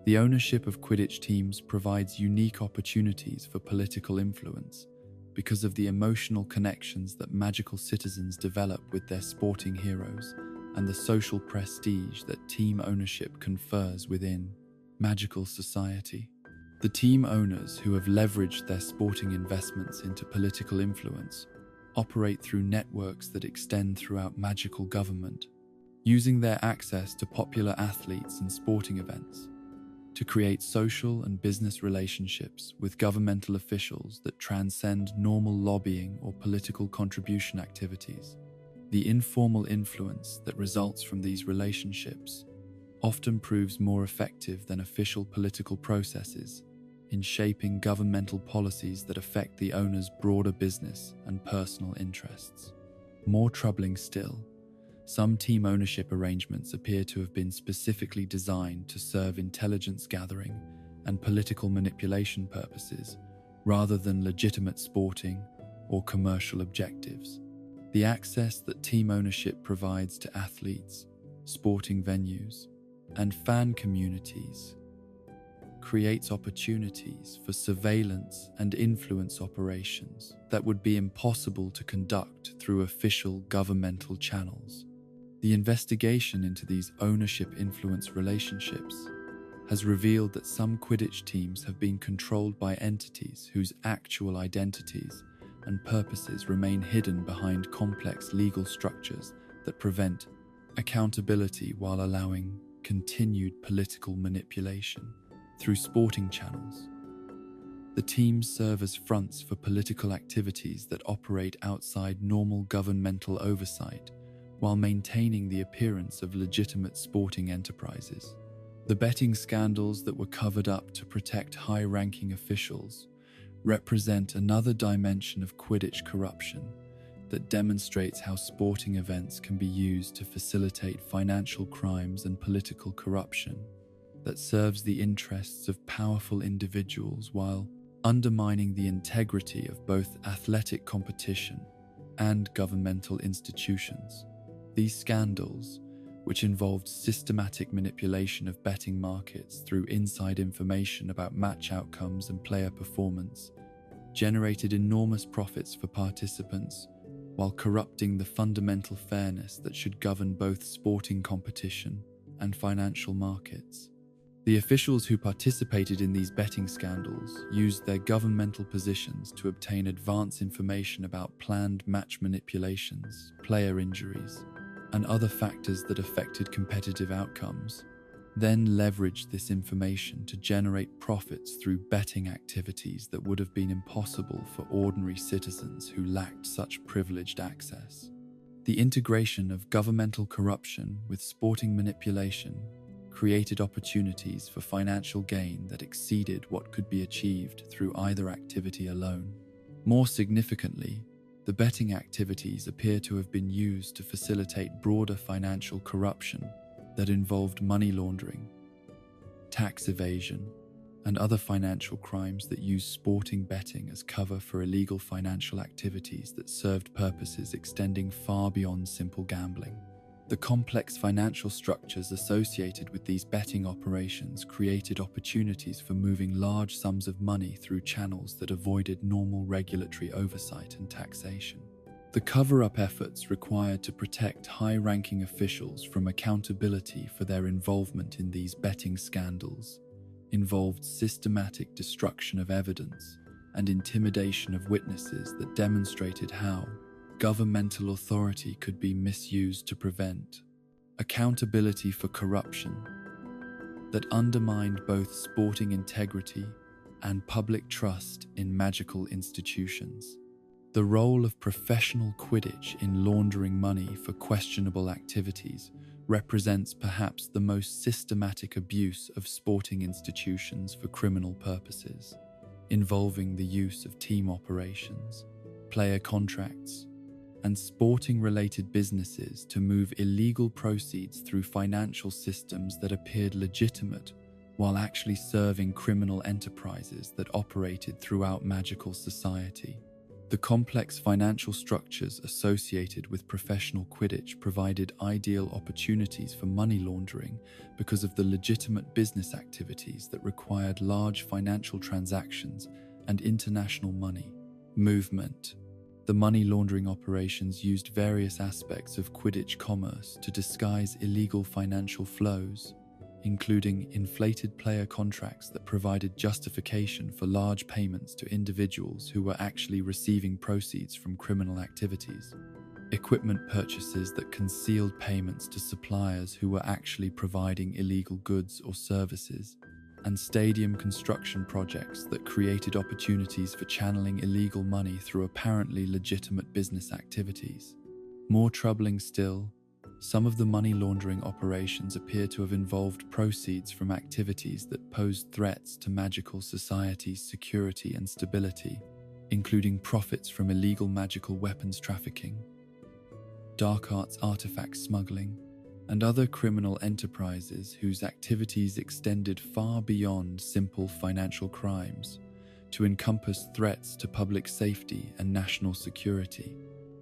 Speaker 1: The ownership of Quidditch teams provides unique opportunities for political influence because of the emotional connections that magical citizens develop with their sporting heroes and the social prestige that team ownership confers within magical society. The team owners who have leveraged their sporting investments into political influence operate through networks that extend throughout magical government, using their access to popular athletes and sporting events to create social and business relationships with governmental officials that transcend normal lobbying or political contribution activities. The informal influence that results from these relationships often proves more effective than official political processes in shaping governmental policies that affect the owner's broader business and personal interests. More troubling still, some team ownership arrangements appear to have been specifically designed to serve intelligence gathering and political manipulation purposes rather than legitimate sporting or commercial objectives. The access that team ownership provides to athletes, sporting venues, and fan communities creates opportunities for surveillance and influence operations that would be impossible to conduct through official governmental channels. The investigation into these ownership-influence relationships has revealed that some Quidditch teams have been controlled by entities whose actual identities and purposes remain hidden behind complex legal structures that prevent accountability while allowing continued political manipulation through sporting channels. The teams serve as fronts for political activities that operate outside normal governmental oversight while maintaining the appearance of legitimate sporting enterprises. The betting scandals that were covered up to protect high-ranking officials represent another dimension of Quidditch corruption that demonstrates how sporting events can be used to facilitate financial crimes and political corruption that serves the interests of powerful individuals while undermining the integrity of both athletic competition and governmental institutions. These scandals, which involved systematic manipulation of betting markets through inside information about match outcomes and player performance, generated enormous profits for participants while corrupting the fundamental fairness that should govern both sporting competition and financial markets. The officials who participated in these betting scandals used their governmental positions to obtain advance information about planned match manipulations, player injuries, and other factors that affected competitive outcomes, then leveraged this information to generate profits through betting activities that would have been impossible for ordinary citizens who lacked such privileged access. The integration of governmental corruption with sporting manipulation created opportunities for financial gain that exceeded what could be achieved through either activity alone. More significantly, The betting activities appear to have been used to facilitate broader financial corruption that involved money laundering, tax evasion, and other financial crimes that use sporting betting as cover for illegal financial activities that served purposes extending far beyond simple gambling. The complex financial structures associated with these betting operations created opportunities for moving large sums of money through channels that avoided normal regulatory oversight and taxation. The cover-up efforts required to protect high-ranking officials from accountability for their involvement in these betting scandals involved systematic destruction of evidence and intimidation of witnesses that demonstrated how governmental authority could be misused to prevent accountability for corruption that undermined both sporting integrity and public trust in magical institutions. The role of professional Quidditch in laundering money for questionable activities represents perhaps the most systematic abuse of sporting institutions for criminal purposes, involving the use of team operations, player contracts, and sporting-related businesses to move illegal proceeds through financial systems that appeared legitimate while actually serving criminal enterprises that operated throughout magical society. The complex financial structures associated with professional Quidditch provided ideal opportunities for money laundering because of the legitimate business activities that required large financial transactions and international money movement. The money laundering operations used various aspects of Quidditch commerce to disguise illegal financial flows, including inflated player contracts that provided justification for large payments to individuals who were actually receiving proceeds from criminal activities, equipment purchases that concealed payments to suppliers who were actually providing illegal goods or services, and stadium construction projects that created opportunities for channeling illegal money through apparently legitimate business activities. More troubling still, some of the money laundering operations appear to have involved proceeds from activities that posed threats to magical society's security and stability, including profits from illegal magical weapons trafficking, dark arts artifact smuggling, and other criminal enterprises whose activities extended far beyond simple financial crimes to encompass threats to public safety and national security.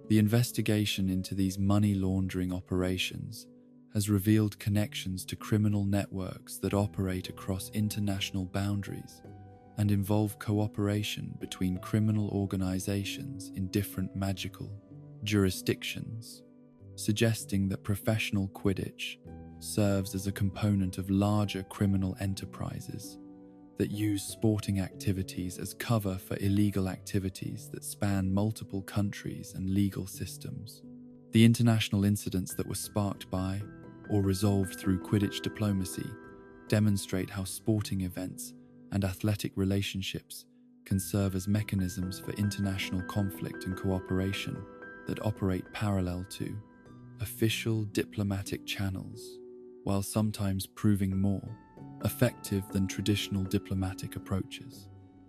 Speaker 1: The investigation into these money laundering operations has revealed connections to criminal networks that operate across international boundaries and involve cooperation between criminal organizations in different magical jurisdictions, suggesting that professional Quidditch serves as a component of larger criminal enterprises that use sporting activities as cover for illegal activities that span multiple countries and legal systems. The international incidents that were sparked by or resolved through Quidditch diplomacy demonstrate how sporting events and athletic relationships can serve as mechanisms for international conflict and cooperation that operate parallel to official diplomatic channels, while sometimes proving more effective than traditional diplomatic approaches.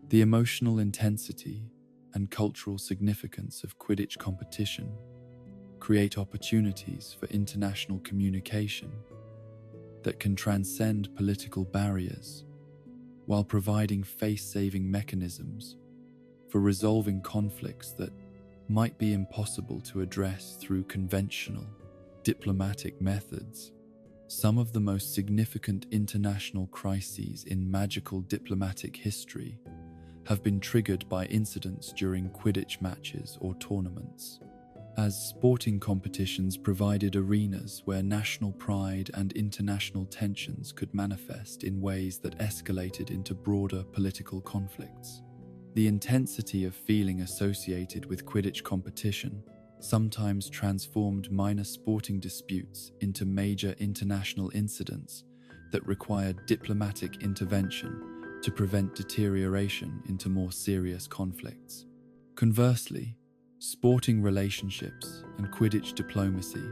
Speaker 1: The emotional intensity and cultural significance of Quidditch competition create opportunities for international communication that can transcend political barriers, while providing face-saving mechanisms for resolving conflicts that might be impossible to address through conventional diplomatic methods. Some of the most significant international crises in magical diplomatic history have been triggered by incidents during Quidditch matches or tournaments, as sporting competitions provided arenas where national pride and international tensions could manifest in ways that escalated into broader political conflicts. The intensity of feeling associated with Quidditch competition sometimes transformed minor sporting disputes into major international incidents that required diplomatic intervention to prevent deterioration into more serious conflicts. Conversely, sporting relationships and Quidditch diplomacy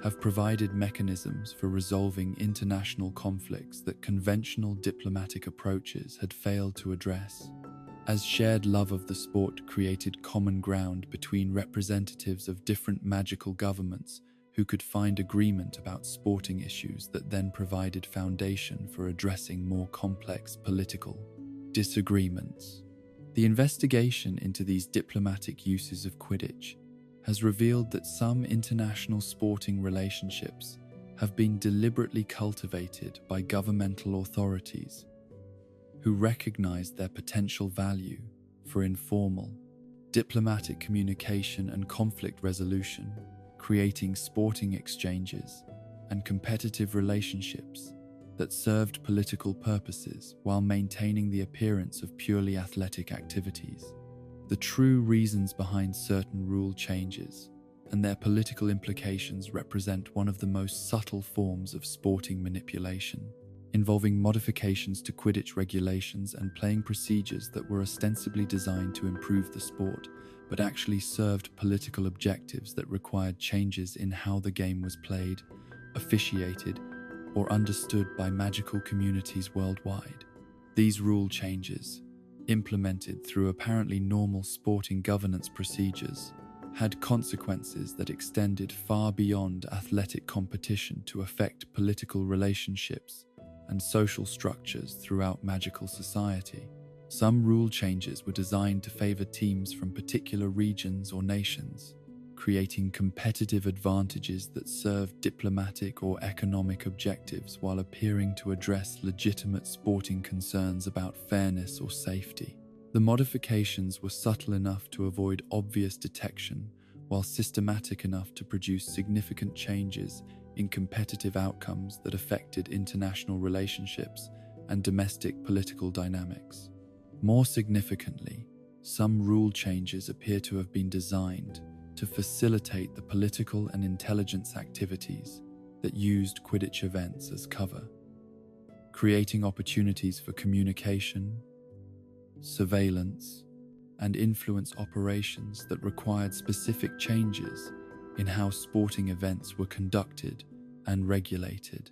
Speaker 1: have provided mechanisms for resolving international conflicts that conventional diplomatic approaches had failed to address, as shared love of the sport created common ground between representatives of different magical governments who could find agreement about sporting issues that then provided foundation for addressing more complex political disagreements. The investigation into these diplomatic uses of Quidditch has revealed that some international sporting relationships have been deliberately cultivated by governmental authorities who recognize their potential value for informal, diplomatic communication and conflict resolution, creating sporting exchanges and competitive relationships that served political purposes while maintaining the appearance of purely athletic activities. The true reasons behind certain rule changes and their political implications represent one of the most subtle forms of sporting manipulation, involving modifications to Quidditch regulations and playing procedures that were ostensibly designed to improve the sport, but actually served political objectives that required changes in how the game was played, officiated, or understood by magical communities worldwide. These rule changes, implemented through apparently normal sporting governance procedures, had consequences that extended far beyond athletic competition to affect political relationships and social structures throughout magical society. Some rule changes were designed to favor teams from particular regions or nations, creating competitive advantages that served diplomatic or economic objectives while appearing to address legitimate sporting concerns about fairness or safety. The modifications were subtle enough to avoid obvious detection, while systematic enough to produce significant changes in competitive outcomes that affected international relationships and domestic political dynamics. More significantly, some rule changes appear to have been designed to facilitate the political and intelligence activities that used Quidditch events as cover, creating opportunities for communication, surveillance, and influence operations that required specific changes in how sporting events were conducted and regulated.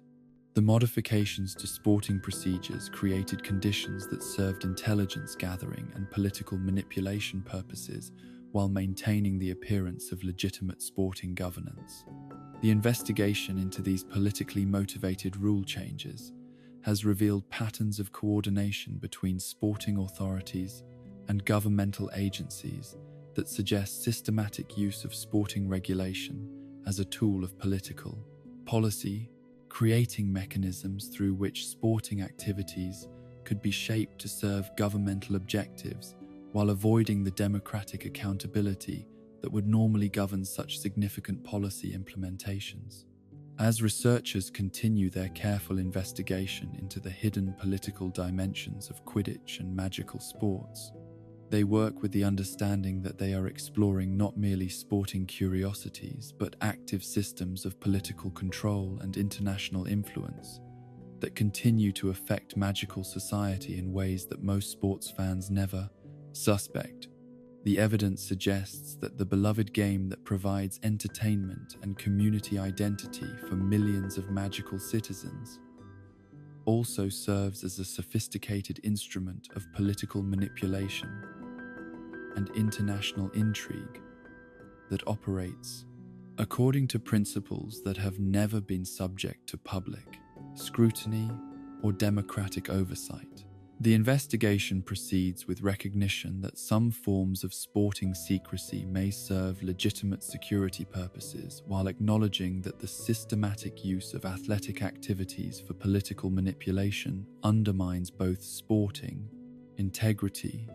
Speaker 1: The modifications to sporting procedures created conditions that served intelligence gathering and political manipulation purposes while maintaining the appearance of legitimate sporting governance. The investigation into these politically motivated rule changes has revealed patterns of coordination between sporting authorities and governmental agencies that suggest systematic use of sporting regulation as a tool of political policy, creating mechanisms through which sporting activities could be shaped to serve governmental objectives while avoiding the democratic accountability that would normally govern such significant policy implementations. As researchers continue their careful investigation into the hidden political dimensions of Quidditch and magical sports, they work with the understanding that they are exploring not merely sporting curiosities, but active systems of political control and international influence that continue to affect magical society in ways that most sports fans never suspect. The evidence suggests that the beloved game that provides entertainment and community identity for millions of magical citizens also serves as a sophisticated instrument of political manipulation and international intrigue that operates according to principles that have never been subject to public scrutiny or democratic oversight. The investigation proceeds with recognition that some forms of sporting secrecy may serve legitimate security purposes, while acknowledging that the systematic use of athletic activities for political manipulation undermines both sporting integrity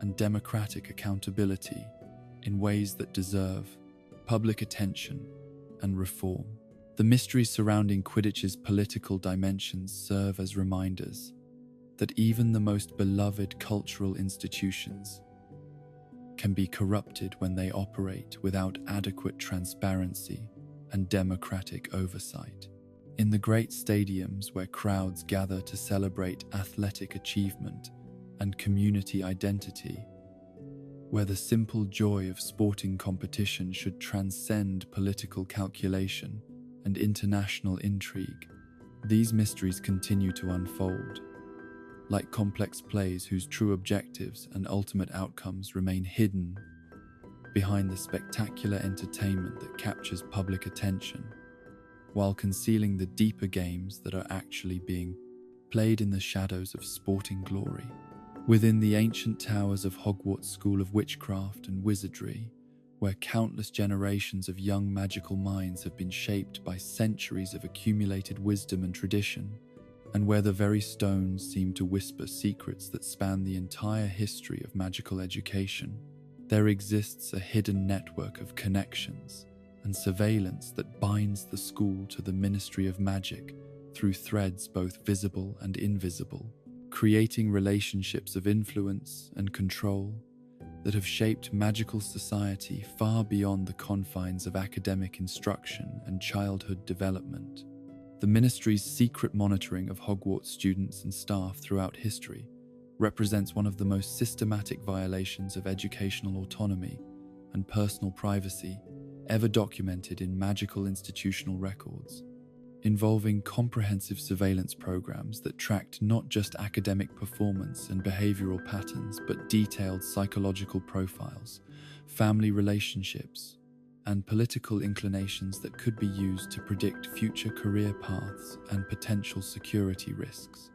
Speaker 1: and democratic accountability in ways that deserve public attention and reform. The mysteries surrounding Quidditch's political dimensions serve as reminders that even the most beloved cultural institutions can be corrupted when they operate without adequate transparency and democratic oversight. In the great stadiums where crowds gather to celebrate athletic achievement and community identity, where the simple joy of sporting competition should transcend political calculation and international intrigue, these mysteries continue to unfold. like complex plays whose true objectives and ultimate outcomes remain hidden behind the spectacular entertainment that captures public attention, while concealing the deeper games that are actually being played in the shadows of sporting glory. Within the ancient towers of Hogwarts School of Witchcraft and Wizardry, where countless generations of young magical minds have been shaped by centuries of accumulated wisdom and tradition, and where the very stones seem to whisper secrets that span the entire history of magical education, there exists a hidden network of connections and surveillance that binds the school to the Ministry of Magic through threads both visible and invisible, creating relationships of influence and control that have shaped magical society far beyond the confines of academic instruction and childhood development. The Ministry's secret monitoring of Hogwarts students and staff throughout history represents one of the most systematic violations of educational autonomy and personal privacy ever documented in magical institutional records, involving comprehensive surveillance programs that tracked not just academic performance and behavioral patterns, but detailed psychological profiles, family relationships, and political inclinations that could be used to predict future career paths and potential security risks.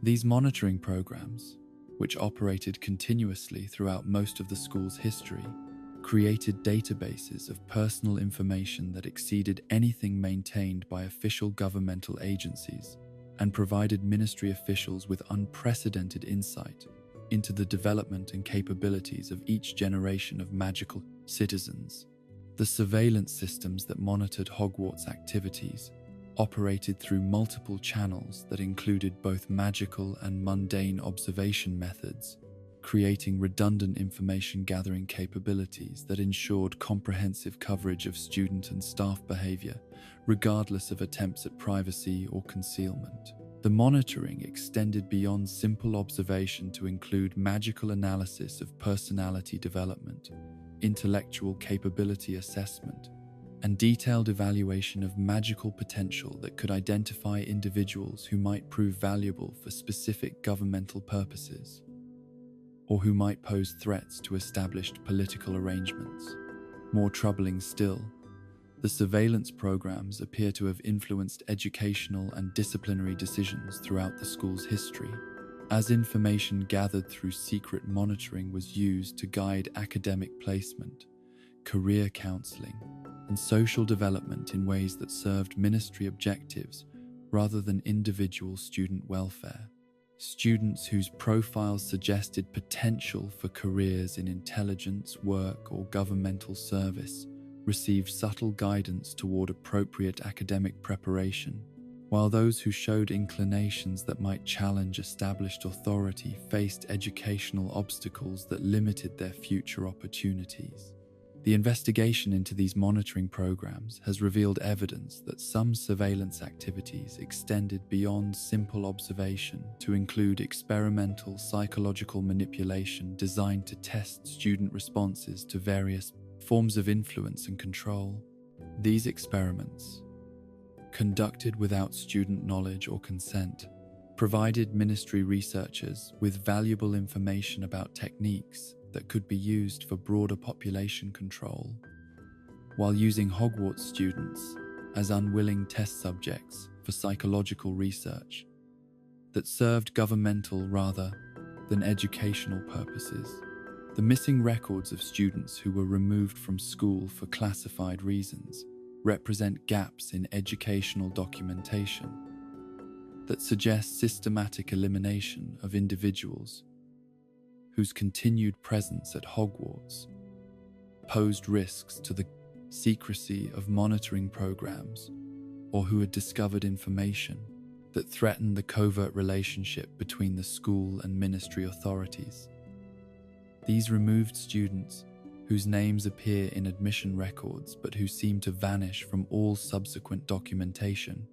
Speaker 1: These monitoring programs, which operated continuously throughout most of the school's history, created databases of personal information that exceeded anything maintained by official governmental agencies and provided ministry officials with unprecedented insight into the development and capabilities of each generation of magical citizens. The surveillance systems that monitored Hogwarts activities operated through multiple channels that included both magical and mundane observation methods, creating redundant information gathering capabilities that ensured comprehensive coverage of student and staff behavior, regardless of attempts at privacy or concealment. The monitoring extended beyond simple observation to include magical analysis of personality development, intellectual capability assessment, and detailed evaluation of magical potential that could identify individuals who might prove valuable for specific governmental purposes, or who might pose threats to established political arrangements. More troubling still, the surveillance programs appear to have influenced educational and disciplinary decisions throughout the school's history, as information gathered through secret monitoring was used to guide academic placement, career counseling, and social development in ways that served ministry objectives rather than individual student welfare. Students whose profiles suggested potential for careers in intelligence, work, or governmental service received subtle guidance toward appropriate academic preparation, while those who showed inclinations that might challenge established authority faced educational obstacles that limited their future opportunities. The investigation into these monitoring programs has revealed evidence that some surveillance activities extended beyond simple observation to include experimental psychological manipulation designed to test student responses to various forms of influence and control. These experiments, conducted without student knowledge or consent, provided ministry researchers with valuable information about techniques that could be used for broader population control, while using Hogwarts students as unwilling test subjects for psychological research that served governmental rather than educational purposes. The missing records of students who were removed from school for classified reasons represent gaps in educational documentation that suggest systematic elimination of individuals whose continued presence at Hogwarts posed risks to the secrecy of monitoring programs, or who had discovered information that threatened the covert relationship between the school and ministry authorities. These removed students, whose names appear in admission records but who seem to vanish from all subsequent documentation,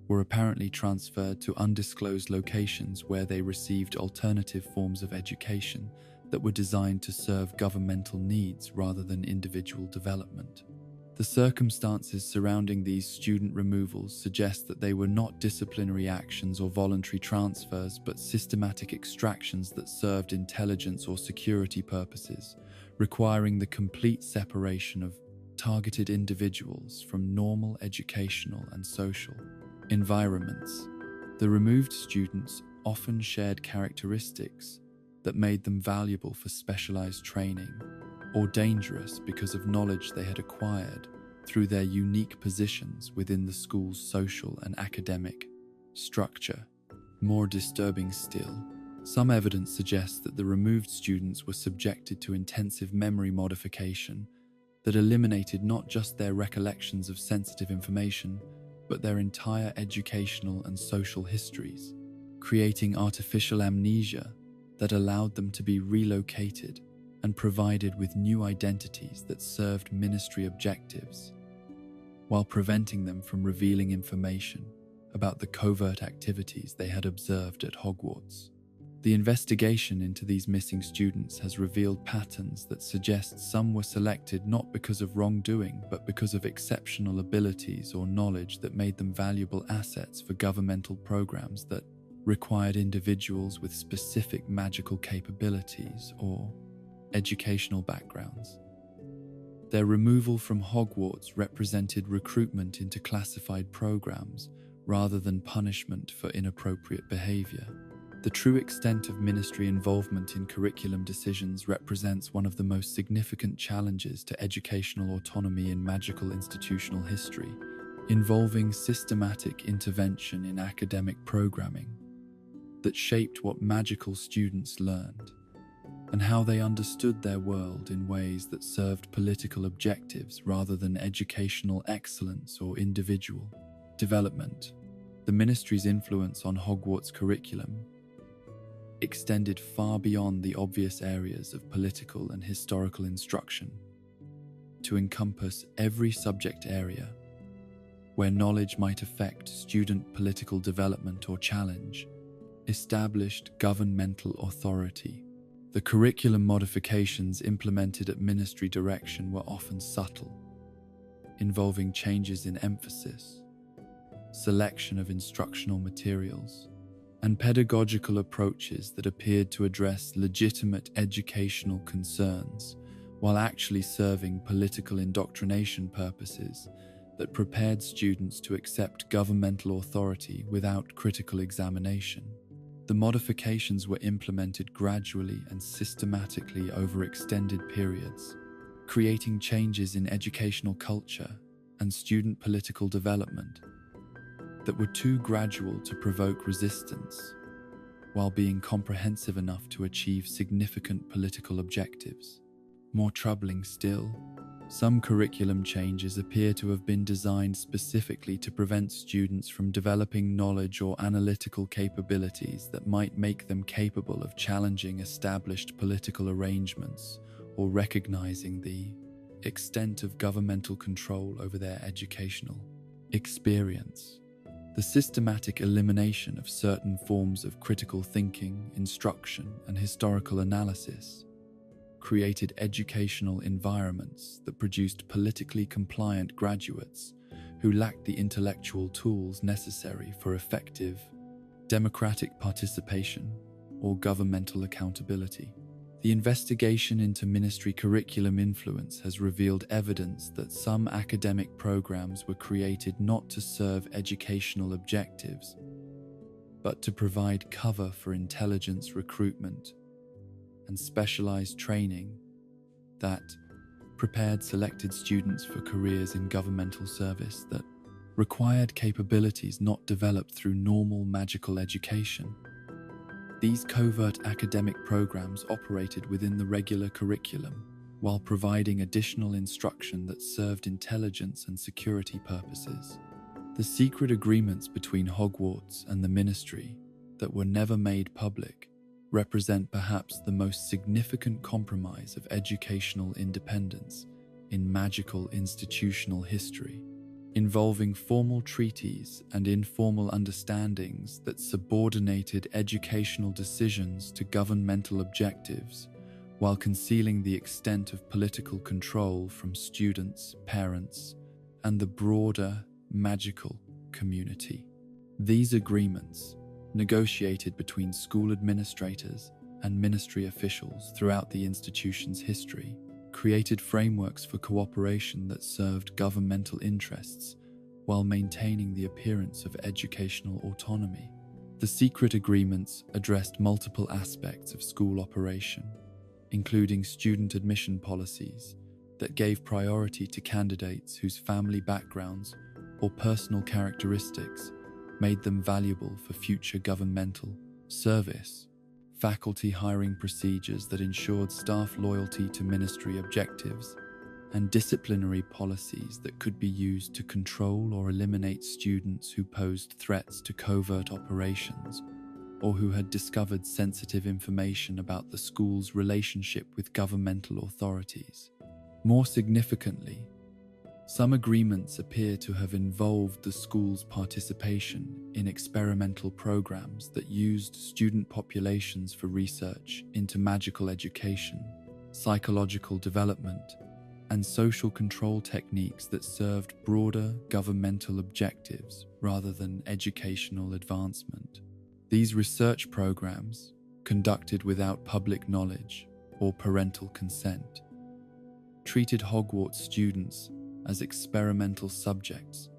Speaker 1: were apparently transferred to undisclosed locations where they received alternative forms of education that were designed to serve governmental needs rather than individual development. The circumstances surrounding these student removals suggest that they were not disciplinary actions or voluntary transfers, but systematic extractions that served intelligence or security purposes, requiring the complete separation of targeted individuals from normal educational and social environments. The removed students often shared characteristics that made them valuable for specialized training, or dangerous because of knowledge they had acquired through their unique positions within the school's social and academic structure. More disturbing still, some evidence suggests that the removed students were subjected to intensive memory modification that eliminated not just their recollections of sensitive information, but their entire educational and social histories, creating artificial amnesia that allowed them to be relocated and provided with new identities that served ministry objectives, while preventing them from revealing information about the covert activities they had observed at Hogwarts. The investigation into these missing students has revealed patterns that suggest some were selected not because of wrongdoing, but because of exceptional abilities or knowledge that made them valuable assets for governmental programs that required individuals with specific magical capabilities or educational backgrounds. Their removal from Hogwarts represented recruitment into classified programs rather than punishment for inappropriate behavior. The true extent of ministry involvement in curriculum decisions represents one of the most significant challenges to educational autonomy in magical institutional history, involving systematic intervention in academic programming that shaped what magical students learned and how they understood their world in ways that served political objectives rather than educational excellence or individual development. The ministry's influence on Hogwarts curriculum extended far beyond the obvious areas of political and historical instruction to encompass every subject area where knowledge might affect student political development or challenge established governmental authority. The curriculum modifications implemented at ministry direction were often subtle, involving changes in emphasis, selection of instructional materials, and pedagogical approaches that appeared to address legitimate educational concerns while actually serving political indoctrination purposes that prepared students to accept governmental authority without critical examination. The modifications were implemented gradually and systematically over extended periods, creating changes in educational culture and student political development that were too gradual to provoke resistance, while being comprehensive enough to achieve significant political objectives. More troubling still, some curriculum changes appear to have been designed specifically to prevent students from developing knowledge or analytical capabilities that might make them capable of challenging established political arrangements or recognizing the extent of governmental control over their educational experience. The systematic elimination of certain forms of critical thinking, instruction, and historical analysis created educational environments that produced politically compliant graduates who lacked the intellectual tools necessary for effective democratic participation or governmental accountability. The investigation into ministry curriculum influence has revealed evidence that some academic programs were created not to serve educational objectives, but to provide cover for intelligence recruitment and specialized training that prepared selected students for careers in governmental service that required capabilities not developed through normal magical education. These covert academic programs operated within the regular curriculum while providing additional instruction that served intelligence and security purposes. The secret agreements between Hogwarts and the ministry that were never made public represent perhaps the most significant compromise of educational independence in magical institutional history, involving formal treaties and informal understandings that subordinated educational decisions to governmental objectives while concealing the extent of political control from students, parents, and the broader magical community. These agreements, negotiated between school administrators and ministry officials throughout the institution's history, created frameworks for cooperation that served governmental interests while maintaining the appearance of educational autonomy. The secret agreements addressed multiple aspects of school operation, including student admission policies that gave priority to candidates whose family backgrounds or personal characteristics made them valuable for future governmental service, faculty hiring procedures that ensured staff loyalty to ministry objectives, and disciplinary policies that could be used to control or eliminate students who posed threats to covert operations or who had discovered sensitive information about the school's relationship with governmental authorities. More significantly, some agreements appear to have involved the school's participation in experimental programs that used student populations for research into magical education, psychological development, and social control techniques that served broader governmental objectives rather than educational advancement. These research programs, conducted without public knowledge or parental consent, treated Hogwarts students as experimental subjects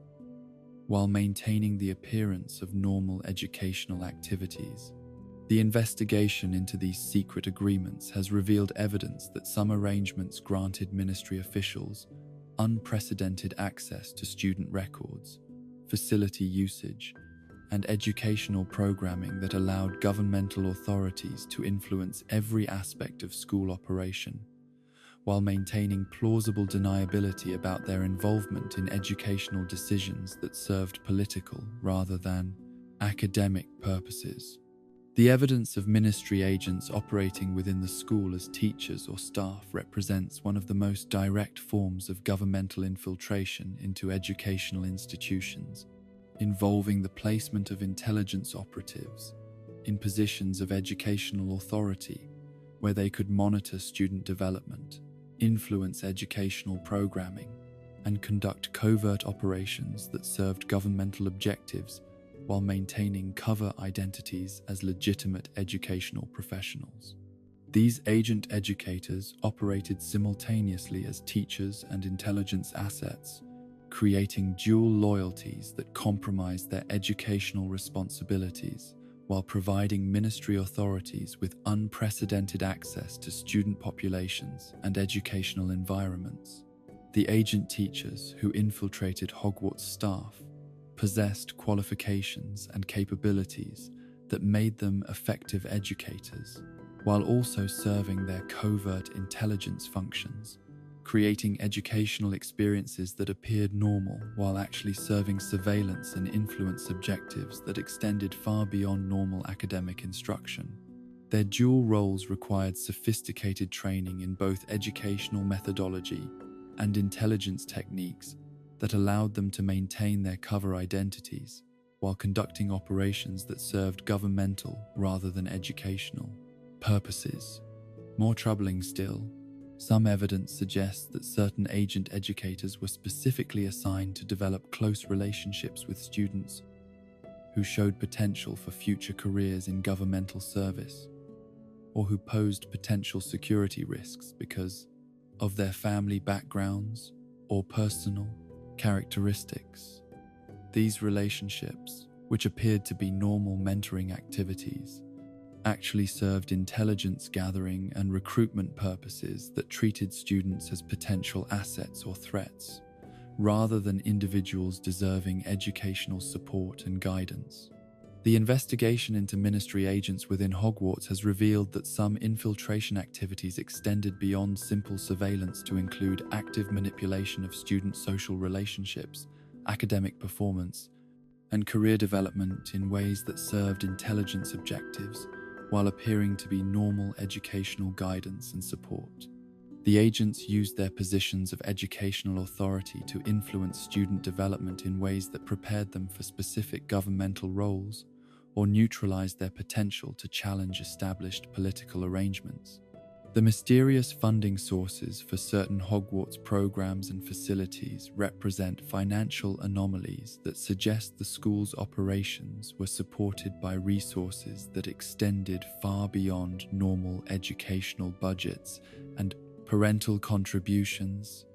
Speaker 1: while maintaining the appearance of normal educational activities. The investigation into these secret agreements has revealed evidence that some arrangements granted ministry officials unprecedented access to student records, facility usage, and educational programming that allowed governmental authorities to influence every aspect of school operation, while maintaining plausible deniability about their involvement in educational decisions that served political rather than academic purposes. The evidence of ministry agents operating within the school as teachers or staff represents one of the most direct forms of governmental infiltration into educational institutions, involving the placement of intelligence operatives in positions of educational authority where they could monitor student development, influence educational programming, and conduct covert operations that served governmental objectives while maintaining cover identities as legitimate educational professionals. These agent educators operated simultaneously as teachers and intelligence assets, creating dual loyalties that compromised their educational responsibilities while providing ministry authorities with unprecedented access to student populations and educational environments. The agent teachers who infiltrated Hogwarts staff possessed qualifications and capabilities that made them effective educators, while also serving their covert intelligence functions, creating educational experiences that appeared normal while actually serving surveillance and influence objectives that extended far beyond normal academic instruction. Their dual roles required sophisticated training in both educational methodology and intelligence techniques that allowed them to maintain their cover identities while conducting operations that served governmental rather than educational purposes. More troubling still, some evidence suggests that certain agent educators were specifically assigned to develop close relationships with students who showed potential for future careers in governmental service, or who posed potential security risks because of their family backgrounds or personal characteristics. These relationships, which appeared to be normal mentoring activities, actually served intelligence gathering and recruitment purposes that treated students as potential assets or threats, rather than individuals deserving educational support and guidance. The investigation into ministry agents within Hogwarts has revealed that some infiltration activities extended beyond simple surveillance to include active manipulation of student social relationships, academic performance, and career development in ways that served intelligence objectives while appearing to be normal educational guidance and support. The agents used their positions of educational authority to influence student development in ways that prepared them for specific governmental roles or neutralized their potential to challenge established political arrangements. The mysterious funding sources for certain Hogwarts programs and facilities represent financial anomalies that suggest the school's operations were supported by resources that extended far beyond normal educational budgets and parental contributions,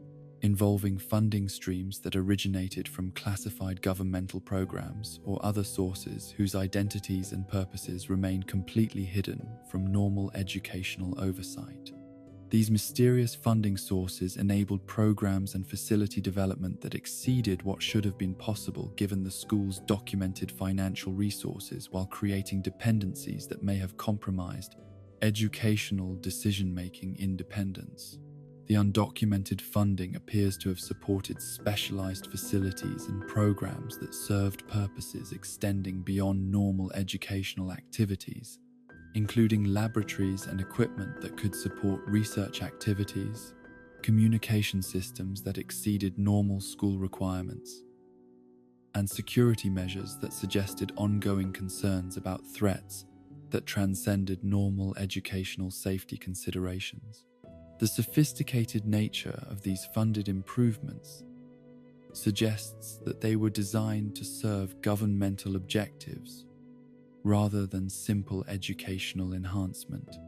Speaker 1: involving funding streams that originated from classified governmental programs or other sources whose identities and purposes remain completely hidden from normal educational oversight. These mysterious funding sources enabled programs and facility development that exceeded what should have been possible given the school's documented financial resources, while creating dependencies that may have compromised educational decision-making independence. The undocumented funding appears to have supported specialized facilities and programs that served purposes extending beyond normal educational activities, including laboratories and equipment that could support research activities, communication systems that exceeded normal school requirements, and security measures that suggested ongoing concerns about threats that transcended normal educational safety considerations. The sophisticated nature of these funded improvements suggests that they were designed to serve governmental objectives rather than simple educational enhancement.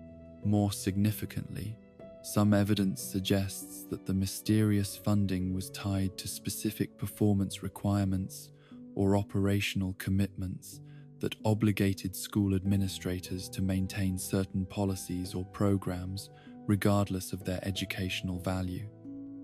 Speaker 1: More significantly, some evidence suggests that the mysterious funding was tied to specific performance requirements or operational commitments that obligated school administrators to maintain certain policies or programs regardless of their educational value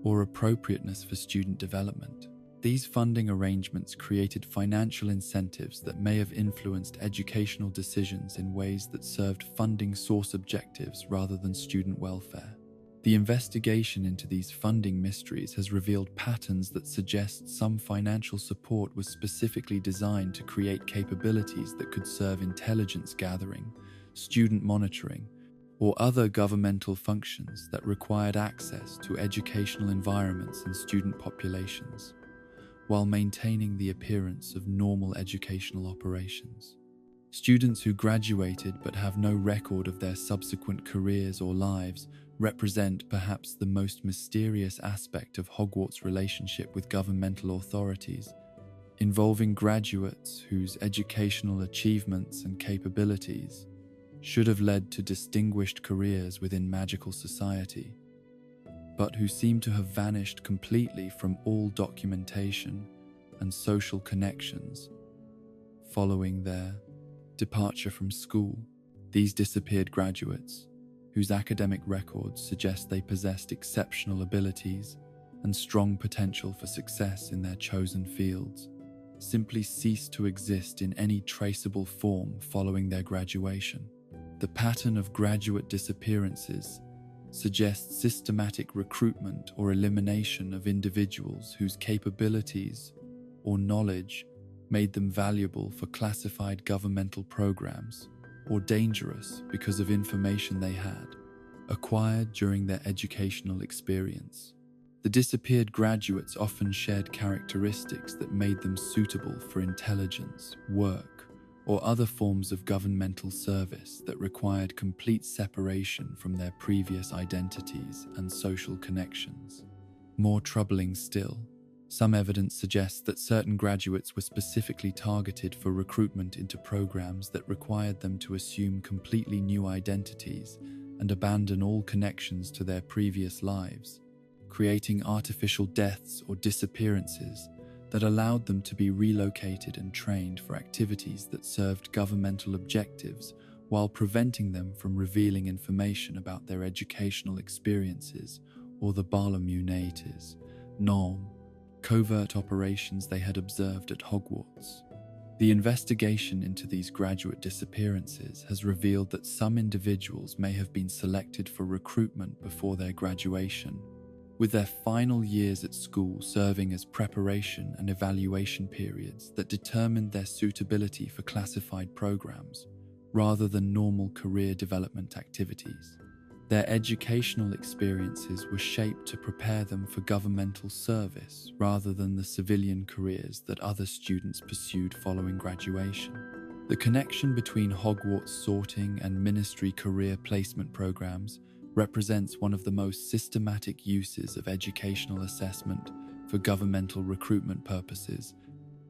Speaker 1: or appropriateness for student development. These funding arrangements created financial incentives that may have influenced educational decisions in ways that served funding source objectives rather than student welfare. The investigation into these funding mysteries has revealed patterns that suggest some financial support was specifically designed to create capabilities that could serve intelligence gathering, student monitoring, or other governmental functions that required access to educational environments and student populations, while maintaining the appearance of normal educational operations. Students who graduated but have no record of their subsequent careers or lives represent perhaps the most mysterious aspect of Hogwarts' relationship with governmental authorities, involving graduates whose educational achievements and capabilities should have led to distinguished careers within magical society, but who seem to have vanished completely from all documentation and social connections following their departure from school. These disappeared graduates, whose academic records suggest they possessed exceptional abilities and strong potential for success in their chosen fields, simply ceased to exist in any traceable form following their graduation. The pattern of graduate disappearances suggests systematic recruitment or elimination of individuals whose capabilities or knowledge made them valuable for classified governmental programs, or dangerous because of information they had acquired during their educational experience. The disappeared graduates often shared characteristics that made them suitable for intelligence, work, or other forms of governmental service that required complete separation from their previous identities and social connections. More troubling still, some evidence suggests that certain graduates were specifically targeted for recruitment into programs that required them to assume completely new identities and abandon all connections to their previous lives, creating artificial deaths or disappearances that allowed them to be relocated and trained for activities that served governmental objectives while preventing them from revealing information about their educational experiences or the Barlamunates, covert operations they had observed at Hogwarts. The investigation into these graduate disappearances has revealed that some individuals may have been selected for recruitment before their graduation, with their final years at school serving as preparation and evaluation periods that determined their suitability for classified programs, rather than normal career development activities. Their educational experiences were shaped to prepare them for governmental service rather than the civilian careers that other students pursued following graduation. The connection between Hogwarts sorting and ministry career placement programs represents one of the most systematic uses of educational assessment for governmental recruitment purposes,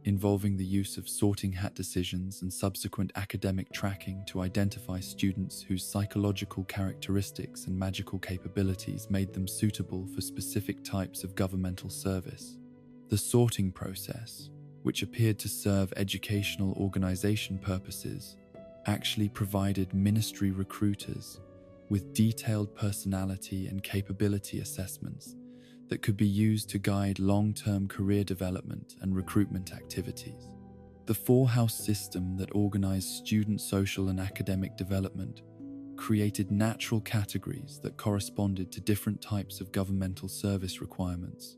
Speaker 1: involving the use of sorting hat decisions and subsequent academic tracking to identify students whose psychological characteristics and magical capabilities made them suitable for specific types of governmental service. The sorting process, which appeared to serve educational organization purposes, actually provided ministry recruiters with detailed personality and capability assessments that could be used to guide long-term career development and recruitment activities. The four-house system that organized student social and academic development created natural categories that corresponded to different types of governmental service requirements,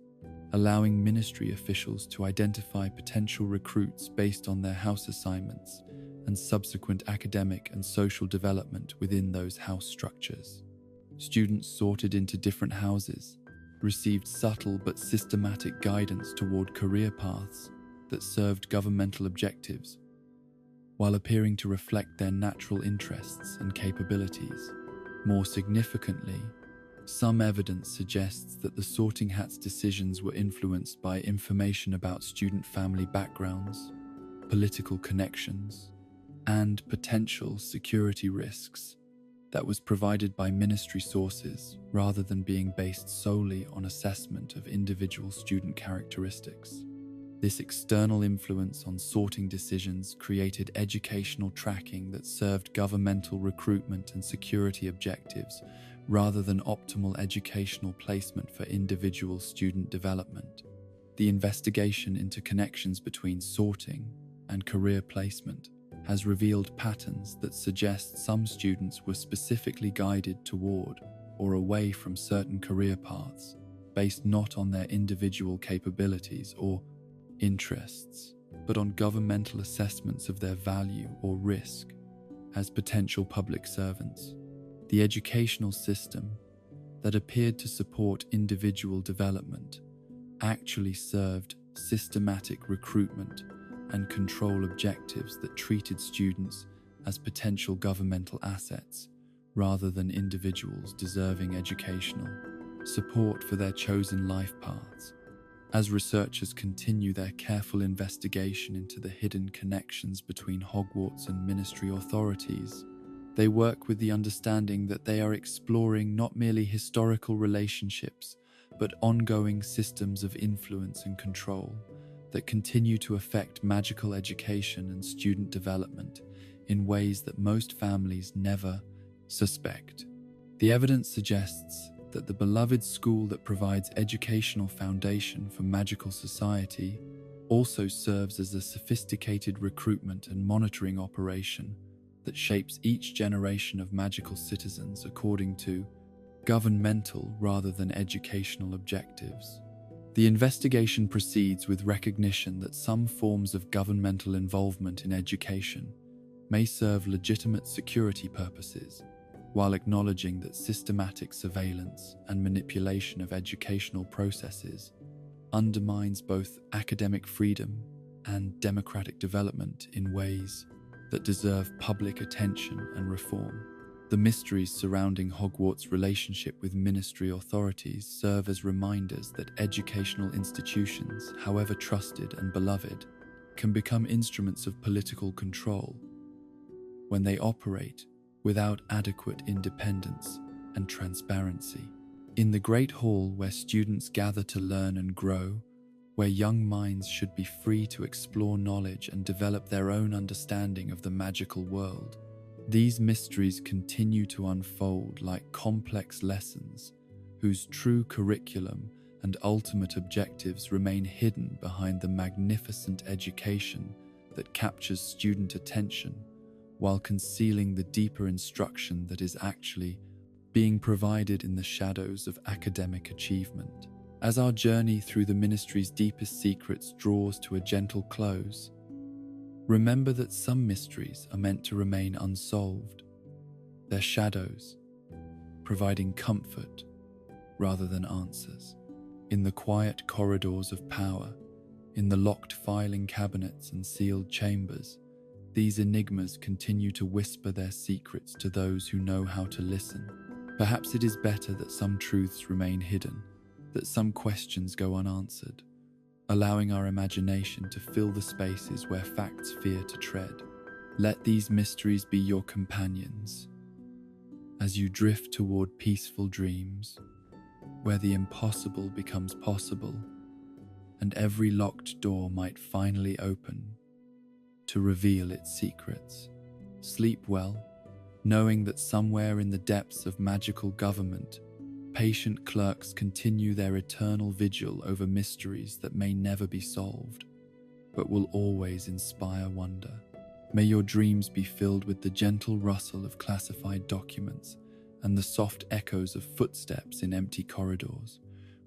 Speaker 1: allowing ministry officials to identify potential recruits based on their house assignments and subsequent academic and social development within those house structures. Students sorted into different houses received subtle but systematic guidance toward career paths that served governmental objectives, while appearing to reflect their natural interests and capabilities. More significantly, some evidence suggests that the sorting hat's decisions were influenced by information about student family backgrounds, political connections, and potential security risks that was provided by ministry sources rather than being based solely on assessment of individual student characteristics. This external influence on sorting decisions created educational tracking that served governmental recruitment and security objectives rather than optimal educational placement for individual student development. The investigation into connections between sorting and career placement has revealed patterns that suggest some students were specifically guided toward or away from certain career paths based not on their individual capabilities or interests, but on governmental assessments of their value or risk as potential public servants. The educational system that appeared to support individual development actually served systematic recruitment and control objectives that treated students as potential governmental assets rather than individuals deserving educational support for their chosen life paths. As researchers continue their careful investigation into the hidden connections between Hogwarts and ministry authorities, they work with the understanding that they are exploring not merely historical relationships, but ongoing systems of influence and control that continue to affect magical education and student development in ways that most families never suspect. The evidence suggests that the beloved school that provides educational foundation for magical society also serves as a sophisticated recruitment and monitoring operation that shapes each generation of magical citizens according to governmental rather than educational objectives. The investigation proceeds with recognition that some forms of governmental involvement in education may serve legitimate security purposes, while acknowledging that systematic surveillance and manipulation of educational processes undermines both academic freedom and democratic development in ways that deserve public attention and reform. The mysteries surrounding Hogwarts' relationship with ministry authorities serve as reminders that educational institutions, however trusted and beloved, can become instruments of political control when they operate without adequate independence and transparency. In the Great Hall, where students gather to learn and grow, where young minds should be free to explore knowledge and develop their own understanding of the magical world, these mysteries continue to unfold like complex lessons whose true curriculum and ultimate objectives remain hidden behind the magnificent education that captures student attention while concealing the deeper instruction that is actually being provided in the shadows of academic achievement. As our journey through the ministry's deepest secrets draws to a gentle close, remember that some mysteries are meant to remain unsolved, their shadows providing comfort rather than answers. In the quiet corridors of power, in the locked filing cabinets and sealed chambers, these enigmas continue to whisper their secrets to those who know how to listen. Perhaps it is better that some truths remain hidden, that some questions go unanswered, allowing our imagination to fill the spaces where facts fear to tread. Let these mysteries be your companions as you drift toward peaceful dreams, where the impossible becomes possible and every locked door might finally open to reveal its secrets. Sleep well, knowing that somewhere in the depths of magical government, patient clerks continue their eternal vigil over mysteries that may never be solved, but will always inspire wonder. May your dreams be filled with the gentle rustle of classified documents and the soft echoes of footsteps in empty corridors,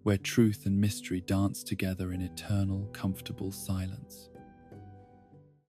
Speaker 1: where truth and mystery dance together in eternal, comfortable silence.